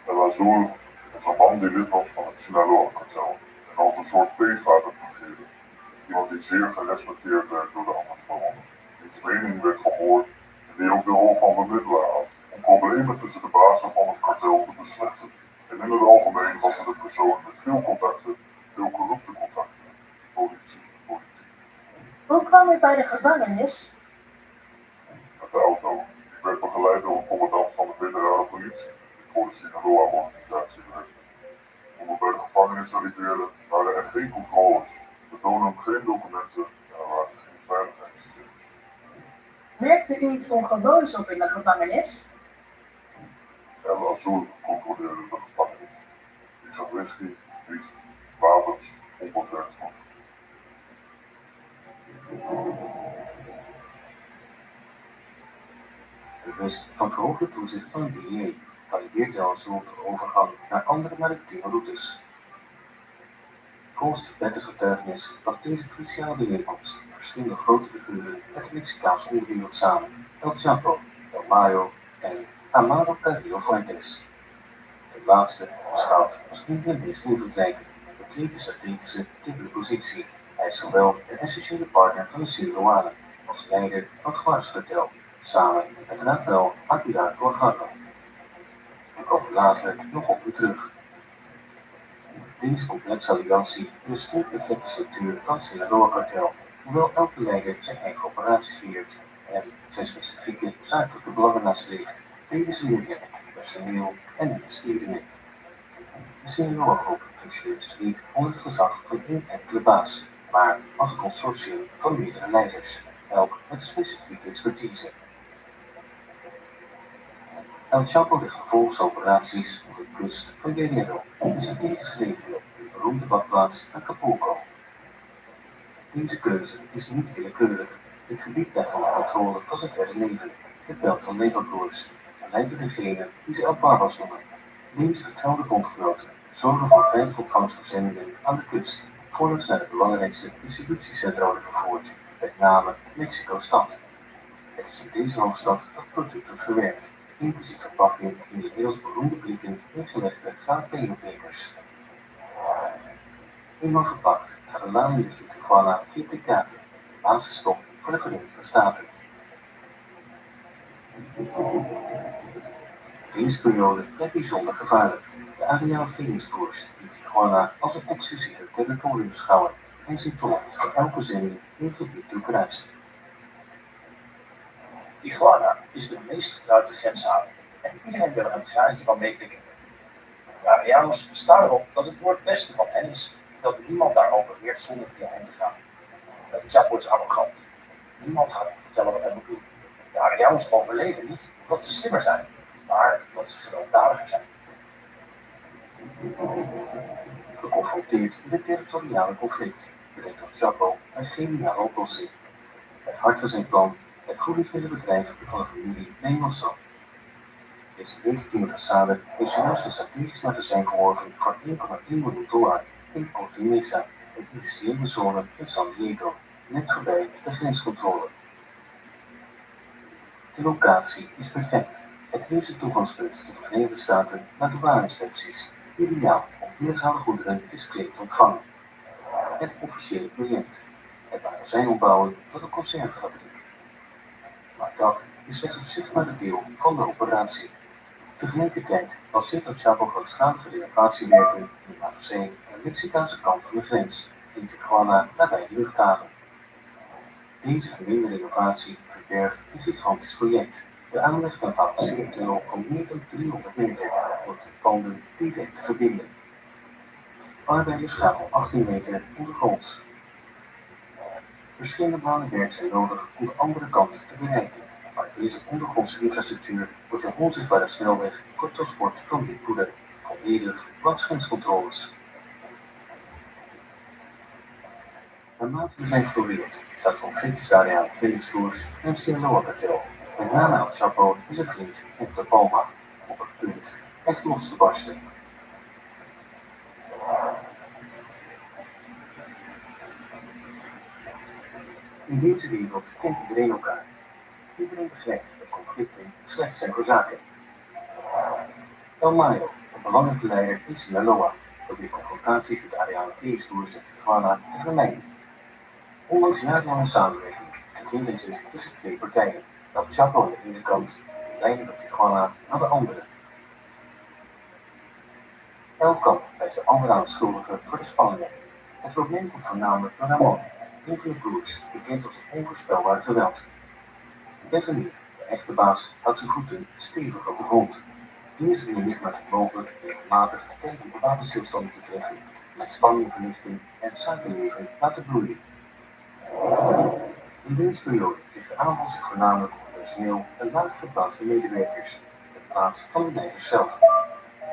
S1: El Azul is een man die lid was van het Sinaloa-kartel en als een soort peetvader fungeerde. Iemand die zeer gerespecteerd werd door de andere mannen, wiens mening werd gehoord en die ook de rol van bemiddelaar had om problemen tussen de bazen van het kartel te beslechten. En in het algemeen was het een persoon met veel contacten, veel corrupte contacten, politie.
S7: Hoe kwam u bij de gevangenis?
S1: Met de auto. Ik werd begeleid door een commandant van de federale politie, die voor de Sinaloa-organisatie werkte. Toen we bij de gevangenis arriveerden, waren er geen controles. We toonden hem geen documenten en er waren geen veiligheidssystemen.
S7: Merkte u iets ongewoons op in de gevangenis?
S1: El Azul controleerde de gevangenis. Ik zag whisky, wiet, wapens, onbeperkt voedsel.
S17: Bewust van verhoogde toezicht van de DEA valideert El Azul de overgang naar andere maritieme routes. Volgens Chiquetta's getuigenis bracht deze cruciale bijeenkomst verschillende grote figuren uit de Mexicaanse onderwereld samen: El Chapo, El Mayo en Amado Carrillo Fuentes. De laatste, beschouwd als een van de meest invloedrijke, bekleedt de strategische dubbele positie. Hij is zowel een essentiële partner van de Sinaloanen als leider van het Juarez-kartel, samen met Rafael Aguilar Guajardo. We komen later nog op u terug. Deze complexe alliantie illustreert de perfecte structuur van het Sinaloa-kartel, hoewel elke leider zijn eigen operaties leert en zijn specifieke zakelijke belangen nastreeft, realiseren, personeel en investeringen. De Sinaloa-groep functioneert dus niet onder het gezag van één enkele baas, maar als een consortium van meerdere leiders, elk met een specifieke expertise. El Chapo richt vervolgens operaties op de kust van Guerrero, een strategische regio, de beroemde badplaats Acapulco. Deze keuze is niet willekeurig. Dit gebied blijft onder controle van zijn verre leven, de belt van leverbroers, geleid door degene die ze El Parros noemen. Deze vertrouwde bondgenoten zorgen voor een veilige ontvangst van zendingen aan de kust, voordat ze naar de belangrijkste distributiecentra worden vervoerd, met name Mexico-stad. Het is in deze hoofdstad dat het product wordt verwerkt, inclusief verpakking in de inmiddels beroemde blikken ingelegde jalapeno-pepers. Eenmaal verpakt gaat de lading richting Tijuana via Tecate, de laatste stop voor de Verenigde Staten. Deze periode blijft bijzonder gevaarlijk. De Ariel Phoenix-broers die Tijuana als een exclusieve territorium beschouwen en zien toch dat elke zending in het gebied doorkruist.
S19: Tijuana is de meest gebruikte grenshaven en iedereen wil er een graantje van meepikken. De Arianos staan erop dat het noordwesten van hen is, dat niemand daar opereert zonder via hen te gaan. El Chapo is arrogant. Niemand gaat hem vertellen wat hij moet doen. De Arianos overleven niet omdat ze slimmer zijn, maar omdat ze gewelddadiger zijn.
S17: Geconfronteerd met het territoriale conflict, bedenkt El Chapo een geniale oplossing. Het hart van zijn plan: het voedingsmiddelenbedrijf van de familie Mendoza. Deze legitieme façade heeft zojuist een strategisch magazijn geworven voor $1,1 miljoen in Costa Mesa, een industriële zone in San Diego, net voorbij de grenscontrole. De locatie is perfect. Het eerste toegangspunt tot de Verenigde Staten naar douane-inspecties, ideaal om illegale goederen discreet te ontvangen. Het officiële project: het magazijn opbouwen tot een conservefabriek. Maar dat is slechts een zichtbare deel van de operatie. Tegelijkertijd lanceert El Chapo grootschalige renovatiewerken in het magazijn aan de Mexicaanse kant van de grens, in Tijuana nabij de luchthaven. Deze vermeende renovatie verbergt een gigantisch project: de aanleg van een geavanceerde tunnel van meer dan 300 meter om de panden direct te verbinden. Arbeiders graven op 18 meter ondergronds. Verschillende banen werk zijn nodig om de andere kant te bereiken, maar deze ondergrondse infrastructuur wordt een onzichtbare snelweg voor het transport van witpoeder. volledig langs grenscontroles. Naarmate de zijn floreert, staat conflict de Ariane Felix koers en het Sinaloa-kartel, met name El Chapo en zijn vriend Hector Palma, op het punt echt los te barsten. In deze wereld kent iedereen elkaar. Iedereen begrijpt dat conflicten slecht zijn voor zaken. El Mayo, een belangrijke leider in Sinaloa, probeert confrontaties met de Ariane Felix koers en Tijuana te vermijden. Ondanks jarenlange samenwerking bevindt hij zich tussen twee partijen, El Chapo aan de ene kant en de leider van Tijuana aan de andere. El kamp wijst de andere aan schuldigen voor de spanningen. Het probleem komt voornamelijk door Ramon, een van de broers, bekend als het onvoorspelbare geweld. Benjamin, de echte baas, houdt zijn voeten stevig op de grond. Deze willen niet maar mogelijk regelmatig tijdelijke wapenstilstanden te treffen, met spanning verlichten en het zakenleven laten bloeien. In deze periode ligt de aanval zich voornamelijk op personeel en laag geplaatste medewerkers, in plaats van de leiders zelf.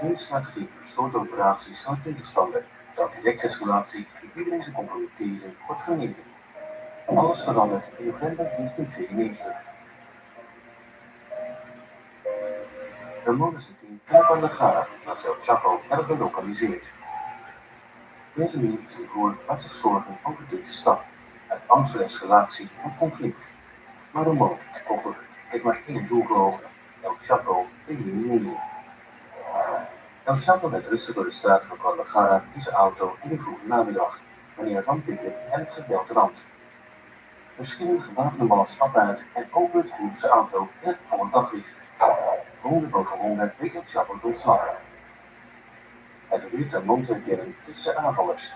S17: Deze strategie verstoort de operaties van de tegenstander, terwijl directe escalatie die iedereen zou compromitteren wordt vermeden. Alles verandert in november 1992. Ramon en zijn team kijken aan de Gara, waar ze El Chapo hebben gelokaliseerd. Benjamin, zijn broer, maakt zich zorgen over deze stap, uit angst voor escalatie en conflict. Maar Ramon, koppig, heeft maar één doel voor ogen: El Chapo elimineren. El Chapo rijdt rustig door de straat van Guadalajara in zijn auto in de vroege namiddag, wanneer rampikken en het geweld ramt. Verschillende gewapende mannen stappen uit en openen het vuur op zijn auto in het volle daglicht. Ronde boven ronde weet El Chapo te ontsnappen. Hij probeert Ramon te herkennen tussen zijn aanvallers.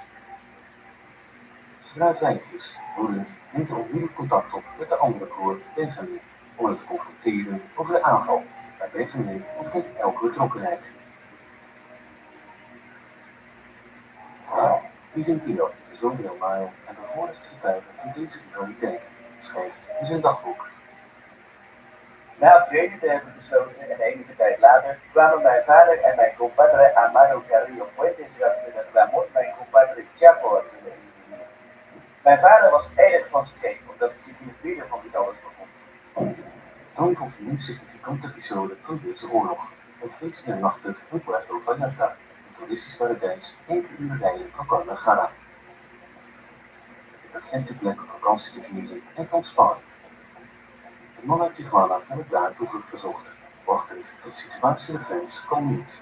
S17: Zodra hij veilig is, woedend, neemt hij onmiddellijk contact op met de andere broer Benjamin om hem te confronteren over de aanval, maar Benjamin ontkent elke betrokkenheid. Vicentino, de zoon van El Mayo en bevordert getuige van deze rivaliteit, schrijft in zijn dagboek.
S6: Na vrede te hebben gesloten en enige tijd later kwamen mijn vader en mijn compadre Amaro Carrillo Fuentes erachter dat Ramon mijn compadre Chapo had willen elimineren. Mijn vader was erg van streek omdat hij zich in het midden van dit alles bevond.
S17: Dan volgt de meest significante episode van deze oorlog, een vreselijke nachtput in Puerto Vallarta, een toeristisch paradijs enkele uren rijden van Guadalajara. De perfecte plek om vakantie te vieren en te ontspannen. De man uit Tijuana hebben daar toevlucht gezocht, wachtend tot de situatie aan de grens kalmeert.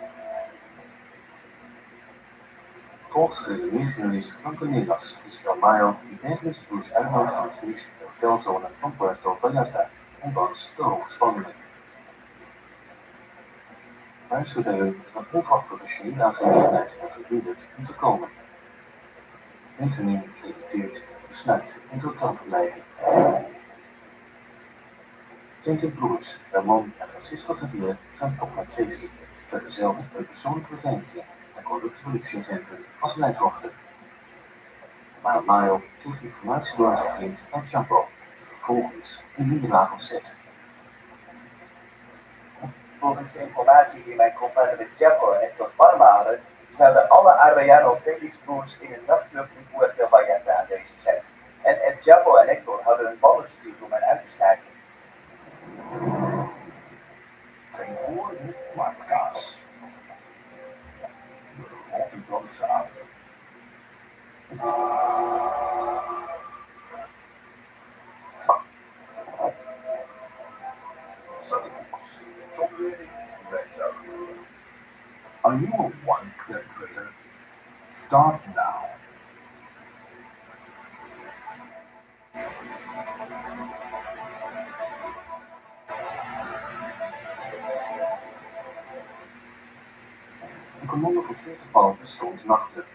S17: Volgens gerenommeerde journalist Franco Negas is El Mayo die Benjamin's broers uitnodigt van een feest in de hotelzone van Puerto Vallarta, ondanks de hoge spanningen. Waarschuwt hij hun dat een onverwacht professionele aangelegenheid en verhindert om te komen. Benjamin, geïrriteerd, besluit in het hotel te blijven. Zijn twee broers, Ramon en Francisco Javier, gaan toch naar het feesten, vergezeld door een persoonlijke beveiliging en corrupte politieagenten als lijfwachten. Maar Mayo geeft informatie door aan zijn vriend El Chapo, die vervolgens een nederlaag opzet.
S6: Volgens de informatie die mijn compadre Chapo en Hector Palma hadden, zouden alle Arellano Felix broers in een nachtclub in Puerto Vallarta aanwezig zijn. En El Chapo en Hector hadden hun ballen gestuurd om hen uit te schakelen.
S18: Geen woorden, maar kaas. De Rotterdamse adem. Are you a one-step trader? Start now.
S17: Een commando van 40 man bestond de nachtclub.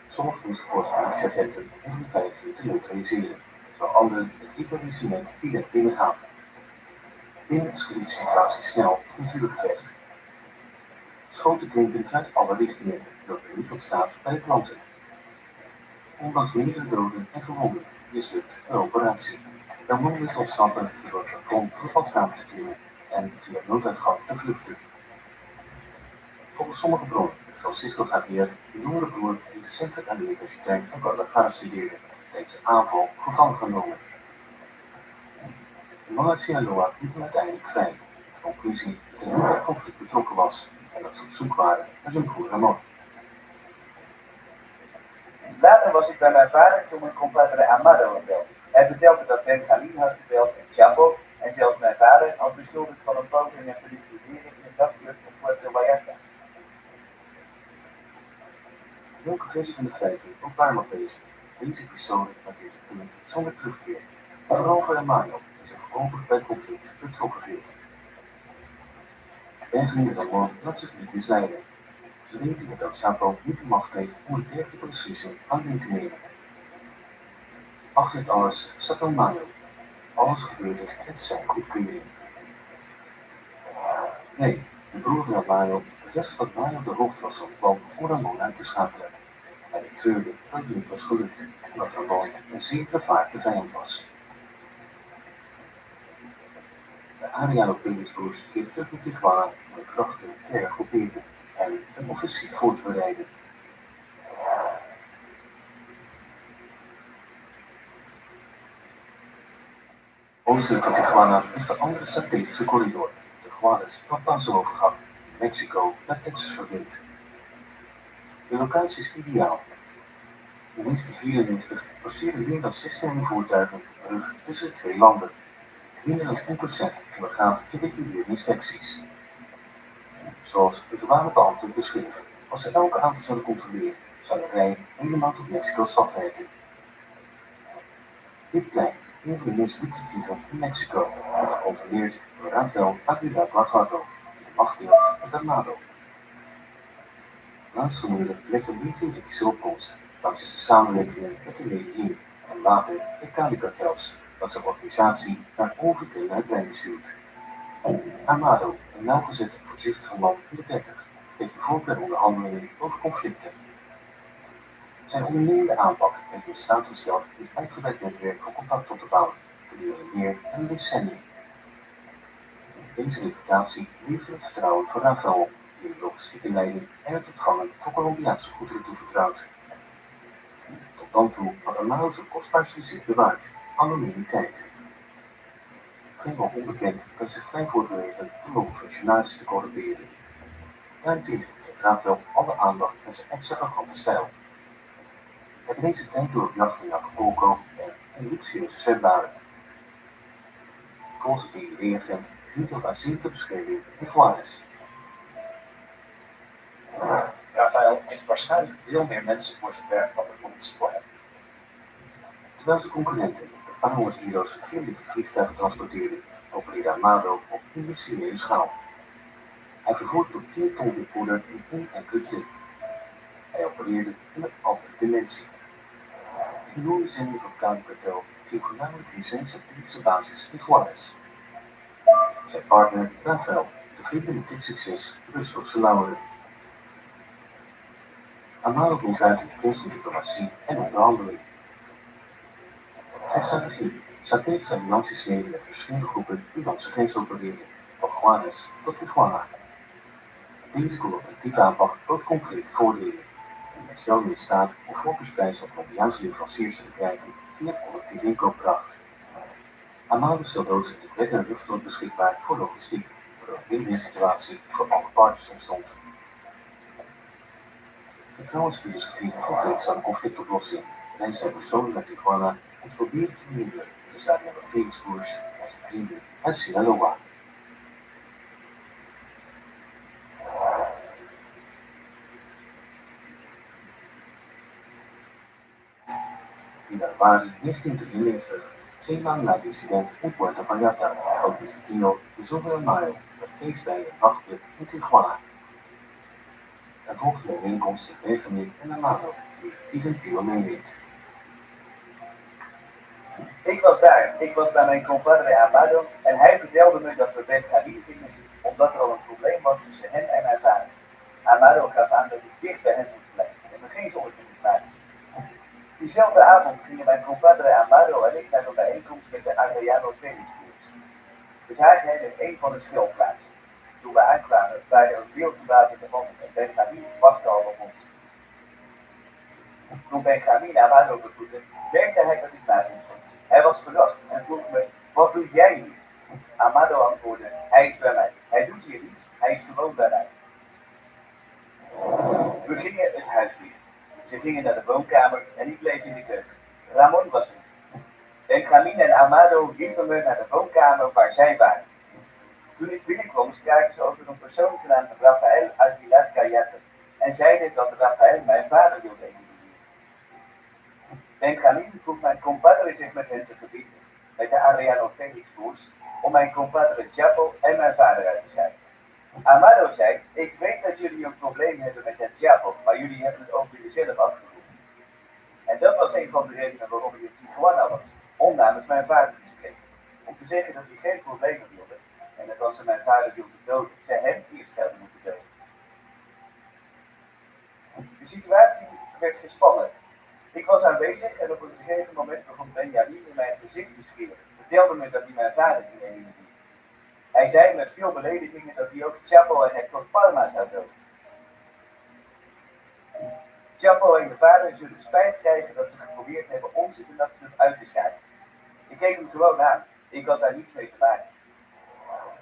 S17: Sommigen doen zich voor als politieagenten om de veiligheid te neutraliseren, terwijl anderen het etablissement direct binnengaan. Binnen escaleert de situatie snel tot een vuurgevecht. Schoten klinken vanuit alle richtingen, waardoor er niet ontstaat bij de klanten. Ondanks meerdere doden en gewonden mislukt de operatie. Ramon wist ontsnappen door het plafond van het badkamer te klimmen en via nooduitgang te vluchten. Volgens sommige bronnen werd Francisco Javier, de jongere broer die recentelijk aan de Universiteit van Guadalajara studeerde, tijdens een aanval gevangen genomen. De man uit Sinaloa liet hem uiteindelijk vrij. De conclusie dat hij niet bij het conflict betrokken was en dat ze op zoek waren naar zijn broer Ramon.
S6: Later was ik bij mijn vader toen mijn compadre Amado hem belde. Hij vertelde dat Benjamin had gebeld in Chapo en zelfs mijn vader had beschuldigd van een poging hem te liquideren in een nachtclub op Puerto Vallarta.
S17: Welke versie van de feiten ook waar mag wezen, deze episode markeert het punt zonder terugkeer. En vooral voor Amado, die zich openlijk bij het conflict betrokken vindt. Benjamin en Ramon laat zich niet misleiden. Ze weten dat El Chapo niet de macht heeft om een dergelijke beslissing aan te nemen. Achter het alles staat dan Mayo. Alles gebeurde met zijn goedkeuring. Nee, de broer van Mayo bevestigt dat Mayo de hoogte was van het plan om Ramon uit te schakelen. Hij betreurde dat het niet was gelukt en dat Ramon een zeer gevaarlijke vijand was. De Arellano-Felix-broers keerden terug naar Tijuana om de krachten te hergroeperen en een offensief voor te bereiden. Oostelijk van Tijuana ligt de andere strategische corridor, de Juárez-Papazo-overgang, die Mexico naar Texas verbindt. De locatie is ideaal. In 1994 passeerden meer dan 16 voertuigen de brug tussen de twee landen. Minder dan 10% ondergaat gedetailleerde inspecties. Zoals de douanebeambte beschreef, als ze elke auto zouden controleren, zou de rij helemaal tot Mexico-stad rijden. Dit plein, een van de meest lucratieve in Mexico, wordt gecontroleerd door Rafael Aguilar Guajardo, die de macht deelt met Amado. Laatstgenoemde legt een niet-theoretische opkomst dankzij zijn samenwerkingen met de Medellin en later de Cali-kartels, dat zijn organisatie naar ongekende uitbreiding stuurt. Amado, een nauwgezette voorzichtige man in de 30, geeft de voorkeur onderhandelingen over conflicten. Zijn ondernemende aanpak heeft hem in staat gesteld een uitgebreid netwerk van contact op te bouwen, gedurende meer dan een decennium. Deze reputatie levert het vertrouwen van Rafael, die de logistieke leiding en het ontvangen van Colombiaanse goederen toevertrouwt. Tot dan toe had Amado zijn kostbaarste bezit bewaard, anonimiteit. Vrijwel onbekend kan zich vrij voortbewegen om over functionarissen te corrumperen. Daarentegen trekt Rafael alle aandacht met zijn extravagante stijl. Hij brengt zijn tijd door op jacht in Acapulco en in luxueuze zwembaden. Volgens de DDW-agent geniet ook aanzienlijke bescherming in Juárez.
S19: Rafael heeft waarschijnlijk veel meer mensen voor zijn werk dan de politie voor hem.
S17: Terwijl zijn concurrenten een paar honderd kilo's geerlichte vliegtuigen transporteerden, opereerde Amado op industriële schaal. Hij vervoerde tot 10 ton witpoeder in één enkele trip. Hij opereerde in een andere dimensie. De enorme zending van het Cali-kartel ging voornamelijk via zijn strategische basis in Juárez. Zijn partner, Rafael, tevreden met dit succes, rust op zijn lauweren. Amado komt uit in de kunst van diplomatie en onderhandeling. Zijn strategie, strategische allianties smeden met verschillende groepen die langs de grens opereren, van Juárez tot Tijuana. Deze collaboratieve aanpak bood concrete voordelen. Het stelde in staat om voorkeursprijzen van Colombiaanse leveranciers te krijgen via collectieve inkoopkracht. Amado stelde ook zijn indrukwekkende luchtvloot beschikbaar voor logistiek, waardoor een win-win situatie voor alle partners ontstond. Vertrouwensfilosofie en conflictzame conflictoplossing reisde hij persoonlijk naar Tijuana om te proberen te bemiddelen tussen de Felix-broers en zijn vrienden uit Sinaloa. In januari 1993, 2 maanden na het incident in Puerto Vallarta, organiseerde Tio de zoveel Mayo een feest bij een nachtclub in Tijuana. Er volgde een bijeenkomst met Benjamin en Amado, die zijn Tio meeneemt.
S6: Ik was daar. Ik was bij mijn compadre Amado en hij vertelde me dat we Benjamin gingen zien omdat er al een probleem was tussen hen en mijn vader. Amado gaf aan dat ik dicht bij hen moest blijven en me geen zorgen moest maken. Diezelfde avond gingen mijn compadre Amado en ik naar een bijeenkomst met de Arellano Felix-broers. We zagen hen in een van de schuilplaatsen. Toen we aankwamen waren er veel gewapende mannen en Benjamin wachtte al op ons. Toen Benjamin Amado begroette, merkte hij dat ik naast hem stond. Hij was verrast en vroeg me, wat doe jij hier? Amado antwoordde, hij is bij mij. Hij doet hier niets, hij is gewoon bij mij. We gingen het huis binnen. Ze gingen naar de woonkamer en ik bleef in de keuken. Ramon was er niet. Benjamin en Amado riepen me naar de woonkamer waar zij waren. Toen ik binnenkwam spraken ze over een persoon genaamd Rafael Aguilar Cayate en zeiden dat Rafael mijn vader wilde elimineren. Benjamin vroeg mijn compadre zich met hen te verbinden, met de Ariano Felix broers, om mijn compadre Chapo en mijn vader uit te schrijven. Amado zei, ik weet dat jullie een probleem hebben met het Chapo, maar jullie hebben het over jezelf afgeroepen. En dat was een van de redenen waarom ik in Tijuana was, om namens mijn vader te spreken. Om te zeggen dat hij geen problemen wilde, en dat als ze mijn vader wilde doden, zij hem eerst zouden moeten doden. De situatie werd gespannen. Ik was aanwezig en op een gegeven moment begon Benjamin in mijn gezicht te schreeuwen. Vertelde me dat hij mijn vader ging elimineren. Hij zei met veel beledigingen dat hij ook Chapo en Hector Palma zou doden. Chapo en mijn vader zullen spijt krijgen dat ze geprobeerd hebben ons in de nachtclub uit te schrijven. Ik keek hem gewoon aan. Ik had daar niets mee te maken.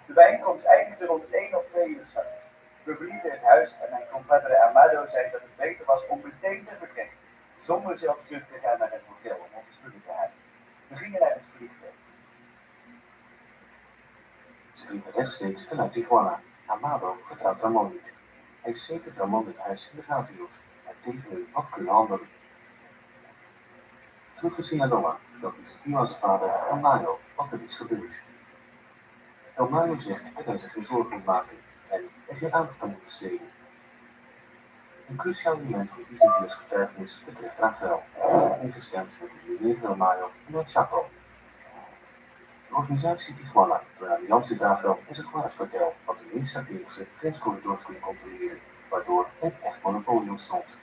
S6: De bijeenkomst eindigde rond 1 of 2 uur 's nachts. We verlieten het huis en mijn compadre Amado zei dat het beter was om meteen te vertrekken, zonder zelf terug te gaan naar het hotel om onze spullen te halen. We gingen naar het vliegveld.
S17: Ze vliegen rechtstreeks vanuit Tijuana. Amado vertrouwt Ramon niet. Hij is zeker dat Ramon het huis in de gaten hield en tegen hem had kunnen handelen. Terug in Sinaloa vertelt Vicentino aan zijn vader El Mayo wat er is gebeurd. El Mayo zegt dat hij zich geen zorgen moet maken en er geen aandacht aan moet besteden. Een cruciaal moment voor Vicentino's getuigenis betreft Rafael. Hij heeft ingestemd met de eliminering van El Mayo en El Chapo. De organisatie Tijuana, door de alliantie Rafael en zijn Juarez-kartel, had de meest strategische grenscorridors kunnen controleren, waardoor een echt monopolie ontstond.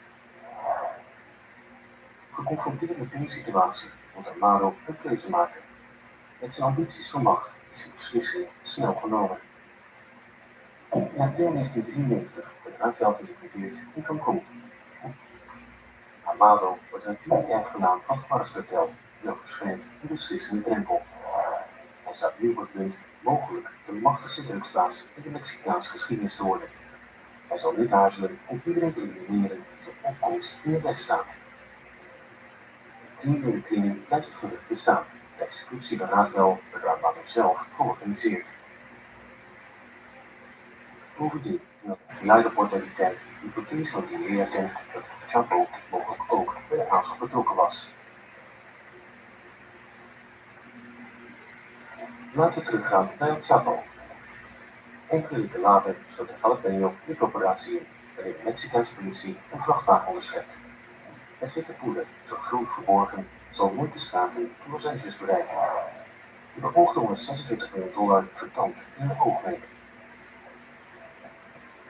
S17: Geconfronteerd met deze situatie moet Amado een keuze maken. Met zijn ambities voor macht is de beslissing snel genomen. In april 1993 werd Rafael geliquideerd in Cancún. Amado wordt een natuurlijke erfgenaam van het Juarez-kartel en overschrijdt een beslissende drempel. Hij staat nu op het punt mogelijk de machtigste drugsbaas in de Mexicaanse geschiedenis te worden. Hij zal niet aarzelen om iedereen te elimineren die zijn opkomst in de weg staat. Criminele kringen blijft het gerucht bestaan. De executie van Rafael werd door Amado zelf georganiseerd. Bovendien, in het FBI-rapport uit die tijd, de hypothese van de DNA-agent dat Chapo mogelijk ook bij de aanslag betrokken was. Laten we teruggaan naar El Chapo. Enkele weken later sloot de Jalapeno de operatie in, waarin de Mexicaanse politie een vrachtwagen onderschept. Het witte poeder, zorgvuldig verborgen, zal nooit de straten van Los Angeles bereiken. De beoogde $146 miljoen vertand in een oogwenk.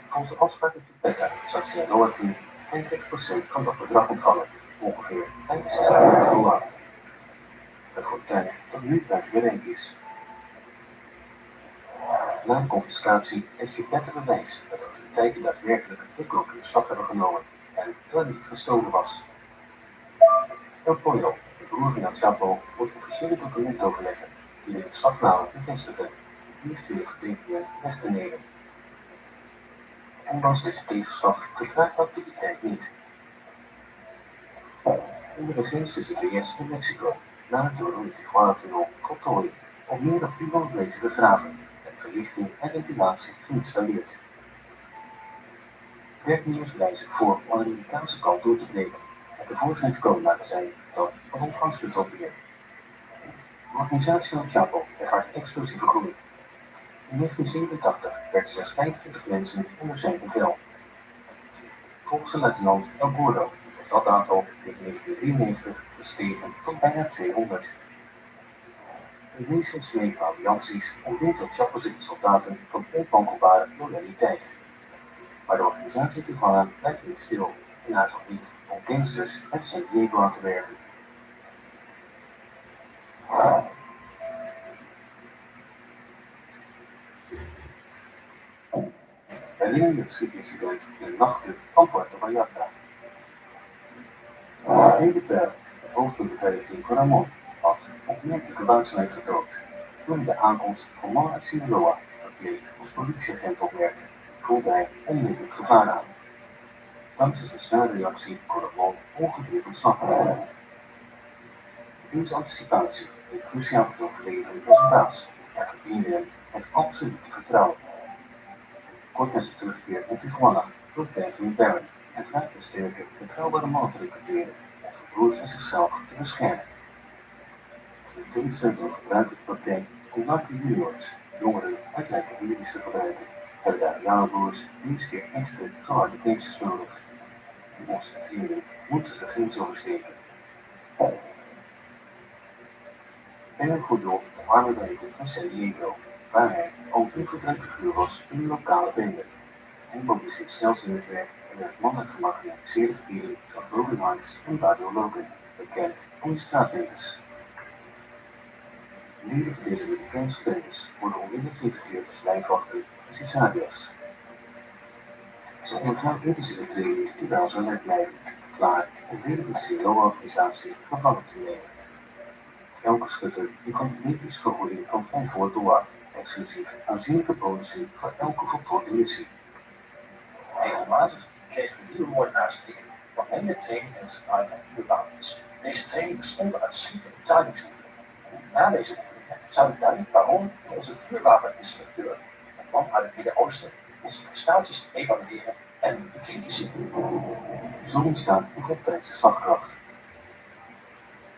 S17: Volgens de afspraak met Geppetta zou het Sinaloa-team 35% van dat bedrag ontvangen, ongeveer $65 miljoen. Een fortuin dat nu buiten bereik is. Na de confiscatie heeft Geppetta bewijs dat de autoriteiten daadwerkelijk de klok in slag hebben genomen en dat er niet gestolen was. El Pollo, de broer van El Chapo, wordt officiële documenten overleggen die de beslagname bevestigen om virtuele gedenkingen weg te nemen. Ondanks deze tegenslag vertraagt de activiteit niet. In de grens tussen de VS en Mexico, na het door de Tijuana-tunnel Cotoy, op meer dan 400 meter gegraven en verlichting en ventilatie geïnstalleerd. Werknemers bereiden zich voor om aan de Amerikaanse kant door te breken en tevoorschijn te komen naar het zijn dat als ontvangspunt zal dienen. De organisatie van El Chapo ervaart explosieve groei. In 1987 werkten slechts 25 mensen onder zijn bevel. Volgens de luitenant El Gordo was dat aantal tegen 1993 gestegen tot bijna 200. De meest geslepen allianties ontbeert El Chapo's soldaten van onwankelbare loyaliteit. Maar de organisatie Tijuana blijft niet stil en aarzelt niet om gangsters uit San Diego aan te werven. alleen het schietincident in een nachtclub van Puerto Vallarta. David Bell, het hoofd van de beveiliging van Ramon, had opmerkelijke waakzaamheid getoond. Toen hij de aankomst van mannen uit Sinaloa, verkleed als politieagent, opmerkte, voelde hij onmiddellijk gevaar aan. Dankzij zijn snelle reactie kon Ramon ongedeerd ontsnappen. Deze anticipatie bleek cruciaal voor het overleven van zijn baas en verdiende hem het absolute vertrouwen. Kort na zijn terugkeer naar Tijuana roept Benjamin Barron en vraagt een sterke, betrouwbare man te recruteren om zijn broers en zichzelf te beschermen. In tegenstelling van een gebruikelijke praktijk om narco juniors, jongeren uit rijke families te gebruiken, hebben de Ariano-broers deze keer echte, geharde gangsters nodig. Om ons te vieren moeten ze de grens oversteken. Barron groeide op in de arme wijken van San Diego, waar hij al een invloedrijk figuur was in de lokale bende. Hij mobiliseert snel zijn netwerk en werd man uit gemarginaliseerde gebieden zoals Broken Heights en Barrio Logan, bekend om de straatbendes. Leden van deze Amerikaanse bendes worden onmiddellijk geïntegreerd als lijfwachten en sicarios. Ze ondergaan intensieve training die wel zo werk blijven, klaar om leden van de Sinaloa-organisatie gevangen te nemen. Elke schutter ontvangt een epische vergoeding van $5, exclusief aanzienlijke bonussen voor elke voltooide missie.
S19: Regelmatig kregen we nieuwe moordenaars en ik formele training in het gebruik van vuurwapens. Deze training bestond uit schieten en timingsoefeningen. Na deze oefeningen zouden David Baron en onze vuurwapeninstructeur, een man uit het Midden-Oosten, onze prestaties evalueren en bekritiseren.
S17: Zo ontstaat een voltijdse slagkracht.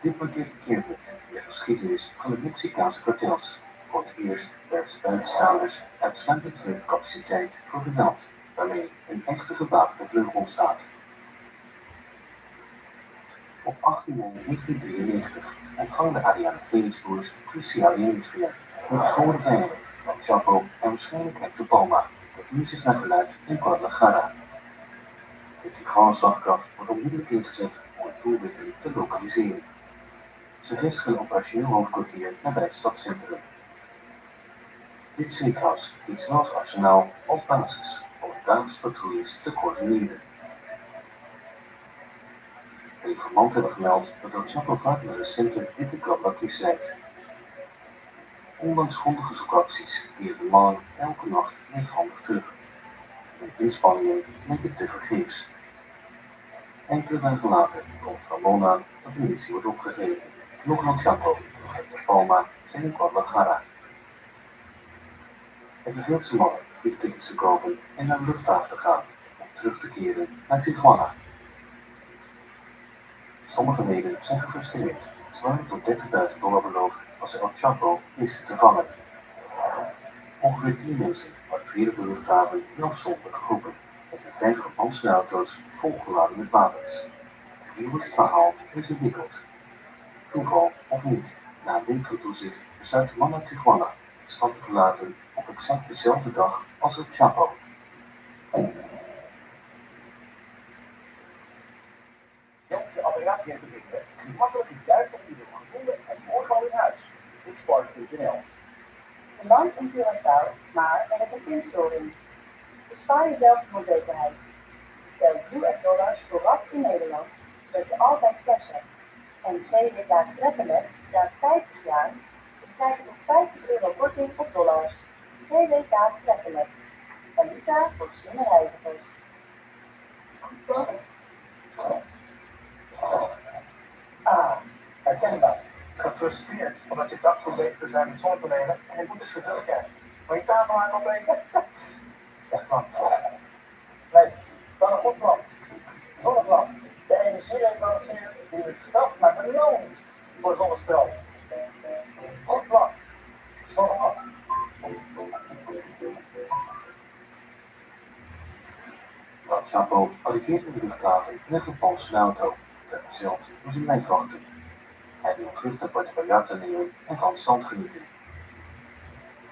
S17: Dit markeert een keerpunt in de geschiedenis van de Mexicaanse kartels. Voor het eerst werken buitenstaanders uitsluitend voor de capaciteit voor geweld, waarmee een echte gewapende vleugel ontstaat. Op 18 mei 1993 ontvangen de Ariana Felix-broers cruciale inlichtingen. Hun geschoren vijanden, El Chapo en waarschijnlijk Hector Palma, bevinden zich naar verluidt in Guadalajara. De Tijuana slagkracht wordt onmiddellijk ingezet om het doelwitten te lokaliseren. Ze vestigen een operationeel hoofdkwartier nabij het stadscentrum. Dit safehouse dient zowel als arsenaal als basis om de dagelijkse patrouilles te coördineren. De informanten hebben gemeld dat El Chapo vaak naar recente witte klapbakjes lijkt. Ondanks grondige zoekacties keren de mannen elke nacht leeghandig terug. Hun inspanningen lijken te vergeefs. Enkele dagen later komt Ramon aan dat de missie wordt opgegeven. Nog El Chapo, nog Hector Palma zijn in Guadalajara. Hij beveelt zijn mannen vliegtickets te kopen en naar de luchthaven te gaan om terug te keren naar Tijuana. Sommige leden zijn gefrustreerd. Ze waren tot $30.000 beloofd als ze El Chapo wisten te vangen. Ongeveer 10 mensen arriveren op de luchthaven in afzonderlijke groepen met hun 5 gepantserde auto's volgeladen met wapens. Hier wordt het verhaal ingewikkeld. Toeval of niet, na een week van toezicht besluit de man uit Tijuana de stad te verlaten op exact dezelfde dag als El Chapo.
S18: Zelf je apparaat repareren, gemakkelijk is juist op ieder gevonden en morgen al in huis. Fixpark.nl.
S7: Je landt in Curaçao, maar er is een pinstoring. Bespaar jezelf de onzekerheid. Bestel $US vooraf in Nederland, zodat je altijd cash hebt. En GWK Treffernet staat 50 jaar, dus krijg je tot €50 korting op dollars. GWK Treffernet. Valuta voor slimme reizigers.
S18: Herkenbaar. Gefrustreerd omdat je dak probeert te zijn met zonnepanelen en je boetes weer terugkrijgt. Maar je tafelhaak opeten? Echt plan. Nee, dan een goed plan. Zonneplan. De energieleverancier die het stad maar beloont voor zonnestel. Goed plan. Zonneplan.
S17: El Chapo arriveert in de luchthaven in een gepantserde auto, vergezeld door zijn lijfwachten. Hij wil een vlucht naar Puerto Vallarta nemen en van stand genieten.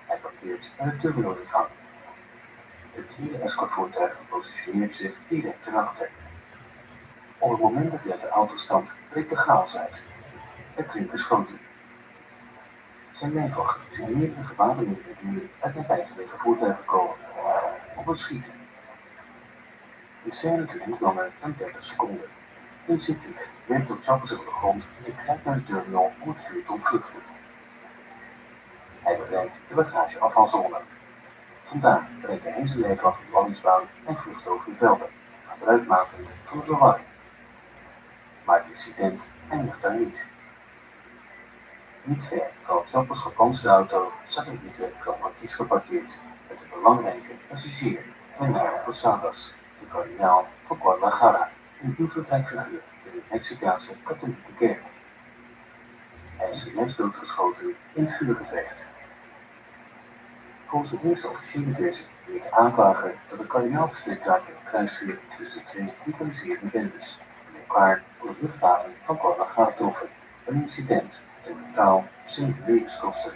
S17: Hij parkeert naar de terminalingang. Het tweede escortvoertuig positioneert zich direct erachter. Op het moment dat hij uit de auto stapt, breekt de chaos uit. Er klinken schoten. Zijn lijfwachten zien meerdere gewapende individuen uit nabijgelegen voertuigen komen. Op het schieten De scène duurt niet langer dan 30 seconden. Instinctief werpt de Chapo zich op de grond en kruipt naar de terminal om het vuur te ontvluchten. Hij bereikt de bagageafvalzone. Vandaar breekt hij in zijn lijfwacht de landingsbaan en vlucht over de velden, gebruikmakend van de verwarring. Maar het incident eindigt daar niet. Niet ver van Chapo's gepantserde auto staat een witte Marquis geparkeerd met een belangrijke passagier, Hernando Posadas, de kardinaal van Guadalajara, een invloedrijk figuur in de Mexicaanse katholieke kerk. Hij is zojuist doodgeschoten in het vuurgevecht. Volgens de eerste officiële versie weet de aanklager dat de kardinaal gestrikt raakte in een kruisvuur tussen twee rivaliserende bendes die elkaar op de luchthaven van Guadalajara troffen. Een incident dat in totaal 7 levens kostte.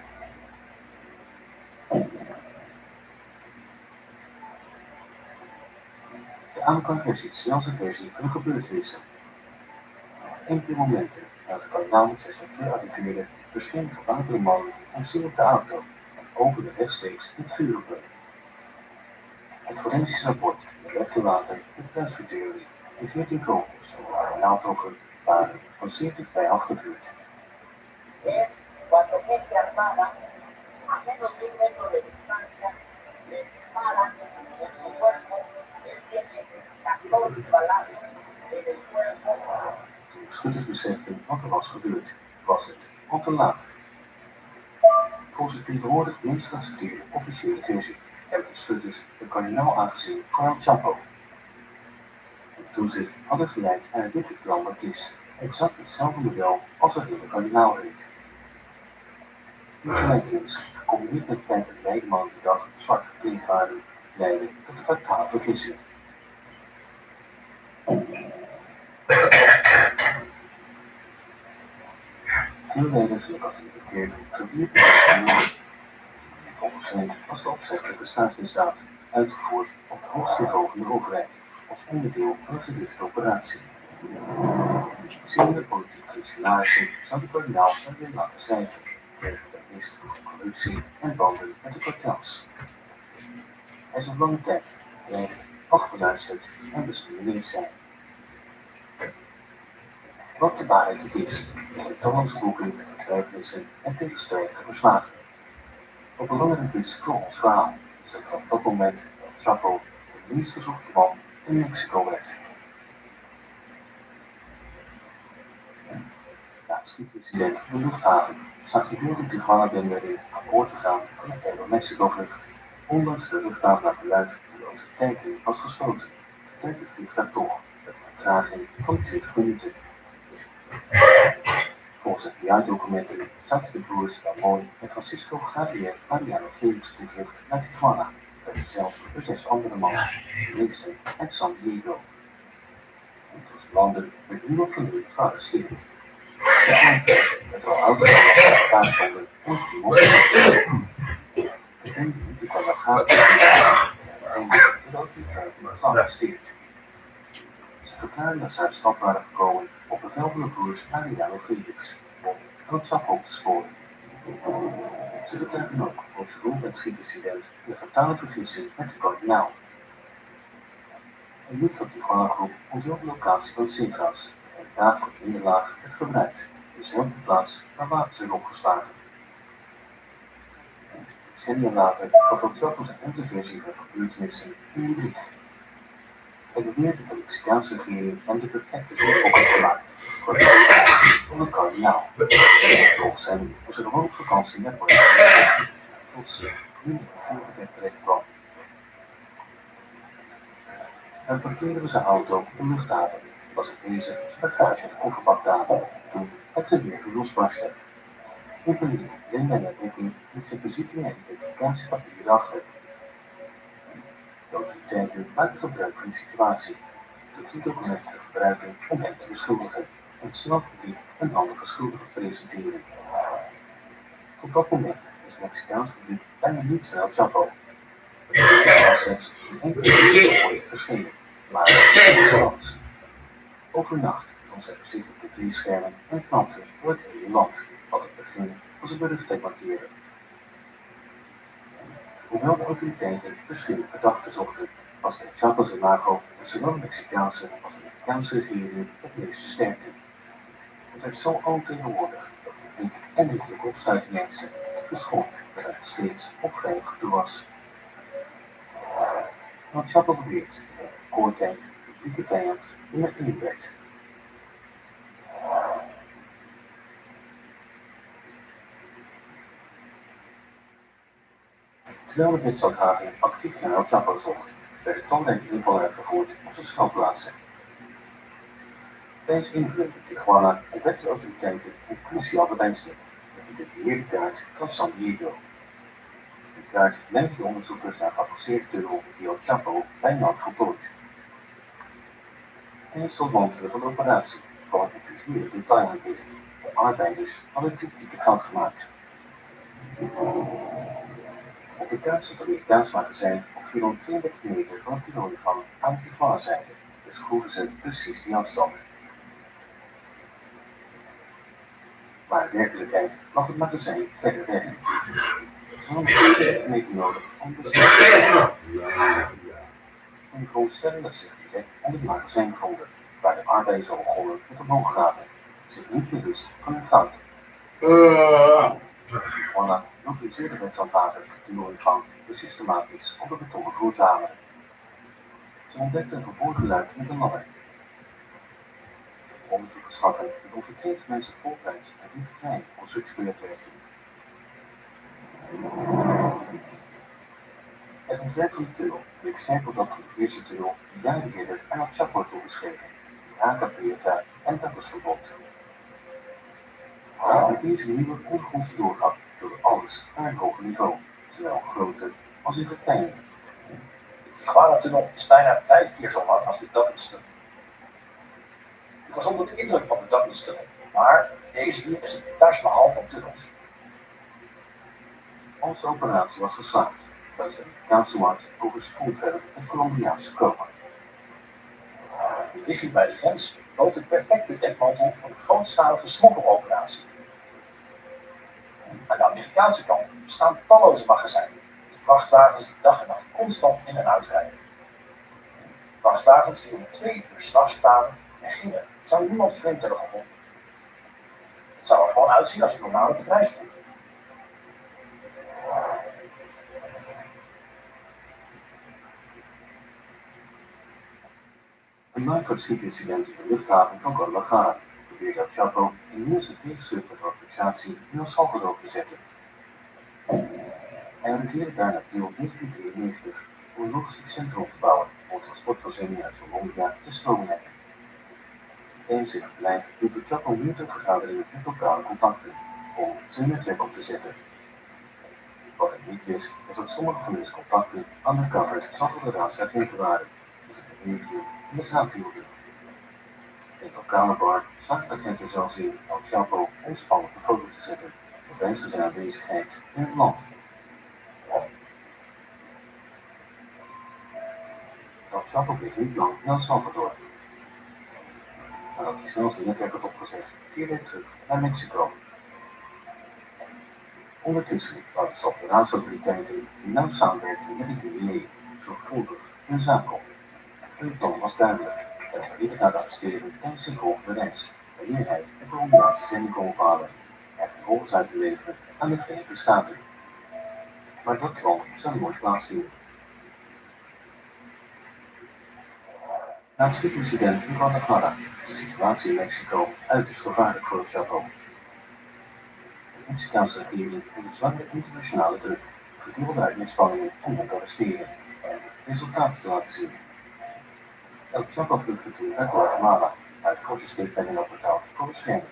S17: De aanklager ziet snel zijn versie van de gebeurtenissen. Enkele momenten nadat de kardinaal met zijn chauffeur arriveerde, verscheen de gewapende man om zeer op de auto en opende rechtstreeks het vuur op hem. Het forensisch rapport legde later de kruisvuurtheorie. De 14 kogels over de kardinaal troffen waren van zeer dichtbij afgevuurd.
S8: Es cuando gente armada, a menos de 1 metro de distancia, le disparan en su cuerpo. Él tiene 14 balazos en el cuerpo.
S17: Toen de schutters beseften wat er was gebeurd, was het al te laat. Volgens de tegenwoordig minst geaccepteerde officiële versie hebben de schutters de kardinaal aangezien voor El Chapo. Het toezicht had er geleid naar een witte Marquis, exact hetzelfde model als waarin de kardinaal reed. Die gelijkenis, gecombineerd met het feit dat beide mannen die dag zwart gekleed waren, leidde tot een fatale vergissing. Veel leiders van de katholieke kerk verwierpen de volgens hen was de opzettelijke staatsmisdaad, uitgevoerd op het hoogste niveau van de overheid, als onderdeel van een gerichte operatie. Senior politieke functionarissen zouden de kardinaal weer laten zwijgen, vanwege de mist, corruptie en banden met de kartels. Hij zal lange tijd bedreigd, afgeluisterd en bestudeerd zijn. Wat de waarheid ook is er talloze boeken, getuigenissen en tegenstrijdige verslagen. Wat belangrijk is voor ons verhaal, is dat vanaf dat moment Chapo de meest gezochte man in Mexico werd. Na het schietincident op de luchthaven zag de wilde Tijuana-bende erin aan boord te gaan van een Aero-Mexico-vlucht. Ondanks de luchthaven naar verluidt de autoriteiten was gesloten, vertrekt het vliegtuig toch met een vertraging van 20 minuten. Volgens FBI-documenten zaten de broers Ramon en Francisco Javier Mariano Felix op de vlucht naar Tijuana, vergezeld door 6 andere mannen, Winston en San Diego. Toen ze landen werd niemand van hun gearresteerd. Het al auto's aan elkaar stonden en het team opgezet. Degene die niet in Guadalajara en uiteindelijk de autoriteiten gearresteerd. Ze verklaarden dat ze uit de stad waren gekomen op bevel van de broers Mariano Felix om El Chapo te sporen. Ze getuigen ook over zijn rol bij het schietincident en de fatale vergissing met de kardinaal. Een lid van de Tijuana-groep onthield de locatie van het ziekenhuis en de dagen voor de hinderlaag werd gebruikt, dezelfde plaats waar wapens zijn opgeslagen. Decennia later gaf El Chapo zijn eigen versie van gebeurtenissen in een brief. Hij beweerde dat de Mexicaanse regering hem de perfecte zoon had gemaakt voor de een kardinaal. Volgens hem was er gewoon op vakantie naar Puerto Rico, tot ze nu in een vuurgevecht terecht kwam. Hij parkeerde zijn auto op de luchthaven, was hij bezig zijn bagage uit de kofferbak te halen, toen het geweer losbarstte. In paniek leende hij naar dekking met zijn bezitting en identificatiepapieren achter. De autoriteiten maakten gebruik van de situatie door die documenten te gebruiken om hem te beschuldigen en snel publiek een handige schuldige te presenteren. Op dat moment is het Mexicaans publiek bijna niets van El Chapo. Het was slechts een enkele keer verschenen, maar groot. Overnacht van zijn gezicht op tv-schermen en klanten door het hele land, wat het begin van zijn beruchtheid markeerde. Hoewel de autoriteiten verschillende verdachten zochten, was de Chapo's imago met zowel de Mexicaanse als de Amerikaanse regering het meest versterkte. Het werd zo alomtegenwoordig dat de eindelijke opsluiting mensen geschokt dat hij steeds opveilig toe was. Maar Chapo beweert dat in koortijd de publieke vijand nummer 1 werd. Terwijl de wetshandhaving actief naar El Chapo zocht, werden talrijke invallen uitgevoerd op zijn schuilplaatsen. Tijdens invulling in Tijuana ontdekten de autoriteiten een cruciaal bewijsstuk, de gedetailleerde kaart van San Diego. De kaart leidde de onderzoekers naar een geavanceerde tunnel die El Chapo bijna had voltooid. Tijdens het ontmantelen van de operatie kwam het intrigerende detail aan het licht. De arbeiders hadden een kritieke fout gemaakt. Op de kaart stond een Amerikaans magazijn op 432 meter van het tunnelingang aan de Tijuana-zijde, dus groeven ze precies die afstand. Maar in werkelijkheid lag het magazijn verder weg. Ze hadden 40 meter nodig om te starten. En de veronderstelling dat zich direct onder het magazijn bevonden, waar de arbeiders al begonnen met omhoog graven, zich niet bewust van hun fout. Tijuana mobiliseerde wetshandhavers de tunnelingang door systematisch op de betonnen vloer te hameren. Ze ontdekten een verborgen luik met een ladder. Onderzoekers schatten dat ongeveer 20 mensen voltijds aan dit terrein constructieproject werkten. Het ontwerp van de tunnel leek sterk op dat van de eerste tunnel die jaren eerder aan El Chapo toegeschreven, de Haca Prieta en Tapasverbod. Met deze nieuwe ondergrondse doorgang tilde alles naar een hoger niveau, zowel in grootte als in verfijning.
S19: De Tijuana-tunnel is bijna 5 keer zo lang als de Douglas-tunnel. Ik was onder de indruk van de Douglas-tunnel, maar deze hier is het Taj Mahal van tunnels.
S17: Als de operatie was geslaagd, zou ze de Amerikaanse markt overspoeld hebben met Colombiaanse koper.
S19: Dicht bij de grens bood de perfecte dekmantel voor een grootschalige smokkeloperatie. Aan de Amerikaanse kant staan talloze magazijnen, met vrachtwagens die dag en nacht constant in en uitrijden. Vrachtwagens die om 2 uur 's nachts kwamen en gingen, zou niemand vreemd hebben gevonden. Het zou er gewoon uitzien als een normale bedrijfsvoering.
S17: Een maand voor het schietincident in de luchthaven van Guadalajara probeerde El Chapo een nieuwste tegensurferorganisatie in El Salvador te zetten. Hij arriveerde daar in april 1993 om een logistiek centrum op te bouwen om het transportvoorziening uit Colombia te stroomlekken. Tijdens zijn verblijf hield El Chapo meerdere vergaderingen met lokale contacten om zijn netwerk op te zetten. Wat hij niet wist, was dat sommige van deze contacten undercover Salvadoraanse agenten waren, die zijn regio in de gaten hielden. In een lokale bar zag de agenten zelfs in El Chapo ontspannen op de foto te zetten, bewijs van zijn aanwezigheid in het land. El Chapo bleef niet lang in El Salvador. Nadat hij snel zijn netwerk had opgezet, keerde hij terug naar Mexico. Ondertussen waren de Salvadoraanse autoriteiten die nauw samenwerkten met de DEA zorgvuldig hun zaak op. Hun plan was duidelijk en hij liet het laten arresteren tijdens zijn volgende reis, wanneer hij de Colombiaanse zending kon ophalen en vervolgens uit te leveren aan de Verenigde Staten. Maar dat plan zou nooit plaatsvinden. Na het schietincident in Guadalajara is de situatie in Mexico uiterst gevaarlijk voor El Chapo. De Mexicaanse regering onderzwang de internationale druk, geduurde uit inspanningen om hem te arresteren en resultaten te laten zien. El Chapo vluchtte toen naar Guatemala, waar de forse steekpenning had betaald voor bescherming.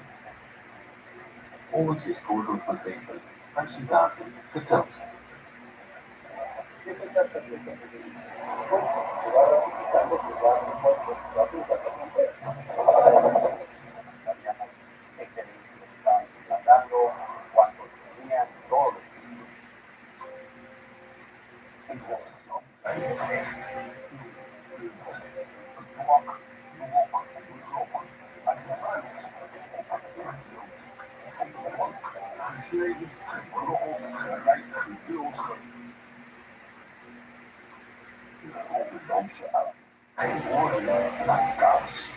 S17: Ondanks deze voorzorgsmaatregelen waren zijn dagen geteld.
S18: Gesneden, gebrokkeld, gerijpt, geduld,
S12: Rotterdamse uit. Geen woorden naar kaas.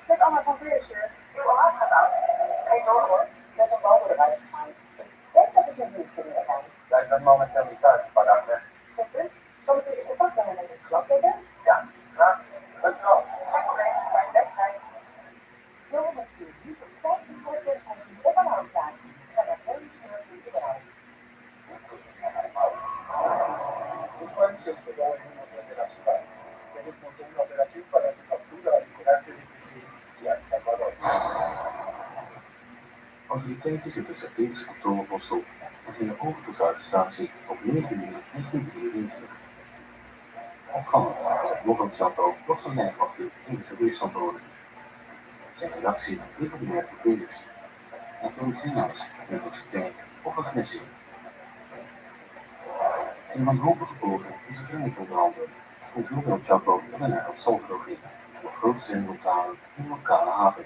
S7: Met Anna van Beersje. Uw alarm gaat aan. Geen zorgen hoor. Ik ben zo boven de reis gegaan. Ik denk dat het je dienstkinderen zijn.
S6: Ja, ik ben momenteel niet thuis, een paar dagen weg.
S7: Geen punt. Zal ik u in contact brengen met uw klas zetten?
S6: Ja, graag. Dankjewel.
S7: Geen probleem. Fijne wedstrijd. Zo heb je nu tot 15% van je webalarmplaatsen. Ga naar www.nl.
S4: Guzmán se hospedó en un hotel de la ciudad. Él montó una operación para su captura y liberarse de Brasil y El Salvador.
S17: Autoriteiten zetten een strategische controlepost op en gingen over tot zijn arrestatie op 9 juni 1993. Opvallend dat Logan Chapo nog zijn lijfwachten enige weerstand boden. Zijn reactie bleef ordinair beheerst. Hij toonde geen angst, nervositeit of agressie. In een wanhopige poging om zijn vrijheid te onderhandelen, vond Logan Chapo dat hij naar El Salvador ging om een grote zending op te halen in een lokale haven.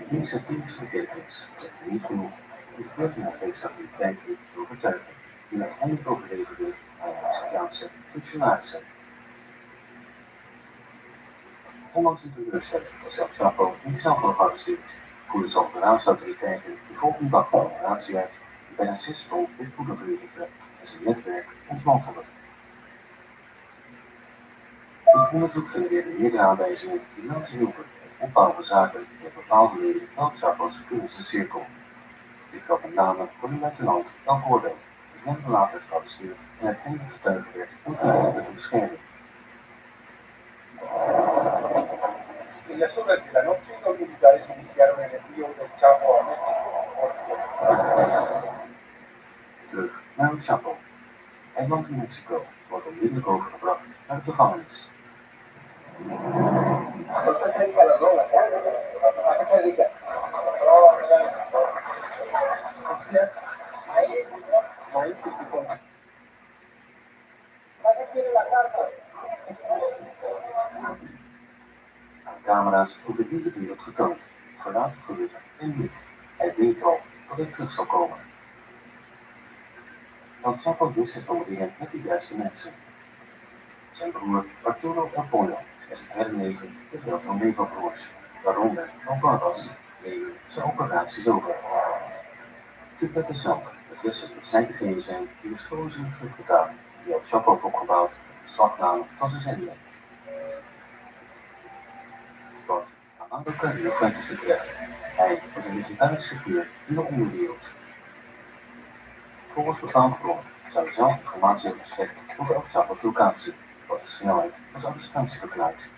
S17: Die strategische bekentenis zegt er niet genoeg om de buitenlandse activiteiten te overtuigen die uiteindelijk overleverden aan de Mexicaanse functionarissen. Ondanks de teleurstelling was El Chapo niet zelf al gearresteerd, voerden Salvadoraanse autoriteiten de volgende dag een operatie uit die bijna 6 ton witpoeder vernietigde en zijn netwerk ontmantelde. Dit onderzoek genereerde meerdere aanwijzingen die later hielpen het opbouwen van zaken met bepaalde leden van El Chapo's binnenste cirkel. Dit geldt met name voor de luitenant El Gordo, die hem later werd gearresteerd en uiteindelijk getuige werd om te leven en bescherming.
S4: En las horas de la noche, los militares iniciaron el envío del Chapo a México.
S17: Terug naar El Chapo. Hij landt in Mexico, wordt onmiddellijk overgebracht naar de gevangenis.
S4: ¿A qué se dedica la droga? ¿A qué se dedica? Maíz y picón. ¿Para qué quiere las armas?
S17: Camera's over de hele wereld getoond, verlaat het geluk en niet. Hij weet al dat hij terug zal komen. El Chapo wist zich te omringen met de juiste mensen. Zijn broer Arturo El Pollo en zijn verder neven de Delta Nevo-broers, waaronder El Barbas, nemen zijn operaties over. Gilberto zelf bevestigt dat zij degene zijn die de schulden zullen terugbetalen die El Chapo heeft opgebouwd op de beslagname van zijn zendingen. Wat Amado Carrillo Fuentes betreft, hij wordt een legendarische figuur in de onderwereld. Volgens bepaalde bronnen zou hij zelf informatie hebben verstrekt over El Chapo's locatie, wat de snelheid als arrestatie verklaart.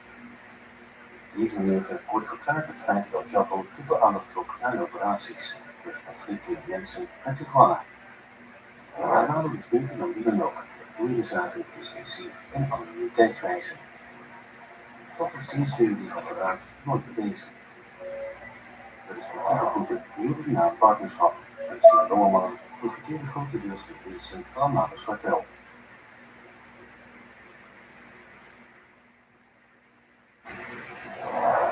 S17: Deze manier wordt verklaard met het feit dat El Chapo te veel aandacht trok naar de operaties, dus conflicten met mensen uit Tijuana. Amado is beter dan wie dan ook, hoe je de zaken discussie en anonimiteit wijzen. Toch is deze theorie van verraad nooit bewezen. De respectieve groepen hielden de naam partnerschap en de Sinaloa-mannen profiteerden grotendeels van de diensten van Amado's kartel.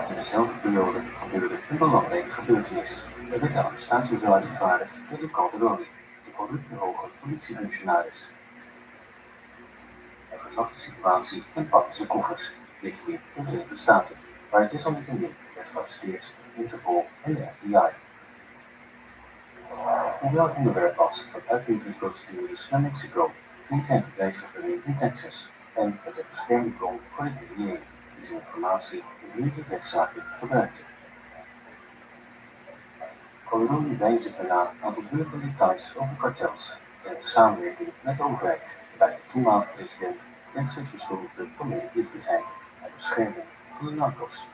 S17: In dezelfde periode gebeurde een belangrijke gebeurtenis. Er werd een arrestatiebevel uitgevaardigd tegen Calderoni, de corrupte hoge politiefunctionaris. Hij verzag de situatie en pakte zijn koffers richting de Verenigde Staten, waar hij desalniettemin werd gearresteerd door Interpol en de FBI. Hoewel het onderwerp was van uitleveringsprocedures naar Mexico, ging hij verblijfsvergunning in Texas en met een beschermde bron voor de DEA, die zijn informatie in meerdere rechtszaken gebruikte. Calderoni wijde zich daarna aan het onthullen van details over kartels en de samenwerking met de overheid, bij de toenmalige president en zich beschuldigde van medeplichtigheid en bescherming van de narcos.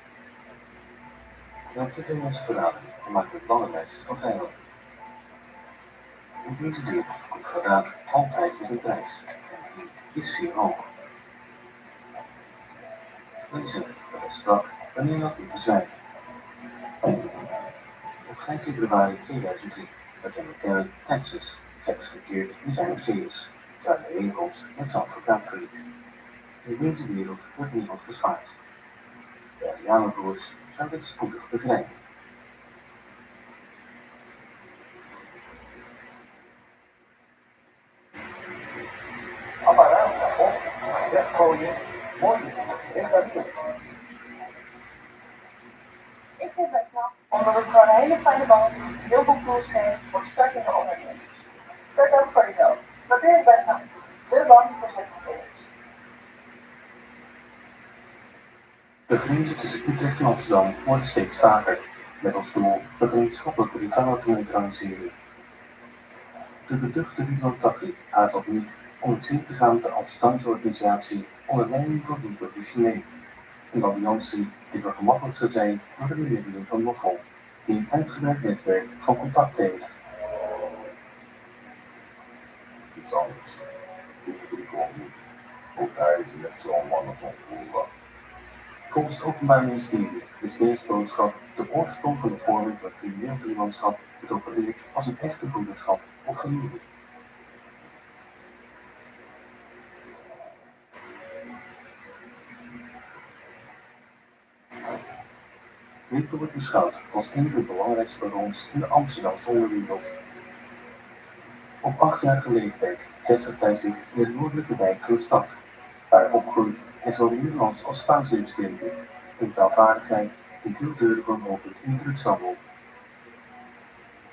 S17: Hij had te veel mensen verraden en maakte een lange lijst van vijanden. In deze wereld komt verraad altijd met een prijs, en die is zeer hoog. Men zegt dat hij sprak wanneer hij had moeten zwijgen. Op 5 februari 2003 werd in McAllen, Texas, geëxecuteerd in zijn Mercedes, terwijl hij de bijeenkomst met zijn advocaat verliet. In deze wereld wordt niemand gespaard. De Ariane-broers zouden spoedig bevrijden.
S18: Apparaat kapot, weggooien, moorden, repareren.
S7: Ik zit bij KNAP omdat het gewoon een hele fijne band is, heel veel tools geeft voor startende ondernemers. Start ook voor jezelf. Natuurlijk bij KNAP, de bank voor ZZP'ers.
S17: De grenzen tussen Utrecht en Amsterdam worden steeds vaker, met als doel de gemeenschappelijke rivalen te neutraliseren. De geduchte Ridwan Taghi aarzelt niet om het zin te gaan met de Amsterdamse organisatie onder leiding van Rico Duchesne, een alliantie die vergemakkelijkt zou zijn door de bemiddeling van Noffel, die een uitgebreid netwerk van contacten heeft.
S13: Iets anders. Ik moet Rico ontmoeten. Ook hij is net zo'n man als ons broer.
S17: Volgens het Openbaar Ministerie is deze boodschap de oorsprong van de vorming van het crimineel driemanschap dat opereert als een echte broederschap of familie. Rico wordt beschouwd als een van de belangrijkste barons in de Amsterdamse onderwereld. Op 8-jarige leeftijd vestigt hij zich in de noordelijke wijk van de stad, waar hij opgroeit en zowel Nederlands als Spaans leert spreken, een taalvaardigheid die veel deuren voor hem opent in de drugshandel.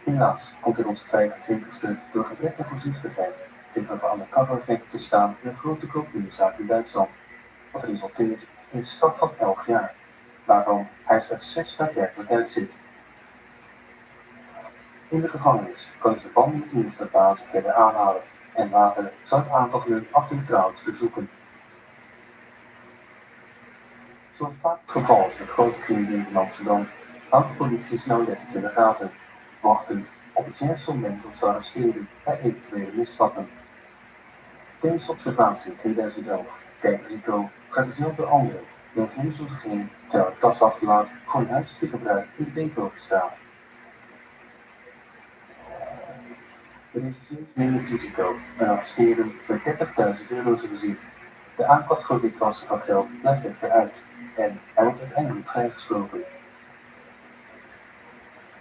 S17: Helaas komt hij onze 25e door gebrek aan voorzichtigheid tegenover undercover-agenten te staan in een grote cocaïnezaak in Duitsland, wat resulteert in een straf van 11 jaar, waarvan hij slechts 6 daadwerkelijk uitzit. In de gevangenis kan hij zijn banden met de misdaadbazen verder aanhalen en later zal het aantal van hun achter de tralies bezoeken. Zoals vaak het geval is met grote criminelen in Amsterdam, houdt de politie snelweg in de gaten, wachtend op het juiste moment om te arresteren bij eventuele misstappen. Deze observatie in 2011 kijkt Rico vrijgezel door anderen die een vrees om zich heen terwijl hij tas achterlaat voor een huis dat hij gebruikt in de Beethovenstraat. De regisseurs nemen het risico en arresteren met €30.000 zijn bezit. De aanklacht voor witwassen van geld blijft echter uit en hij wordt uiteindelijk vrijgesproken.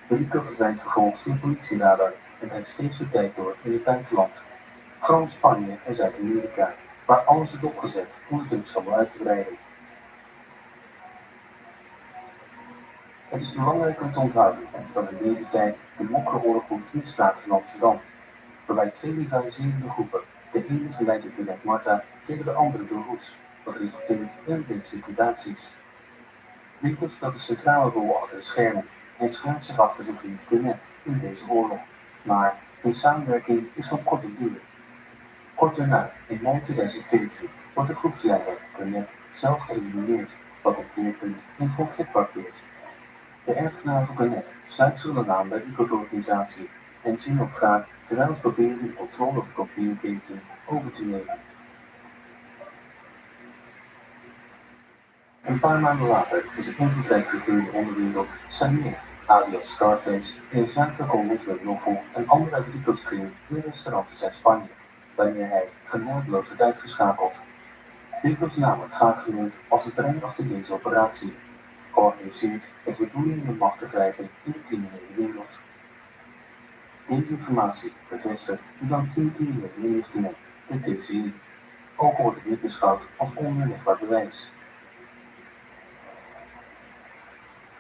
S17: Rico verdwijnt vervolgens van de politieradar en brengt steeds meer tijd door in het buitenland, vooral in Spanje en Zuid-Amerika, waar alles wordt opgezet om de drugshandel uit te breiden. Het is belangrijk om te onthouden dat in deze tijd de mokkeroorlog woedt in de straten van Amsterdam, waarbij 2 rivaliserende groepen, de ene geleid door Bernard Marta tegen de andere door Roes, wat resulteert in een reeks liquidaties. Rico speelt een centrale rol achter de schermen en schuilt zich achter zijn vriend Burnett in deze oorlog, maar hun samenwerking is van korte duur. Kort daarna, in mei 2014, wordt de groepsleider Burnett zelf geëlimineerd, wat een keerpunt in het conflict markeert. De erfgenamen van Burnett sluit zich dan aan bij Rico's organisatie en zien op wraak terwijl ze proberen de controle op de cocaïneketen over te nemen. Een paar maanden later is een invloedrijk figuur in de onderwereld, Samir, alias Scarface, in een zakelijke ontmoeting met Noffel en anderen uit Rico's kring in een restaurant in Zuid-Spanje, wanneer hij genadeloos wordt uitgeschakeld. Rico's naam wordt vaak genoemd als het brein achter deze operatie, georganiseerd met de bedoeling om de macht te grijpen in de criminele wereld. Deze informatie bevestigt die van 10 criminele inlichtingen, de TCI, ook al wordt het niet beschouwd als onweerlegbaar bewijs.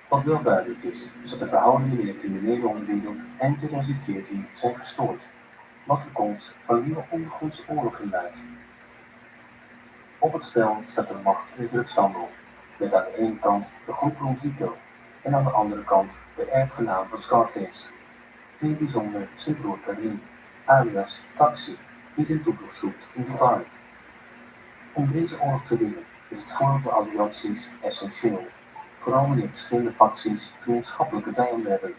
S17: Wat wel duidelijk is dat de verhoudingen in de criminele onderwereld eind 2014 zijn verstoord, wat de komst van een nieuwe ondergrondse oorlog inluidt. Op het spel staat de macht in de drugshandel, met aan de ene kant de groep rond Rico en aan de andere kant de erfgenaam van Scarface. In het bijzonder zijn broer Karim, alias Taxi, die zijn toevlucht zoekt in Dubai. Om deze oorlog te winnen is het vormen van allianties essentieel, vooral wanneer verschillende facties gemeenschappelijke vijanden hebben.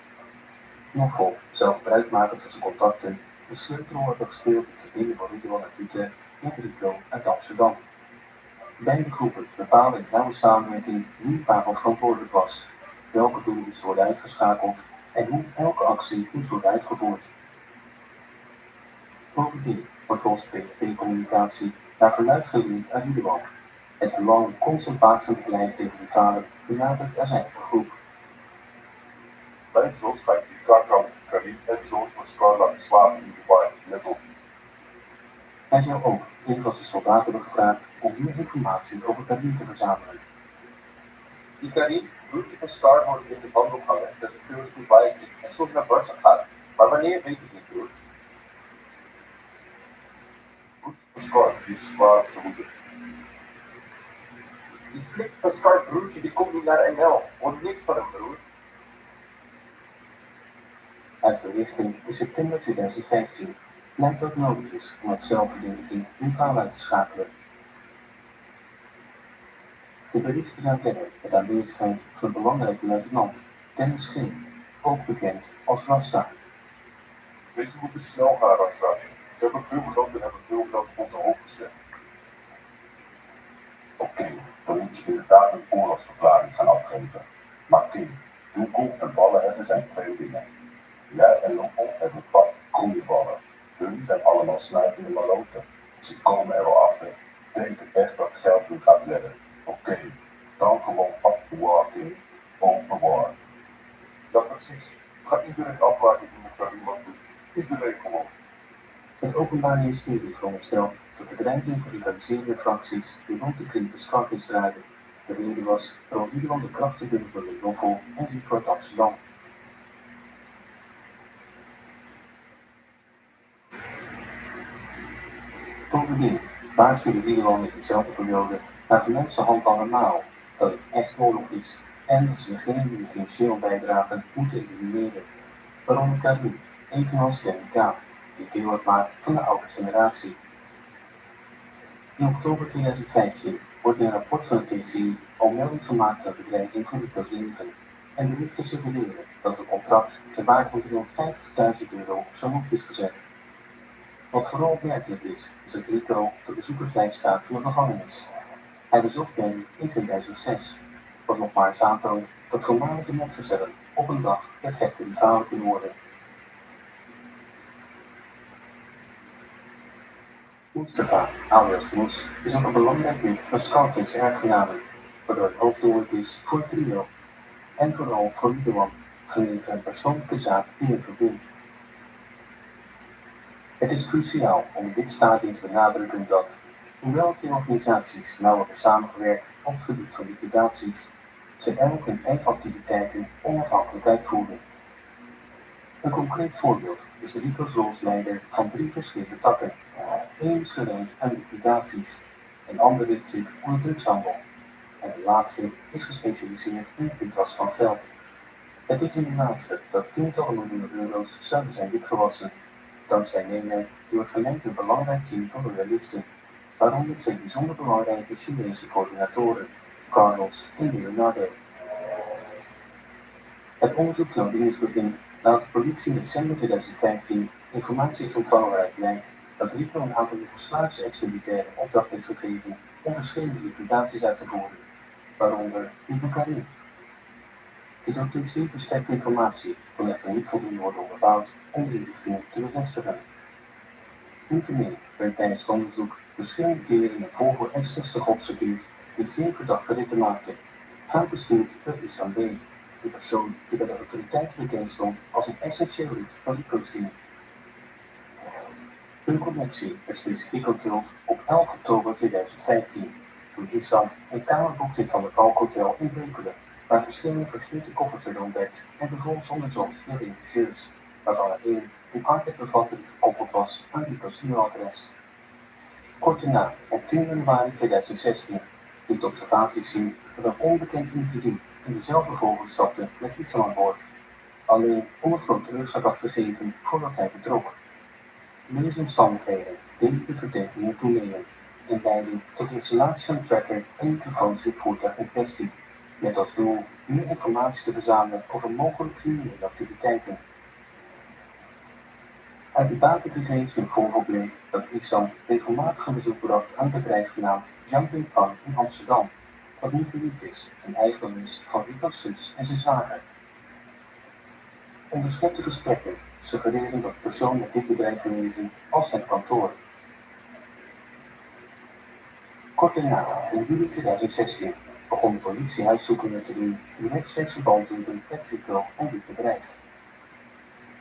S17: Noffel zou gebruik maken van zijn contacten een sleutelrol hebben gespeeld in het verbinden van Ridwan uit Utrecht met Rico uit Amsterdam. Beide groepen bepalen in nauwe samenwerking wie waarvoor verantwoordelijk was, welke doelen moesten worden uitgeschakeld en hoe elke actie moest worden uitgevoerd. Bovendien wordt volgens PGP-communicatie naar verluidt geleend aan Ridwan. Het verlang om constant waakzaam te blijven tegen die vader benadrukt aan zijn eigen groep.
S1: Mijn zoon schijnt die Kakan, Karim en zoon van Scar laten slapen in de bar. Let op.
S17: Hij zou ook een van zijn soldaten hebben gevraagd om meer informatie over Karim te verzamelen.
S15: Die Karim, broertje van Scar, hoort in de wandelgangen dat er veel naartoe bij zit en soms naar Barca gaat. Maar wanneer weet ik niet, broer.
S1: Broertje van Scar, die is zwaar op zijn moeder.
S15: Die flik van Scar broertje die komt niet naar NL. Hoort niks van hem, broer.
S17: Uit verrichting in september 2015 blijkt dat het nodig is om uit zelfverdediging een verhaal uit te schakelen. De berichten gaan verder met aanwezigheid van een belangrijke luitenant, Dennis G., ook bekend als Rasta.
S1: Deze moeten snel gaan, Rasta. Ze hebben veel geld en hebben veel geld op onze hoofd gezet.
S13: Oké, dan moet je inderdaad een oorlogsverklaring gaan afgeven. Maar Kim, doekoe en ballen hebben zijn twee dingen. Jij en Loffel hebben vak goede ballen. Hun zijn allemaal snuivende maloten. Ze komen er wel achter. Denken echt dat geld hun gaat redden. Oké, dan gewoon fuck the war, Kim. Open war.
S1: Ja, precies. Ga iedereen afmaken die met Karim wat doet. Iedereen gewoon.
S17: Het Openbaar Ministerie veronderstelt dat de dreiging van rivaliserende fracties die rond de Krievers Scarface draaiden de reden was waarom Ridwan de krachten wilde door Loffel en Rico uit Amsterdam. Bovendien waarschuwde Ridwan in dezelfde periode naar verluidt zijn handlanger Mao dat het echt oorlog is en dat ze degenen die de financieel bijdragen moeten elimineren, waaronder Karim, evenals Danny K., die deel uitmaakt van de oude generatie. In oktober 2015 wordt in een rapport van de TCI al melding gemaakt van de bedreiging van Rico's leven en berichten suggereren dat het contract ter waarde van €350.000 op zijn hoofd is gezet. Wat vooral opmerkelijk is dat Rico op de bezoekerslijst staat van de gevangenis. Hij bezocht Danny in 2006, wat nog maar eens aantoont dat voormalige metgezellen op een dag perfecte rivalen kunnen worden. Mustafa, alias Moes, is ook een belangrijk lid van Scarface erfgenamen, waardoor het hoofddoelwit is voor het trio. En vooral voor Ridwan, vanwege een persoonlijke zaak die hem verbindt. Het is cruciaal om in dit stadium te benadrukken dat, hoewel de organisaties nauw hebben samengewerkt op het gebied van liquidaties, ze elk hun eigen activiteiten onafhankelijk uitvoeren. Een concreet voorbeeld is de Rico's rolsleider van 3 verschillende takken. Eén is gewijd aan liquidaties, een ander richt zich op de drugshandel en de laatste is gespecialiseerd in het witwas van geld. Het is in de laatste dat tientallen miljoenen euro's zouden zijn witgewassen, dankzij een eenheid die wordt geleid door een belangrijk team van loyalisten, waaronder 2 bijzonder belangrijke Chinese coördinatoren, Carlos en Leonardo. Het onderzoek van Odinus begint nadat de politie in december 2015 informatie heeft ontvangen waaruit blijkt dat Rico een aantal Joegoslavische ex-militairen opdracht heeft gegeven om verschillende liquidaties uit te voeren, waaronder die van Karim. De door TC versterkte informatie kon echter niet voldoende worden onderbouwd om die richting te bevestigen. Niettemin werd tijdens het onderzoek verschillende keren een Volvo S60 geobserveerd die zeer verdachte ritten maakte, vaak bestuurd door Isam B., de persoon die bij de autoriteiten bekend stond als een essentieel lid van Rico's team. Hun connectie werd specifiek onthuld op 11 oktober 2015, toen Issam een kamer boekte van de Valk Hotel in Breukelen, waar verschillende vergeten koffers werden ontdekt en vervolgens onderzocht door rechercheurs, waarvan er één een archive bevatte die gekoppeld was aan Rico's e-mailadres. Kort daarna, op 10 januari 2016, liet observaties zien dat een onbekend individu in dezelfde Volvo stapte met Issam aan boord, alleen om een grote rugzak af te geven voordat hij vertrok. Deze omstandigheden deden de verdenkingen toenemen en leidden tot de installatie van een tracker en microfoons in het voertuig in kwestie, met als doel meer informatie te verzamelen over mogelijke criminele activiteiten. Uit de datagegevens in Volvo bleek dat Issam regelmatig een bezoek bracht aan het bedrijf genaamd Jumping Fun in Amsterdam, wat nu failliet is en eigendom is van Rico's zus en zijn zwager. Onderschepte gesprekken suggereren dat de persoon met dit bedrijf verwezen als het kantoor. Kort daarna, in juli 2016, begon de politie huiszoekingen te doen die rechtstreeks verband hielden met Rico en dit bedrijf.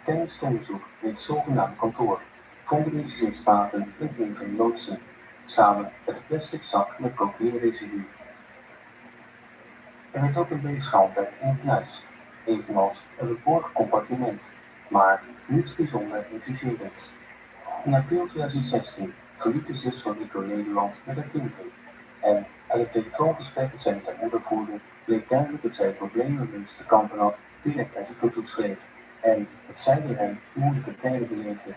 S17: Tijdens het onderzoek in het zogenaamde kantoor vonden de ingenieursvaten in een van de loodsen, samen met een plastic zak met cocaïneresidu. Er werd ook een weegschaal ontdekt in het kluis, evenals een verborgen compartiment, maar niets bijzonder intrigerends. In april 2016 verliet de zus van Rico Nederland met haar kinderen en uit het telefoongesprek dat zij met haar moeder voerde, bleek duidelijk dat zij het probleemloos te kampen had direct aan Rico toeschreef en dat zij door hem moeilijke tijden beleefde.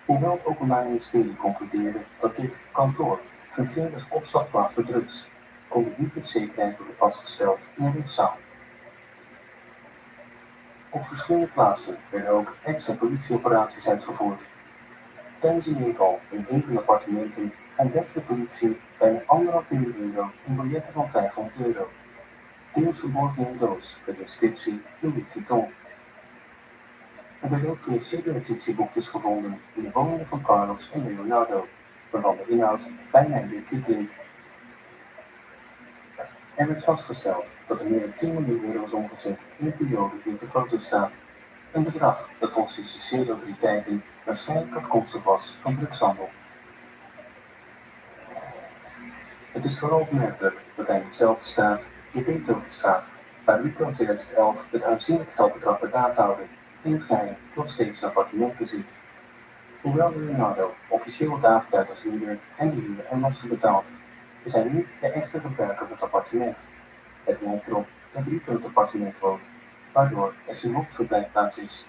S17: Hoewel het Openbaar Ministerie concludeerde dat dit kantoor fungeerde als opslagplaats voor drugs, kon het niet met zekerheid worden vastgesteld in een rechtszaal. Op verschillende plaatsen werden ook extra politieoperaties uitgevoerd. Tijdens een inval in een van de appartementen ontdekte de politie bijna €1,5 miljoen in biljetten van €500, deels verborgen in een doos met de inscriptie Louis Vuitton. Er werden ook financiële notitieboekjes gevonden in de woningen van Carlos en Leonardo, waarvan de inhoud bijna identiek leek. Er werd vastgesteld dat er meer dan €10 miljoen is omgezet in de periode die op de foto staat, een bedrag dat volgens de justitiële autoriteiten waarschijnlijk afkomstig was van drugshandel. Het is vooral opmerkelijk dat hij in dezelfde straat, de Beethovenstraat, waar Rico in 2011 het aanzienlijk geldbedrag werd aangehouden, in het geheim nog steeds een appartement bezit. Hoewel Leonardo officieel wordt aangeduid als huurder en de huur en lasten betaalt, is hij niet de echte gebruiker van het appartement. Het lijkt erop dat Rico in het appartement woont, waardoor het zijn hoofdverblijfplaats is.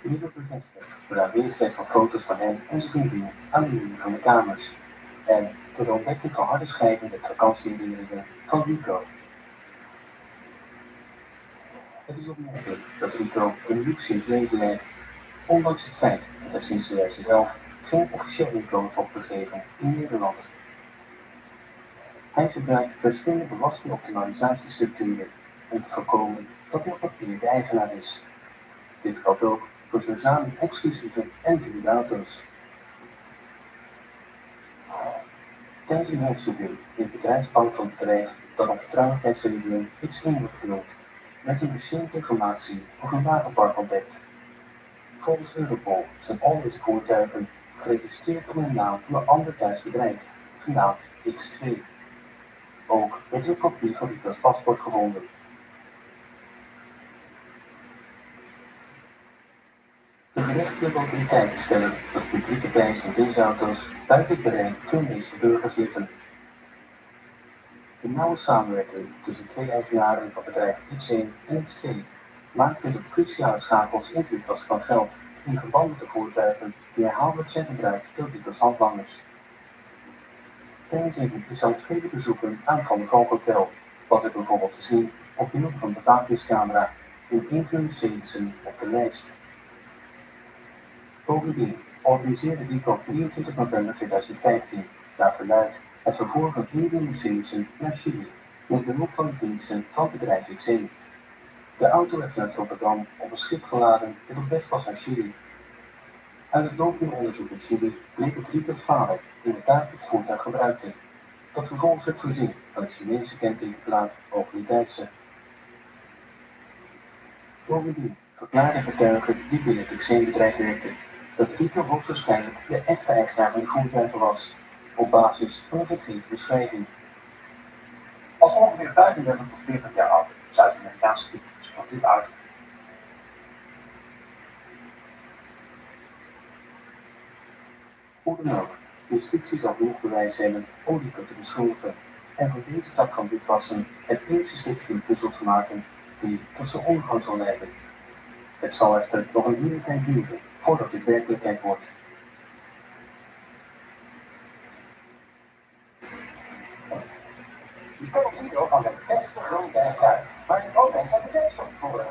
S17: Dit wordt bevestigd door de aanwezigheid van foto's van hem en zijn vriendin aan de muur van de kamers en door de ontdekking van harde schijven met vakantieherinneringen van Rico. Het is opmerkelijk dat Rico een luxueus leven leidt, ondanks het feit dat hij sinds 2011 geen officieel inkomen heeft opgegeven in Nederland. Hij gebruikt verschillende belastingoptimalisatiestructuren om te voorkomen dat hij op papier de eigenaar is. Dit geldt ook voor zijn samen exclusieve en dure auto's. Tijdens een huiszoeking in het bedrijfspand van het bedrijf dat om vertrouwelijkheidsredenen X1 wordt genoemd, werd een recente informatie over een wagenpark ontdekt. Volgens Europol zijn al deze voertuigen geregistreerd onder de naam van een ander Duits bedrijf, genaamd X2. Ook werd er een kopie van Rico's paspoort gevonden. De gerechtelijke autoriteiten stellen dat de publieke prijs van deze auto's buiten het bereik van de meeste burgers liggen. De nauwe samenwerking tussen twee eigenaren van bedrijf X1 en X2 maakte tot cruciale schakels in het witwassen van geld in verband met de voertuigen die herhaaldelijk zijn gebruikt door Rico's handlangers. Tijdens een zelfs vele bezoeken aan Van der Valk Hotel was het bijvoorbeeld te zien op beelden van de bewakingscamera in een van de Mercedesen op de lijst. Bovendien organiseerde Rico op 23 november 2015 naar verluidt het vervoer van een van de Mercedesen naar Chili met behulp van de diensten van het bedrijf X1. De auto werd vanuit Rotterdam op een schip geladen dat op weg was naar Chili. Uit het lopende onderzoek in Chili bleek dat Rico's vader inderdaad het voertuig gebruikte, dat vervolgens werd voorzien van een Chinese kentekenplaat over de Duitse. Bovendien verklaarden getuigen die binnen het X1-bedrijf werkten dat Rico hoogstwaarschijnlijk de echte eigenaar van de voertuigen was, op basis van een gegeven beschrijving.
S19: Als ongeveer 35 tot 40 jaar oude Zuid-Amerikaanse type sportief auto.
S17: Hoe dan ook, justitie zal genoeg bewijs hebben om Rico te beschuldigen en van deze tak van witwassen het eerste stukje van de puzzel te maken die tot zijn ondergang zal leiden. Het zal echter nog een hele tijd duren voordat dit werkelijkheid wordt.
S11: Je kan een video van de beste grond en fruit, maar je kan mensen aan de webshop voeren.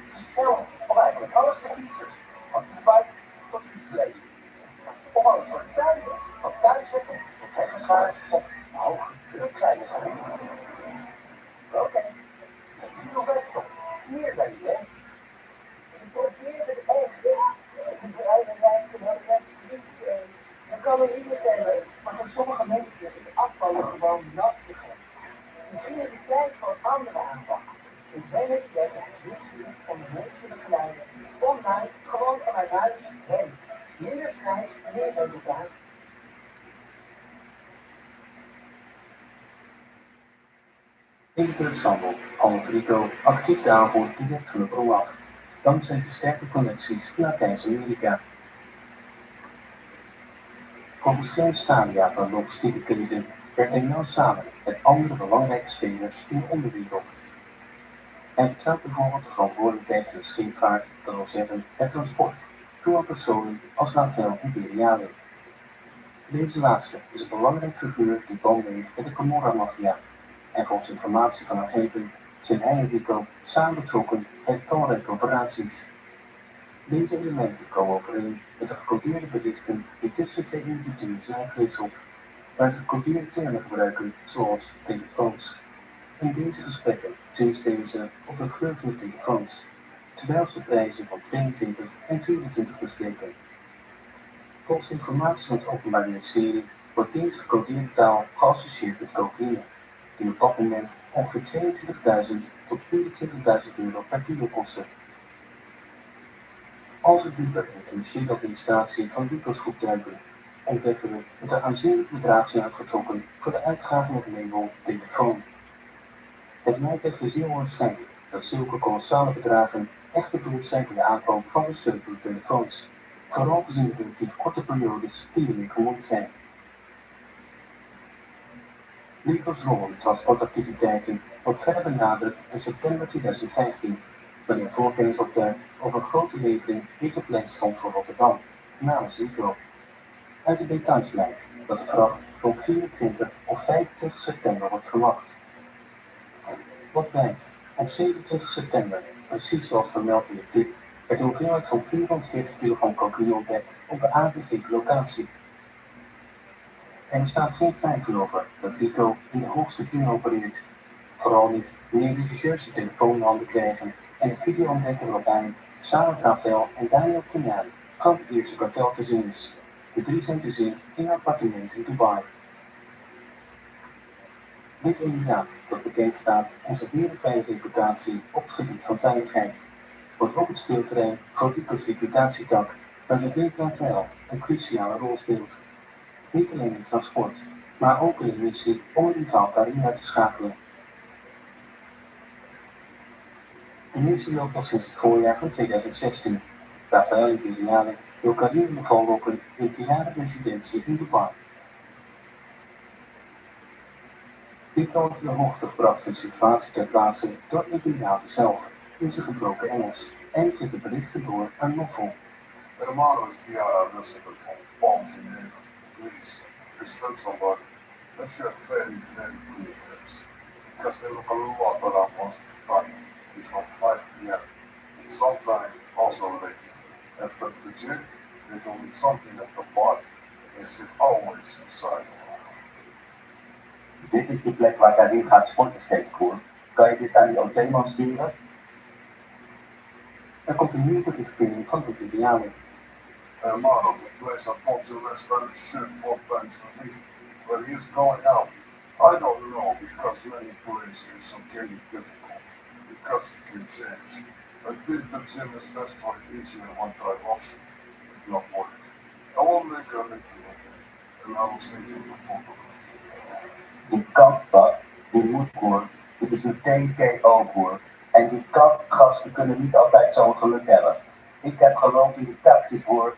S11: Fietshelm, of eigenlijk alles voor fietsers, van e-bike tot fietsverleding. Of alles voor tuinen, van tuinzetten tot heggenschaar of hoge drukreiniger. Oké, een nieuwe webshop.
S5: frietjes eet en calorieën tellen, maar voor sommige mensen is afvallen gewoon lastiger. Misschien is het tijd voor een andere aanpak. Dus Dennis werkt aan gewichtsverlies onder mensen begeleiden. Online, gewoon vanuit huis, Dennis. Minder strijd, meer resultaat.
S17: In de drugshandel handelt Rico actief de aanvoer direct van de bron af, dankzij zijn sterke connecties in Latijns-Amerika. Voor verschillende stadia van de logistieke keten werkt hij nauw samen met andere belangrijke spelers in de onderwereld. Hij vertrouwt bijvoorbeeld de verantwoordelijkheid voor de scheepvaart, dat wil zeggen het transport, toe aan personen als Rafael Imperiale. Deze laatste is een belangrijk figuur die banden heeft met de Camorra-maffia. En volgens informatie van agenten zijn hij en Rico samen betrokken bij talrijke operaties. Deze elementen komen overeen met de gecodeerde berichten die tussen twee individuen zijn uitgewisseld, waar ze gecodeerde termen gebruiken, zoals telefoons. In deze gesprekken zinspelen ze op de geur van de telefoons, terwijl ze de prijzen van 22 en 24 bespreken. Volgens informatie van het Openbaar Ministerie wordt deze gecodeerde taal geassocieerd met cocaïne, die op dat moment ongeveer 22.000 tot 24.000 euro per kilo kosten. Als we dieper in de financiële administratie van Rico's groep duiken, ontdekken we dat er aanzienlijke bedragen zijn uitgetrokken voor de uitgave met het label telefoon. Het lijkt echter zeer onwaarschijnlijk dat zulke kolossale bedragen echt bedoeld zijn voor de aankoop van versleutelde telefoons, vooral gezien de relatief korte periodes die ermee gemoeid zijn. Rico's rol in de transportactiviteiten wordt verder benadrukt in september 2015, wanneer voorkennis opduikt over een grote levering die gepland stond voor Rotterdam, namens Rico. Uit de details blijkt dat de vracht rond 24 of 25 september wordt verwacht. Wat blijkt? Op 27 september, precies zoals vermeld in de tip, werd een hoeveelheid van 440 kilogram cocaïne ontdekt op de aangegeven locatie. Er bestaat geen twijfel over dat Rico in de hoogste kring opereert. Vooral niet wanneer regisseurs de telefoon in handen krijgen en een video ontdekken waarop hij samen met Rafael en Daniel Kenyani van het eerste kartel te zien is. De drie zijn te zien in een appartement in Dubai. Dit emiraat, dat bekend staat onze wereldwijde reputatie op het gebied van veiligheid, wordt ook het speelterrein voor Rico's liquidatietak, waar zijn vriend Rafael een cruciale rol speelt. Niet alleen in transport, maar ook in de missie om een rivaal Karim uit te schakelen. De missie loopt al sinds het voorjaar van 2016. Rafael Imperiale wil Karim in de val lokken in Tirana residentie in Dubai. Rico wordt op de hoogte gebracht van de situatie ter plaatse door Imperiale zelf, in zijn gebroken Engels, en geeft de berichten door aan Noffel.
S1: Hermanos Tiara Russell, bombs in there. Please, just send somebody. Let's have very clean face. Because they look a lot around most of the time. It's from 5 p.m. and sometimes also late. After the gym, they go eat something at the bar. And they sit always inside.
S6: Dit is de plek waar Karim gaat sporten steeds, Koer. Kan je dit aan die OT-man sturen?
S17: Er komt een nieuwe berichtgeving van Imperiale.
S1: Hermano, the place I told you last time is shit 4 times a week. But he's going out. I don't know, because many places can be difficult. Because it can change. I think the gym is best for an easier one-time option. If not working. I will make a meeting again. And I will send you the photograph.
S6: Die kakbak, die moet, Koer. Dit is meteen KO, Koer. En die kakgasten kunnen niet altijd zo'n geluk hebben. Ik heb geloof in de taxis, hoor.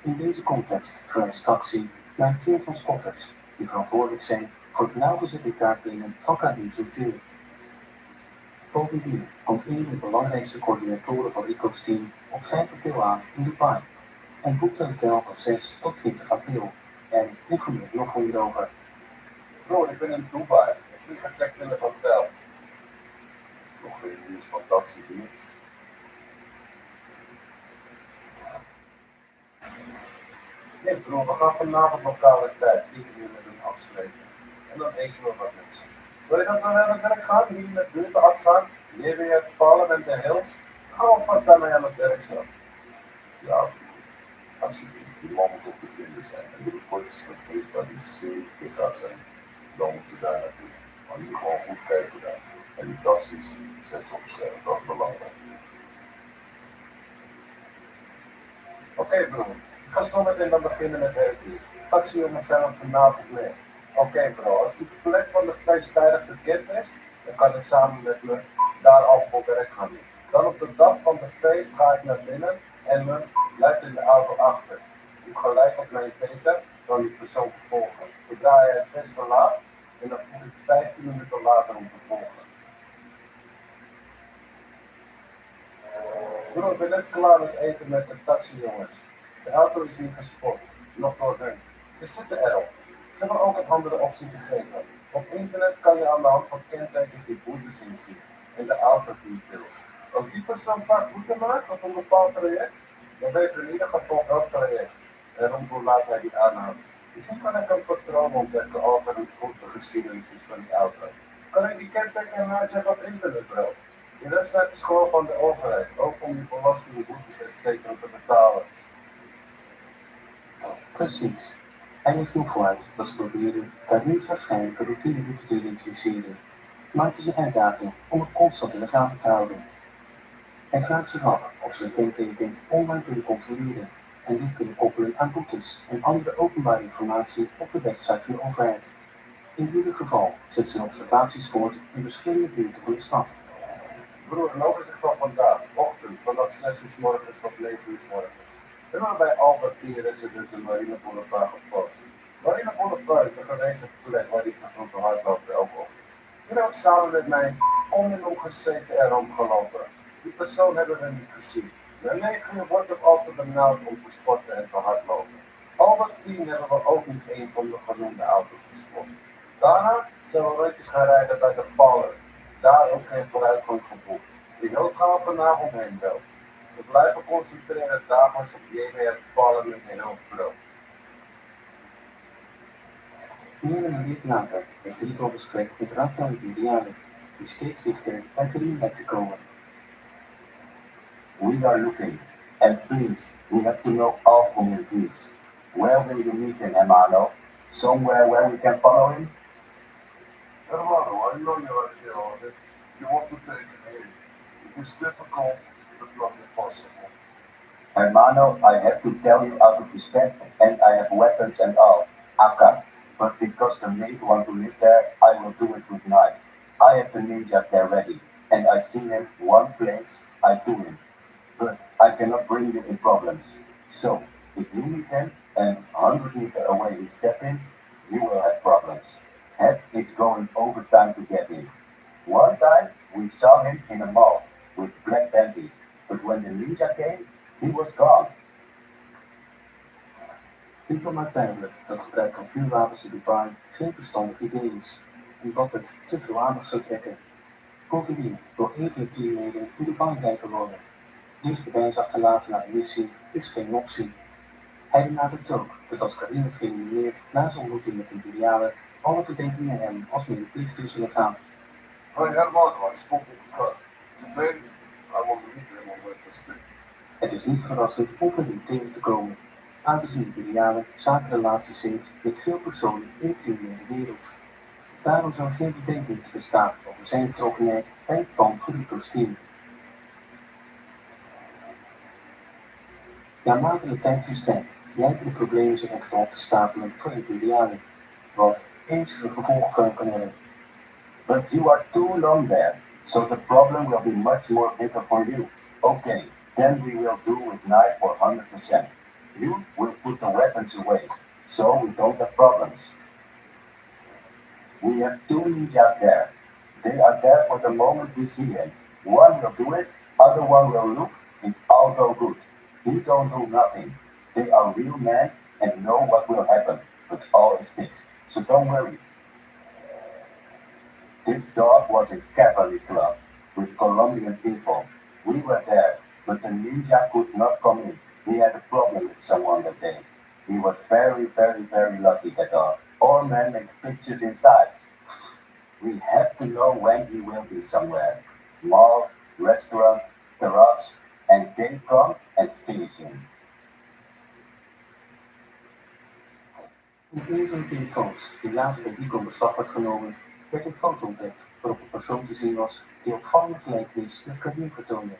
S17: In deze context verwijst taxi naar een team van spotters die verantwoordelijk zijn voor het nauwgezet in kaart brengen van Karim's routine. Bovendien komt een van de belangrijkste coördinatoren van Rico's team op 5 april aan in Dubai en boekt een hotel van 6 tot 20 april en informeert nog hierover.
S18: Bro, ik ben in Dubai. Ik ben gecheckt in het hotel.
S1: Nog geen nieuws van taxis niet.
S18: Nee bro, we gaan vanavond lokale tijd 10 uur met hun afspreken. En dan eten we wat mensen. Wil je dat we naar het werk gaan? Hier met buurten afgaan? Hier weer Palm en de Hills? Gaan we vast daarmee aan het werk zo.
S1: Ja broer,
S13: Die man moet toch te vinden zijn. En binnenkort is er een feest waar die zeker gaat zijn. Dan moet je daar naartoe. Maar nu gewoon goed kijken daar. En die taxis, zet ze op scherp. Dat is belangrijk.
S18: Oké bro, ik ga zo meteen dan beginnen met werk hier. Taxijongens zijn er vanavond mee. Oké bro, als die plek van de feest tijdig bekend is, dan kan ik samen met me daar al voor werk gaan doen. Dan op de dag van de feest ga ik naar binnen en me blijft in de auto achter. Ik gelijk op mijn teken dan die persoon te volgen. Zodra hij het feest verlaat, en dan voeg ik 15 minuten later om te volgen. Bro, ik ben net klaar met eten met de taxijongens. De auto is hier gespot, nog door hun. Ze zitten erop. Ze hebben ook een andere optie gegeven. Op internet kan je aan de hand van kentekens die boetes inzien en de autodetails. Als die persoon vaak boete maakt op een bepaald traject, dan weten we in ieder geval welk traject en rond hoe laat hij die aanhoudt. Misschien kan ik een patroon ontdekken als er een boetegeschiedenis is van die auto. Kan ik die kenteken nazeggen op internet, bro? Die website is gewoon van de overheid, ook om die belastingen, boetes etc. te betalen.
S17: Precies. Hij ligt nu vooruit dat ze proberen Karim's waarschijnlijke routineroute te identificeren. Maar het is een uitdaging om het constant in de gaten te houden. Hij vraagt zich af of ze de kenteken online kunnen controleren en dit kunnen koppelen aan boetes en andere openbare informatie op de website van de overheid. In ieder geval zet ze observaties voort in verschillende buurten van de stad.
S18: Broer, een overzicht van vandaag, ochtend, vanaf 6 uur 's morgens tot 9 uur 's morgens. We hebben bij Albert T. Residence en Marine Boulevard gepost. Marine Boulevard is de gewezen plek waar die persoon zo hard loopt elke ochtend. Hier heb ik samen met mijn onmiddellijk gezeten en rondgelopen. Die persoon hebben we niet gezien. Na 9 uur wordt het al te benauwd om te sporten en te hardlopen. Albert 10 hebben we ook niet een van de genoemde auto's gespot. Daarna zijn we rondjes gaan rijden bij de Pallen. Daar ook geen vooruitgang geboekt. Die hills gaan we vanavond heen wel. We blijven concentreren dagelijks op JBR Pallen en Hills Bro.
S17: Meer dan een week later heeft Rico een gesprek met Rafael Buriale, die steeds dichter bij Karim lijkt te komen.
S6: We are looking, and please, we have to know all from you, please. Where will you meet him, Emano? Somewhere where we can follow him?
S13: Hermano, I know your idea of it. You want to take him in. It is difficult, but not impossible.
S6: Hermano, I have to tell you out of respect, and I have weapons and all, AK. But because the maid want to live there, I will do it with knife. I have the ninjas there ready, and I see him one place, I do him. But I cannot bring you in problems. So, if you meet them, and 100 meters away we step in, you will have problems. Head is going overtime to get in. One time, we saw him in a mall with black panty, but when the ninja came, he was gone.
S17: Rico maakt duidelijk dat gebruik van vuurwapens in Dubai geen verstandig idee is, omdat het te veel aandacht zou trekken. Bovendien wil een van de teamleden in Dubai blijven wonen. Dus bewijs achterlaten naar de missie is geen optie. Hij benadrukt ook dat als Karim het geëlimineerd na zijn ontmoeting met de Imperiale, alle verdenkingen hem als medeplichtige zullen gaan.
S13: Hey Hermano, I spoke with the car. Today, I will meet him on Wednesday.
S17: Het is niet verrassend om Karim tegen te komen, aangezien de Imperiale zakenrelaties heeft met veel personen in de criminele wereld. Daarom zou er geen verdenking te bestaan over zijn betrokkenheid bij het plan voor Rico's team. Naarmate de tijd verstrijkt, lijken de problemen zich echter op te stapelen voor Imperiale, wat ernstige gevolgen voor hem kan hebben.
S6: But you are too long there, so the problem will be much more bigger for you. Okay, then we will do with knife for 100%. You will put the weapons away, so we don't have problems. We have 2 ninjas there. They are there for the moment we see him. One will do it, other one will look, it all go good. He don't do nothing. They are real men and know what will happen, but all is fixed, so don't worry. This dog was in cavalry club with Colombian people. We were there, but the ninja could not come in. He had a problem with someone that day. He was very, very, very lucky, that dog. All men make pictures inside. We have to know when he will be somewhere. Mall, restaurant, terrace, and they come and finish him.
S17: In een van de telefoons die later bij Rico in beslag werd genomen, werd een foto ontdekt waarop een persoon te zien was die opvallende gelijkenis met Karim vertoonde.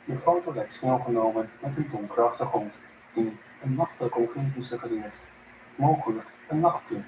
S17: De foto werd snel genomen met een donkere achtergrond die een nachtelijke omgeving suggereert, mogelijk een nachtclub.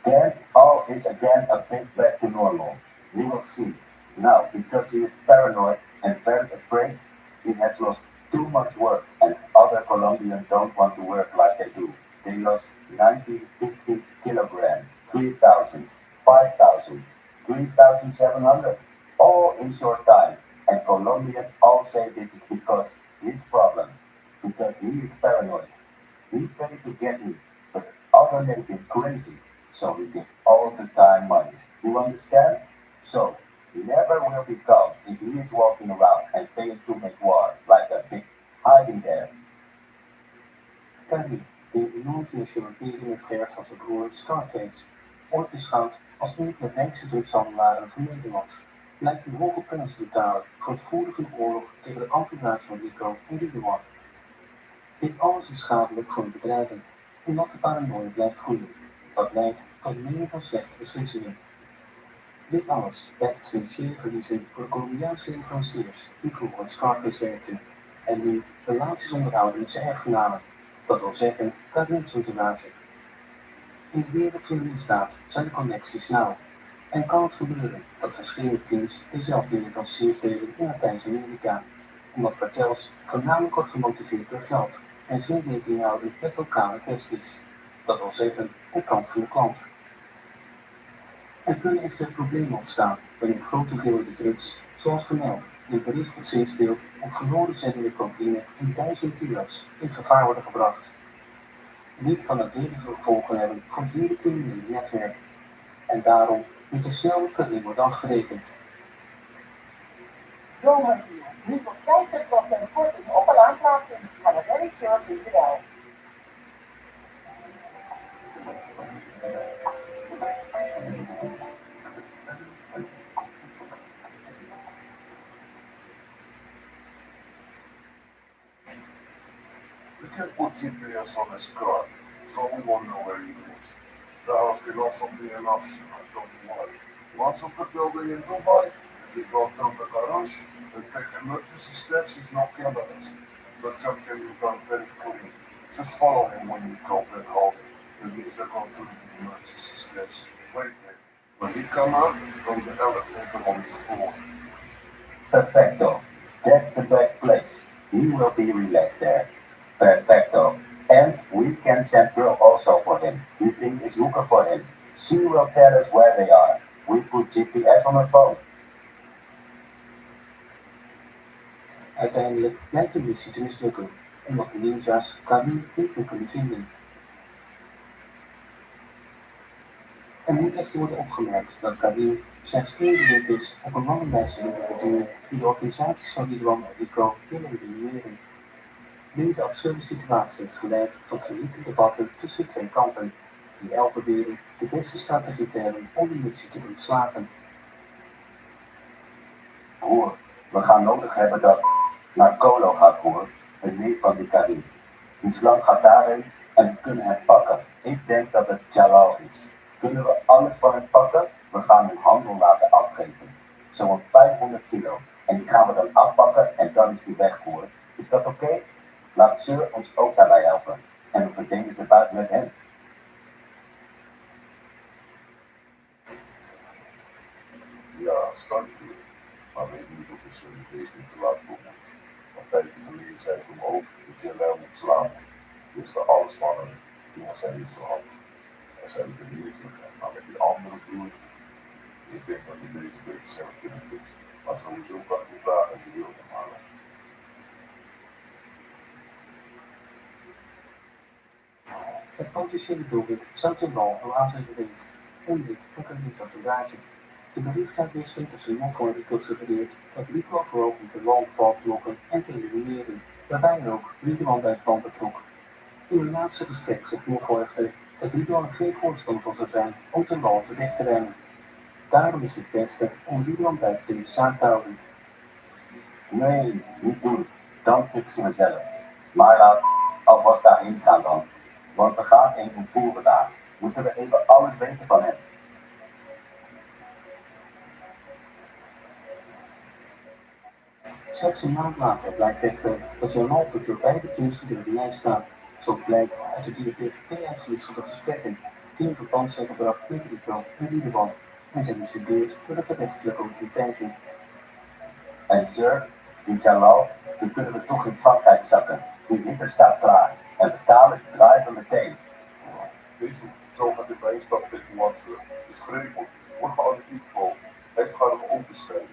S12: Then all is again a bit back to normal. You will see. Now, because he is paranoid and very afraid, he has lost too much work and other Colombians don't want to work like they do. They lost 1950 kilograms, 3,000, 5,000, 3,700, all in short time. And Colombians all say this is because his problem, because he is paranoid. He paid to get me, but others make him crazy, so we give all the time money. You understand? So, never will be calm if he is walking around and paying to make war, like a big hiding there.
S17: Karim, die een enorme financiële imperium heeft geërfd van zijn broer Scarface, ooit beschouwd als een van de rijkste drugshandelaren van Nederland, lijkt een hoge prijs te betalen voor het voeren van de oorlog tegen de entourage van Rico en Ridwan. Dit alles is schadelijk voor de bedrijven, omdat de paranoia blijft groeien, wat leidt tot meer van slechte beslissingen. Dit alles leidt tot financiële verliezen voor de Colombiaanse leveranciers die vroeger met Scarface werkten en nu relaties onderhouden met zijn erfgenamen, dat wil zeggen Karim's entourage. In de wereld van de misdaad zijn de connecties nauw en kan het gebeuren dat verschillende teams dezelfde leveranciers delen in Latijns-Amerika, omdat kartels voornamelijk worden gemotiveerd door geld en geen rekening houden met lokale kwesties, dat wil zeggen de kant van de klant. Er kunnen echter problemen ontstaan wanneer grote hoeveelheden drugs, zoals vermeld in het bericht dat zinspeelt op verloren zendende cocaïne in 1000 kilo's, in gevaar worden gebracht. Dit kan nadelige gevolgen hebben voor het hele criminele netwerk en daarom moet er snel met Karim worden afgerekend.
S7: Zomerhuur. Nu tot 50% korting op een aanplaatsing. Ga naar veryshort.nl.
S1: We can put GPS on his car, so we won't know where he is. The house can also be an option, I tell you what. Once of the building in Dubai, if you go down the garage, and take emergency steps, there's no cameras. So job can be done very clean. Just follow him when you go back home. The ninja go through the emergency steps. Wait him. When he come out from the elevator on his floor.
S12: Perfecto. That's the best place. He will be relaxed there. Perfecto. And we can send girl also for him. You think is looking for him. She will tell us where they are. We put GPS on her phone.
S17: Uiteindelijk lijkt de missie te mislukken, omdat de ninja's Karim niet meer kunnen vinden. Er moet echter worden opgemerkt dat Karim slechts één lid is op een lange lijst van individuen die de organisaties van Ridwan en Rico willen elimineren. Deze absurde situatie heeft geleid tot verhitte debatten tussen de twee kampen, die elk beweren de beste strategie te hebben om de missie te kunnen slagen.
S12: Broer, we gaan nodig hebben dat naar Colo gaat, broer, een neef van die Karim. Die slang gaat daarheen en we kunnen hem pakken. Ik denk dat het Jalal is. Kunnen we alles van hem pakken? We gaan hun handel laten afgeven. Zo'n 500 kilo. En die gaan we dan afpakken en dan is die weg, broer. Is dat oké? Laat Sir ons ook daarbij helpen. En we verdelen de buit met hem.
S1: Ja, stank weer. Maar weet niet of we zullen deze niet te laat komen. Een tijdje geleden zei ik hem ook dat Jalal moet slapen. Wist er alles van hem. Toen was hij niet zo handig. Hij zei ik heb niks met hem. Maar met die andere broer, ik denk dat we deze beter zelf kunnen fixen. Maar sowieso kan ik me vragen als je wilt hem halen.
S17: Het potentiële doelwit zou ten bal al zijn geweest, en dit ook een entourage. De berichtuitwisseling tussen Moffo en Rico suggereert dat Rico overwoog om de land val te lokken en te elimineren, waarbij hij ook Ridwan bij het plan betrok. In het laatste gesprek zegt Moffo echter dat Ridwan er geen voorstander van zou zijn om de land weg te remmen. Daarom is het beste om Ridwan buiten deze zaak te houden.
S12: Nee, niet doen. Dan fixen we zelf. Maar laat alvast daarheen gaan dan. Want we gaan een ontvoeren daar. Moeten we even alles weten van hem.
S17: Slechts een maand later blijkt echter dat Jan op door beide teams gedurende lijst staat, zoals blijkt uit de via PGP uitgewisselde gesprekken die in verband zijn gebracht met Rico en Riedeman en zijn bestudeerd door de gerechtelijke autoriteiten.
S12: En sir, die Jalal, die kunnen we toch in Frankrijk zakken. Die Ritter staat klaar en betalen de driver meteen.
S1: Deze zover de bijstap Tetuanse is geregeld, wordt geauditeerd vol. Het gaat hem opgesneden.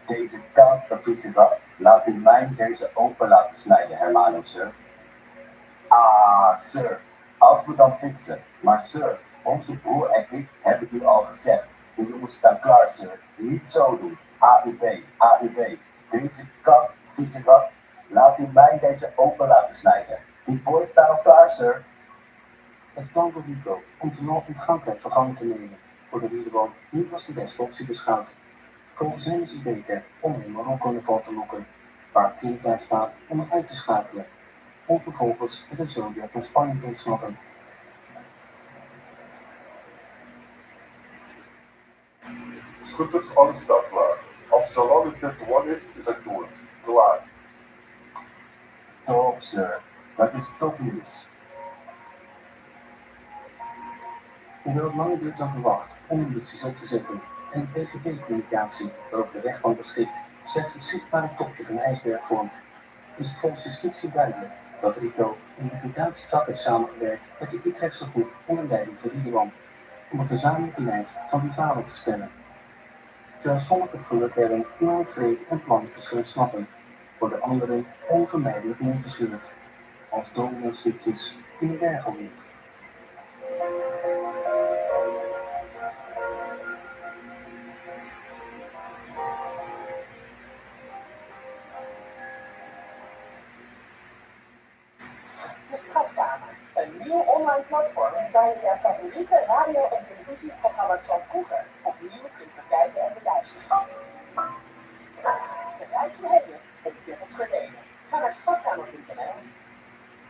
S12: Deze kankervieze laat in mijn deze open laten snijden, hermano, sir. Ah, sir, als we dan fixen. Maar sir, onze broer en ik hebben u al gezegd. De jongens staan klaar, sir. Niet zo doen. AUB, AUB. Deze kankervieze laat in mij deze open laten snijden. Die boys staan al klaar, sir.
S17: Het plan van Rico om Jan in Frankrijk gevangen te nemen wordt door Riedeman niet als de beste optie beschouwd. Volgens hem is het beter om hem in Marokko in de val te lokken, waar het team klaar staat om hem uit te schakelen, om vervolgens met een Zodiac naar Spanje te ontsnappen.
S1: Schutters, alles staat klaar. Als Jalal het net one is het door. Klaar.
S12: Top, sir. Dat is topnieuws.
S17: Hoewel het langer duurt dan verwacht om milities op te zetten en de PGP-communicatie waarover de rechtbank beschikt slechts het zichtbare topje van de ijsberg vormt, is het volgens justitie duidelijk dat Rico in de liquidatietak heeft samengewerkt met de Utrechtse groep onder leiding van Riedeman om een gezamenlijke lijst van rivalen op te stellen. Terwijl sommigen het geluk hebben om aan greep en plannetjes te ontsnappen, worden anderen onvermijdelijk neergescheurd, als domino-stukjes in de wervelwind.
S5: De Schatkamer, een nieuw online platform waar je je favoriete radio- en televisieprogramma's van vroeger opnieuw kunt bekijken en beluisteren. Verrijkt je heden, ontdek het verleden. Ga naar schatkamer.nl.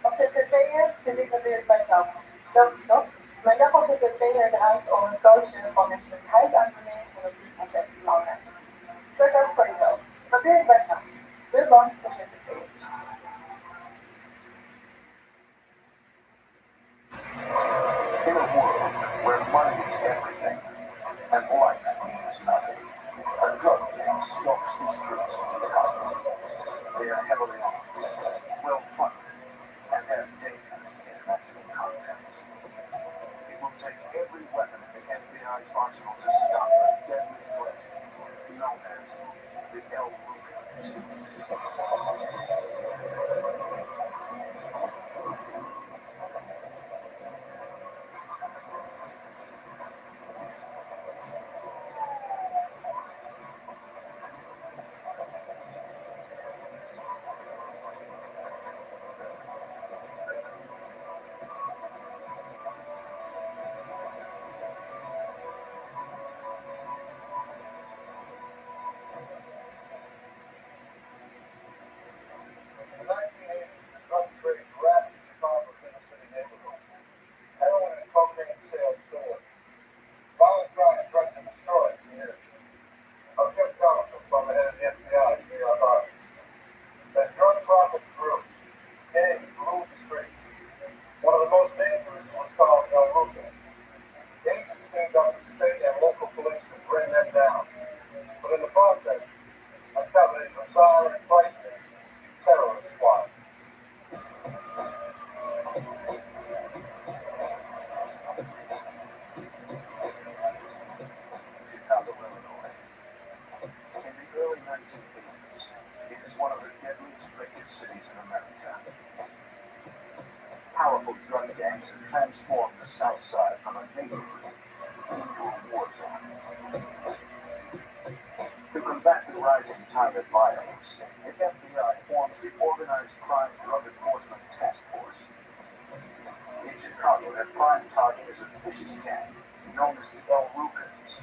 S5: Als ZZP'er zit ik natuurlijk bij jou. Welke stap? Mijn dag als ZZP'er draait om het coachen van mensen met huisaanvulling en dat is ontzettend belangrijk. Stuk ook voor jezelf. Natuurlijk bij jou. De bank voor ZZP'ers.
S15: In a world where money is everything and life means nothing, a drug gang stalks the streets of Chicago. They are heavily armed, well-funded, and have dangerous international contacts. It will take every weapon in the FBI's arsenal to stop the deadly threat known as the El Rukers. Chicago, Illinois. In the early 1980s, it is one of the deadliest richest cities in America. Powerful drug gangs have transformed the South Side from a neighborhood into a war zone. To combat the rising tide of violence, the FBI forms the Organized Crime Drug Enforcement Task Force. In Chicago, their prime target is a vicious gang known as the El Rukers.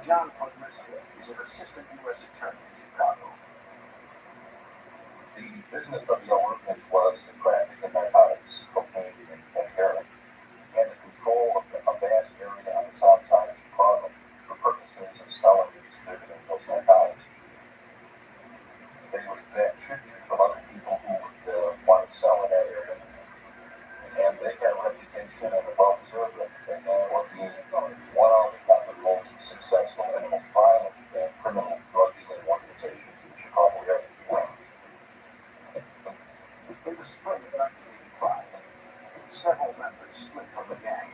S15: John Podliska is an assistant U.S. attorney in Chicago. The business of the Olympians was to traffic in narcotics, cocaine, and heroin, and to control a vast area on the south side of Chicago for purposes of selling and distributing those narcotics. They would exact tribute from other people who would want to sell in that area, and they had a reputation, and a well-deserved reputation, for being one of, if not the most successful and most violent and criminal drug dealing organizations in the Chicago area.
S11: In the spring of 1985, several members split from the gang.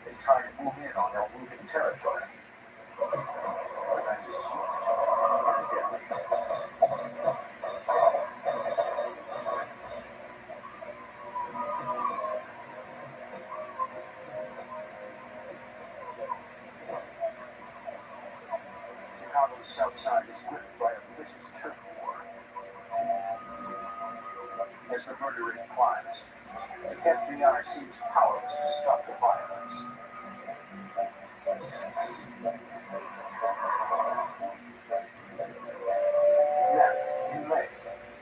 S11: They tried to move in on El Rugen territory. Events is swift and deadly. Chicago's south side is gripped by a vicious turf war. As the murdering climbs, the FBI seems powerless to stop the violence. Then, in May,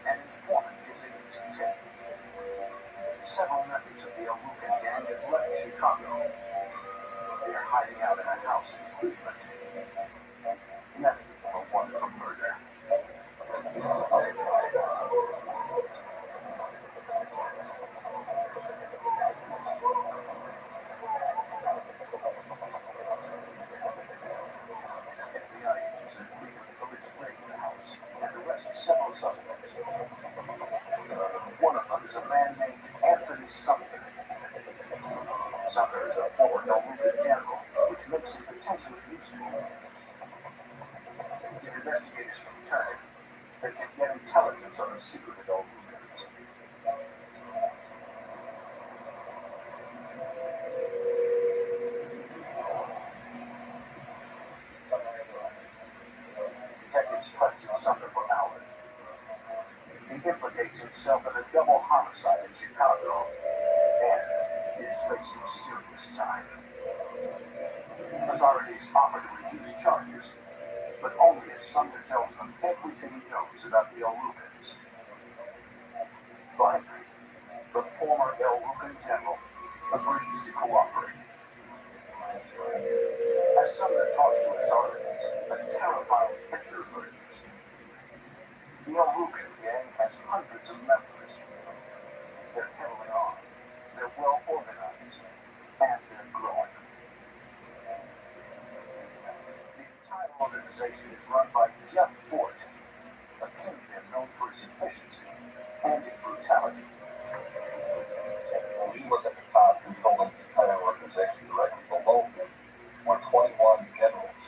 S11: an informant gives agency tip. Several members of the El Rugen gang have left Chicago. They are hiding out in a house in Cleveland. Many are wanted for murder. FBI agents in Cleveland penetrate the house and arrest several suspects. One of them is a man named Anthony Sumner. Sumner is a former El Rugen general, which makes him potentially useful. If investigators can turn, they can get intelligence on the secret of El Rugans. Detectives question Sumner for hours. He implicates himself in a double homicide in Chicago, and he is facing serious time. Authorities offer to reduce charges, but only if Sumner tells them everything he knows about the El Rugans. Finally, the former El Rugen general agrees to cooperate. As Sumner talks to authorities, a terrifying picture emerges. The El Rugen gang has hundreds of members. They're heavily armed, they're well organized, and they're growing. The entire organization is run by Jeff Fort, a kingpin known for his efficiency and his brutality.
S15: He was at the top, controlling the entire organization. Directly below him were 21 generals,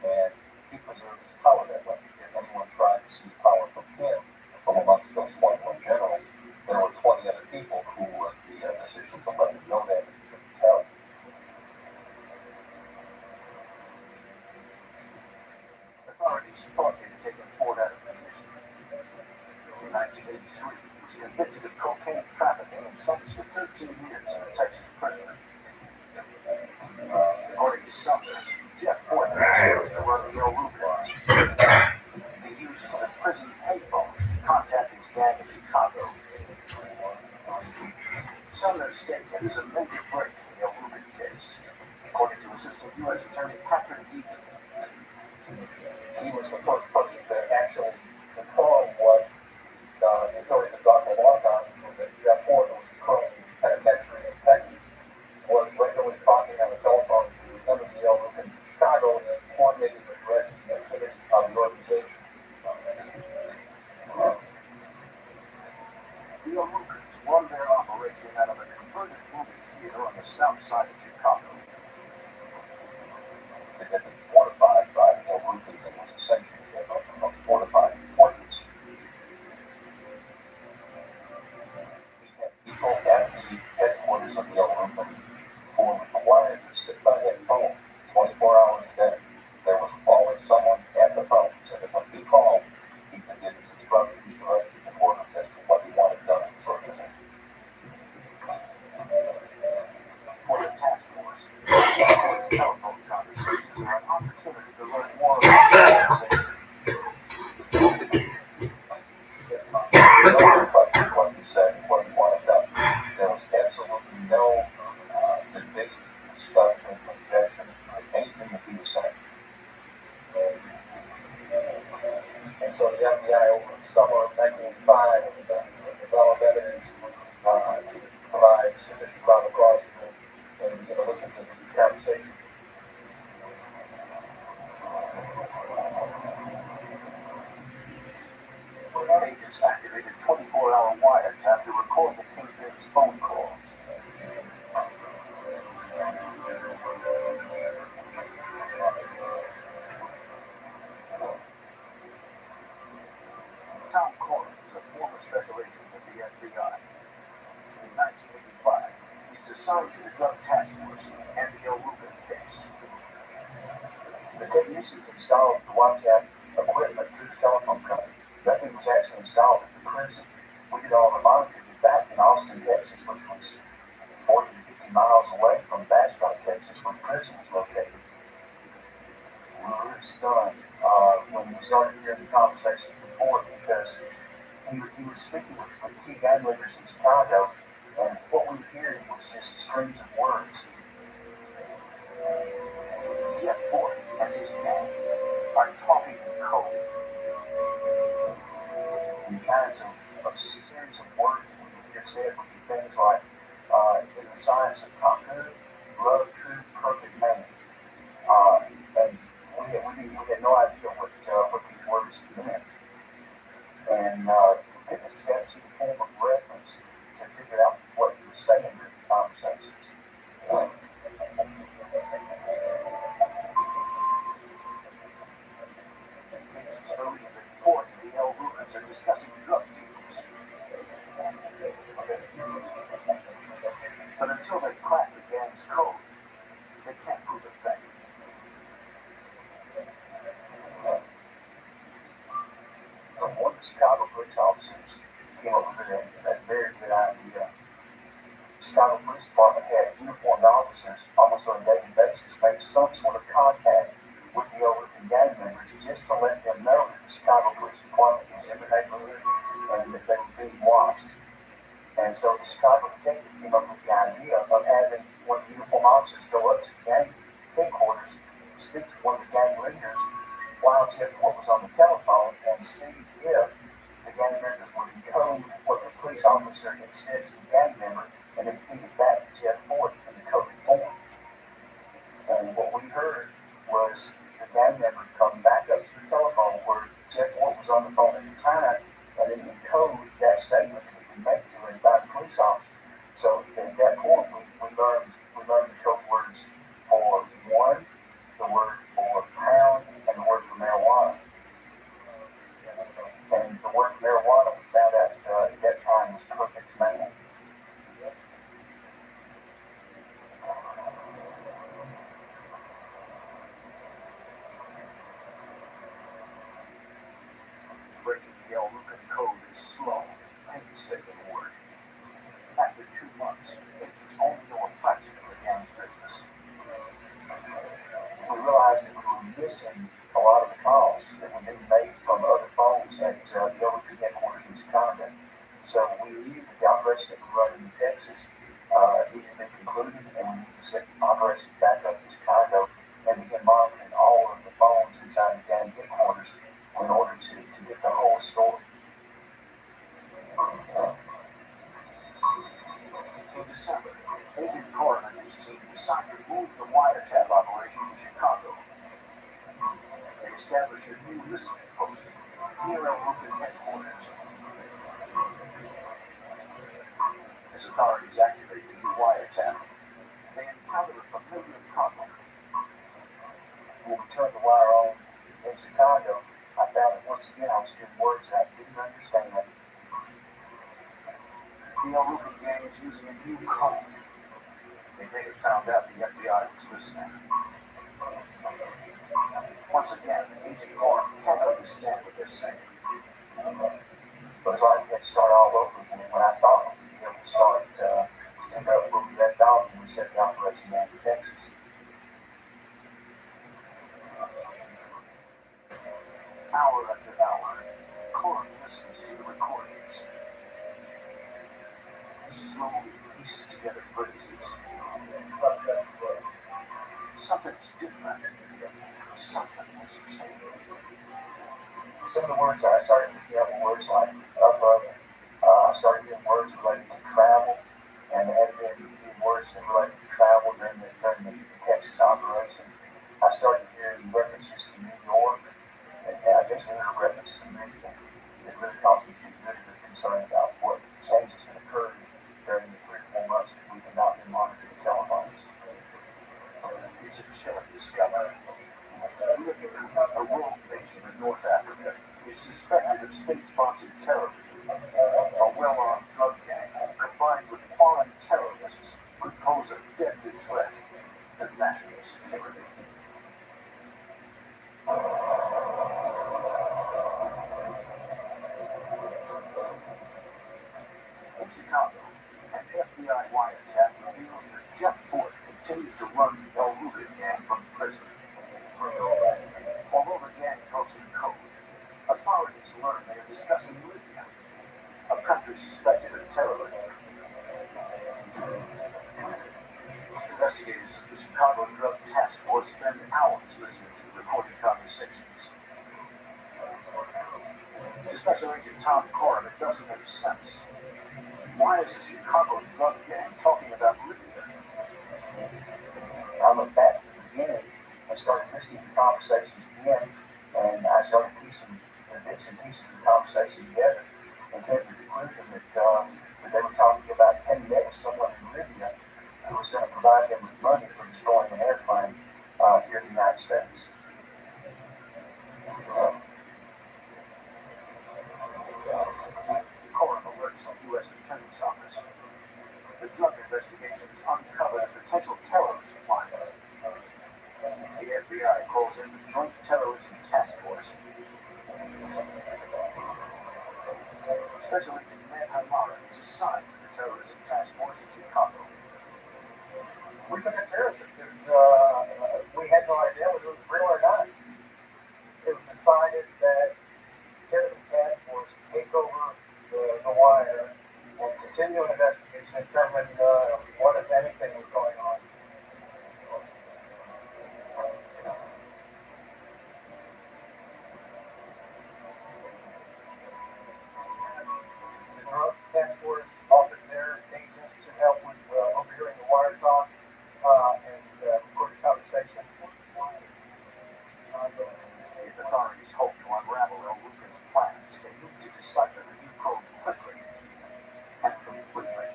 S15: and he preserved his power that way. If anyone tried to seize power from him, from amongst those 21 generals, there were 20 other people who were the decisions to let him know that he could tell.
S11: Authorities thought they had taken Ford out of position. In 1983, he was convicted of cocaine trafficking and sentenced to 13 years in a Texas prison. According to Sumner, Jeff Ford chose to run the El Rugans. He uses the prison payphones to contact his gang in Chicago. Sumner's statement is a major break in the El Rugen case, according to Assistant U.S. Attorney Patrick Deacon.
S14: He was the first person to actually confirm what the authorities had gotten a lot on, which was that Jeff Ford, who was currently in penitentiary in Texas, was regularly talking on the telephone to members of the El Rugans in Chicago and coordinating the direct activities of the organization.
S11: The El Rugans run their operation out of a converted movie theater on the south side of Chicago.
S15: It had been fortified by the El Rugans and was essentially a fortified fortress. People at the headquarters of the El Rugans who were required to sit by that phone 24 hours a day. There was always someone at the phone, so that when he called, he could give his instructions, directions, and orders as to what he wanted done in his organization.
S11: For the task
S14: a sufficient amount of cause and begin to listen to these conversations.
S11: Agents activated 24-hour wiretap to record the kingpin's phone calls. Tom Corrin is a former special agent with the FBI. In 1985, he's assigned to the Drug Task Force and the El Rubin case.
S6: The technicians installed the wiretap equipment through the telephone company. Nothing was actually installed at the prison. We did all the monitoring back in Austin, Texas, which was 40 to 50 miles away from Bastrop, Texas, where the prison was located. We were really stunned when we started hearing the conversation before, because he was speaking with key gang leaders in Chicago, and what we were hearing was just streams of words.
S11: Jeff Ford and his gang are talking in code.
S6: And kinds of series of words that we would hear said would be things like, in the science of Kaku, love, true, perfect man. And we had no idea what these words meant. And we couldn't establish any form of reference to figure out what he was saying during the conversations.
S11: Agents believe that Ford and the El Rubins are discussing drug deals. But until they crack the gang's code, they can't prove a thing.
S6: One of the Chicago police officers came up with a very good idea. The Chicago Police Department had uniformed officers almost on a daily basis make some sort of contact with the El Rubin gang members just to let them know that the Chicago Police Department was in the neighborhood and that they were being watched. And so the Chicago detective came up with the idea of having one of the uniformed officers go up to the gang headquarters, speak to one of the gang leaders while Jeff Ford was on the telephone, and see if the gang members would encode what the police officer had said to the gang member, and then feed it back to Jeff Ford in the coded form. And what we heard was the gang members come back up to the telephone where Jeff Ford was on the phone at the time, and then encode that statement that had been made to him by the police officer. So at that point, we learned the code words for one, the word for pound, and the word for marijuana. And the word for marijuana, we found out at that time was perfect man.
S11: Breaking the El Rubin code is slow, painstaking work. After 2 months, agents only know a fraction of the gang's business.
S6: We realized that we were missing a lot of the calls that were being made from other phones at the El Rubin headquarters in Chicago. So we knew that the operation that we were running in Texas needed to be concluded, and we needed to set operations back up in Chicago and begin monitoring all of the phones inside the gang headquarters in order to get the whole story.
S11: In December, Agent Corrin and his team decided to move the wiretap operation to Chicago. They established a new listening post near El Rubin headquarters. As authorities activate the new wiretap, they encounter a familiar problem.
S6: When we turned the wire on in Chicago, I found that once again I was hearing words that I didn't understand.
S11: The El Rubin gang is using a new code. They may have found out the FBI was listening. Once again, Agent Corrin can't understand what they're saying.
S6: But it's like we had to start all over again when I thought we'd be able to start pick up where we left off when we set the operation down in Texas.
S11: Hour after hour, Corrin listens to the recordings. He slowly pieces together phrases. Something's different. Something has changed.
S6: Some of the words I started picking up were words like up, I started getting words related to travel, and there had been
S19: like travel during the Texas operation, I started hearing references to New York, and I guess there were references to Michigan. It really caused me to be really, really concerned about what changes had occurred during the 3 or 4 months that we had not been monitoring the telephones.
S15: It's a chilling discovery. Libya, a rural nation in North Africa, is suspected of state-sponsored terrorism. A well-armed drug gang, combined with foreign terrorists, could pose a deadly threat to national security. In Chicago, an FBI wiretap reveals that Jeff Fort continues to run the El Rugen gang from prison. Although the gang talks in code, authorities learn they are discussing Libya, a country suspected of terrorism. Investigators of the Chicago Drug Task Force spend hours listening to the recorded conversations. To Special Agent Tom Coram, it doesn't make sense. Why is the Chicago drug gang talking about Libya?
S19: I look back at the beginning and started listening to conversations again, and I started piecing the bits and pieces of the conversation together and came to the conclusion that they were talking about and met someone in Libya who was going to provide them with money for destroying an airplane here in the United States.
S15: Coram alerts the U.S. Attorney's Office. The drug investigation has uncovered a potential terrorist plot. The FBI calls in the Joint Terrorism Task Force. Special Agent Ned Hamara is assigned to the Terrorism Task Force in Chicago.
S19: We took it seriously because we had no idea whether it was real or not. It was decided that the Terrorism Task Force take over the wire and continue an investigation and determine what, if anything, was going on. The Drug Task Force offered their agents to help with overhearing the wire talk and recorded conversations.
S15: If authorities hope to unravel El Rugen's plans, they need to decipher the new code quickly and completely.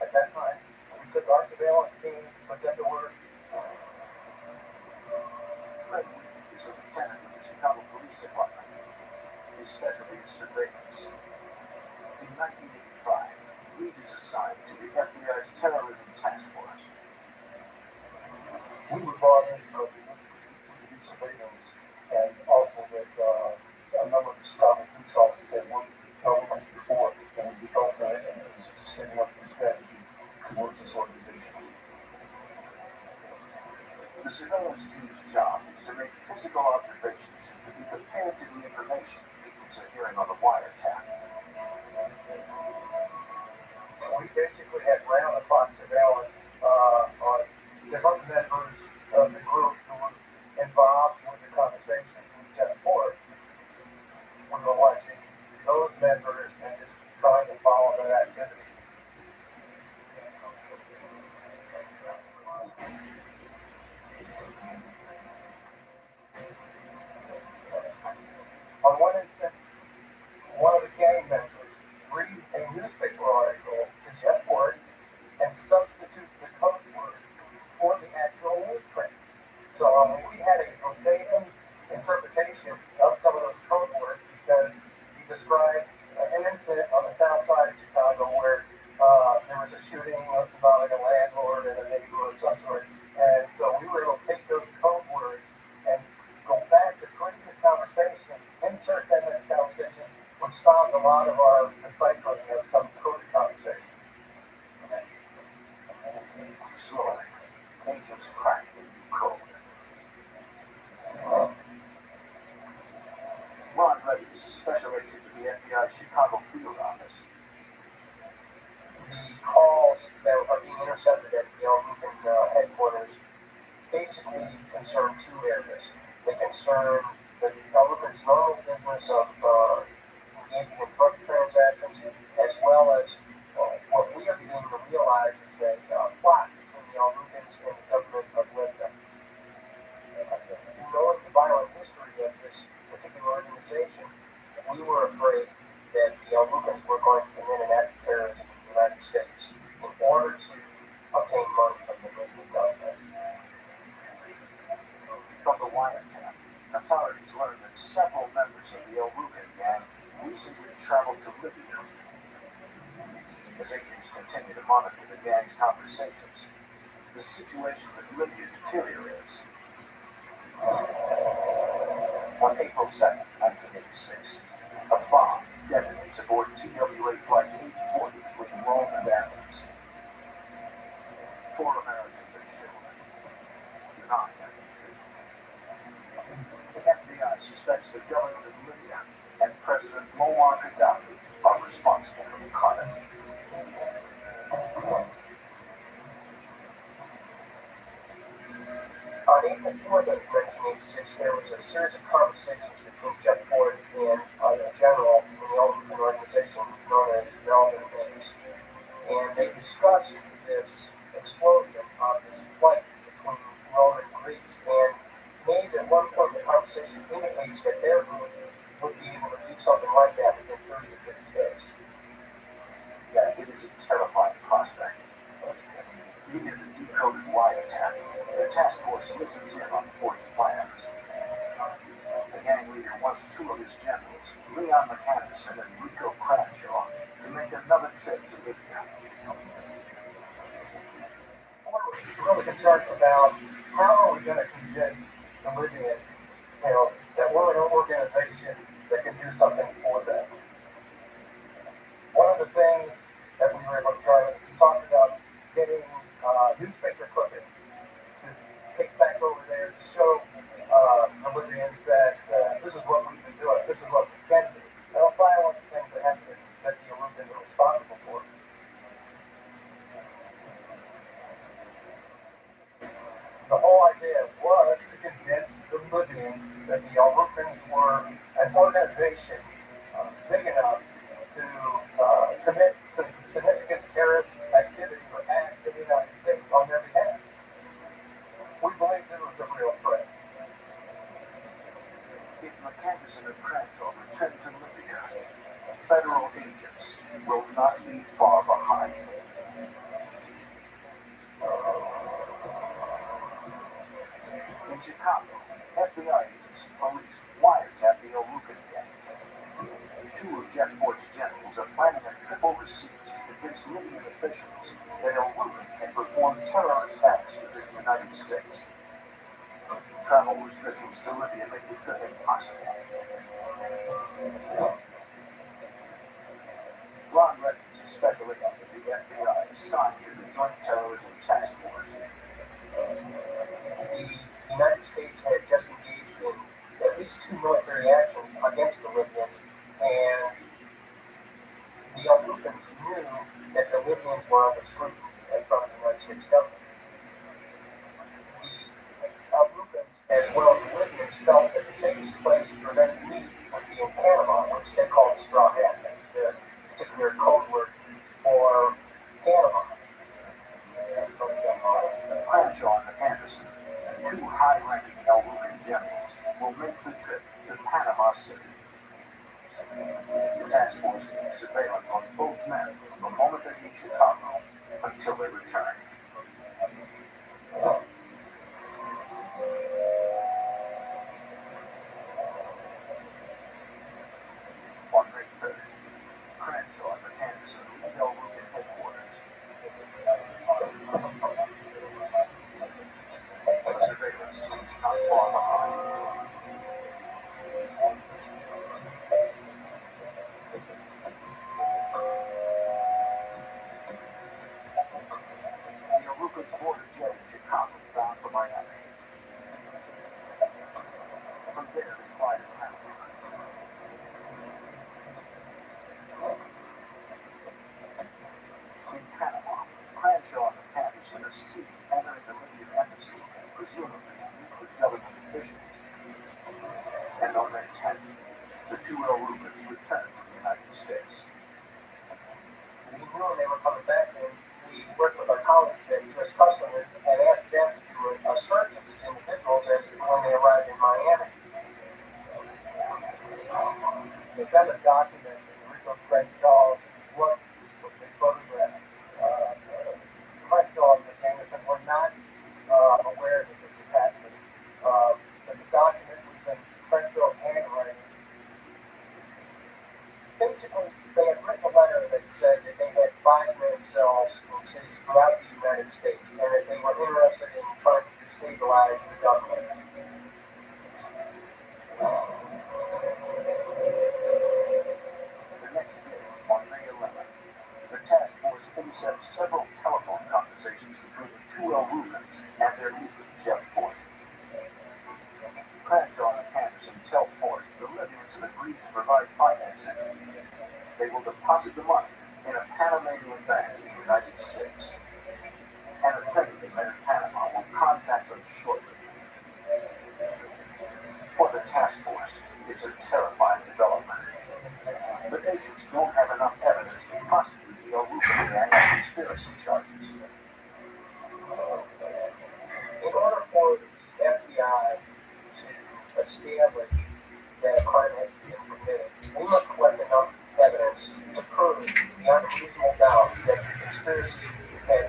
S19: At that time, we took our surveillance teams, put them to work.
S15: Fred Weed is a lieutenant with the Chicago Police Department. His specialty is surveillance. In 1985, Weed is assigned to the FBI's Terrorism Task Force.
S19: We were brought in to do surveillance, and also with a number of Chicago police officers that worked with us before, and we both was setting up the strategy to work this organization.
S15: The surveillance team's job is to make physical observations and to be compared to the information agents are hearing on the wiretap.
S19: We basically had round-the-clock surveillance on different members of the group who were involved with the conversation with Jeff Ford. We were watching those members and just trying to follow their activity. On one instance, one of the gang members reads a newspaper article to Jeff Ford and substitutes the code word for the actual newsprint. So we had a verbatim interpretation of some of those code words because he describes an incident on the south side of Chicago where there was a shooting involving a landlord and a neighbor of some sort. And so we were able to take those code words and go back to previous conversations, insert them in the conversation, which solved a lot of our deciphering of some coded conversations.
S15: Slowly, agents crack the new code. Ron Reddy is a special agent with the FBI Chicago field office.
S19: The calls that are being intercepted at the El Rugen headquarters basically concern two areas. They concern the El Rugen's normal business of engaging in drug transactions, as well as what we are being
S3: realized is that plot between the Al-Rukans and the government of Libya. Knowing the violent history of this particular organization, we were afraid that the Al-Rukans were going to commit an act of terrorism in the United States in order to obtain money from the Libyan government.
S12: From the wiretap, authorities learned that several members of the Al-Rukan gang recently traveled to Libya. As agents continue to monitor the gang's conversations, the situation with Libya deteriorates. On April 2nd, 1986, a bomb detonates aboard TWA Flight 840 between Rome and Athens. 4 Americans are killed. 9 are injured. The FBI suspects the government of Libya and President Muammar Gaddafi are responsible for the carnage.
S3: On April 4th of 1986, there was a series of conversations between Jeff Ford and a general in the Al-Rukan organization known as Melvin Hayes. And they discussed this explosion of this flight between Rome and Greece. And Hayes, at one point in the conversation, indicates that their group would be able to do something like that within 30 to 50 days.
S12: Yeah, it is a terrifying prospect. Via the decoded wiretap, the task force listens in on Ford's plans. The gang leader wants 2 of his generals, Leon McAnderson and Rico Cranshaw, to make another trip to Libya.
S3: Ford was really concerned about how are we going to convince the Libyans, that we're an organization that can do something for them. One of the things that we were able to try, we talked about getting newspaper clippings to take back over there to show the Libyans that this is what we've been doing, this is what we can do. They don't find all the things that have been that the Libyans are responsible for. The whole idea was to convince the Libyans that the Al-Rukans were an organization big enough to commit some significant terrorist activity or acts in the United States on their behalf. We believed it was a real threat.
S12: If McAnderson and Cranshaw return to Libya, federal agents will not be far behind. In Chicago, FBI agents and police wiretap the Al-Rukan gang. 2 of Jeff Ford's generals are planning a trip overseas to convince Libyan officials that Al-Rukan can perform terrorist acts within the United States. Travel restrictions to Libya make the trip impossible. Ron Reddings, a special agent of the FBI, assigned to the Joint Terrorism Task Force.
S3: The United States had just engaged in at least 2 military actions against the Libyans, and the Al-Rukans knew that the Libyans were under scrutiny in front of the United States government. The Al-Rukans, as well as the Libyans, felt that the safest place for them to meet would be in Panama, which they called the Straw Hat. That was their particular code word for Panama.
S12: Cranshaw and Anderson, 2 high-ranking Al-Rukan generals, will make the trip to Panama City. The task force keeps surveillance on both men from the moment they leave Chicago until they return. On May 3rd, Cranshaw and Anderson leave Al-Rukan headquarters. The surveillance team is not far behind. The Al-Rukans board a jet in Chicago bound for Miami. From there, they fly to Panama. In Panama, Cranshaw and Anderson are seen entering the Libyan embassy, presumably with government officials. And on May 10th, the 2 Al-Rukans return to the United States.
S3: We knew they were coming back, and we five-man cells in cities throughout the United States, and that they were interested in trying to destabilize the government.
S15: The next day, on May 11th, the task force intercepts several telephone conversations between the two El Rubens and their leader, Jeff Fort. Cranshaw and Anderson tell Fort the Libyans have agreed to provide financing. They will deposit the money in a Panamanian bank in the United States. An attorney they met in Panama will contact them shortly. For the task force, it's a terrifying development. But agents don't have enough evidence to prosecute the El Ruben gang on conspiracy charges.
S3: In order for the FBI to establish that a crime has been committed, we must collect enough evidence to prove beyond a reasonable doubt that the conspiracy had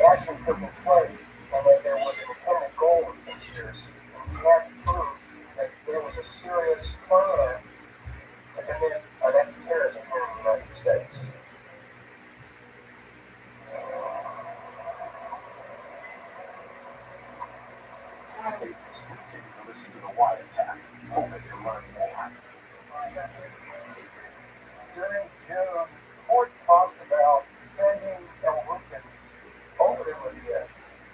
S3: actually taken place and that there was an intended goal of the conspiracy. We have to prove that there was a serious plan to commit an act of terrorism here in the United States.
S15: Agents continue to listen to the wiretap, hoping to learn more.
S3: During June, Ford talks about sending El Rubens over to Libya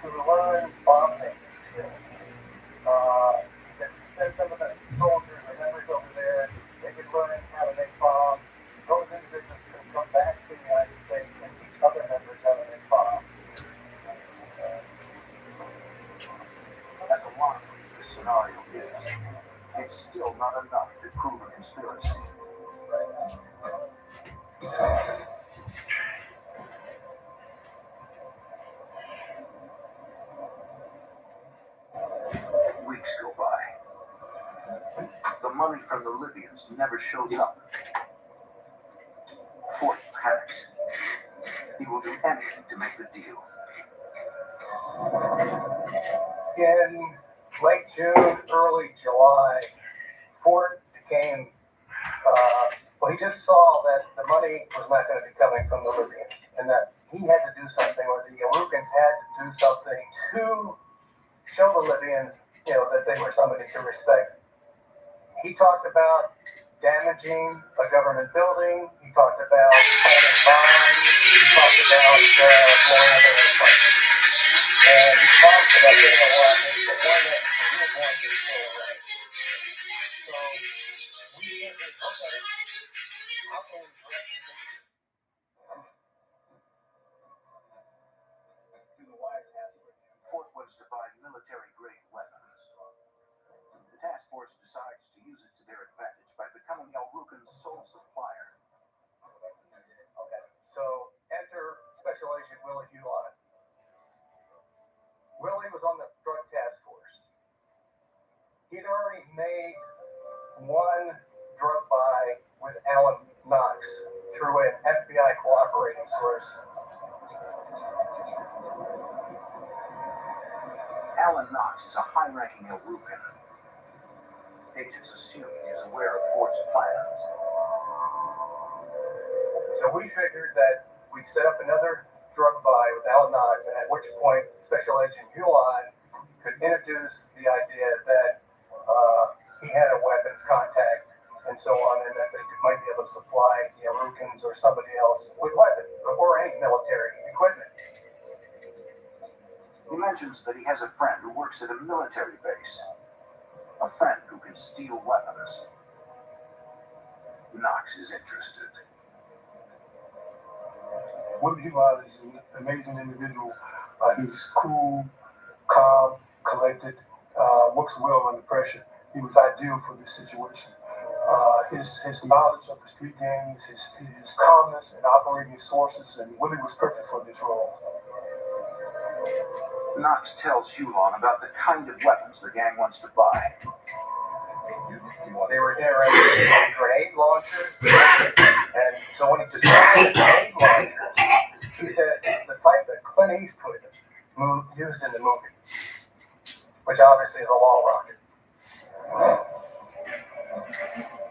S3: to learn bombing skills. He said some of the soldiers or members over there, they could learn how to make bombs. Those individuals could come back to the United States and teach other members how to make bombs.
S15: As alarming as this scenario is, it's still not enough to prove a conspiracy. Weeks go by. The money from the Libyans never shows up. Fort panics. He will do anything to make the deal.
S3: In late June, early July, Ford became, he just saw that the money was not going to be coming from the Libyans and that he had to do something, or the Iraqis had to do something to show the Libyans, that they were somebody to respect. He talked about damaging a government building. He talked about planting bombs. He talked about blowing up an airplane. And he talked about getting a lot of things, but one that he was going to throw away. So we figured, okay, how can we correct this?
S15: Fort wants to buy military-grade weapons. The task force decides to use it to their advantage by becoming El Ruben's sole supplier.
S3: Okay, so enter Special Agent Willie Hewlett. Willie was on the drug task force. He'd already made one drug buy with Alan Knox through an FBI cooperating source.
S15: Alan Knox is a high-ranking El Ruben. Agents assume he is aware of Fort's plans.
S3: So we figured that we'd set up another drug buy with Alan Knox, and at which point Special Agent Hewlett could introduce the idea that he had a weapons contact and so on, and that they might be able to supply the Iraqis or somebody else with weapons or any military equipment.
S15: He mentions that he has a friend who works at a military base. A friend who can steal weapons. Knox is interested.
S18: Willie Hewlett is an amazing individual. He's cool, calm, collected, works well under pressure. He was ideal for this situation. His knowledge of the street gangs, his calmness and operating sources, and Willie was perfect for this role.
S15: Knox tells Hewlett about the kind of weapons the gang wants to buy.
S3: They were interested in grenade launchers, and so when he described grenade launchers, he said it's the type that Clint Eastwood used in the movie, which obviously is a law rocket.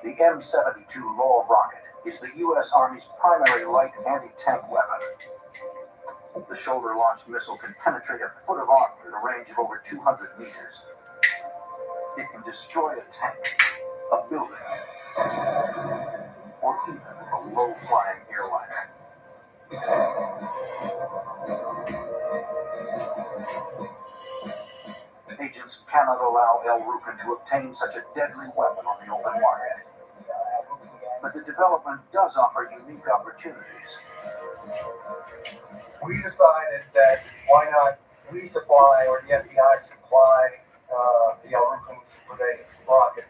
S15: The M72 Law rocket
S11: is the U.S. Army's primary light anti-tank weapon. The shoulder-launched missile can penetrate a foot of armor at a range of over 200 meters. It can destroy a tank, a building, or even a low-flying airliner. Agents cannot allow El Rucan to obtain such a deadly weapon on the open market. But the development does offer unique opportunities.
S20: We decided that why not we supply, or the FBI supply, the El Rucans with a rocket.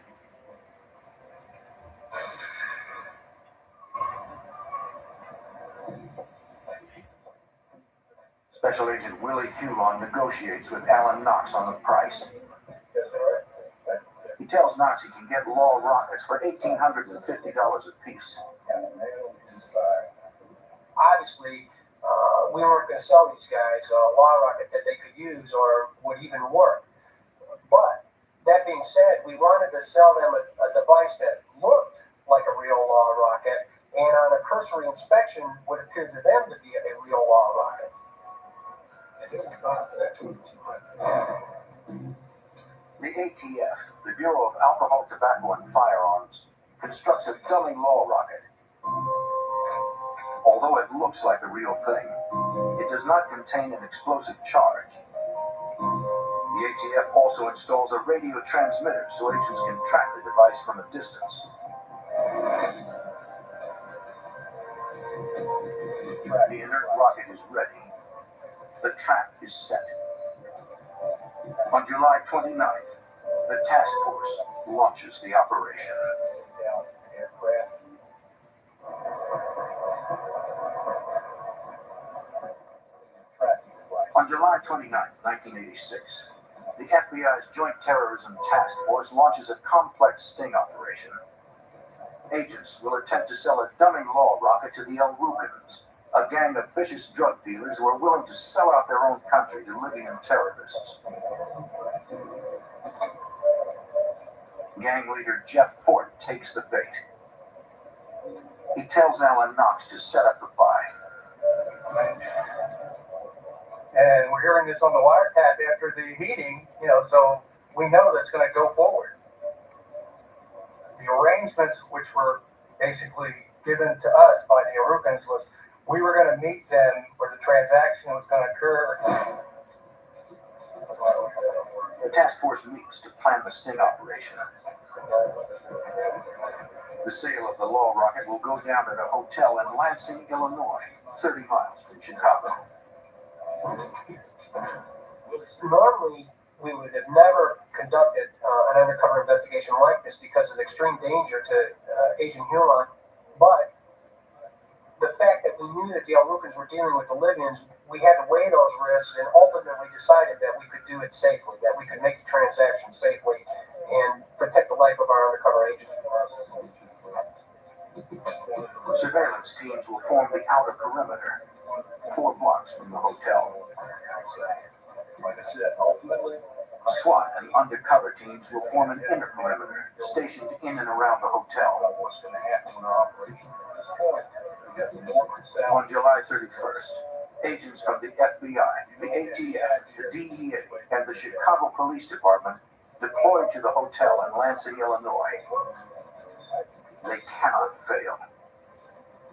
S11: Special Agent Willie Huelon negotiates with Alan Knox on the price. He tells Knox he can get law rockets for $1,850 a piece.
S20: Obviously, we weren't going to sell these guys a law rocket that they could use or would even work. But that being said, we wanted to sell them a device that looked like a real law rocket, and on a cursory inspection would appear to them to be a real law rocket.
S11: The ATF, the Bureau of Alcohol, Tobacco, and Firearms, constructs a dummy law rocket. Although it looks like a real thing, it does not contain an explosive charge. The ATF also installs a radio transmitter so agents can track the device from a distance. The inert rocket is ready. The trap is set. On July 29th, the task force launches the operation. On July 29th, 1986, the FBI's Joint Terrorism Task Force launches a complex sting operation. Agents will attempt to sell a dummy law rocket to the El Rucans, a gang of vicious drug dealers who are willing to sell out their own country to Libyan terrorists. Gang leader Jeff Fort takes the bait. He tells Alan Knox to set up the buy.
S20: And we're hearing this on the wiretap after the meeting, so we know that's going to go forward. The arrangements which were basically given to us by the Arukans was we were going to meet them where the transaction was going to occur.
S11: The task force meets to plan the sting operation. The sale of the law rocket will go down at a hotel in Lansing, Illinois, 30 miles from Chicago.
S20: Normally, we would have never conducted an undercover investigation like this because of extreme danger to Agent Huelon, but the fact that we knew that the El Rucans were dealing with the Libyans, we had to weigh those risks and ultimately decided that we could do it safely, that we could make the transaction safely and protect the life of our undercover agents.
S11: Surveillance teams will form the outer perimeter, 4 blocks from the hotel.
S20: Like I said, ultimately,
S11: SWAT and undercover teams will form an inner perimeter, stationed in and around the hotel.
S20: what's going to happen when our operation
S11: On July 31st, agents from the FBI, the ATF, the DEA, and the Chicago Police Department deployed to the hotel in Lansing, Illinois. They cannot fail.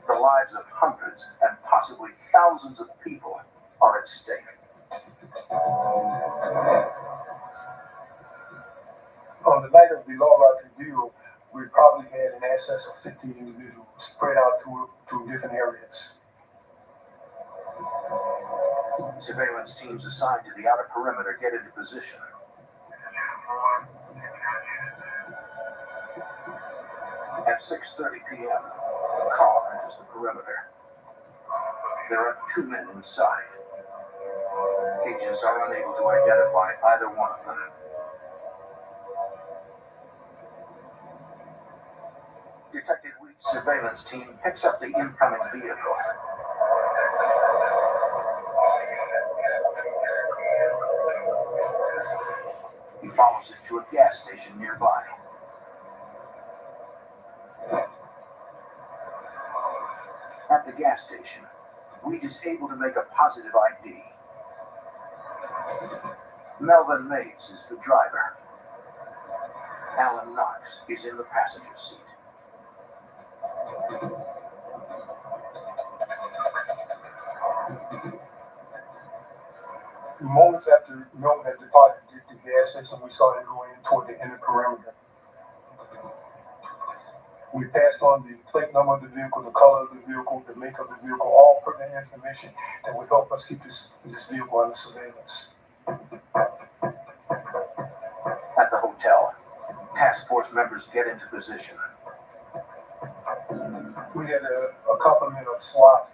S11: The lives of hundreds and possibly thousands of people are at stake.
S20: On the night of the law rocket deal, we probably had an excess of 50 individuals spread out to different areas.
S11: Surveillance teams assigned to the outer perimeter get into position. At 6:30 p.m., a car enters the perimeter. There are 2 men inside. Agents are unable to identify either one of them. Detective Wheat's surveillance team picks up the incoming vehicle. He follows it to a gas station nearby.
S21: At the gas station, Wheat is able to make a positive ID. Melvin Mays is the driver. Alan Knox is in the passenger seat.
S18: Moments after Melvin had departed the gas station, we saw him going toward the inner perimeter. We passed on the plate number of the vehicle, the color of the vehicle, the make of the vehicle, all pertinent information that would help us keep this vehicle under surveillance.
S21: At the hotel, task force members get into position.
S18: We had a complement of SWAT,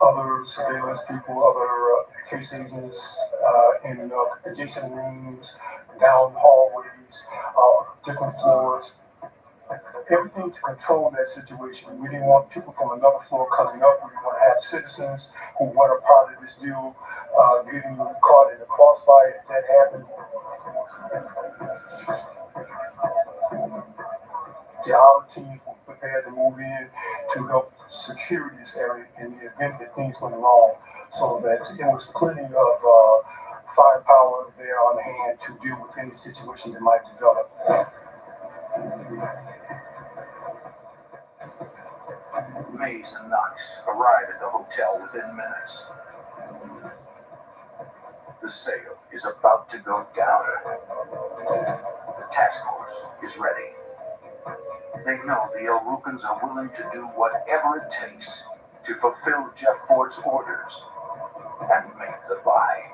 S18: other surveillance people, other case agents in adjacent rooms, down hallways, different floors. Everything to control that situation. We didn't want people from another floor coming up. We didn't want to have citizens who weren't a part of this deal getting caught in the crossfire if that happened. The other teams were prepared to move in to help secure this area in the event that things went wrong, so that there was plenty of firepower there on hand to deal with any situation that might develop.
S21: Mays and Knox arrive at the hotel within minutes. The sale is about to go down. The task force is ready. They know the El Rukans are willing to do whatever it takes to fulfill Jeff Ford's orders and make the buy.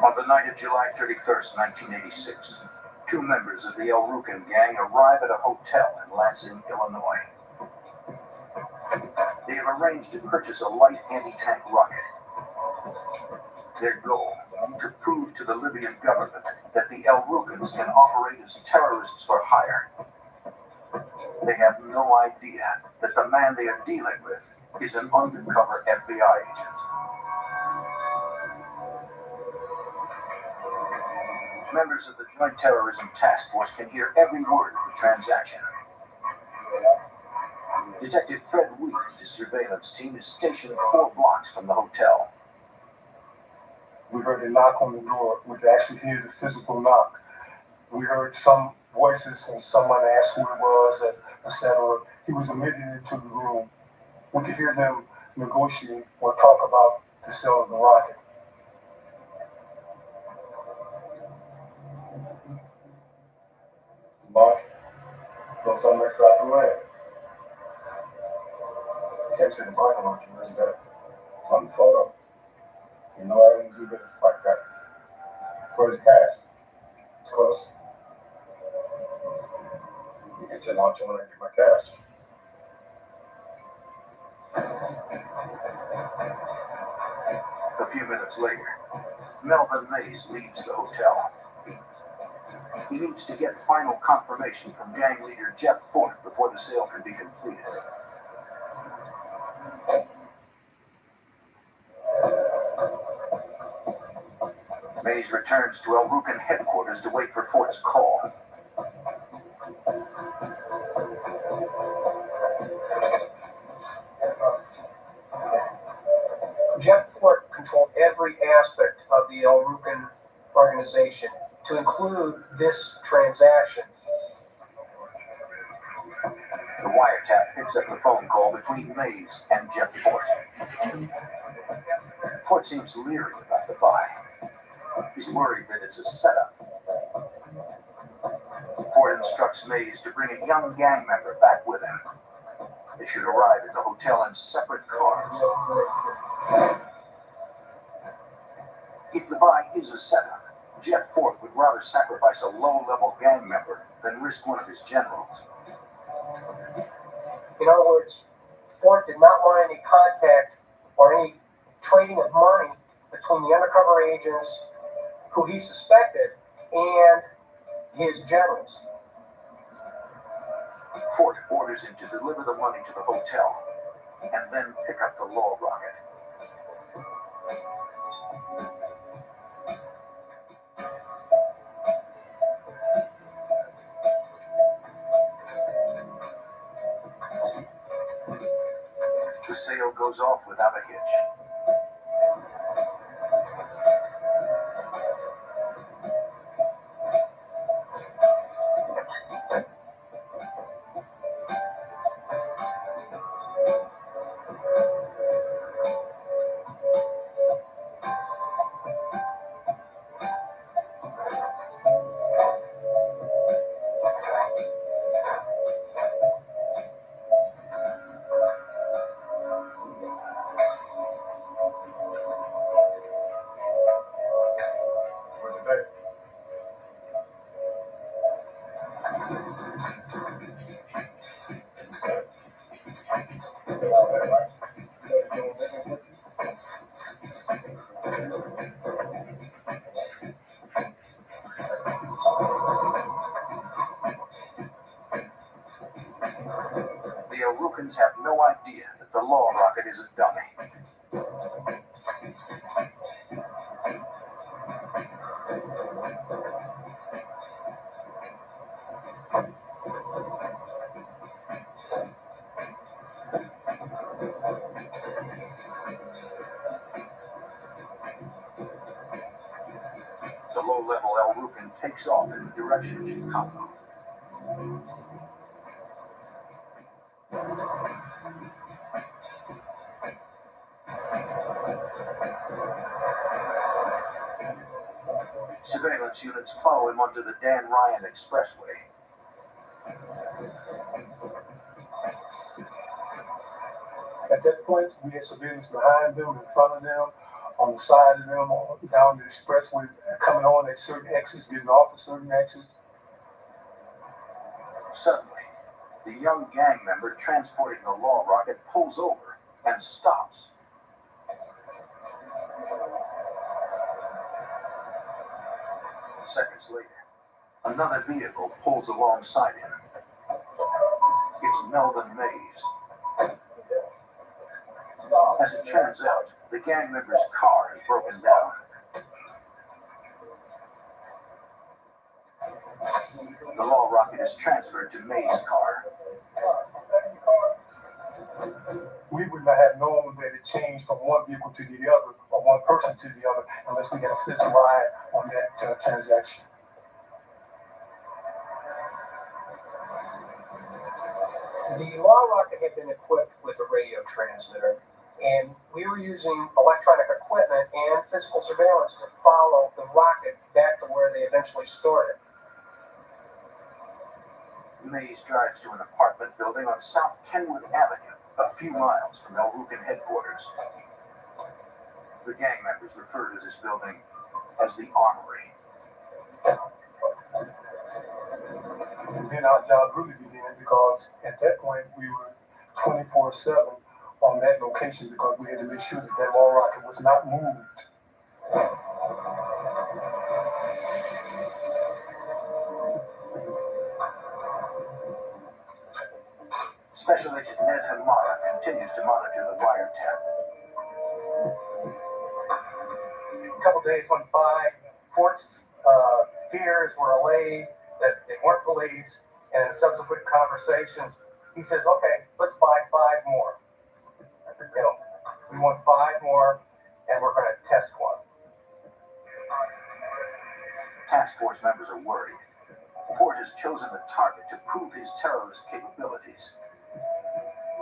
S21: On the night of July 31st, 1986, two members of the El Rukan gang arrive at a hotel in Lansing, Illinois. They have arranged to purchase a light anti-tank rocket. Their goal, to prove to the Libyan government that the El Rukans can operate as terrorists for hire. They have no idea that the man they are dealing with is an undercover FBI agent. Members of the Joint Terrorism Task Force can hear every word of the transaction. Detective Fred Wheat and his surveillance team is stationed 4 blocks from the hotel.
S18: We heard a knock on the door. We could actually hear the physical knock. We heard some voices and someone asked who it was, etc. He was admitted into the room. We could hear them negotiate or talk about the sale of the rocket. Mark, got something extra out the way. You can't see the parking lot, where's that? On the photo. You know I didn't do this like that. Where's the cash? It's close. You get your lunch when I get my cash.
S21: A few minutes later, Melvin Mays leaves the hotel. He needs to get final confirmation from gang leader Jeff Ford before the sale can be completed. Mays returns to El Rukan headquarters to wait for Ford's call.
S20: Jeff Ford controlled every aspect of the El Rukan organization, to include this transaction.
S21: The wiretap picks up the phone call between Mays and Jeff Ford. Ford seems leery about the buy. He's worried that it's a setup. Ford instructs Mays to bring a young gang member back with him. They should arrive at the hotel in separate cars. If the buy is a setup, Jeff Ford would rather sacrifice a low-level gang member than risk one of his generals.
S20: In other words, Ford did not want any contact or any trading of money between the undercover agents who he suspected and his generals.
S21: Ford orders him to deliver the money to the hotel and then pick up the law rocket. The sale goes off without a hitch. The Elrukans have no idea that the law rocket is a dummy. The low-level Elrukan takes off in the direction of Chicago. Surveillance units follow him onto the Dan Ryan Expressway.
S18: At that point, we had surveillance behind them, in front of them, on the side of them, down the expressway, coming on at certain exits, getting off at certain exits.
S21: Suddenly, the young gang member transporting the law rocket pulls over and stops. Seconds later, another vehicle pulls alongside him. It's Melvin Mays. As it turns out, the gang member's car has broken down. The law rocket is transferred to Mays' car.
S18: We would not have known that it changed from one vehicle to the other, or one person to the other, unless we had a physical eye on that transaction.
S20: The law rocket had been equipped with a radio transmitter, and we were using electronic equipment and physical surveillance to follow the rocket back to where they eventually stored it.
S21: Mays drives to an apartment building on South Kenwood Avenue, a few miles from Elrukan headquarters. The gang members refer to this building as the Armory.
S18: And then our job really began, because at that point we were 24/7 on that location, because we had to make sure that that law rocket was not moved.
S21: Special Agent Ned Hamara continues to monitor the wiretap.
S20: A couple days went by. Fort's fears were allayed that they weren't police, and in subsequent conversations, he says, "Okay, let's buy 5 more. You know, we want 5 more, and we're going to test one."
S21: Task force members are worried. Fort has chosen the target to prove his terrorist capabilities.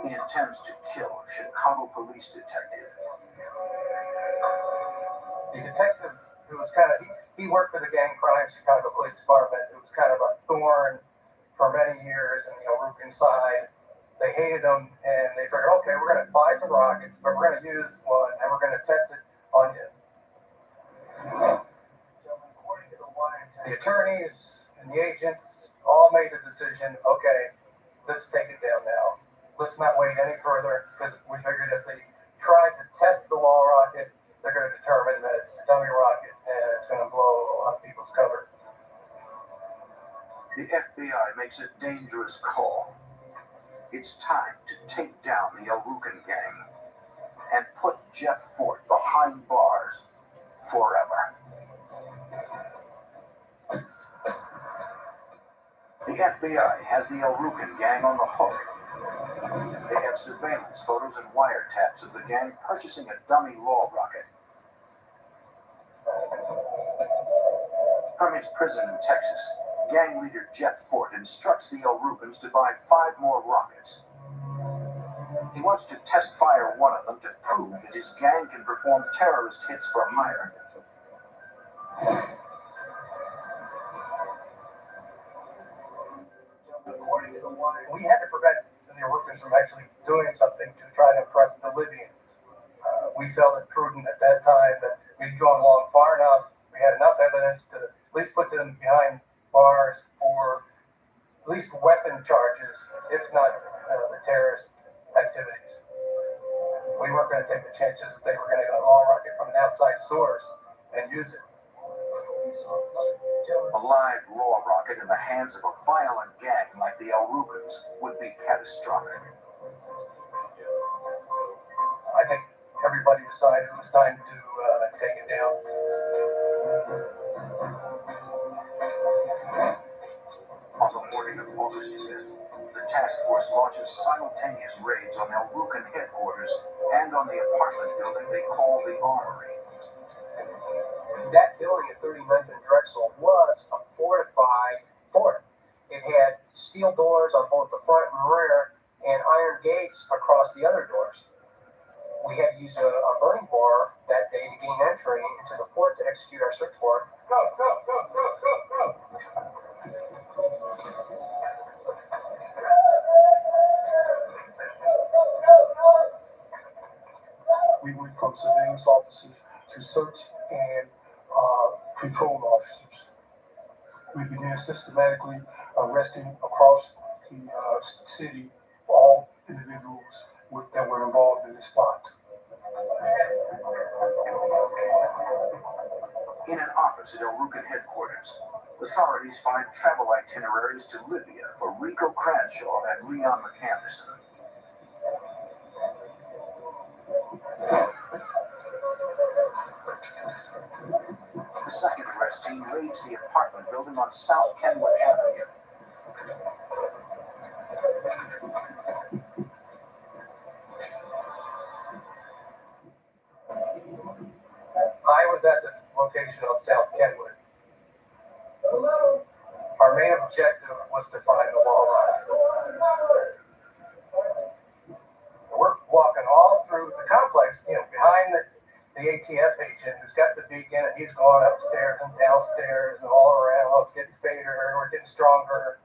S21: He intends to kill a Chicago police detective.
S20: The detective, who was kind of, he worked for the Gang Crime Chicago Police Department. It was kind of a thorn for many years in the Elrukan side. They hated him, and they figured, okay, we're going to buy some rockets, but we're going to use one, and we're going to test it on you. The attorneys and the agents all made the decision, okay, let's take it down now. Let's not wait any further, because we figured if they tried to test the law rocket, they're going to determine that it's a dummy rocket and it's going to blow a lot of people's cover.
S21: The FBI makes a dangerous call. It's time to take down the Elrukan gang and put Jeff Fort behind bars forever. The FBI has the Elrukan gang on the hook. They have have surveillance photos and wiretaps of the gang purchasing a dummy law rocket. From his prison in Texas, gang leader Jeff Fort instructs the El Rubens to buy 5 more rockets. He wants to test fire one of them to prove that his gang can perform terrorist hits for hire.
S20: We had to prevent the workers from actually doing something to try to impress the Libyans. We felt it prudent at that time that we'd gone along far enough, we had enough evidence to at least put them behind bars for at least weapon charges, if not the terrorist activities. We weren't going to take the chances that they were going to get a law rocket from an outside source and use it.
S21: A live law rocket in the hands of a violent gang like the El Rubens would be catastrophic.
S20: I think everybody decided it was time to take it down.
S21: On the morning of August 5th, the task force launches simultaneous raids on El Rucan headquarters and on the apartment building they call the Armory.
S20: That building at 39th and Drexel was a fortified fort. It had steel doors on both the front and rear and iron gates across the other doors. We had to use a burning bar that day to gain entry into the fort to execute our search warrant. Go, go, go, go, go, go!
S18: We went from surveillance officers to search and control officers. We began systematically arresting across the city all individuals that were involved in this plot.
S21: In an office at El Rucan headquarters, authorities find travel itineraries to Libya for Rico Cranshaw and Leon McAnderson. The second arrest team raids the apartment building on South Kenwood Avenue.
S20: I was at the location on South Kenwood. Our main objective was to find the law rocket. We're walking all through the complex, behind the ATF agent who's got the beacon, and he's going upstairs and downstairs and all around. Oh, it's getting fainter, we're getting stronger.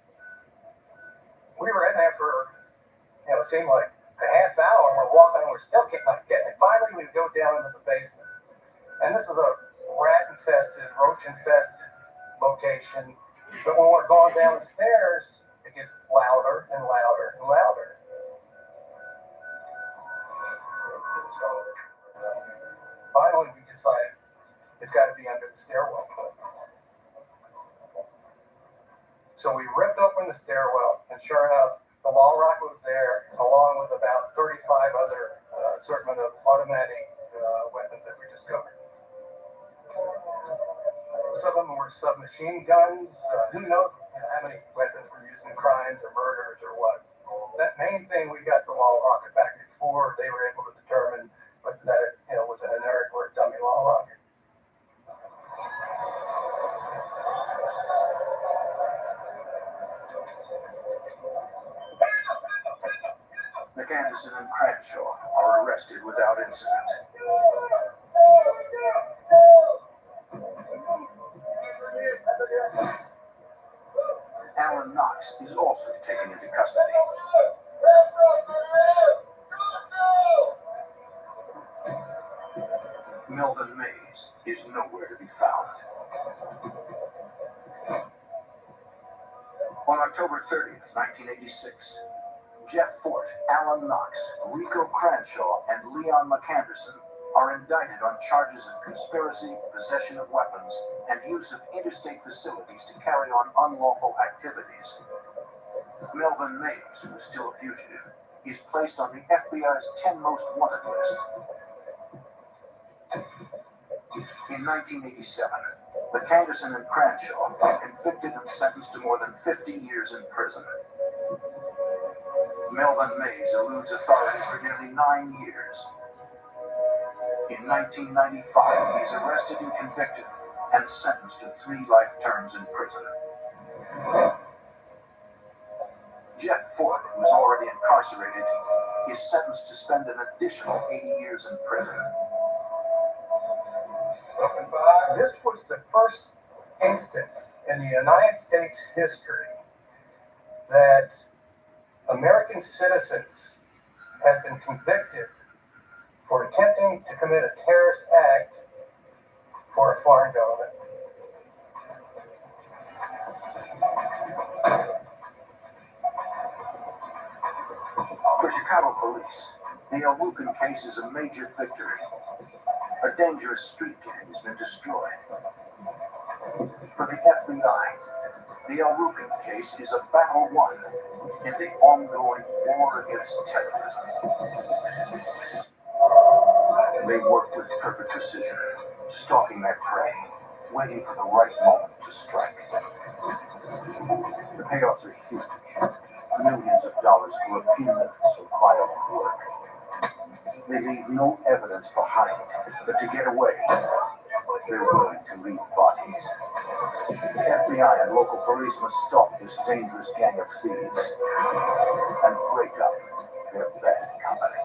S20: We were in there for, it seemed like a half hour, and we're walking, and we're still not getting it. Finally, we go down into the basement. And this is a rat-infested, roach-infested location. But when we're going down the stairs, it gets louder and louder and louder. Finally, we decided it's got to be under the stairwell. So we ripped open the stairwell, and sure enough, the law rocket was there, along with about 35 other assortment of automatic weapons that we discovered. Some of them were submachine guns. Who knows how many weapons were used in crimes or murders or what. That main thing, we got the law rocket back before they were able to determine that it was an inert or a dummy law rocket.
S21: McAnderson and Cranshaw are arrested without incident. Alan Knox is also taken into custody. Melvin Mays is nowhere to be found. On October 30th, 1986, Jeff Fort, Alan Knox, Rico Cranshaw, and Leon McAnderson are indicted on charges of conspiracy, possession of weapons, and use of interstate facilities to carry on unlawful activities. Melvin Mays, who is still a fugitive, is placed on the FBI's 10 most wanted list. In 1987, McAnderson and Cranshaw are convicted and sentenced to more than 50 years in prison. Melvin Mays eludes authorities for nearly 9 years. In 1995, he's arrested and convicted and sentenced to 3 life terms in prison. Jeff Ford, who's already incarcerated, is sentenced to spend an additional 80 years in prison.
S10: This was the first instance in the United States history that American citizens have been convicted for attempting to commit a terrorist act for a foreign government.
S21: For Chicago police, the El Rucan case is a major victory. A dangerous street gang has been destroyed. For the FBI, the El Rucan case is a battle won in the ongoing war against terrorism. They work with perfect precision, stalking their prey, waiting for the right moment to strike. The payoffs are huge. Millions of dollars for a few minutes of violent work. They leave no evidence behind, but to get away, they're willing to leave bodies. The FBI and local police must stop this dangerous gang of thieves and break up their bad company.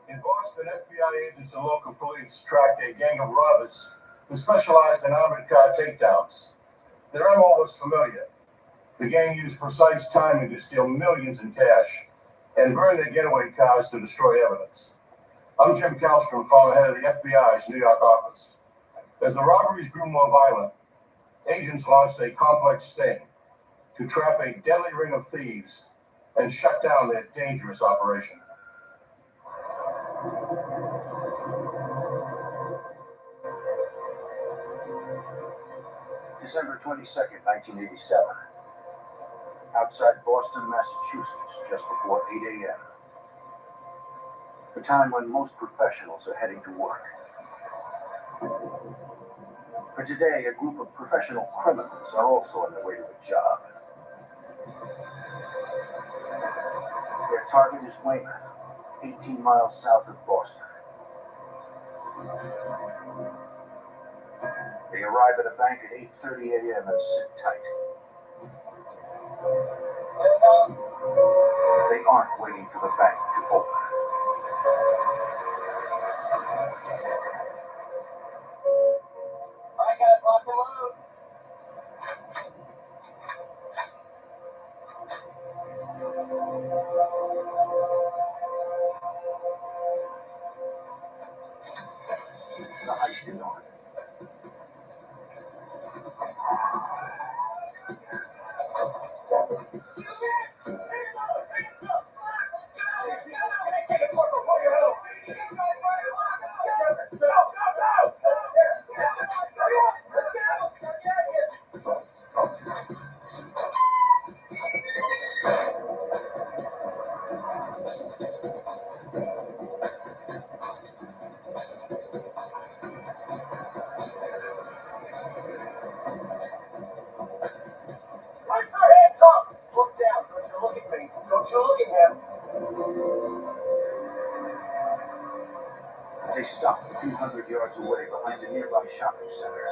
S22: In Boston, FBI agents and local police tracked a gang of robbers who specialized in armored car takedowns. Their MO was familiar. The gang used precise timing to steal millions in cash and burn their getaway cars to destroy evidence. I'm Jim Kallstrom, former head of the FBI's New York office. As the robberies grew more violent, agents launched a complex sting to trap a deadly ring of thieves and shut down their dangerous operation.
S21: December 22nd, 1987. Outside Boston, Massachusetts, just before 8 a.m. The time when most professionals are heading to work. But today, a group of professional criminals are also on their way to a job. Their target is Weymouth, 18 miles south of Boston. They arrive at a bank at 8:30 a.m. and sit tight. They aren't waiting for the bank to open.
S10: All right, guys, lock and load.
S21: The heist is on.
S10: Put your hands up! Look down. Don't you look at me. Don't you look at him.
S21: They stop a few hundred yards away behind a nearby shopping center.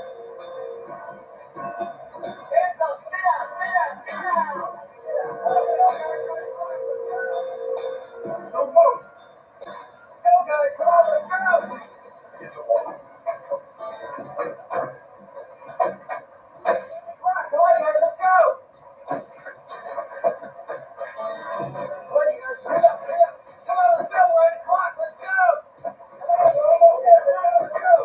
S10: Hands up! Get out! Get out! Get out! Don't move! Go, guys! Come on, let's go! Come on, guys, let's go! Come on, you guys, hurry up, hurry up! Come on, let's go! We're on the clock, let's go! Let's go!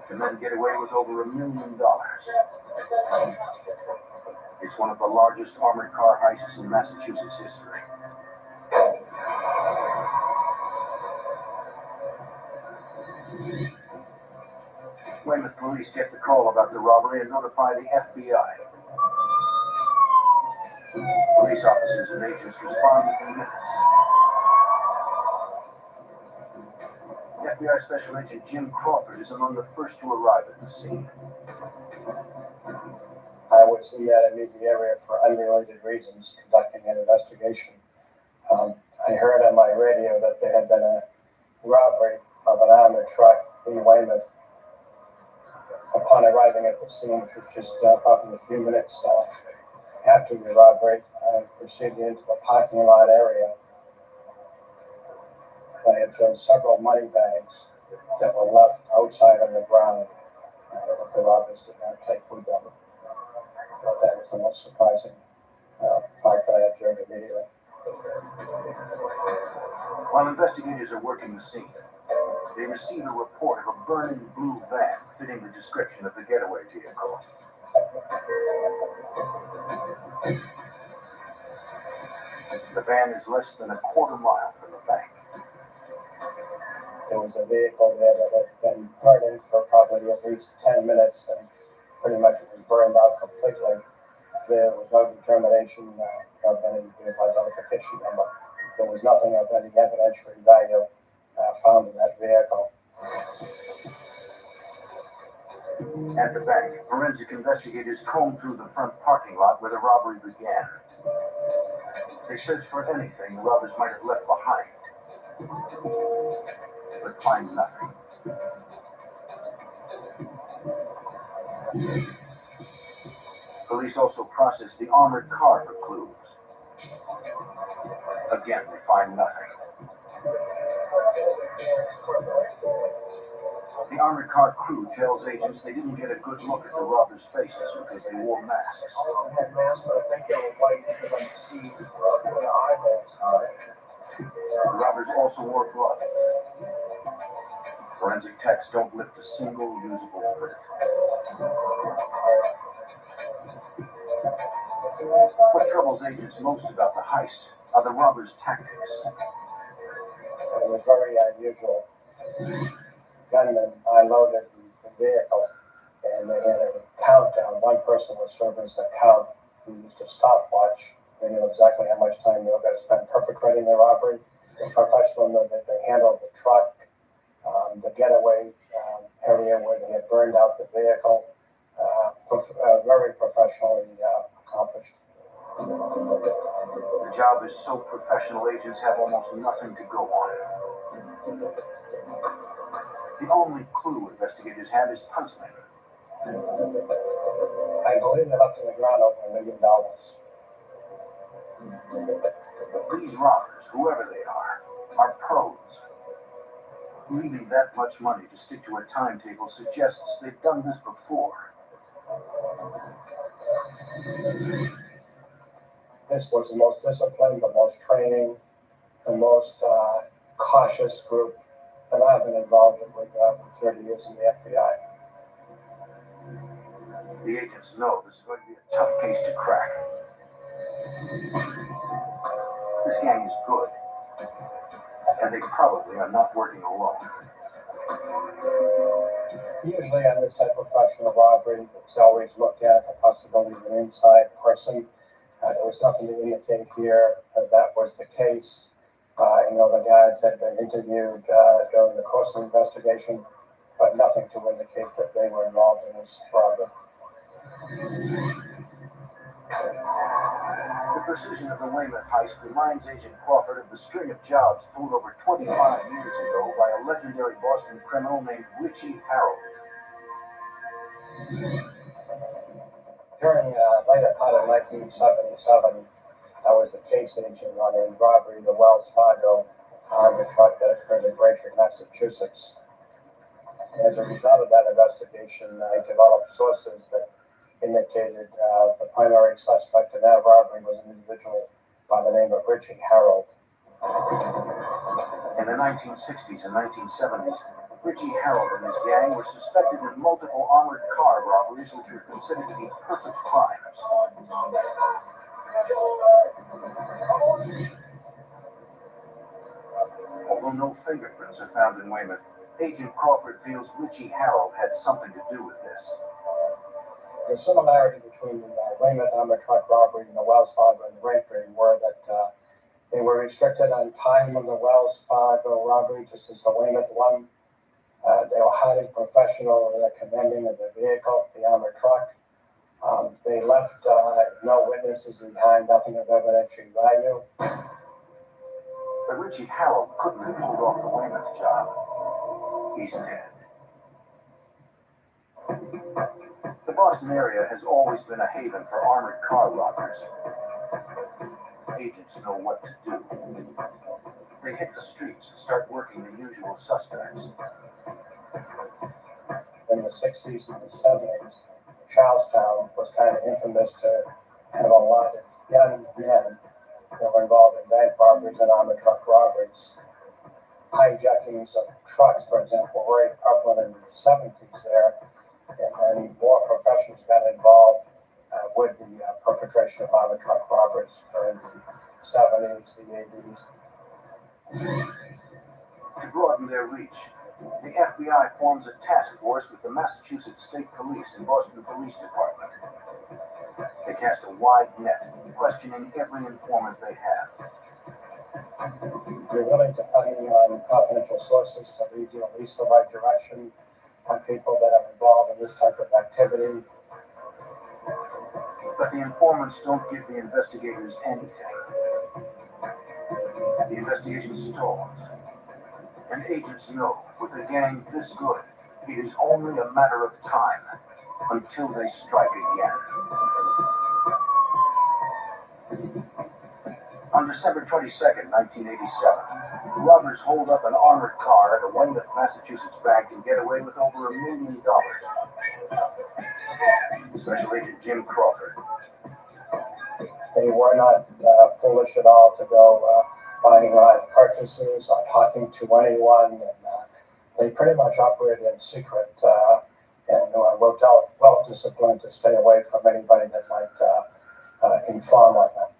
S21: The men get away with over $1 million.
S12: It's one of the largest armored car heists in Massachusetts history. Weymouth police get the call about the robbery and notify the FBI. Police officers and agents respond within minutes. FBI Special Agent Jim Crawford is among the first to arrive at the scene.
S3: I was in that immediate area for unrelated reasons, conducting an investigation. I heard on my radio that there had been a robbery of an armored truck in Weymouth. Upon arriving at the scene, which was just probably a few minutes after the robbery, I proceeded into the parking lot area. I observed several money bags that were left outside on the ground that the robbers did not take with them. That was the most surprising fact that I observed immediately.
S12: While investigators are working the scene, they receive a report of a burning blue van fitting the description of the getaway vehicle. The van is less than a quarter mile from the bank.
S3: There was a vehicle there that had been burning for probably at least 10 minutes, and pretty much it was burned out completely. There was no determination of any vehicle identification number. There was nothing of any evidentiary value found in that vehicle.
S12: At the bank, forensic investigators combed through the front parking lot where the robbery began. They searched for anything the robbers might have left behind, but find nothing. Police also process the armored car for clues. Again, they find nothing. The armored car crew tells agents they didn't get a good look at the robbers' faces because they wore masks.
S3: I had masks, but I think they were white because I could see the eyeballs on it.
S12: The robbers also wore gloves. Forensic techs don't lift a single usable print. What troubles agents most about the heist are the robbers' tactics.
S3: It was very unusual. Gunmen unloaded the vehicle, and they had a countdown. One person would serve as the count, who used a stopwatch. They knew exactly how much time they were going to spend perpetrating the robbery. The professional knew that they handled the truck, the getaway area where they had burned out the vehicle. Very professionally accomplished.
S12: The job is so professional, agents have almost nothing to go on. The only clue investigators have is puzzling.
S3: I believe they left on the ground over $1 million.
S12: These robbers, whoever they are pros. Leaving that much money to stick to a timetable suggests they've done this before.
S3: This was the most disciplined, the most training, the most cautious group that I've been involved in with 30 years in the FBI.
S12: The agents know this is going to be a tough case to crack. This gang is good, and they probably are not working alone.
S3: Usually on this type of professional robbery, it's always looked at the possibility of an inside person. There was nothing to indicate here that was the case. I know the guards had been interviewed during the course of the investigation, but nothing to indicate that they were involved in this robbery.
S12: The precision of the Weymouth heist reminds Agent Crawford of the string of jobs pulled over 25 years ago by a legendary Boston criminal named Richie Harold.
S3: During the later part of 1977, I was a case agent on a robbery of the Wells Fargo armored truck that occurred in Braintree, Massachusetts. As a result of that investigation, I developed sources that indicated the primary suspect in that robbery was an individual by the name of Richie Harold.
S12: In the 1960s and 1970s,
S21: Richie Harold and his gang were suspected of multiple armored car robberies, which were considered to be perfect crimes. Although no fingerprints are found in Weymouth, Agent Crawford feels Richie Harold had something to do with this.
S3: The similarity between the Weymouth armored truck robbery and the Wells Fargo and Braintree were that they were restricted on time of the Wells Fargo robbery, just as the Weymouth one. They were highly professional in their commanding of the vehicle, the armored truck. They left no witnesses behind, nothing of evidentiary value.
S21: But Richie Harold couldn't have pulled off the Weymouth job. He's dead. The Boston area has always been a haven for armored car robbers. Agents know what to do. They hit the streets and start working the usual suspects.
S3: In the 60s and the 70s, Charlestown was kind of infamous to have a lot of young men that were involved in bank robberies and armored truck robberies. Hijackings of trucks, for example, were very prevalent in the 70s there, and then more professionals got involved with the perpetration of armored truck robberies during the 70s, the 80s.
S21: To broaden their reach, the FBI forms a task force with the Massachusetts State Police and Boston Police Department. They cast a wide net, questioning every informant they have.
S3: You're really depending on confidential sources to lead you at least the right direction on people that are involved in this type of activity.
S21: But the informants don't give the investigators anything. The investigation stalls. And agents know, with a gang this good, it is only a matter of time until they strike again. On December 22nd, 1987, robbers hold up an armored car at a Weymouth, Massachusetts bank and get away with over $1 million. Special Agent Jim Crawford.
S3: They were not foolish at all to go buying live purchases or talking to anyone, and they pretty much operated in secret and were well disciplined to stay away from anybody that might inform on them.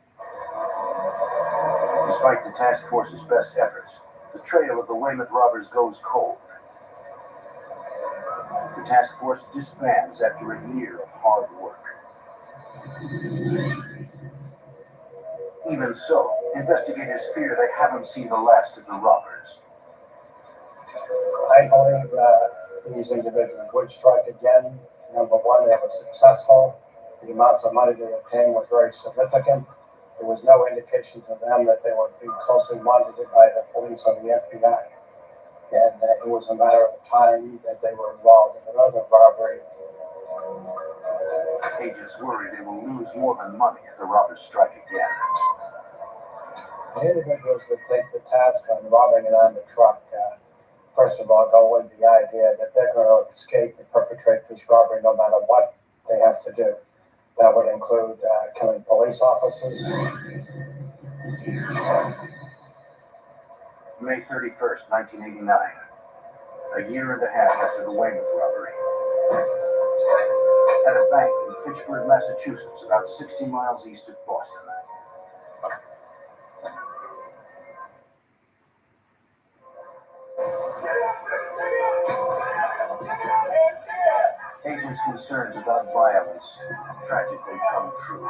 S21: Despite the task force's best efforts, the trail of the Weymouth robbers goes cold. The task force disbands after a year of hard work. Even so, investigators fear they haven't seen the last of the robbers.
S3: I believe these individuals would strike again. Number one, they were successful. The amounts of money they obtained was very significant. There was no indication to them that they were being closely monitored by the police or the FBI. And it was a matter of time that they were involved in another robbery.
S21: Agents worry they will lose more than money if the robbers strike again.
S3: The individuals that take the task on robbing an armored truck, first of all, go with the idea that they're going to escape and perpetrate this robbery no matter what they have to do. That would include killing police officers.
S21: May 31st, 1989. A year and a half after the Weymouth robbery. At a bank in Fitchburg, Massachusetts, about 60 miles east of Boston. Agents' concerns about violence tragically come true.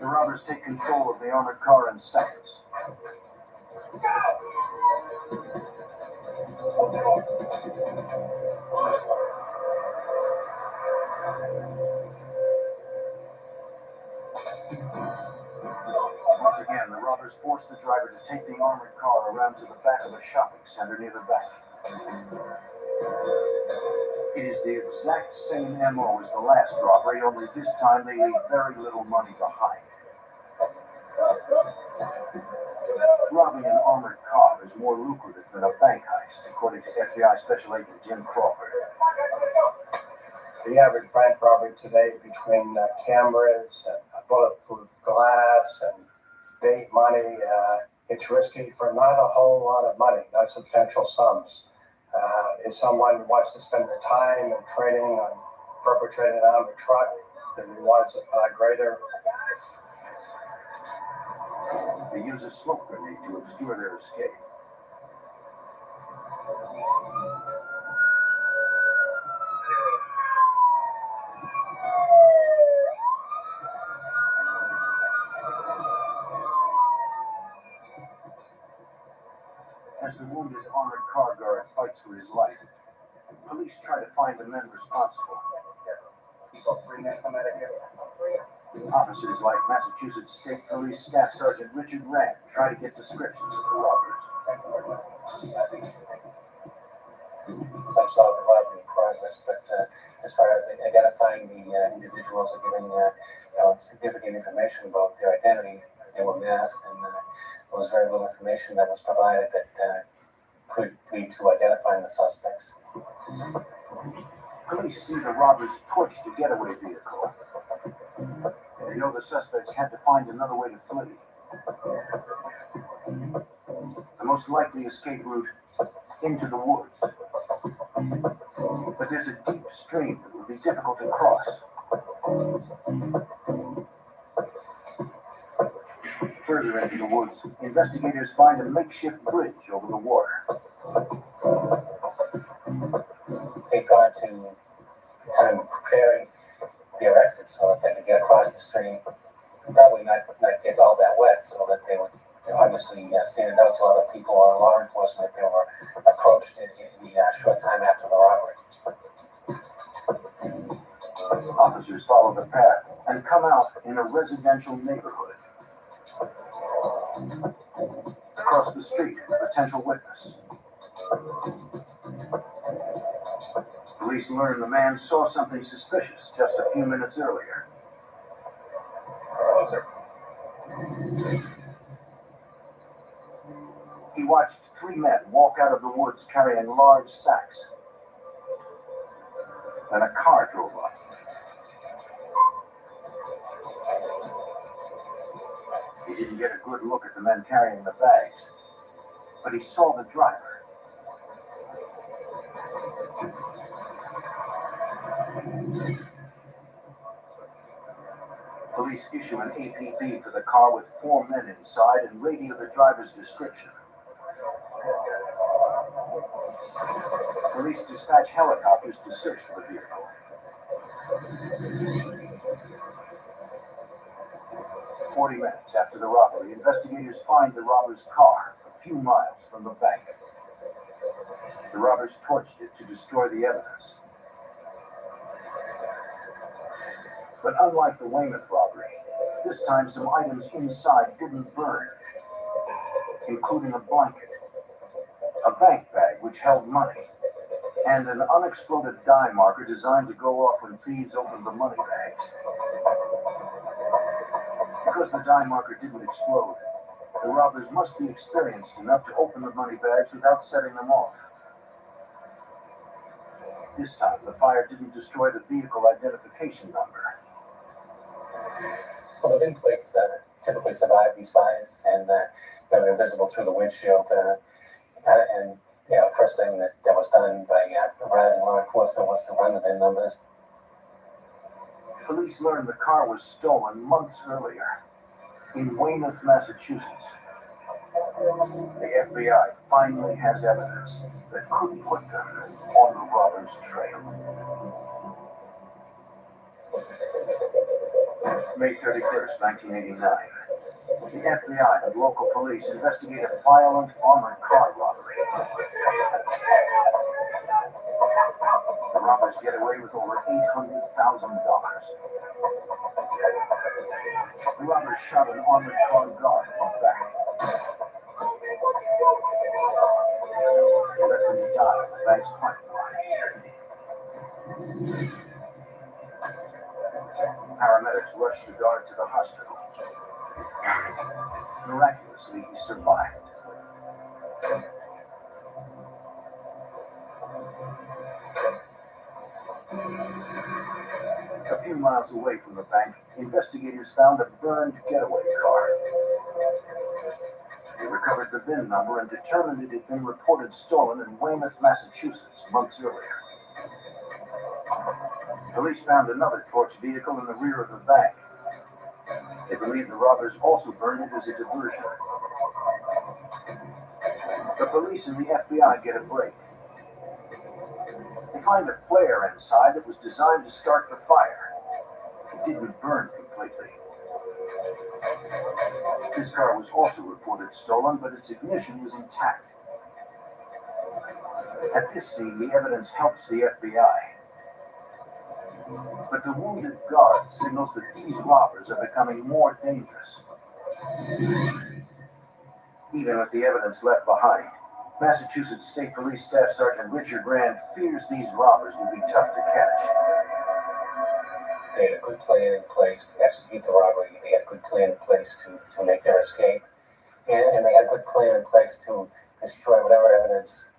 S21: The robbers take control of the armored car in seconds. Once again, the robbers force the driver to take the armored car around to the back of a shopping center near the bank. It is the exact same MO as the last robbery, only this time they leave very little money behind. Robbing an armored car is more lucrative than a bank heist, according to FBI Special Agent Jim Crawford.
S3: The average bank robbery today, between cameras and bulletproof glass and big money. It's risky for not a whole lot of money, not substantial sums. If someone wants to spend the time and training on perpetrating an armed truck, the rewards are far greater.
S12: They use a smoke grenade to obscure their escape. As the wounded armored car guard fights for his life, police try to find the men responsible. Officers like Massachusetts State Police Staff Sergeant Richard Rand try to get descriptions of the robbers.
S2: Some sort of robbery in progress, but as far as identifying the individuals or giving significant information about their identity, they were masked, and there was very little information that was provided that could lead to identifying the suspects.
S12: Police see the robbers torch the getaway vehicle. They know the suspects had to find another way to flee. The most likely escape route, into the woods. But there's a deep stream that will be difficult to cross. Further into the woods, investigators find a makeshift bridge over the water.
S2: They've gone to the time of preparing their exit so that they could get across the stream, probably not get all that wet, so that they would obviously stand out to other people or law enforcement if they were approached in the short time after the robbery.
S12: Officers follow the path and come out in a residential neighborhood. Across the street, a potential witness. Police learn the man saw something suspicious just a few minutes earlier. He watched three men walk out of the woods carrying large sacks. Then a car drove up. He didn't get a good look at the men carrying the bags, but he saw the driver. Police issue an APB for the car with 4 men inside and radio the driver's description. Police dispatch helicopters to search for the vehicle. 40 minutes after the robbery, investigators find the robber's car a few miles from the bank. The robbers torched it to destroy the evidence. But unlike the Weymouth robbery, this time some items inside didn't burn, including a blanket, a bank bag which held money, and an unexploded dye marker designed to go off when thieves opened the money bags. Because the dye marker didn't explode, the robbers must be experienced enough to open the money bags without setting them off. This time, the fire didn't destroy the vehicle identification number.
S2: Well, the VIN plates typically survive these fires, and they're visible through the windshield. And first thing that was done by arriving law enforcement was to run the VIN numbers.
S12: Police learned the car was stolen months earlier in Weymouth, Massachusetts. The FBI finally has evidence that could put them on the robber's trail. May 31st, 1989. The FBI and local police investigate a violent armored car robbery. The robbers get away with over $800,000. The robbers shot an armored car guard in the back. They left him to die in the bank's parking lot. Paramedics rushed the guard to the hospital. Miraculously, he survived. A
S21: few miles away from the bank, investigators found a burned getaway car. They recovered the VIN number and determined it had been reported stolen in Weymouth, Massachusetts, months earlier. Police found another torched vehicle in the rear of the bank. They believe the robbers also burned it as a diversion. The police and the FBI get a break. They find a flare inside that was designed to start the fire. It didn't burn completely. This car was also reported stolen, but its ignition was intact. At this scene, the evidence helps the FBI. But the wounded guard signals that these robbers are becoming more dangerous. Even with the evidence left behind, Massachusetts State Police Staff Sergeant Richard Rand fears these robbers will be tough to catch.
S2: They had a good plan in place to execute the robbery. They had a good plan in place to make their escape. And they had a good plan in place to destroy whatever evidence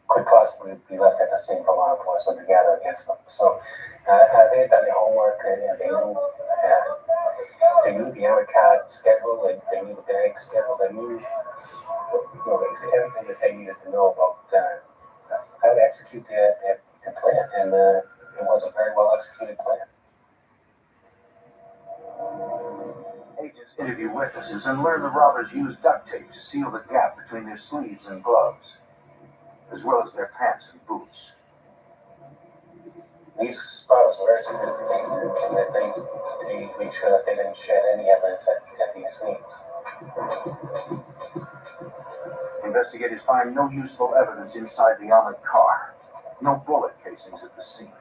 S2: could possibly be left at the scene for law enforcement to gather against them. So they had done their homework, and they knew the Amid card schedule, they knew the bank schedule, they knew basically everything that they needed to know about how to execute their plan, and it was a very well executed plan.
S21: Agents interview witnesses and learn the robbers used duct tape to seal the gap between their sleeves and gloves, as well as their pants and boots.
S2: These robbers were very sophisticated, and that they made sure that they didn't shed any evidence at these scenes.
S21: Investigators find no useful evidence inside the armored car. No bullet casings at the scene.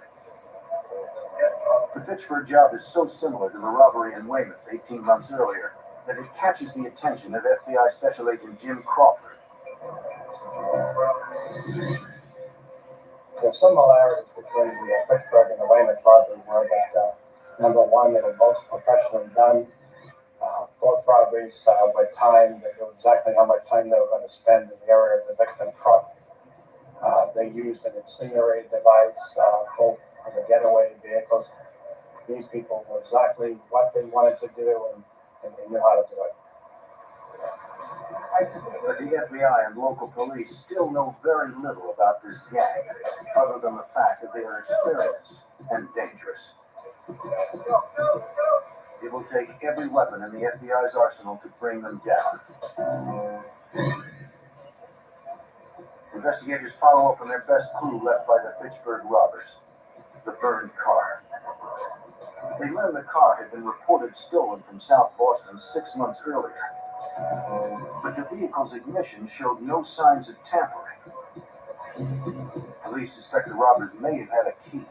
S21: The Fitchburg job is so similar to the robbery in Weymouth 18 months earlier that it catches the attention of FBI Special Agent Jim Crawford.
S3: The similarities between the Fitchburg and the Weymouth robbery were that, number one, they were both professionally done. Both robberies were timed. They knew exactly how much time they were going to spend in the area of the victim truck. They used an incinerator device, both on the getaway vehicles. These people knew exactly what they wanted to do, and they knew how to do it.
S21: But the FBI and local police still know very little about this gang, other than the fact that they are experienced and dangerous. It will take every weapon in the FBI's arsenal to bring them down. Investigators follow up on their best clue left by the Fitchburg robbers, the burned car. They learned the car had been reported stolen from South Boston 6 months earlier. But the vehicle's ignition showed no signs of tampering. Police suspect the robbers may have had a key.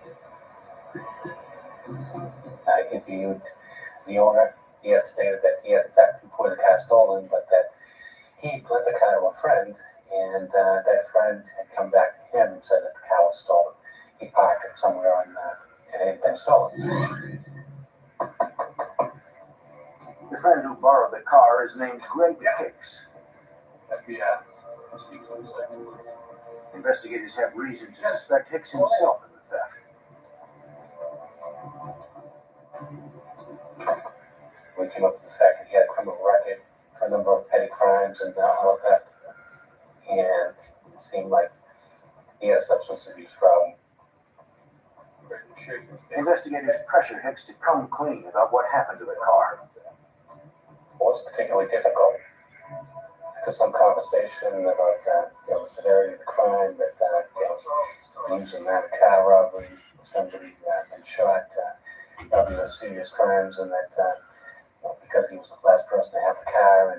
S2: I interviewed the owner. He had stated that he had in fact reported the car stolen, but that he lent the car to a friend, and that friend had come back to him and said that the car was stolen. He parked it somewhere and it had been stolen.
S21: The friend who borrowed the car is named Greg Hicks.
S9: FBI.
S21: Investigators have reason to suspect Hicks himself in the theft.
S2: We came up with the fact that he had a criminal record for a number of petty crimes and auto theft, and it seemed like he had a substance abuse problem.
S21: Investigators pressure Hicks to come clean about what happened to the car.
S2: It wasn't particularly difficult. After some conversation about the severity of the crime, that using that car robberies, somebody been shot, other serious crimes, and that because he was the last person to have the car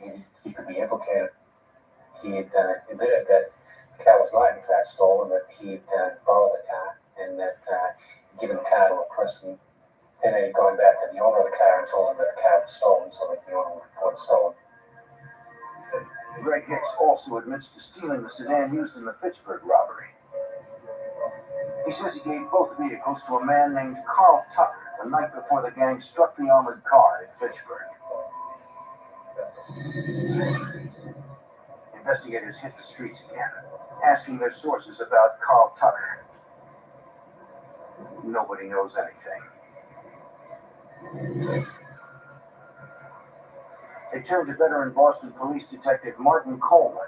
S2: and he could be implicated, he had admitted that the car was not in fact stolen, that he had borrowed the car, and that he'd given the car to a person. And then he'd gone back to the owner of the car and told him that the car was stolen, so that the owner would report it stolen.
S21: Greg Hicks also admits to stealing the sedan used in the Fitchburg robbery. He says he gave both vehicles to a man named Carl Tucker the night before the gang struck the armored car at Fitchburg. Investigators hit the streets again, asking their sources about Carl Tucker. Nobody knows anything. They turned to veteran Boston police detective Martin Coleman.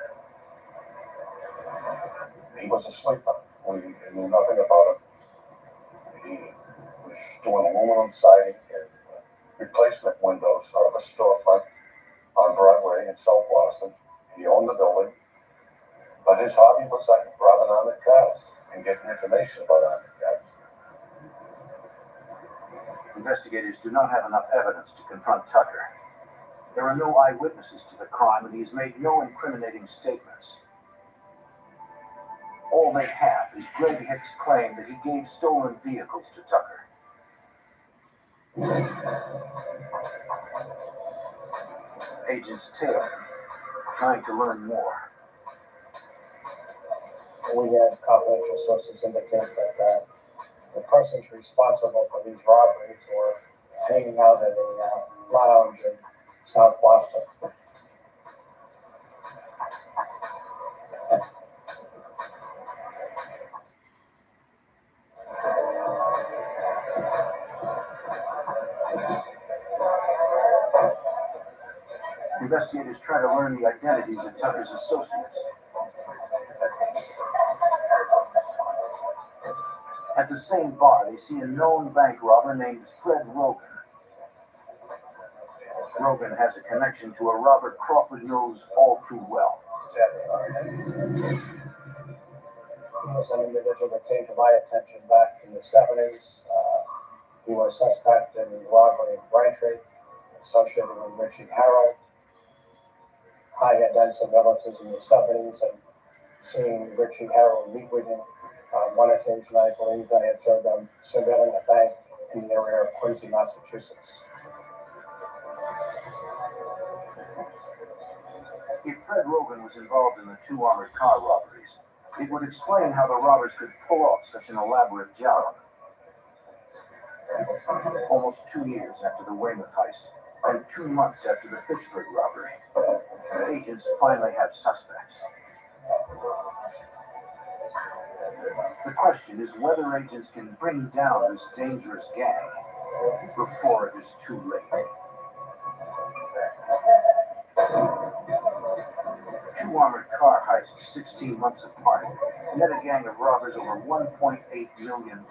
S9: He was a sleeper. We knew nothing about him. He was doing aluminum siding and replacement windows out of a storefront on Broadway in South Boston. He owned the building, but his hobby was robbing armored cars and getting information about armored cars.
S21: Investigators do not have enough evidence to confront Tucker. There are no eyewitnesses to the crime, and he has made no incriminating statements. All they have is Greg Hicks' claim that he gave stolen vehicles to Tucker. Agents Taylor, trying to learn more.
S3: We had confidential sources indicate that the persons responsible for these robberies were hanging out at a lounge in South Boston.
S21: Investigators try to learn the identities of Tucker's associates. At the same bar, they see a known bank robber named Fred Rogan. Rogan has a connection to a Robert Crawford knows all too well.
S3: He was an individual that came to my attention back in the 70s. He was suspect in the robbery in Braintree, associated with Richie Harrell. I had done surveillances in the 70s and seen Richie Harrell meet with him. On one occasion, I believe I observed them surveilling a bank in the area of Quincy, Massachusetts.
S21: If Fred Rogan was involved in the two armored car robberies, it would explain how the robbers could pull off such an elaborate job. Almost 2 years after the Weymouth heist, and 2 months after the Fitchburg robbery, agents finally have suspects. The question is whether agents can bring down this dangerous gang before it is too late. 2 armored car heists 16 months apart net a gang of robbers over $1.8 million.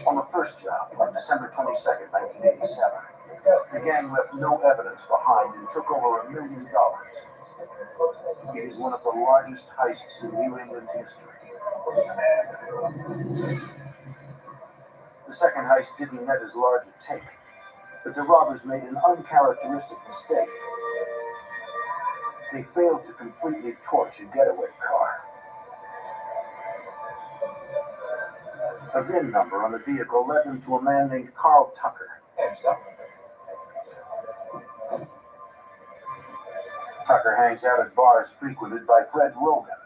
S21: On the first job, on December 22nd, 1987, the gang left no evidence behind and took over $1 million. It is one of the largest heists in New England history. The second heist didn't net as large a take, but the robbers made an uncharacteristic mistake. They failed to completely torch a getaway car. A VIN number on the vehicle led them to a man named Carl Tucker. Tucker hangs out at bars frequented by Fred Rogan,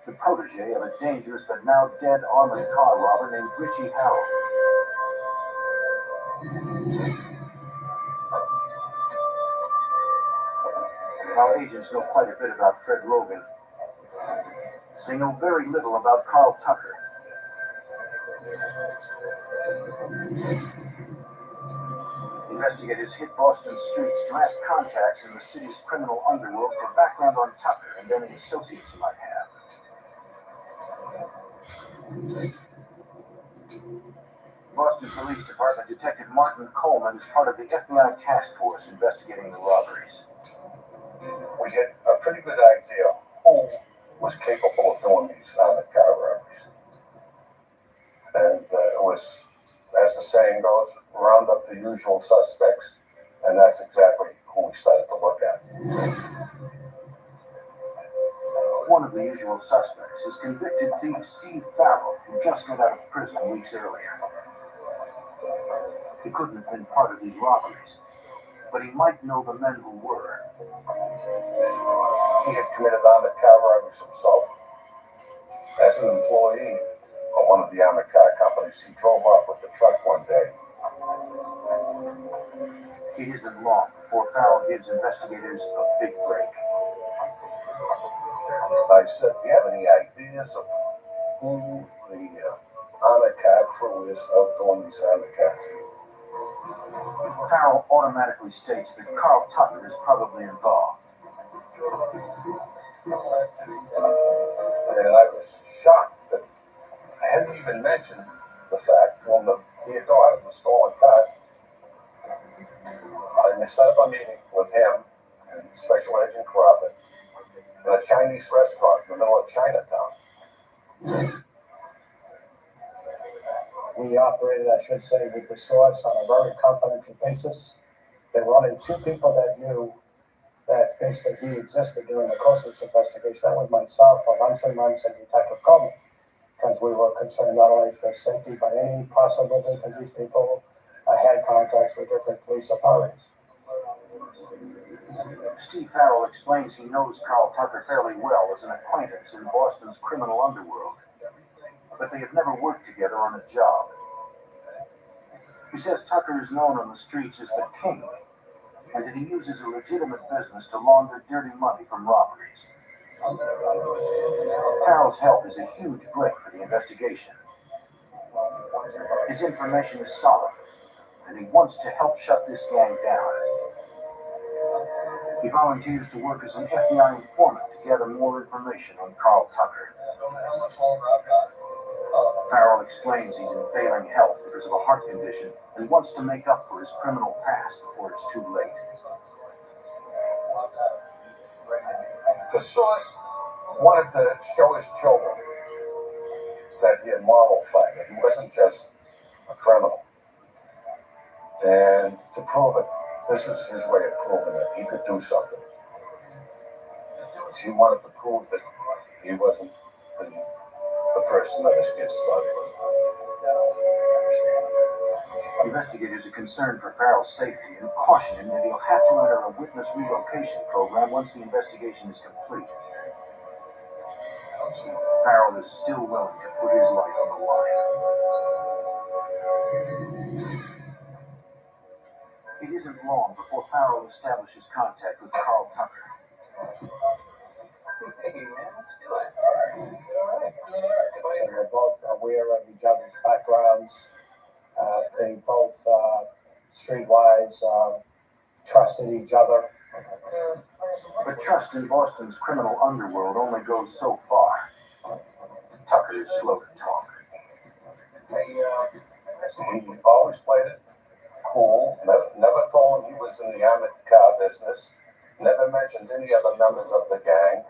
S21: the protege of a dangerous but now dead armored car robber named Richie Harrell. While agents know quite a bit about Fred Rogan, they know very little about Carl Tucker. Investigators hit Boston streets to ask contacts in the city's criminal underworld for background on Tucker and any associates he might have. Boston Police Department Detective Martin Coleman is part of the FBI task force investigating the robberies.
S9: We had a pretty good idea who was capable of doing these armored car robberies. And it was, as the saying goes, round up the usual suspects, and that's exactly who we started to look at.
S21: One of the usual suspects is convicted thief Steve Farrell, who just got out of prison weeks earlier. He couldn't have been part of these robberies, but he might know the men who were.
S9: He had committed armored car robberies himself. As an employee of one of the armored car companies, he drove off with the truck one day.
S21: It isn't long before Farrell gives investigators a big break.
S9: I said, do you have any ideas of who the armored car crew is out doing these armored cars.
S12: Farrell automatically states that Carl Tucker is probably involved.
S9: And I was shocked that I hadn't even mentioned the fact when he had gone out of the stolen cars. I set up a meeting with him and Special Agent Crawford in a Chinese restaurant in the middle of Chinatown.
S3: We operated, I should say, with the source on a very confidential basis. There were only two people that knew that basically he existed during the course of this investigation. That was myself for months and months and Detective Coleman, because we were concerned not only for safety, but any possibility, because these people had contacts with different police authorities.
S12: Steve Farrell explains he knows Carl Tucker fairly well as an acquaintance in Boston's criminal underworld, but they have never worked together on a job. He says Tucker is known on the streets as the King, and that he uses a legitimate business to launder dirty money from robberies. Farrell's help is a huge break for the investigation. His information is solid, and he wants to help shut this gang down. He volunteers to work as an FBI informant to gather more information on Carl Tucker. Farrell explains he's in failing health because of a heart condition and wants to make up for his criminal past before it's too late.
S9: The source wanted to show his children that he had moral fight, that he wasn't just a criminal. And to prove it, this is his way of proving that he could do something. He wanted to prove that he wasn't the person that his kids thought he was.
S12: Investigators are concerned for Farrell's safety and caution him that he'll have to enter a witness relocation program once the investigation is complete. Farrell is still willing to put his life on the line. It isn't long before Farrell establishes contact with Carl Tucker.
S3: They were both aware of each other's backgrounds. They both, streetwise, trusted each other.
S12: But trust in Boston's criminal underworld only goes so far. Tucker is slow to talk.
S9: He always played it cool, never told him he was in the armored car business, never mentioned any other members of the gang,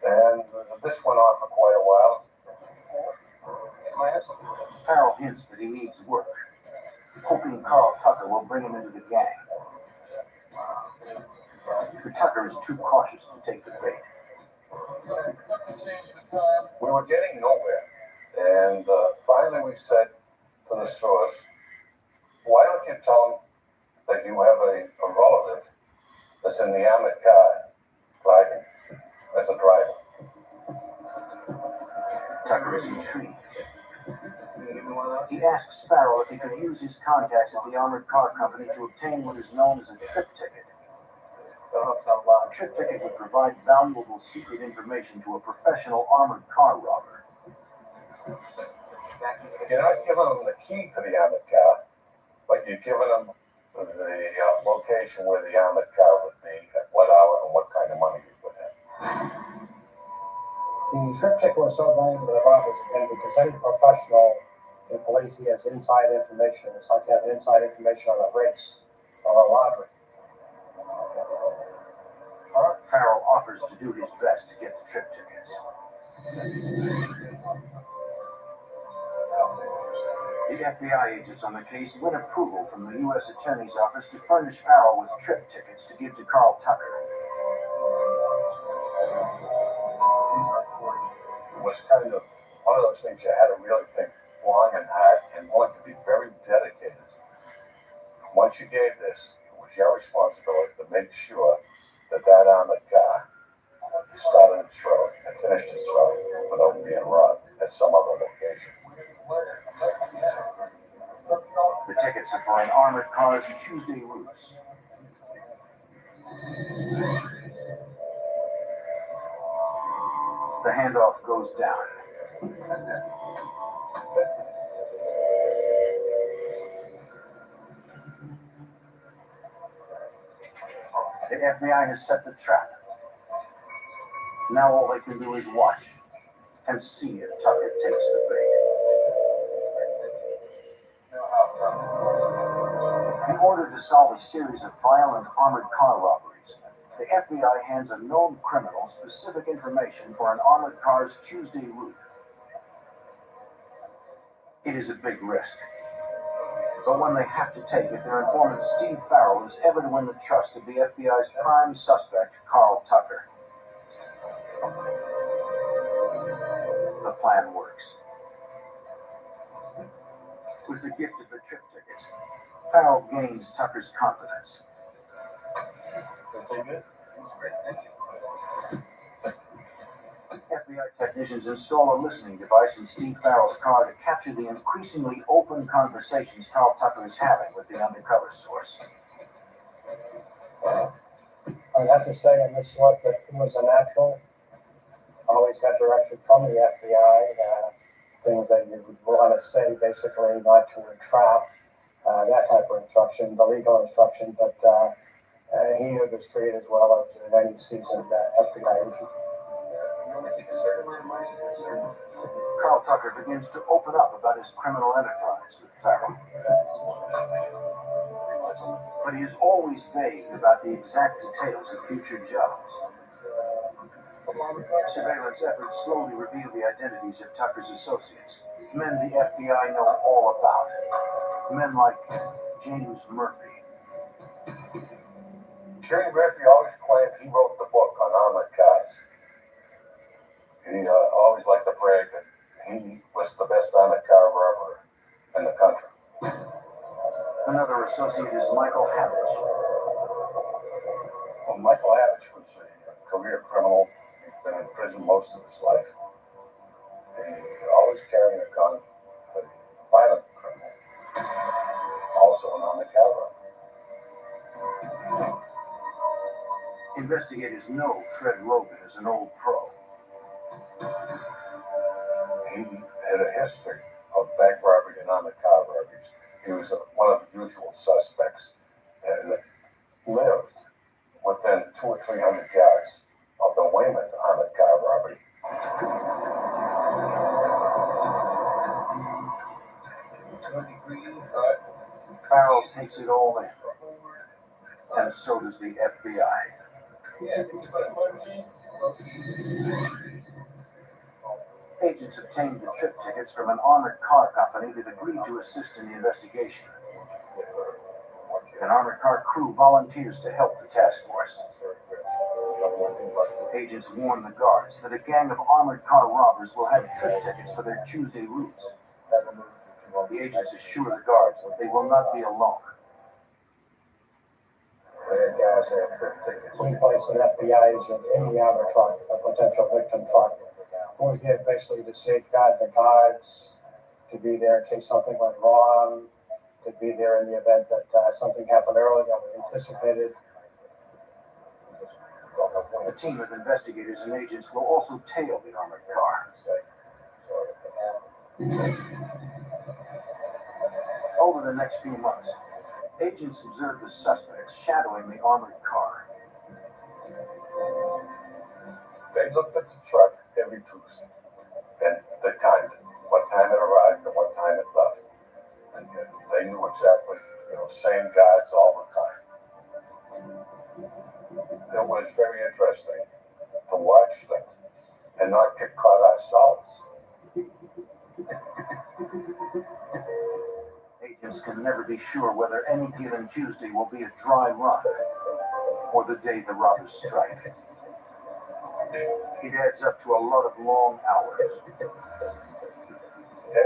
S9: and this went on for quite a while.
S12: Farrell hints that he needs work, hoping Carl Tucker will bring him into the gang. But Tucker is too cautious to take the bait.
S9: We were getting nowhere, and finally we said to the source, why don't you tell him that you have a relative that's in the armored car driving as a driver?
S12: Tucker is intrigued. He asks Farrell if he could use his contacts at the armored car company to obtain what is known as a trip ticket. A trip ticket would provide valuable secret information to a professional armored car robber.
S9: You're not giving him the key to the armored car, but you're giving him the location where the armored car would be, at what hour, and what kind of money you would have.
S3: The trip ticket was so valuable to the robbers again because any professional in police, he has inside information. It's like having inside information on a race or a lottery.
S12: Farrell offers to do his best to get the trip tickets. The FBI agents on the case win approval from the U.S. Attorney's Office to furnish Farrell with trip tickets to give to Carl Tucker.
S9: It was kind of one of those things you had to really think long and hard and want to be very dedicated. Once you gave this, it was your responsibility to make sure that that armored car started its road and finished its road without being robbed at some other location.
S12: The tickets are for an armored car's Tuesday routes. The handoff goes down.
S11: The FBI has set the trap. Now all they can do is watch and see if Tucker takes the bait. In order to solve a series of violent armored car robberies, the FBI hands a known criminal specific information for an armored car's Tuesday route. It is a big risk, but one they have to take if their informant Steve Farrell is ever to win the trust of the FBI's prime suspect, Carl Tucker. The plan works. With the gift of the trip tickets, Farrell gains Tucker's confidence. FBI technicians install a listening device in Steve Farrell's car to capture the increasingly open conversations Carl Tucker is having with the undercover source.
S3: I'd have to say in this was that he was a natural. Always got direction from the FBI, things that you would want to say, basically, not to entrap, that type of instruction, the legal instruction, but he knew the street as well as any seasoned FBI agent.
S11: Carl Tucker begins to open up about his criminal enterprise with Farrell. But he is always vague about the exact details of future jobs. Surveillance efforts slowly reveal the identities of Tucker's associates, men the FBI know all about. Men like James Murphy.
S9: James Murphy always claimed he wrote the book on armored cars. He always liked to brag that he was the best armored car robber in the country.
S11: Another associate is Michael Havich.
S9: Well, Michael Havich was a career criminal. He'd been in prison most of his life. He always carrying a gun, a violent criminal, also an armored car robber.
S11: Investigators know Fred Logan is an old pro.
S9: He had a history of bank robbery and armored car robberies. He was one of the usual suspects and lived within 200 or 300 yards of the Weymouth armored car robbery.
S11: Farrell takes it all in, and so does the FBI. Agents obtained the trip tickets from an armored car company that agreed to assist in the investigation. An armored car crew volunteers to help the task force. Agents warn the guards that a gang of armored car robbers will have trip tickets for their Tuesday routes. The agents assure the guards that they will not be alone.
S3: We placed an FBI agent in the armored truck, a potential victim truck, who was there basically to safeguard the guards, to be there in case something went wrong, to be there in the event that something happened early that we anticipated.
S11: A team of investigators and agents will also tail the armored car. Over the next few months, agents observe the suspects shadowing the armored car.
S9: They looked at the truck every Tuesday, and they timed it, what time it arrived and what time it left. And they knew exactly, same guards all the time. It was very interesting to watch them and not get caught ourselves.
S11: Agents can never be sure whether any given Tuesday will be a dry run or the day the robbers strike. It adds up to a lot of long hours.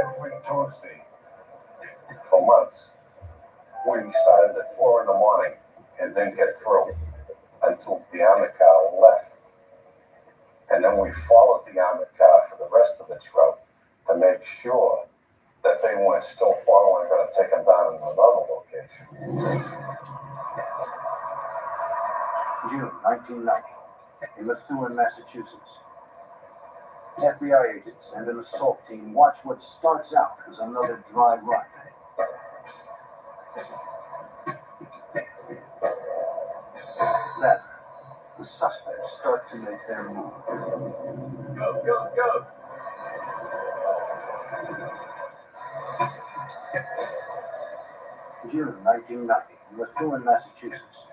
S9: Every Tuesday for months, we started at 4 in the morning and then get through until the armored car left. And then we followed the armored car for the rest of its route to make sure that they weren't still following and going to take them down in another location.
S11: June 1990, in Methuen, Massachusetts.
S8: FBI agents and an assault team watch what starts out as another dry run. Then, the suspects start to make their move.
S22: Go, go, go!
S8: June 1990, in Methuen, Massachusetts.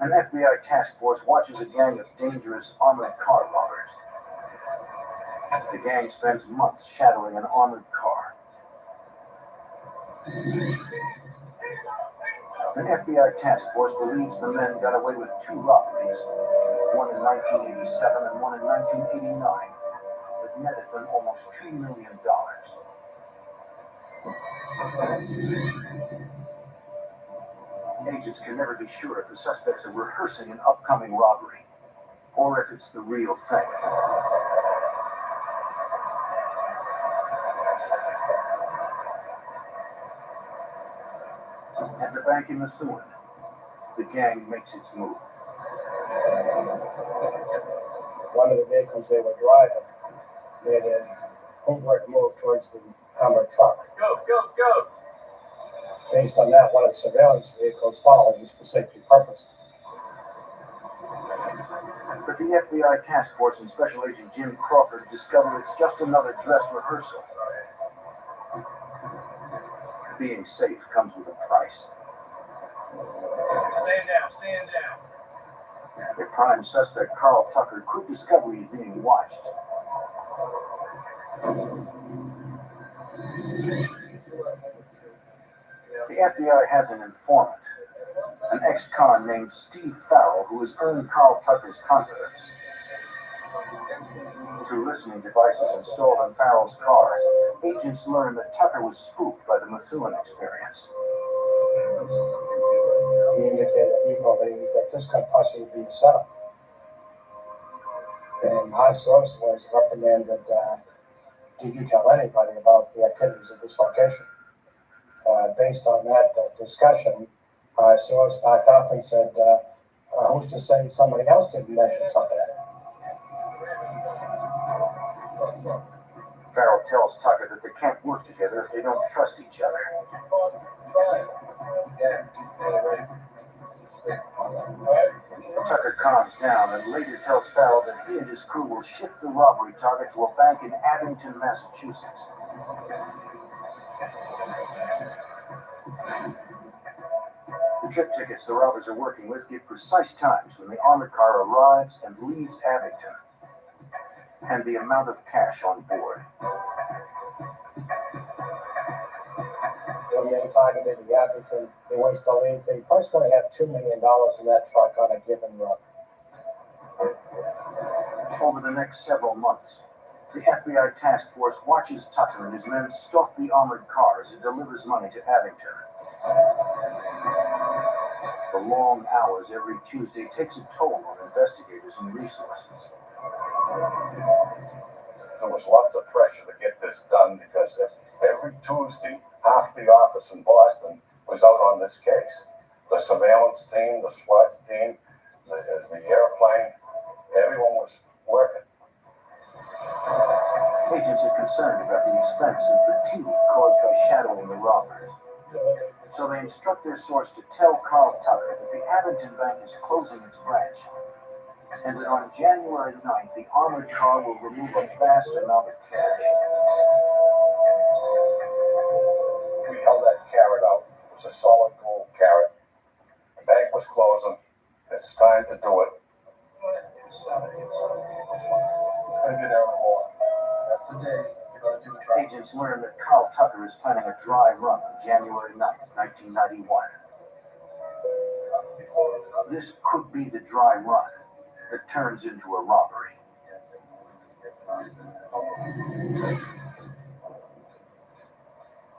S8: An FBI task force watches a gang of dangerous armored car robbers. The gang spends months shadowing an armored car. An FBI task force believes the men got away with 2 robberies, one in 1987 and one in 1989, that netted them almost $2 million. Agents can never be sure if the suspects are rehearsing an upcoming robbery, or if it's the real thing. At the bank in Methuen, the gang makes its move.
S3: One of the vehicles they were driving made an overt move towards the armored truck.
S22: Go, go, go!
S3: Based on that, one of the surveillance vehicles followed just for safety purposes.
S8: But the FBI task force and Special Agent Jim Crawford discover it's just another dress rehearsal. Being safe comes with a price.
S22: Stand down, stand down.
S8: The prime suspect, Carl Tucker, could discover he's being watched. The FBI has an informant, an ex-con named Steve Farrell, who has earned Carl Tucker's confidence. Through listening devices installed in Farrell's cars, agents learned that Tucker was spooked by the Methuen experience.
S3: He indicated that he believed that this could possibly be a setup. And my source was recommended, did you tell anybody about the activities of this location? Based on that discussion, my source backed off and said, who's to say somebody else didn't mention something?
S8: Farrell tells Tucker that they can't work together if they don't trust each other. Tucker calms down and later tells Farrell that he and his crew will shift the robbery target to a bank in Abington, Massachusetts. The trip tickets the robbers are working with give precise times when the armored car arrives and leaves Abington, and the amount of cash on board.
S3: When they targeted the Abington, it was believed they personally had $2 million in that truck on a given run.
S8: Over the next several months, the FBI task force watches Tucker and his men stalk the armored car as it delivers money to Abington. The long hours every Tuesday takes a toll on investigators and resources.
S9: There was lots of pressure to get this done because every Tuesday, half the office in Boston was out on this case. The surveillance team, the SWAT team, the airplane, everyone was working.
S8: Agents are concerned about the expense and fatigue caused by shadowing the robbers. So they instruct their source to tell Carl Tucker that the Abington Bank is closing its branch, and that on January 9th, the armored car will remove a vast amount of cash.
S9: We held that carrot out. It was a solid gold carrot. The bank was closing. It's time to do it.
S22: It's gonna get out of the water. That's the day you're gonna do a trial.
S8: Agents learn that Carl Tucker is planning a dry run on January 9th, 1991. This could be the dry run that turns into a robbery.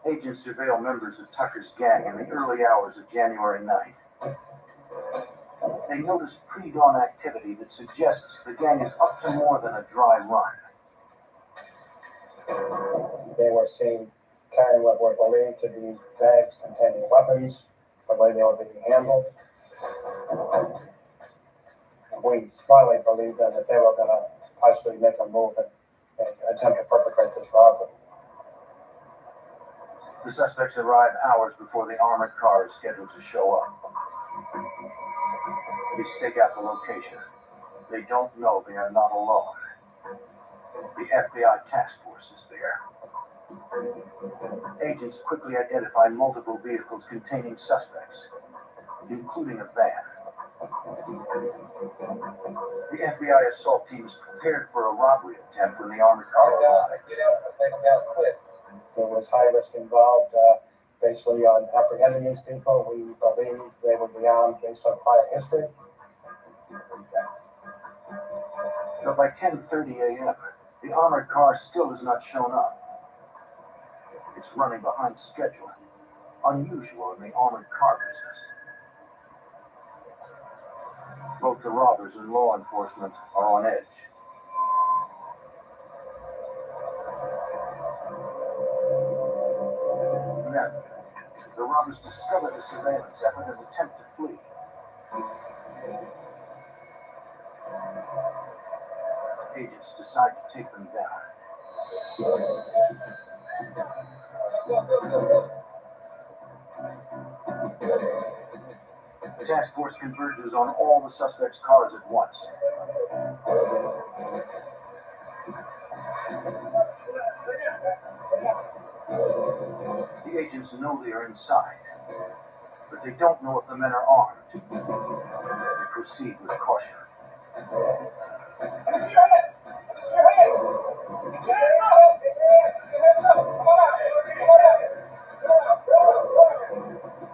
S8: Agents surveil members of Tucker's gang in the early hours of January 9th. They notice pre-dawn activity that suggests the gang is up to more than a dry run.
S3: They were seen carrying what were believed to be bags containing weapons, the way they were being handled. We strongly believed that they were going to possibly make a move and attempt to perpetrate this robbery.
S8: The suspects arrive hours before the armored car is scheduled to show up. They stake out the location. They don't know they are not alone. The FBI task force is there. Agents quickly identify multiple vehicles containing suspects, including a van. The FBI assault team is prepared for a robbery attempt when the armored car arrives.
S3: There was high risk involved basically on apprehending these people. We believe they would be armed based on prior history.
S8: But by 10:30 a.m., the armored car still has not shown up. It's running behind schedule, unusual in the armored car business. Both the robbers and law enforcement are on edge. Then, the robbers discover the surveillance effort and attempt to flee. Agents decide to take them down. The task force converges on all the suspects' cars at once. The agents know they are inside, but they don't know if the men are armed. They proceed with caution.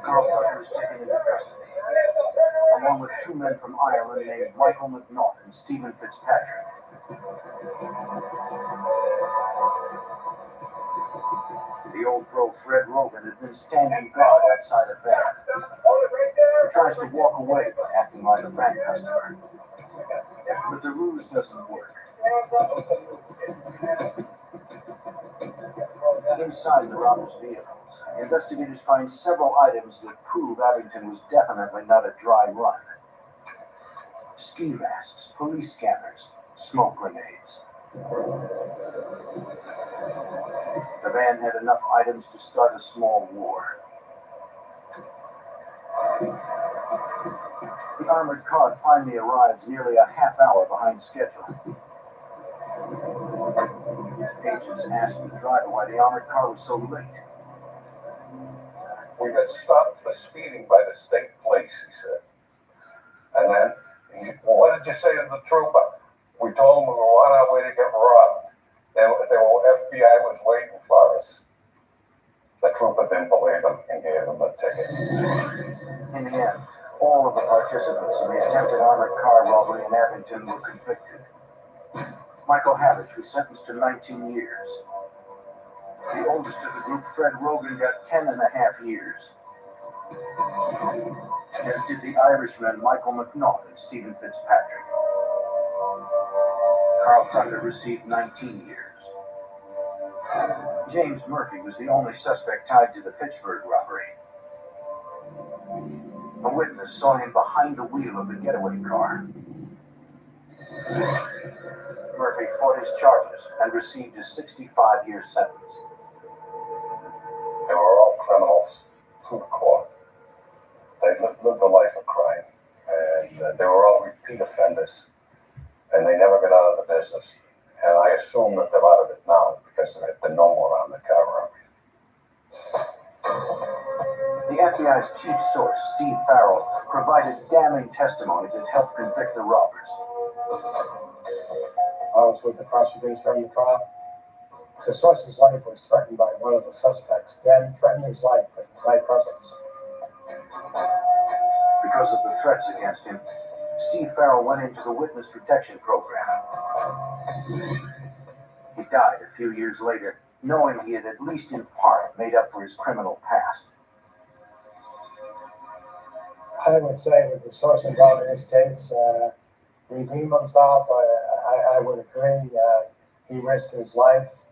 S8: Carl Tucker is taken into custody, along with two men from Ireland named Michael McNaught and Stephen Fitzpatrick. The old pro Fred Rogan had been standing guard outside a van. He tries to walk away by acting like a bank customer. But the ruse doesn't work. Inside the robbers' vehicles, investigators find several items that prove Abington was definitely not a dry run. Ski masks, police scanners, smoke grenades. The van had enough items to start a small war. The armored car finally arrives nearly a half hour behind schedule. Agents asked the driver why the armored car was so late.
S9: We got stopped for speeding by the state police, he said. And then, well, what did you say to the trooper? We told him we were on our way to get robbed. The FBI was waiting for us. The trooper didn't believe him and gave him a ticket.
S8: In the end, all of the participants in the attempted armored car robbery in Abington were convicted. Michael Havich was sentenced to 19 years. The oldest of the group, Fred Rogan, got 10.5 years. As did the Irishmen Michael McNaught and Stephen Fitzpatrick. Carl Tucker received 19 years. James Murphy was the only suspect tied to the Fitchburg robbery. A witness saw him behind the wheel of the getaway car. Murphy fought his charges and received a 65-year sentence.
S9: They were all criminals through the court. They lived a life of crime, and they were all repeat offenders, and they never got out of the business. And I assume that they're out of it now because there have been no more on the car robbery.
S8: The FBI's chief source, Steve Farrell, provided damning testimony that helped convict the robbers.
S3: I was with the prosecutors during the trial. The source's life was threatened by one of the suspects, then threatened his life in my presence.
S8: Because of the threats against him, Steve Farrell went into the witness protection program. He died a few years later, knowing he had at least in part made up for his criminal past.
S3: I would say with the source involved in this case, redeem himself, I would agree. He risked his life.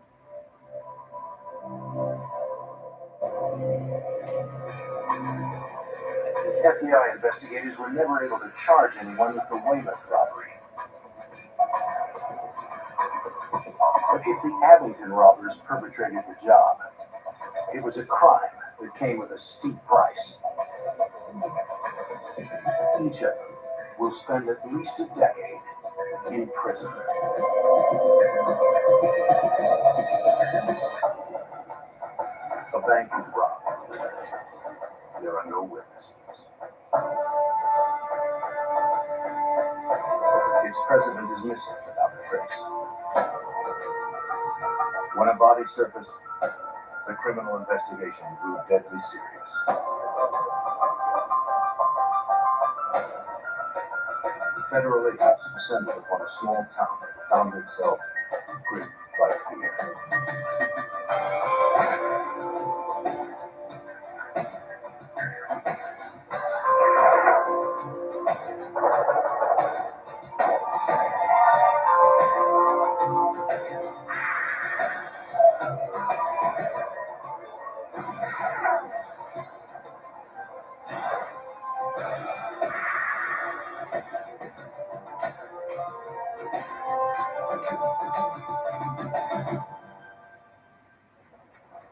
S8: FBI investigators were never able to charge anyone with the Weymouth robbery. if the Abington robbers perpetrated the job, it was a crime that came with a steep price. Each of them will spend at least a decade in prison. A bank is robbed. There are no witnesses. Its president is missing without a trace. When a body surfaced, the criminal investigation grew deadly serious. Federal agents assembled upon a small town that found itself gripped by fear.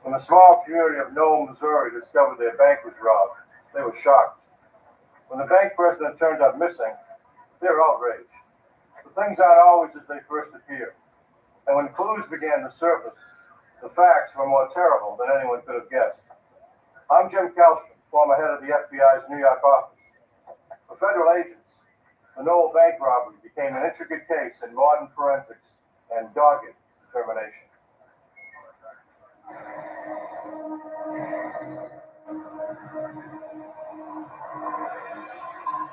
S22: When the small community of Nome, Missouri discovered their bank was robbed, they were shocked. When the bank president turned up missing, they were outraged. But things aren't always as they first appear. And when clues began to surface, the facts were more terrible than anyone could have guessed. I'm Jim Kallstrom, former head of the FBI's New York office. For federal agents, the Knoll bank robbery became an intricate case in modern forensics and dogged determination.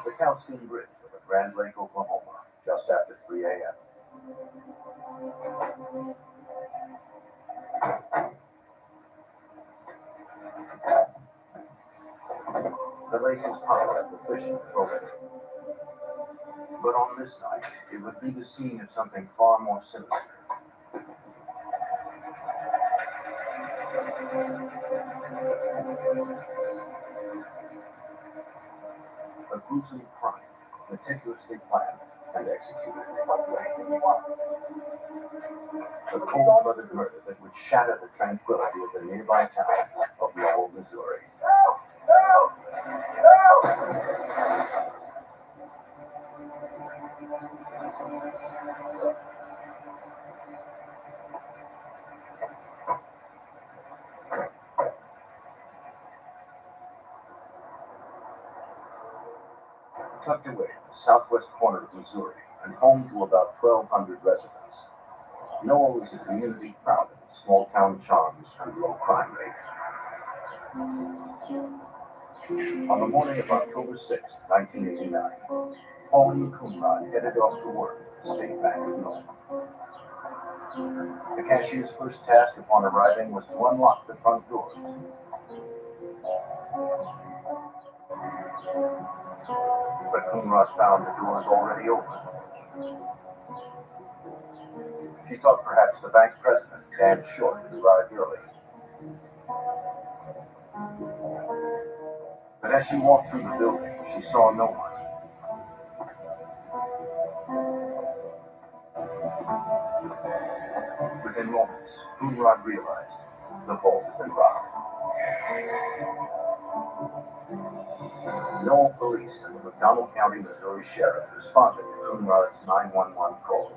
S8: The Calhoun Bridge over Grand Lake, Oklahoma, just after 3 a.m. The lake is popular for fishing and boating. But on this night, it would be the scene of something far more sinister. A gruesome crime, meticulously planned and executed. A cold-blooded murder that would shatter the tranquility of the nearby town of Lowell, Missouri. Tucked away in the southwest corner of Missouri and home to about 1,200 residents, Lowell is a community proud of its small-town charms and low crime rate. On the morning of October 6, 1989, Pauline Coonrod headed off to work at the State Bank of Lowell. The cashier's first task upon arriving was to unlock the front doors. But Coonrod found the doors already open. She thought perhaps the bank president, Dan Short, had arrived early. But as she walked through the building, she saw no one. Within moments, Coonrod realized the vault had been robbed. Lowell police and the McDonald County, Missouri sheriff responded to Coonrod's 911 call.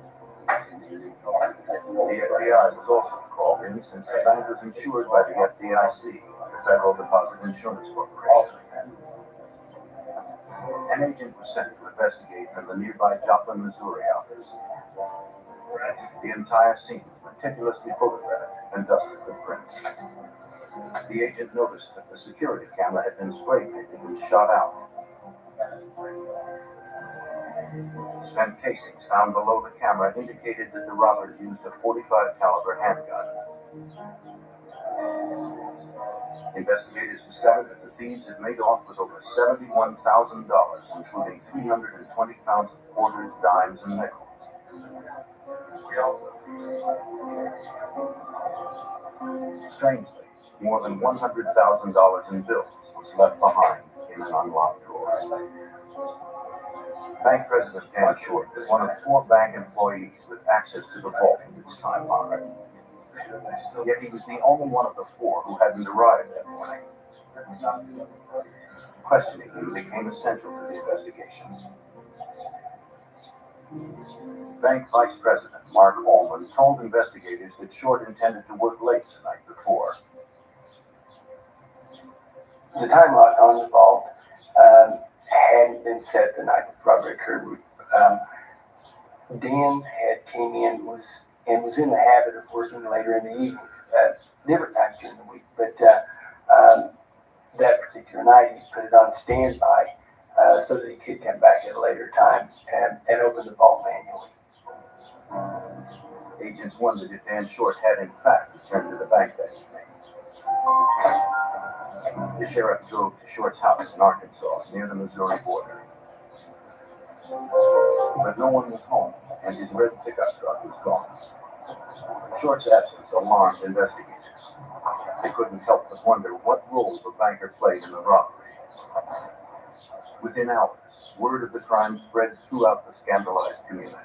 S8: The FBI was also called in since the bank was insured by the FDIC, the Federal Deposit Insurance Corporation. An agent was sent to investigate from the nearby Joplin, Missouri office. The entire scene was meticulously photographed and dusted for prints. The agent noticed that the security camera had been spray painted and shot out. Spent casings found below the camera indicated that the robbers used a .45 caliber handgun. Investigators discovered that the thieves had made off with over $71,000, including 320 pounds of quarters, dimes, and nickels. Strangely, more than $100,000 in bills was left behind in an unlocked drawer.
S15: Bank President Dan Short was one of 4 bank employees with access to the vault in its time limit. Yet he was the only one of the 4 who hadn't arrived that morning. Questioning him became essential to the investigation. Bank Vice President Mark Ullman told investigators that Short intended to work late the night before.
S3: The time lock on the vault hadn't been set the night the robbery occurred. Dan had came in was in the habit of working later in the evenings, different times during the week. But that particular night, he put it on standby so that he could come back at a later time and open the vault manually.
S15: Agents wondered if Dan Short had in fact returned to the bank that evening. The sheriff drove to Short's house in Arkansas, near the Missouri border. But no one was home, and his red pickup truck was gone. Short's absence alarmed investigators. They couldn't help but wonder what role the banker played in the robbery. Within hours, word of the crime spread throughout the scandalized community.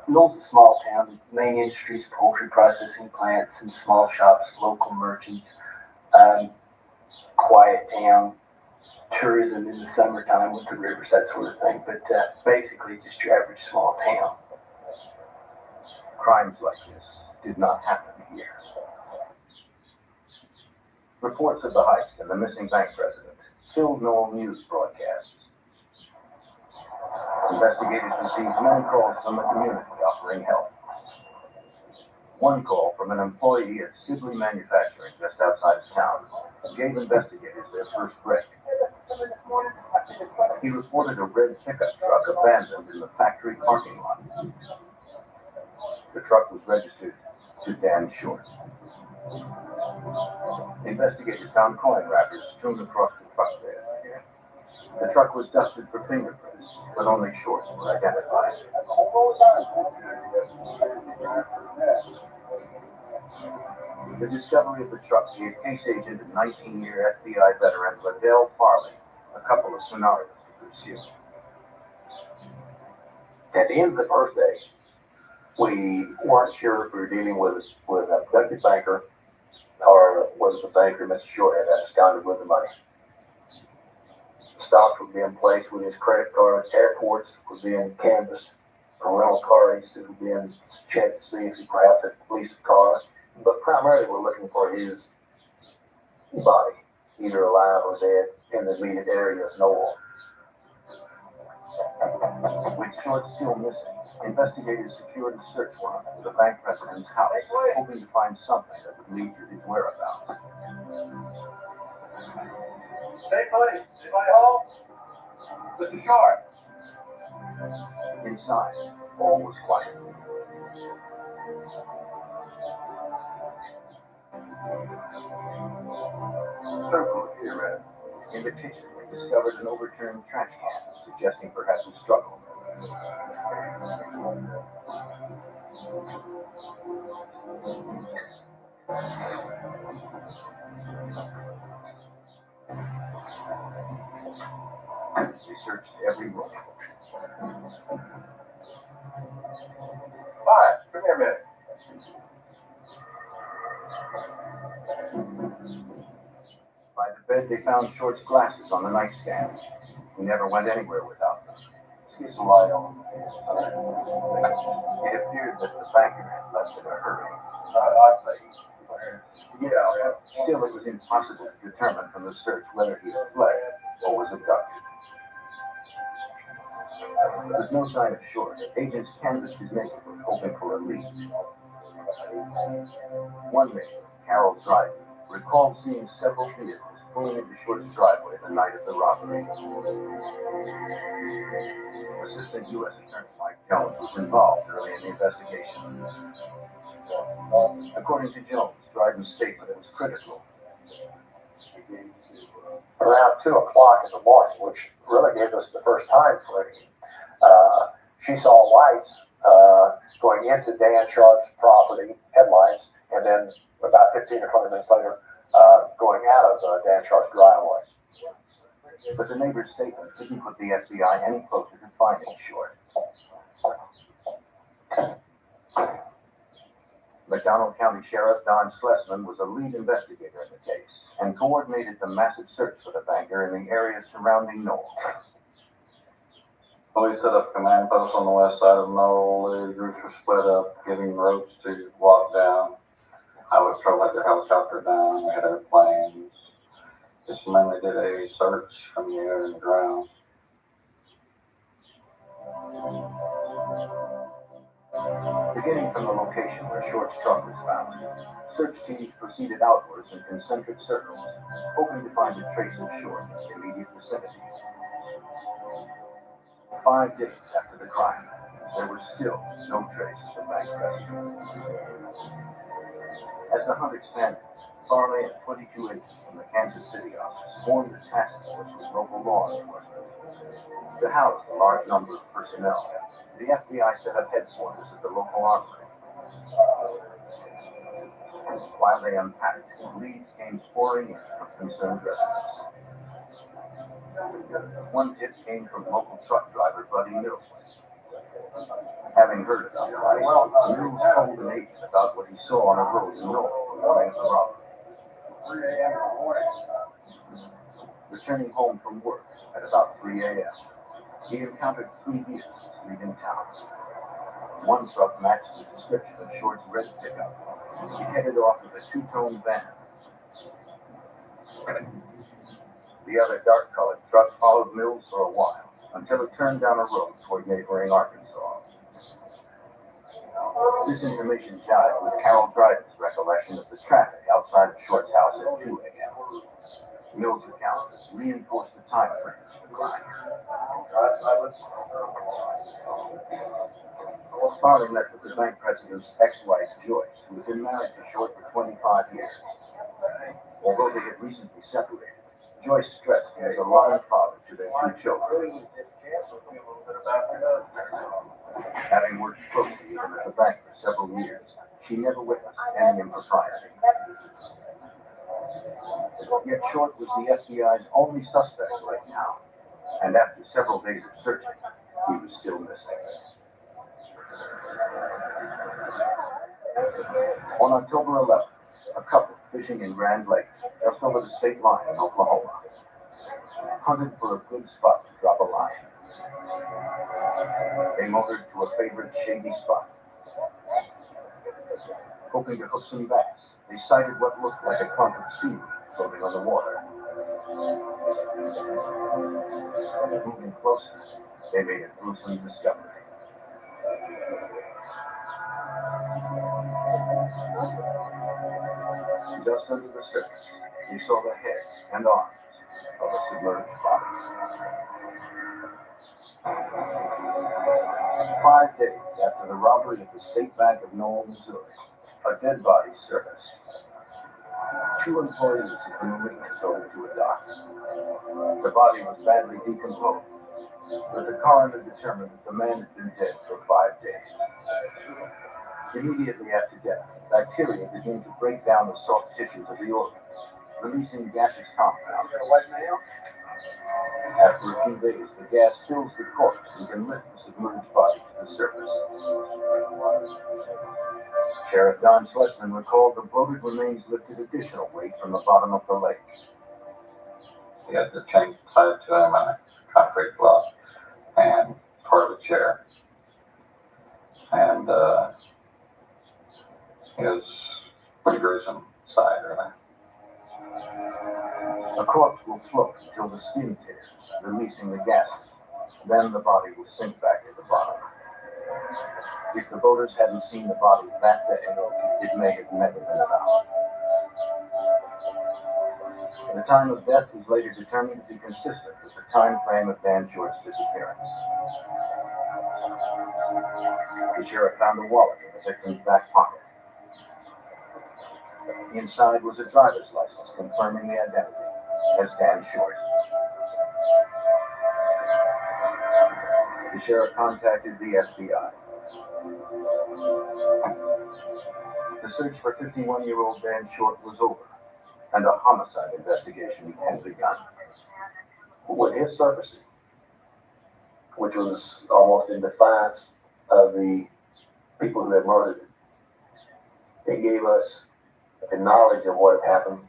S3: Knowles is a small town. The main industries, poultry processing plants, and small shops, local merchants. Quiet town. Tourism in the summertime with the rivers, that sort of thing. But basically just your average small town.
S15: Crimes like this did not happen here. Reports of the heist and the missing bank president filled Knoll news broadcasts. Investigators received many calls from the community offering help. One call from an employee at Sibley Manufacturing just outside of town gave investigators their first break. He reported a red pickup truck abandoned in the factory parking lot. The truck was registered to Dan Short. Investigators found coin wrappers strewn across the truck bed. The truck was dusted for fingerprints, but only Short's were identified. The discovery of the truck gave case agent and 19-year FBI veteran Liddell Farley a couple of scenarios to pursue.
S4: At the end of the first day, we weren't sure if we were dealing with an abducted banker or whether the banker, Mr. Short, had absconded with the money. Stops were being placed with his credit cards, airports were being canvassed for rental car agencies were being checked to see if he perhaps had leased a car. But primarily we're looking for his body, either alive or dead, in the immediate area of Knoll.
S15: With Short still missing, investigators secured a search warrant for the bank president's house, hoping to find something that would lead to his whereabouts.
S22: Stay put. Anybody home? Mr. Short.
S15: Inside, all was quiet. In the kitchen, they discovered an overturned trash can, suggesting perhaps a struggle. They searched every room.
S22: Hi, come here a minute.
S15: By the bed, they found Short's glasses on the nightstand. He never went anywhere without them.
S4: Get some light on.
S15: It appeared that the banker had left in a hurry.
S22: I'd say. Yeah.
S15: Still, it was impossible to determine from the search whether he had fled or was abducted. With no sign of Short, agents canvassed his neighborhood, hoping for a lead. One neighbor, Carol Dryden, recalled seeing several vehicles pulling into Short's driveway the night of the robbery. Assistant U.S. Attorney Mike Jones was involved early in the investigation. According to Jones, Dryden's statement was critical.
S4: Around 2 o'clock in the morning, which really gave us the first time frame, she saw lights going into Dan Sharp's property, headlights, and then about 15 or 20 minutes later, going out of Dan Sharp's driveway.
S8: But the neighbor's statement didn't put the FBI any closer to finding Short. McDonald County Sheriff Don Schlesman was a lead investigator in the case and coordinated the massive search for the banker in the area surrounding Knoll.
S13: We set up command posts on the west side of Knoll. The groups were split up, giving ropes to walk down. I would throw like a helicopter down. We had airplanes. Just mainly did a search from the air and the ground.
S8: Beginning from the location where Short's truck was found, search teams proceeded outwards in concentric circles, hoping to find a trace of Short in the immediate vicinity. 5 days after the crime, there was still no trace of the bank president. As the hunt expanded, Farley at 22 inches from the Kansas City office formed a task force with local law enforcement. To house the large number of personnel, the FBI set up headquarters at the local armory. While they unpacked, leads came pouring in from concerned residents. One tip came from local truck driver Buddy Mills. Having heard about the heist, Mills told an agent about what he saw on a road in Knoll the morning of the robbery.
S13: 3 a.m. in the morning.
S8: Returning home from work at about 3 a.m., he encountered 3 vehicles leaving town. One truck matched the description of Short's red pickup. He headed off with a 2-tone van. The other dark-colored truck followed Mills for a while, until it turned down a road toward neighboring Arkansas. This information jived with Carol Dryden's recollection of the traffic outside of Short's house at 2 a.m. Mills' account reinforced the time frame of the crime. Farley met with the bank president's ex-wife, Joyce, who had been married to Short for 25 years. Although they had recently separated, Joyce stressed he was a loving father to their 2 children. Having worked closely with him at the bank for several years, she never witnessed any impropriety. Yet Short was the FBI's only suspect right now, and after several days of searching, he was still missing. On October 11th, a couple fishing in Grand Lake, just over the state line in Oklahoma, hunted for a good spot to drop a line. They motored to a favorite shady spot. Hoping to hook some bass, they sighted what looked like a clump of seaweed floating on the water. Moving closer, they made a gruesome discovery. Just under the surface, they saw the head and arms of a submerged body. 5 days after the robbery of the State Bank of Knoll, Missouri, a dead body surfaced. 2 employees of the marina towed it to a dock. The body was badly decomposed, but the coroner determined that the man had been dead for 5 days. Immediately after death, bacteria began to break down the soft tissues of the organs, releasing gaseous compounds. After a few days, the gas fills the corpse and can lift the submerged body to the surface. Sheriff Don Schlesman recalled the bloated remains lifted additional weight from the bottom of the lake.
S13: He had the chain tied to him and a concrete block and part of the chair. And it was pretty gruesome sight, really.
S8: A corpse will float until the skin tears, releasing the gases. Then the body will sink back to the bottom. If the boaters hadn't seen the body that day, it may have never been found. The time of death was later determined to be consistent with the time frame of Dan Short's disappearance. The sheriff found a wallet in the victim's back pocket. Inside was a driver's license confirming the identity as Dan Short. The sheriff contacted the FBI. The search for 51-year-old Dan Short was over, and a homicide investigation had begun.
S4: with his surfacing, which was almost in defiance of the people who had murdered him. It gave us the knowledge of what had happened,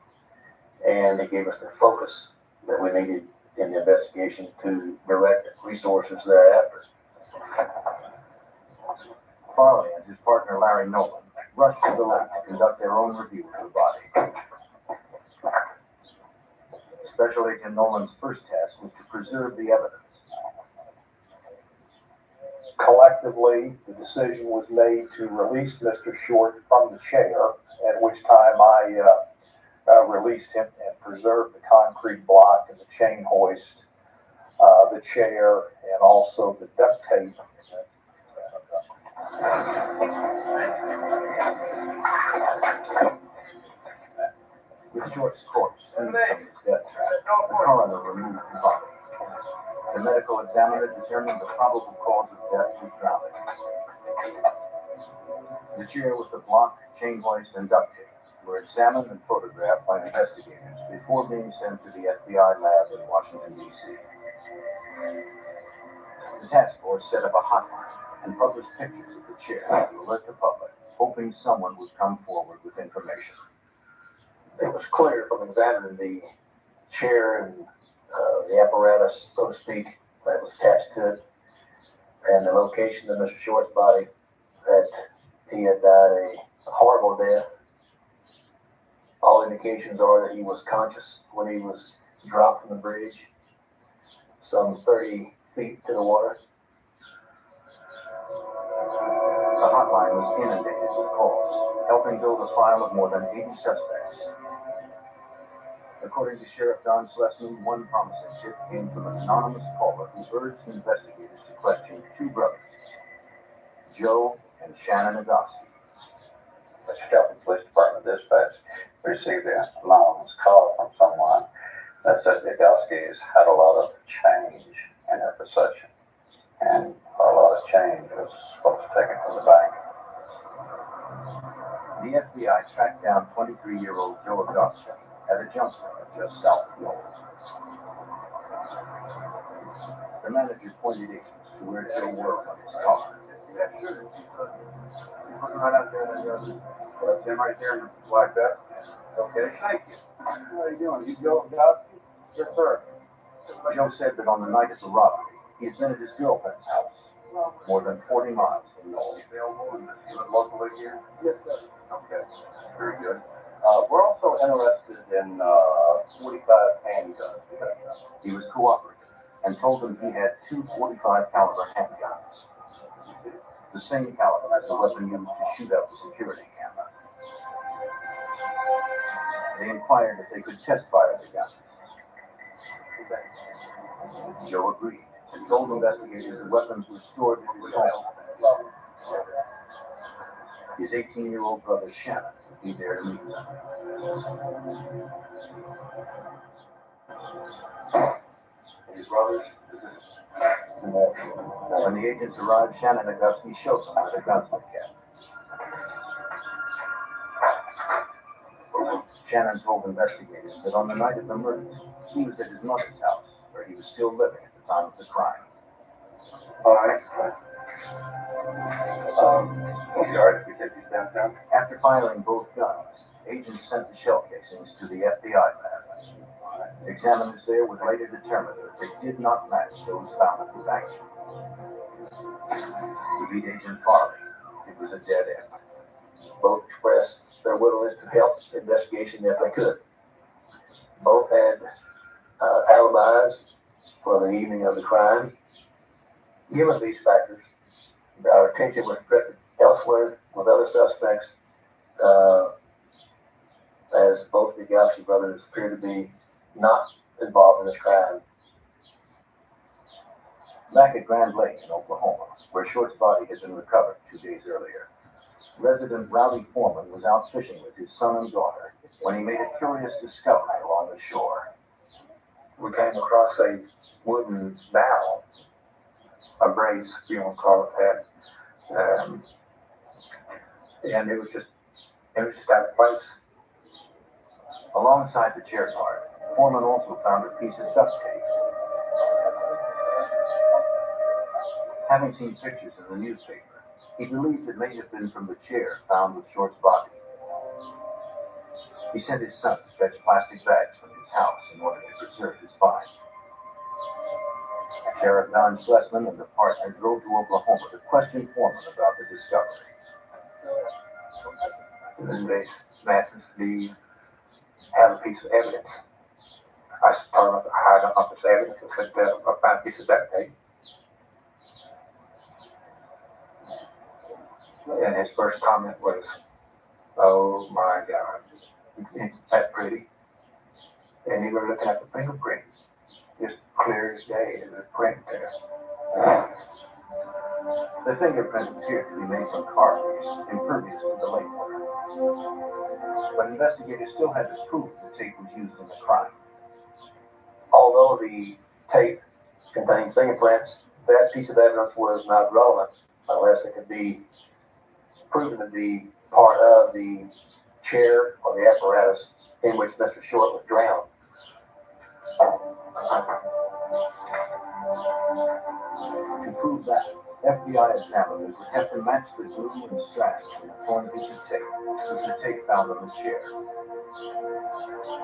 S4: and it gave us the focus that we needed in the investigation to direct resources thereafter.
S8: Farley and his partner Larry Nolan rushed to the lake to conduct their own review of the body. Special Agent Nolan's first task was to preserve the evidence.
S9: Collectively, the decision was made to release Mr. Short from the chair, at which time I released him and preserved the concrete block and the chain hoist, the chair, and also the duct tape.
S8: With Short's corpse freed from his death trap, the coroner removed the body. The medical examiner determined the probable cause of death was drowning. The chair with the block, chain hoist, and duct tape were examined and photographed by investigators before being sent to the FBI lab in Washington, D.C. The task force set up a hotline and published pictures of the chair to alert the public, hoping someone would come forward with information.
S4: It was clear from examining the chair and the apparatus, so to speak, that was attached to it, and the location of Mr. Short's body, that he had died a horrible death. All indications are that he was conscious when he was dropped from the bridge, some 30 feet to the water.
S8: The hotline was inundated with calls, helping build a file of more than 80 suspects. According to Sheriff Don Schlesman, one promising tip came from an anonymous caller who urged investigators to question two brothers, Joe and Shannon Agofsky.
S13: The Shelton Police Department dispatch received an anonymous call from someone that said the Agofskys had a lot of change in their possession, and a lot of change was supposed to take it from the bank.
S8: The FBI tracked down 23-year-old Joe Agofsky at a junk yard just south of Lowell. The manager pointed agents to where Joe worked on his car.
S3: Right out there, that's him right there in the black vest. Okay, thank you. How are you doing? You Joe Agofsky? Yes, sir.
S8: Joe said that on the night of the robbery, he had been at his girlfriend's house, more than 40 miles from Lowell.
S3: Available and you live locally here? Yes, sir. Okay, very good.
S6: We're also interested in 45 handguns.
S8: He was cooperative and told them he had two 45 caliber handguns, the same caliber as the weapon used to shoot out the security camera. They inquired if they could test fire the guns. Joe agreed and told investigators the weapons were stored at his home. His 18-year-old brother Shannon would be there to meet them.
S6: His brothers?
S8: When the agents arrived, Shannon Agofsky showed them where the guns were kept. Shannon told investigators that on the night of the murder, he was at his mother's house, where he was still living at the time of the crime.
S6: All right. You all right if we take these downtown?
S8: After firing both guns, agents sent the shell casings to the FBI lab. Examiners there would later determine that they did not match those found at the bank. To beat Agent Farley, it was a dead end.
S4: Both expressed their willingness to help the investigation if they could. Both had alibis for the evening of the crime. Given these factors, our attention was directed elsewhere with other suspects, as both the Agofsky brothers appear to be not involved in this crime.
S8: Back at Grand Lake in Oklahoma, where Short's body had been recovered 2 days earlier, resident Rowdy Foreman was out fishing with his son and daughter when he made a curious discovery along the shore.
S4: We came across a wooden barrel, a brace, you know, call it that, and it was just out of place.
S8: Alongside the chair guard, Foreman also found a piece of duct tape Having seen pictures in the newspaper, he believed it may have been from the chair found with Short's body. He sent his son to fetch plastic bags from his house in order to preserve his find. Sheriff Don Schlesman and the partner drove to Oklahoma to question Foreman about the discovery.
S4: Then they smashes the have a piece of evidence. I started to hide up this evidence and said that I found a piece of duct tape. And his first comment was, "Oh my God, isn't that pretty?" And he was looking at the fingerprint, just clear as day, as a print there.
S8: The fingerprint appeared to be made from car grease, impervious to the lake water. But investigators still had to prove the tape was used in the crime.
S4: Although the tape contained fingerprints, that piece of evidence was not relevant unless it could be proven to be part of the chair or the apparatus in which Mr. Short was drowned.
S8: To prove that, FBI examiners would have to match the glue and straps from the torn piece of tape with the tape found on the chair.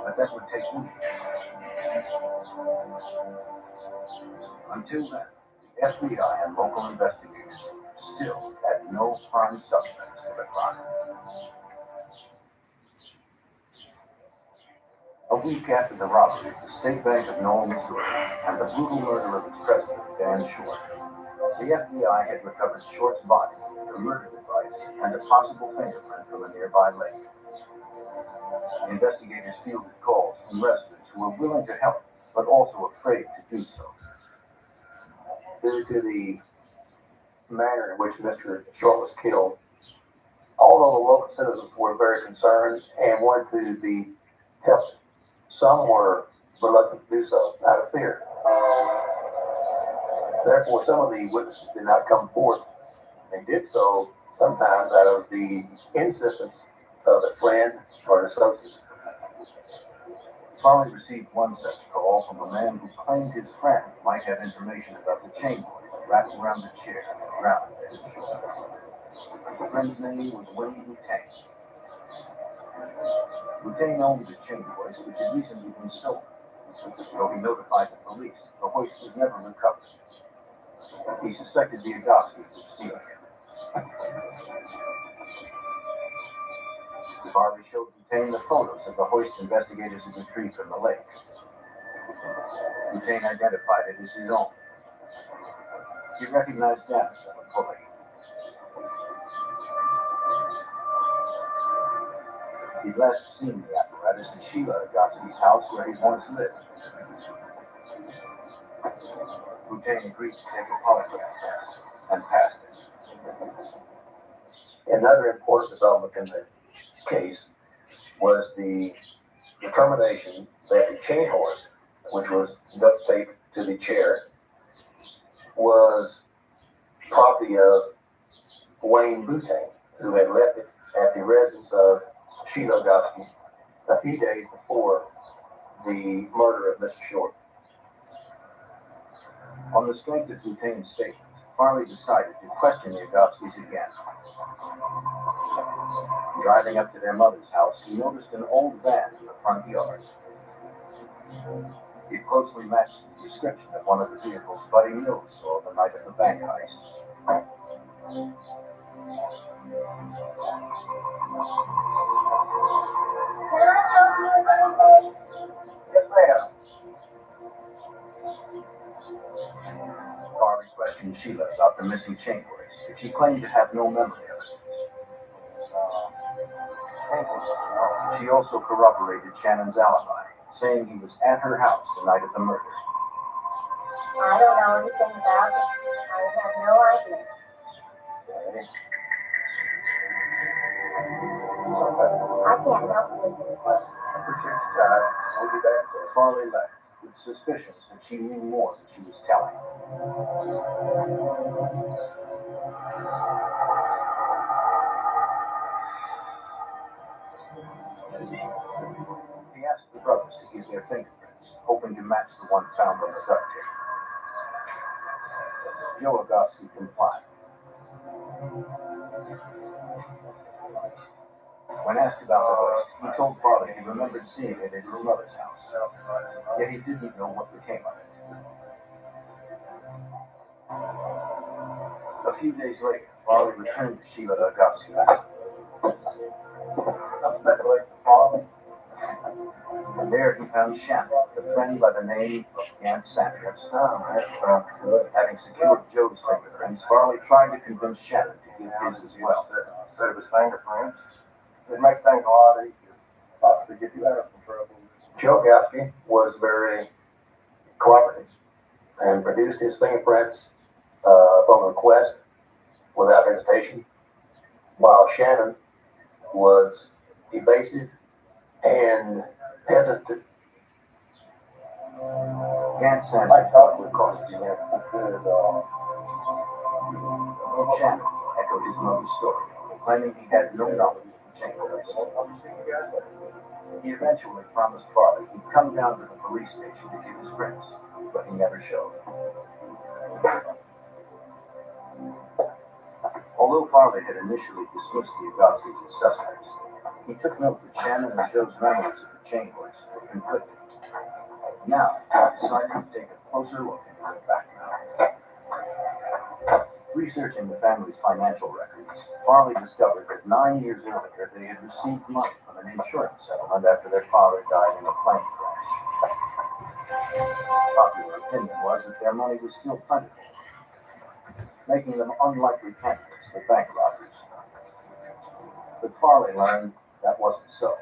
S8: But that would take weeks. Until then, the FBI and local investigators still had no prime suspects for the crime. A week after the robbery of the State Bank of Knoll, Missouri, and the brutal murder of its president, Dan Short, the FBI had recovered Short's body, the murder device, and a possible fingerprint from a nearby lake. The investigators fielded calls from residents who were willing to help, but also afraid to do so.
S4: Due to the manner in which Mr. Short was killed, although the local citizens were very concerned and wanted to be helped, some were reluctant to do so out of fear. Therefore, some of the witnesses did not come forth. They did so sometimes out of the insistence of a friend or an associate.
S8: Farley received one such call from a man who claimed his friend might have information about the chain boys wrapped around the chair and drowned at his shore. The friend's name was Wayne Boutain. Boutain owned the chain boys, which had recently been stolen. Though he notified the police, the hoist was never recovered. He suspected the Agofskis of stealing it. Farley showed Boutain the photos of the hoist investigators had retrieved from the lake. Boutain identified it as his own. He recognized damage on the pulley. He'd last seen the apparatus at Sheila Agofski's house where he'd once lived. Boutain agreed to take a polygraph test and passed it.
S4: Another important development in the case was the determination that the chain horse, which was duct taped to the chair, was property of Wayne Boutain, who had left it at the residence of Sheila Agofski a few days before the murder of Mr. Short.
S8: On the strength of Boutain's statement, Farley decided to question the Agofskis again. Driving up to their mother's house, he noticed an old van in the front yard. It closely matched the description of one of the vehicles Buddy Mills saw the night of the bank heist.
S4: Yes, ma'am.
S8: Farley questioned Sheila about the missing chain boys, but she claimed to have no memory of it. She also corroborated Shannon's alibi, saying he was at her house the night of the murder.
S7: I don't know anything about it. I have no idea. I can't help you.
S8: We'll be back. Farley left, with suspicions that she knew more than she was telling. He asked the brothers to give their fingerprints, hoping to match the one found on the duct tape. Joe Agofsky complied. When asked about the hoist, he told Farley he remembered seeing it at his mother's house, yet he didn't know what became of it. A few days later, Farley returned to Sheila Agofsky. And there he found Shannon, a friend by the name of Gant Sanders. Having secured Joe's fingerprints, Farley tried to convince Shannon to give his as well.
S3: Instead of his fingerprints, it makes things a lot easier. Possibly get you out of some trouble.
S4: Joe Agofsky was very cooperative and produced his fingerprints upon request without hesitation, while Shannon was evasive and hesitant.
S8: Gant Sanders was cautious. Shannon echoed his mother's story, claiming he had no knowledge of the chambers. He eventually promised Farley he'd come down to the police station to give his prints, but he never showed. Although Farley had initially dismissed the Agofskys as suspects, he took note that Shannon and Joe's memories of the chain hoist were conflicting. Now, he decided to take a closer look into the background. Researching the family's financial records, Farley discovered that 9 years earlier they had received money from an insurance settlement after their father died in a plane crash. Popular opinion was that their money was still plentiful, making them unlikely candidates for bank robberies. But Farley learned that wasn't so.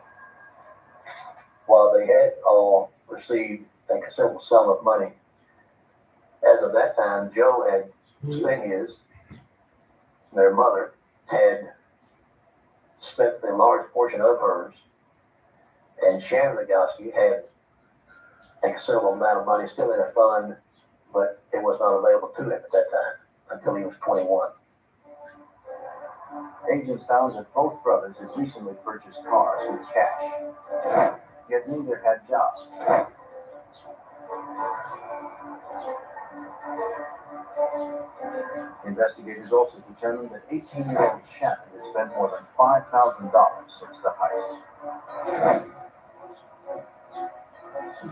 S4: While they had all received a considerable sum of money, as of that time, Joe had spent his, their mother had spent a large portion of hers, and Shannon Agofsky had a considerable amount of money still in a fund, but it was not available to him at that time until he was 21.
S8: Agents found that both brothers had recently purchased cars with cash, yet neither had jobs. Investigators also determined that 18-year-old Shannon had spent more than $5,000 since the heist.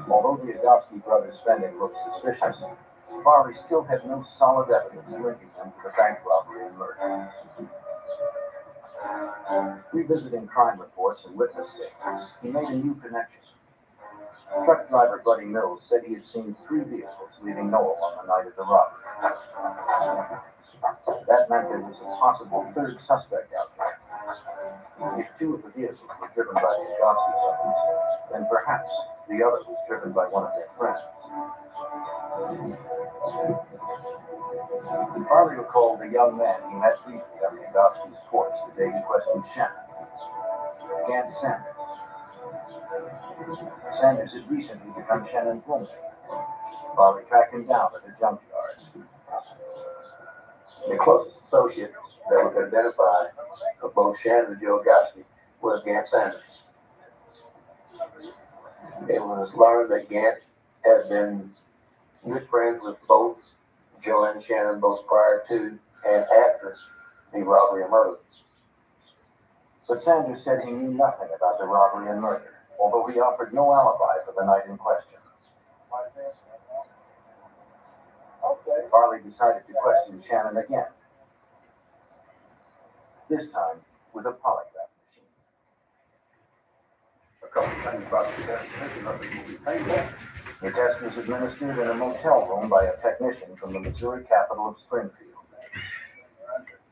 S8: Although the Agofsky brothers' spending looked suspicious, Farley still had no solid evidence linking them to the bank robbery and murder. Revisiting crime reports and witness statements, he made a new connection. Truck driver Buddy Mills said he had seen 3 vehicles leaving Noel on the night of the robbery. That meant there was a possible third suspect out there. If 2 of the vehicles were driven by the Agofsky brothers, then perhaps the other was driven by one of their friends. Farley recalled the young man he met briefly on the Agofsky's porch the day he questioned Shannon, Gant Sanders. Sanders had recently become Shannon's roommate. Farley tracked him down at a junkyard.
S4: The closest associate that we could identify of both Shannon and Joe Agofsky was Gant Sanders. It was learned that Gant had been good friends with both Joe and Shannon, both prior to and after the robbery and murder.
S8: But Sanders said he knew nothing about the robbery and murder, although he offered no alibi for the night in question. Farley decided to question Shannon again, this time with a polygraph machine.
S3: A couple of things about the test, nothing will be painful.
S8: The test was administered in a motel room by a technician from the Missouri capital of Springfield.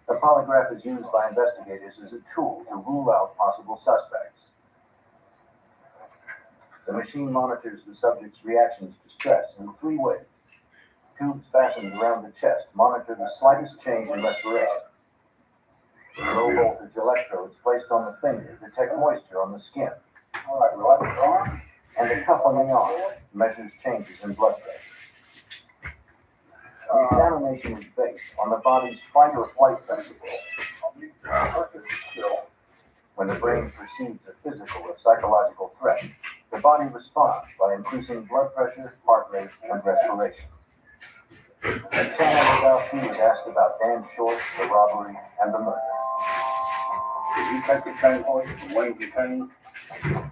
S8: The polygraph is used by investigators as a tool to rule out possible suspects. The machine monitors the subject's reactions to stress in 3 ways. Tubes fastened around the chest monitor the slightest change in respiration. Low-voltage electrodes placed on the finger detect moisture on the skin. And the cuff on the arm measures changes in blood pressure. The examination is based on the body's fight or flight principle. When the brain perceives a physical or psychological threat, the body responds by increasing blood pressure, heart rate, and respiration. And Shannon Legowski was asked about Dan Short, the robbery, and the murder.
S22: Did you take the train horse from Wayne Buchanan?
S8: No.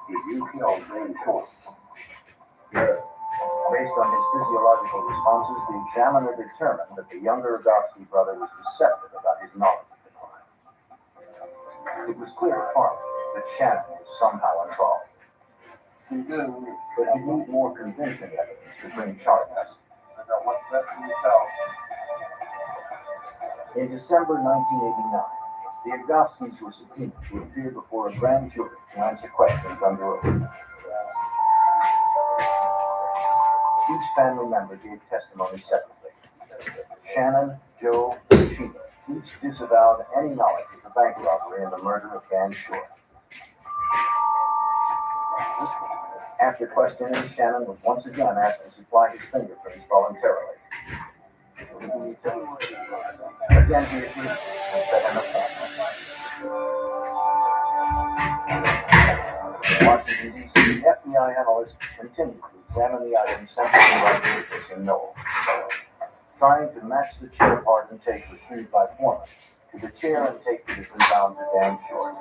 S22: Did you kill Dan Short?
S8: No. Based on his physiological responses, the examiner determined that the younger Legowski brother was deceptive about his knowledge of the crime. It was clear to Farley that Shannon was somehow involved. But he'd need more convincing evidence to bring charges. In December 1989, the Legowskis were subpoenaed to appear before a grand jury to answer questions under oath. Each family member gave testimony separately. Shannon, Joe, and Sheila each disavowed any knowledge of the bank robbery and the murder of Dan Short. After questioning, Shannon was once again asked to supply his fingerprints voluntarily. Again, he agreed and set an appointment. In Washington, D.C., the FBI analysts continued to examine the items sent to them by Burgess and Knoll, trying to match the chair part and tape retrieved by Foreman to the chair and tape that had been bound to Dan Short.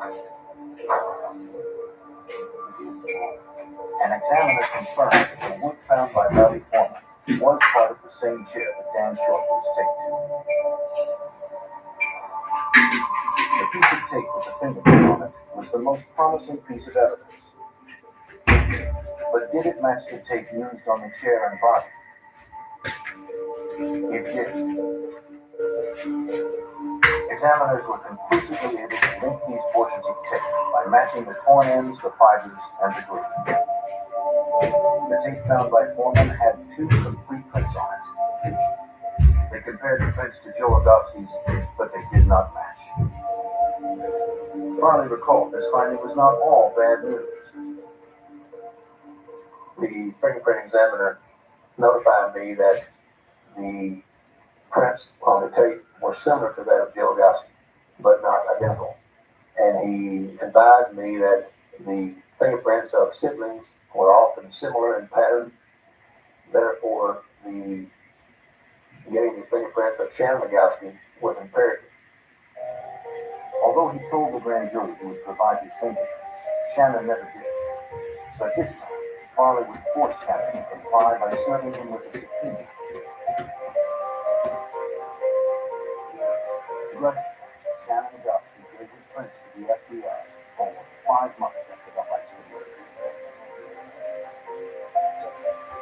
S8: An examiner confirmed that the wood found by Bobby Foreman was part of the same chair that Dan Short was taped to. The piece of tape with the fingerprint on it was the most promising piece of evidence. But did it match the tape used on the chair and body? It did. Examiners were conclusively able to link these portions of tape by matching the torn ends, the fibers, and the glue. The tape found by Foreman had 2 complete prints on it. They compared the prints to Joe Legowski's, but they did not match. Farley recalled this finding was not all bad news.
S4: The fingerprint examiner notified me that the prints on the tape were similar to that of Joe Legowski, but not identical. And he advised me that the fingerprints of siblings were often similar in pattern. Therefore, getting the fingerprints of Shannon Legowski was imperative.
S8: Although he told the grand jury he would provide his fingerprints, Shannon never did. But this time, Farley would force Shannon to comply by serving him with a subpoena. Begrudgingly, Shannon Legowski gave his prints to the FBI almost 5 months after the heist occurred.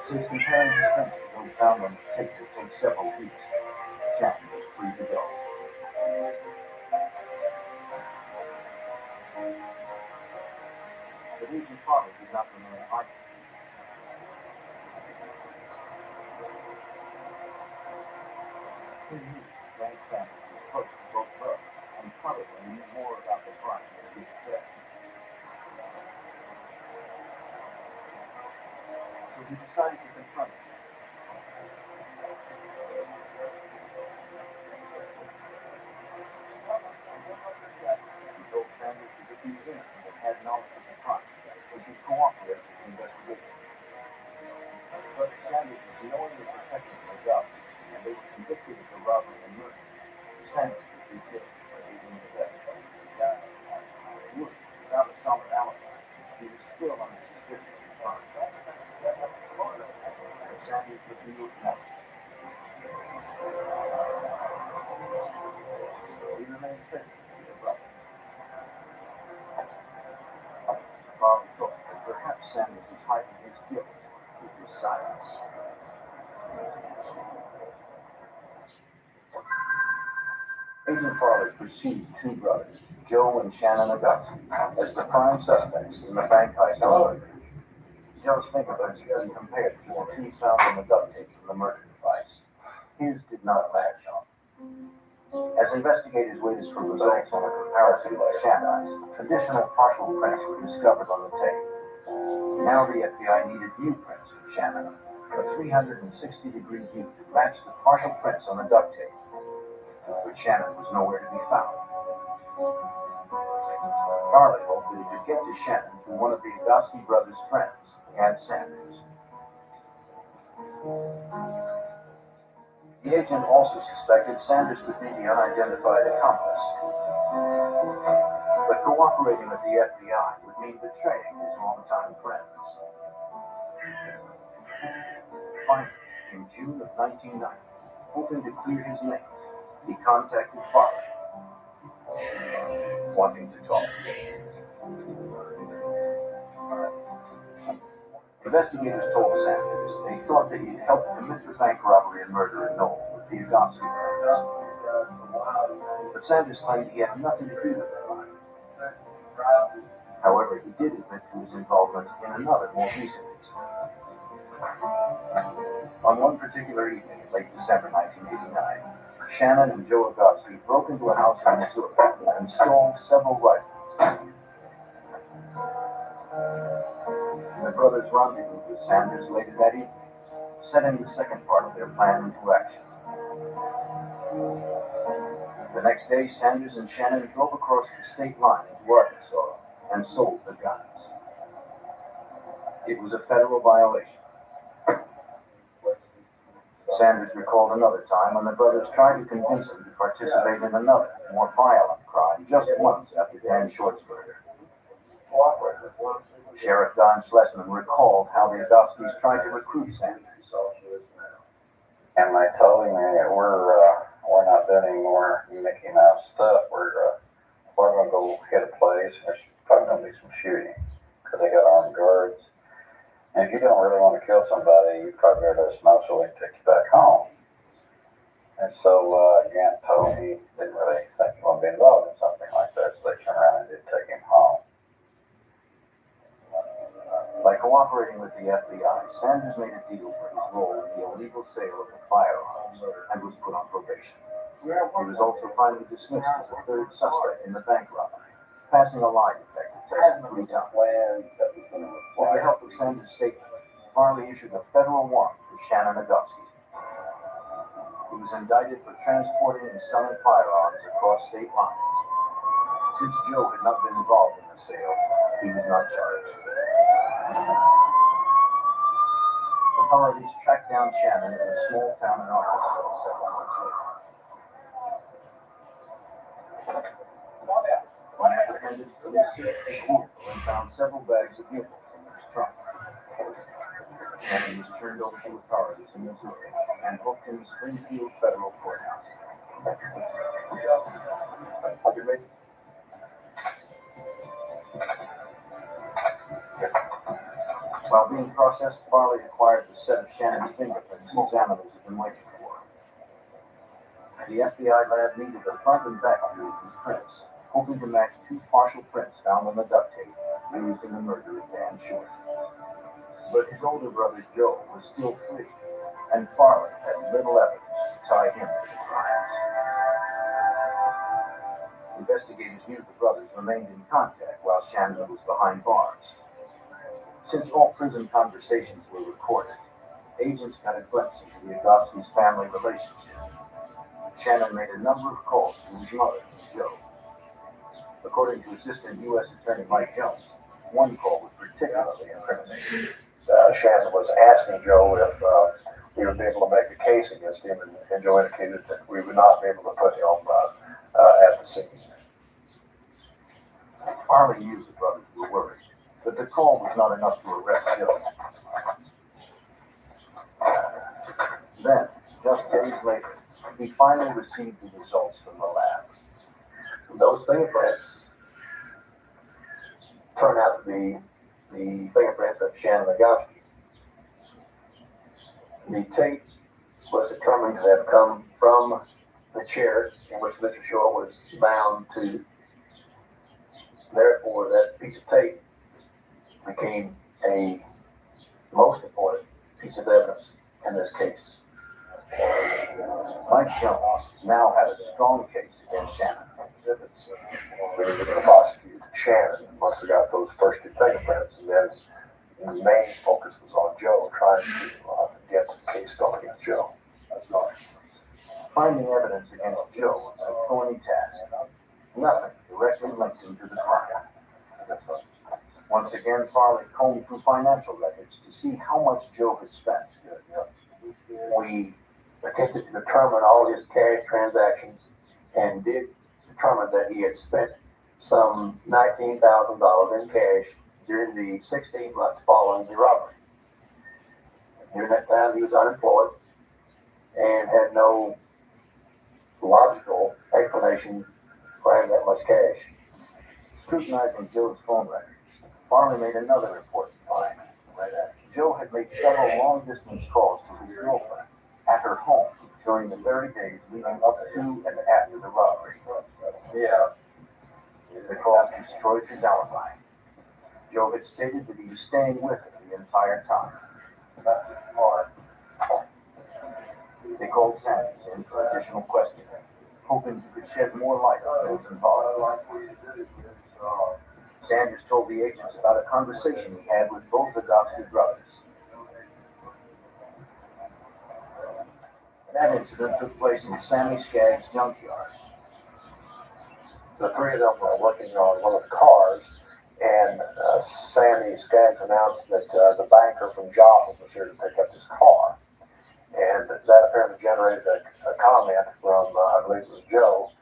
S8: Since comparing his prints to those found on the tape would take several weeks, Shannon was free to go. But Agent Farley did not remain idle. He knew Frank Sanders was close to both brothers and probably knew more about the crime than he had said. So he decided to confront him. He told Sanders that if he was innocent and had knowledge of the crime, he should cooperate with the investigation. But Sanders was knowingly protecting the Legowskis, and they were convicted of the robbery and murder. Sanders would be jailed for aiding and abetting. Woods, without a solid alibi, he was still under suspicion of the crime. But Sanders revealed nothing. He remained faithful to the brothers. Farley thought that perhaps Sanders was hiding his guilt with his silence. Agent Farley perceived 2 brothers, Joe and Shannon Legowski, as the prime suspects in the bank heist murder. Joe's fingerprints had been compared to the 2 found on the duct tape from the murder device. His did not match. As investigators waited for results on a comparison with Shannon's, additional partial prints were discovered on the tape. Now the FBI needed new prints from Shannon, a 360-degree view to match the partial prints on the duct tape. But Shannon was nowhere to be found. Farley hoped that he could get to Shannon through one of the Agosky brothers' friends, Gad Sanders. The agent also suspected Sanders could be the unidentified accomplice. But cooperating with the FBI would mean betraying his longtime friends. Finally, in June of 1990, hoping to clear his name, he contacted Farley, wanting to talk. Investigators told Sanders they thought that he'd helped commit the bank robbery and murder in Knoll with the Agosky brothers. But Sanders claimed he had nothing to do with it. However, he did admit to his involvement in another, more recent incident. On one particular evening in late December 1989, Shannon and Joe Agosky broke into a house in Missouri and stole several rifles. The brothers rendezvoused with Sanders later that evening, setting the second part of their plan into action. The next day, Sanders and Shannon drove across the state line into Arkansas and sold the guns. It was a federal violation. Sanders recalled another time when the brothers tried to convince him to participate in another, more violent crime just once after Dan Short's murder. Sheriff Don Schlesman recalled how the Agoskys tried to recruit Sanders.
S13: And they told him that we're not doing any more Mickey Mouse stuff. We're going to go hit a place. There's probably going to be some shooting because they got armed guards. And if you don't really want to kill somebody, you probably better let us know so we can take you back home. And so Gant told me he didn't really think he wanted to be involved in something like that, so they turned around and did take him home.
S8: By cooperating with the FBI, Sanders made a deal for his role in the illegal sale of the firearms and was put on probation. He was also finally dismissed as a third suspect in the bank robbery, passing a lie detector test 3 times. With the help of Sanders' statement, Farley issued a federal warrant for Shannon Agosky. He was indicted for transporting and selling firearms across state lines. Since Joe had not been involved in the sale, he was not charged. Authorities tracked down Shannon in a small town in Arkansas several months later. When apprehended, police searched his vehicle and found several bags of bugles in his trunk. Shannon was turned over to authorities in Missouri and booked in the Springfield Federal Courthouse. While being processed, Farley acquired the set of Shannon's fingerprints examiners had been waiting for. The FBI lab needed a front and back view of his prints, hoping to match 2 partial prints found on the duct tape used in the murder of Dan Short. But his older brother Joe was still free, and Farley had little evidence to tie him to the crimes. Investigators knew the brothers remained in contact while Shannon was behind bars. Since all prison conversations were recorded, agents got a glimpse into the Agosky's family relationship. Shannon made a number of calls to his mother, Joe. According to Assistant U.S. Attorney Mike Jones, one call was particularly incriminating.
S1: Shannon was asking Joe if we would be able to make a case against him, and Joe indicated that we would not be able to put him at the scene.
S8: Farley knew the brothers were worried, but the call was not enough to arrest Joe. Then, just days later, he finally received the results from the lab.
S4: Those fingerprints turned out to be the fingerprints of Shannon Agosky. The tape was determined to have come from the chair in which Mr. Short was bound to. Therefore, that piece of tape became a most important piece of evidence in this case.
S8: Mike Jones now had a strong case against Shannon.
S1: We were going to prosecute Shannon once we got those first 2 fingerprints, and then the main focus was on Joe, trying to get the case going against Joe. That's all.
S8: Finding evidence against Joe was a thorny task. Nothing directly linked him to the crime. Once again, Farley combed through financial records to see how much Joe had spent.
S4: We attempted to determine all his cash transactions and did determine that he had spent some $19,000 in cash during the 16 months following the robbery. During that time, he was unemployed and had no logical explanation for having that much cash.
S8: Scrutinizing Joe's phone records, Farley made another important find. Joe had made several long-distance calls to his girlfriend at her home during the very days leading up to and after the robbery. The calls destroyed his alibi. Joe had stated that he was staying with her the entire time. They called Sanders in for additional questioning, hoping he could shed more light on those involved. Sanders told the agents about a conversation he had with both the Godfrey brothers. That incident took place in Sammy Skagg's junkyard.
S1: The three of them were working on one of the cars, and Sammy Skaggs announced that the banker from Joplin was here to pick up his car. And that apparently generated a comment from, I believe it was Joe,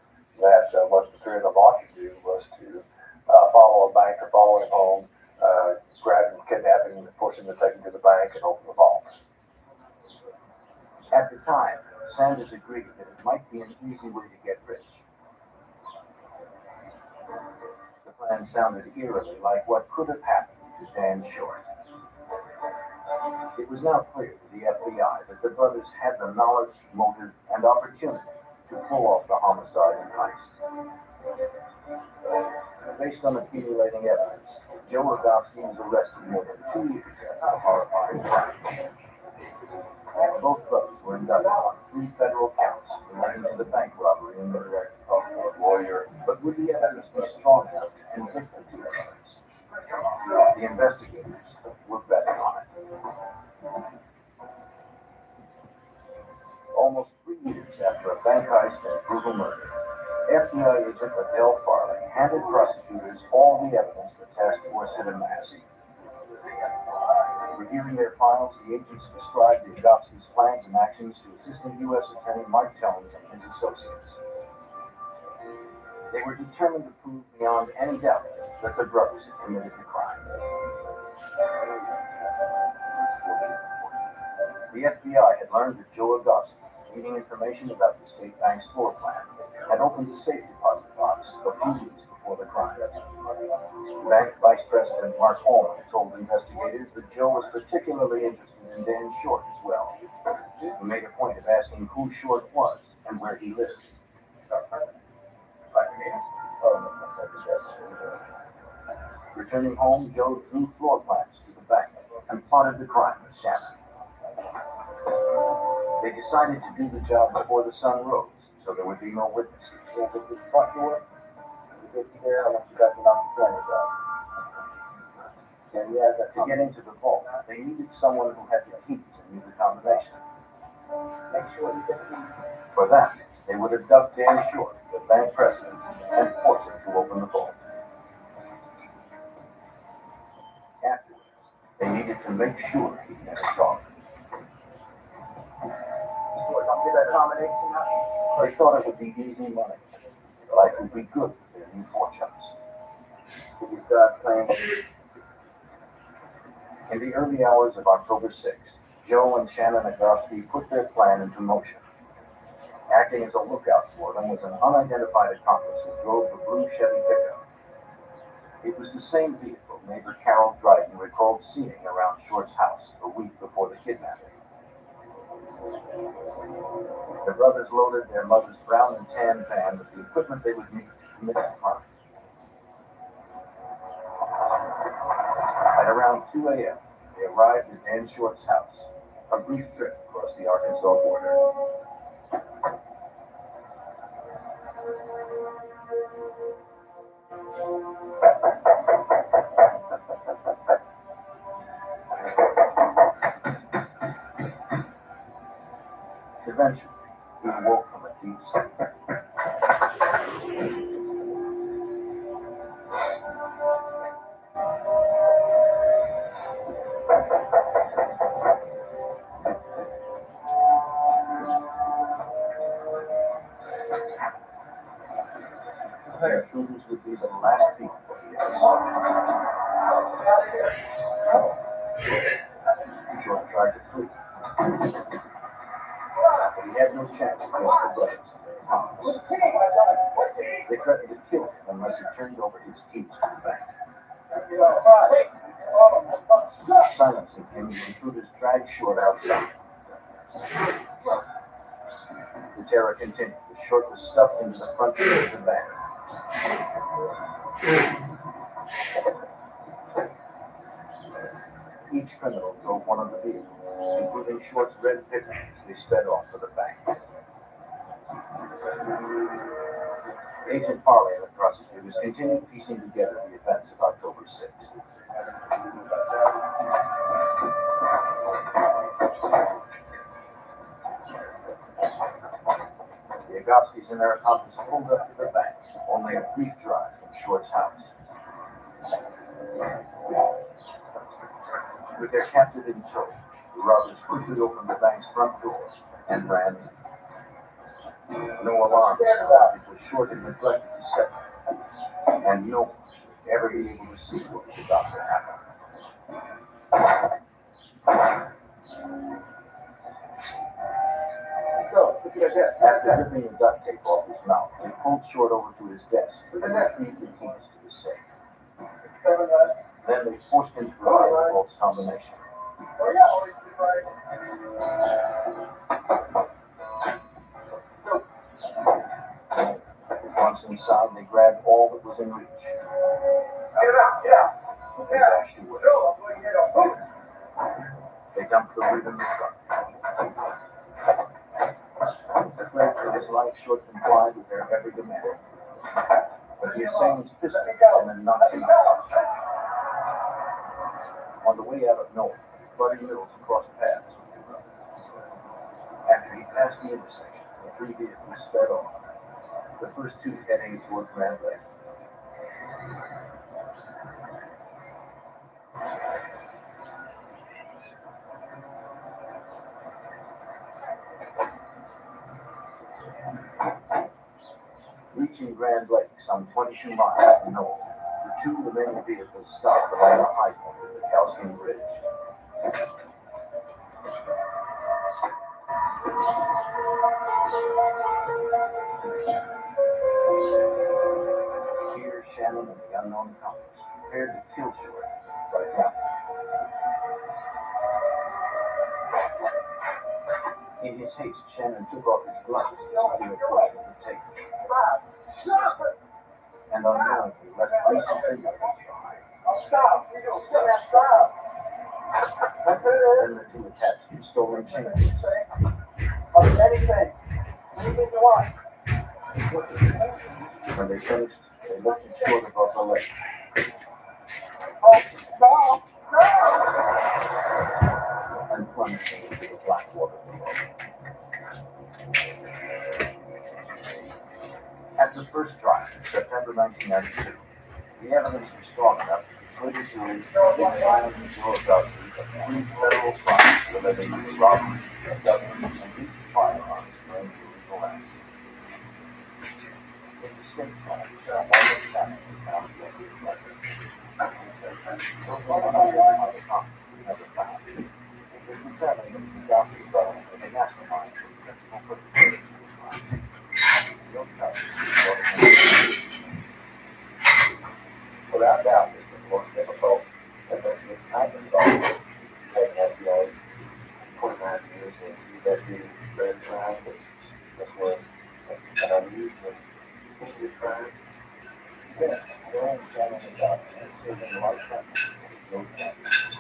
S1: that what the three of them ought to do was to follow a banker, follow him home, grab him, kidnap him, force him to take him to the bank and open the vault.
S8: At the time, Sanders agreed that it might be an easy way to get rich. The plan sounded eerily like what could have happened to Dan Short. It was now clear to the FBI that the brothers had the knowledge, motive, and opportunity to pull off the homicide and heist. Based on accumulating evidence, Joe Rogowski was arrested more than 2 years after the horrifying crime. Both brothers were indicted on 3 federal counts relating to the bank robbery in Missouri. But would the evidence be strong enough to convict the two brothers? The investigators were betting on it. Almost 3 years after a bank heist and brutal murder, FBI agent Adele Farley handed prosecutors all the evidence the task force had amassed. Reviewing their files, the agents described the Rogowski's plans and actions to Assistant U.S. Attorney Mike Jones and his associates. They were determined to prove beyond any doubt that the brothers had committed the crime. The FBI had learned that Joe Rogowski, needing information about the state bank's floor plan, had opened a safe deposit box a few weeks before the crime. Bank Vice President Mark Holman told investigators that Joe was particularly interested in Dan Short as well. He made a point of asking who Short was and where he lived. Returning home, Joe drew floor plans to the bank and plotted the crime with Shannon. They decided to do the job before the sun rose, so there would be no witnesses. To get into the vault, they needed someone who had the keys and knew the combination. For that, they would abduct Dan Short, the bank president, and force him to open the vault. Afterwards, they needed to make sure he never talked. They thought it would be easy money. Life would be good with their new fortunes. In the early hours of October 6th, Joe and Shannon Rogowski put their plan into motion. Acting as a lookout for them was an unidentified accomplice who drove the blue Chevy pickup. It was the same vehicle neighbor Carol Dryden recalled seeing around Short's house a week before the kidnapping. The brothers loaded their mother's brown and tan van with the equipment they would need to commit the crime. At around 2 a.m., they arrived at Dan Short's house, a brief trip across the Arkansas border. Eventually, he awoke from a deep sleep. The intruders would be the last people he ever saw. Jordan tried to flee, but he had no chance against the brothers and their accomplices. They threatened to kill him unless he turned over his keys to the bank. Silencing him, the intruders dragged Short outside. The terror continued as Short was stuffed into the front seat of the bank. Each criminal drove one of the vehicles, including Short's red pickup, as they sped off for the bank. Agent Farley and the prosecutors continued piecing together the events of October 6th. The Agofskis and their accomplices pulled up to the bank, only a brief drive from Short's house. With their captive in tow, the robbers quickly opened the bank's front door and ran in. No alarm sounded because Short had neglected to set them, and no one would ever be able to see what was about to happen. After ripping the duct tape off his mouth, they pulled Short over to his desk and retrieved the keys to the safe. Then they forced him to provide a false combination. Once inside, they grabbed all that was in reach. And dashed away. They dumped the loot in the truck. Afraid for his life, Short complied with their every demand. But the assailants pistoled him and knocked him out. On the way out of North, Buddy Mills crossed paths with the brothers. After he passed the intersection, the three vehicles sped off, the first two heading toward Grand Lake. Reaching Grand Lake, some 22 miles from North, the two remaining vehicles stopped along the high point of the Calhoun Ridge. Here, Shannon and the unknown accomplice prepared to kill Short by drowning. In his haste, Shannon took off his gloves to secure a portion of the tape. And unknowingly left greasy fingerprints behind. Then the two attached two stolen chains. When they finished, they lifted Short above the lake. And plunged him into the black water below. At the first trial in September 1992, the evidence was strong enough to persuade the jury to convict Shannon and Joe Agofsky of 3 federal crimes relating to robbery, abduction, and use of firearms during illegal acts. In the state trial, one of Shannon was found guilty of murder. One of the accomplices was never found. It was determined that the Agofsky brothers were the masterminds of the principal perpetrators of the crime. No charges were brought.
S1: Without doubt, it's been more difficult than this I've been involved with FBI 29 years in UW red crime. This was an unusual history crime. Yes, Joe and Shannon and Doctor have serving life sentences with no charges.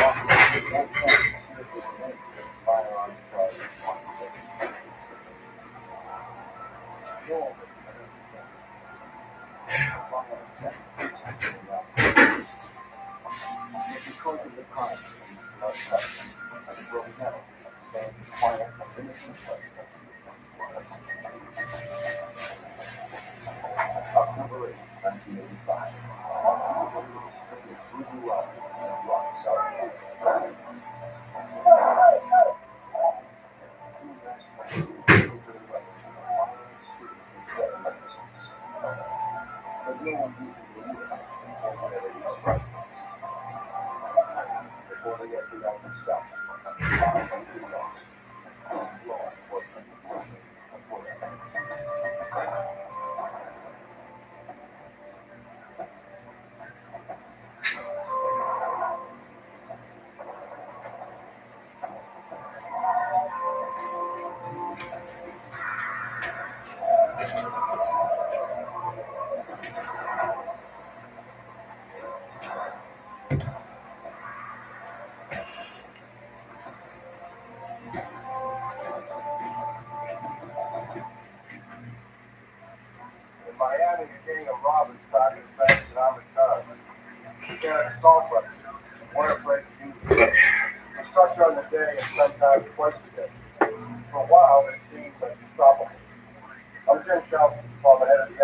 S1: One sentence served with the name of firearms charges on the Joel was because of the crime, blood touch, and will never stand quiet and innocent pleasure. October 8, 1985. Strictly brutal robberies in Rock, South Carolina. Two last men who to the weapons of a violent spirit of
S21: stuff. Law enforcement pushing for them.
S22: In Miami, a gang of robbers targeted banks and Amish cars. They carried assault weapons. One afraid to use it. They struck during the day and sometimes twice a day. For a while, it seemed unstoppable. I'm Jim Shelton, former head of the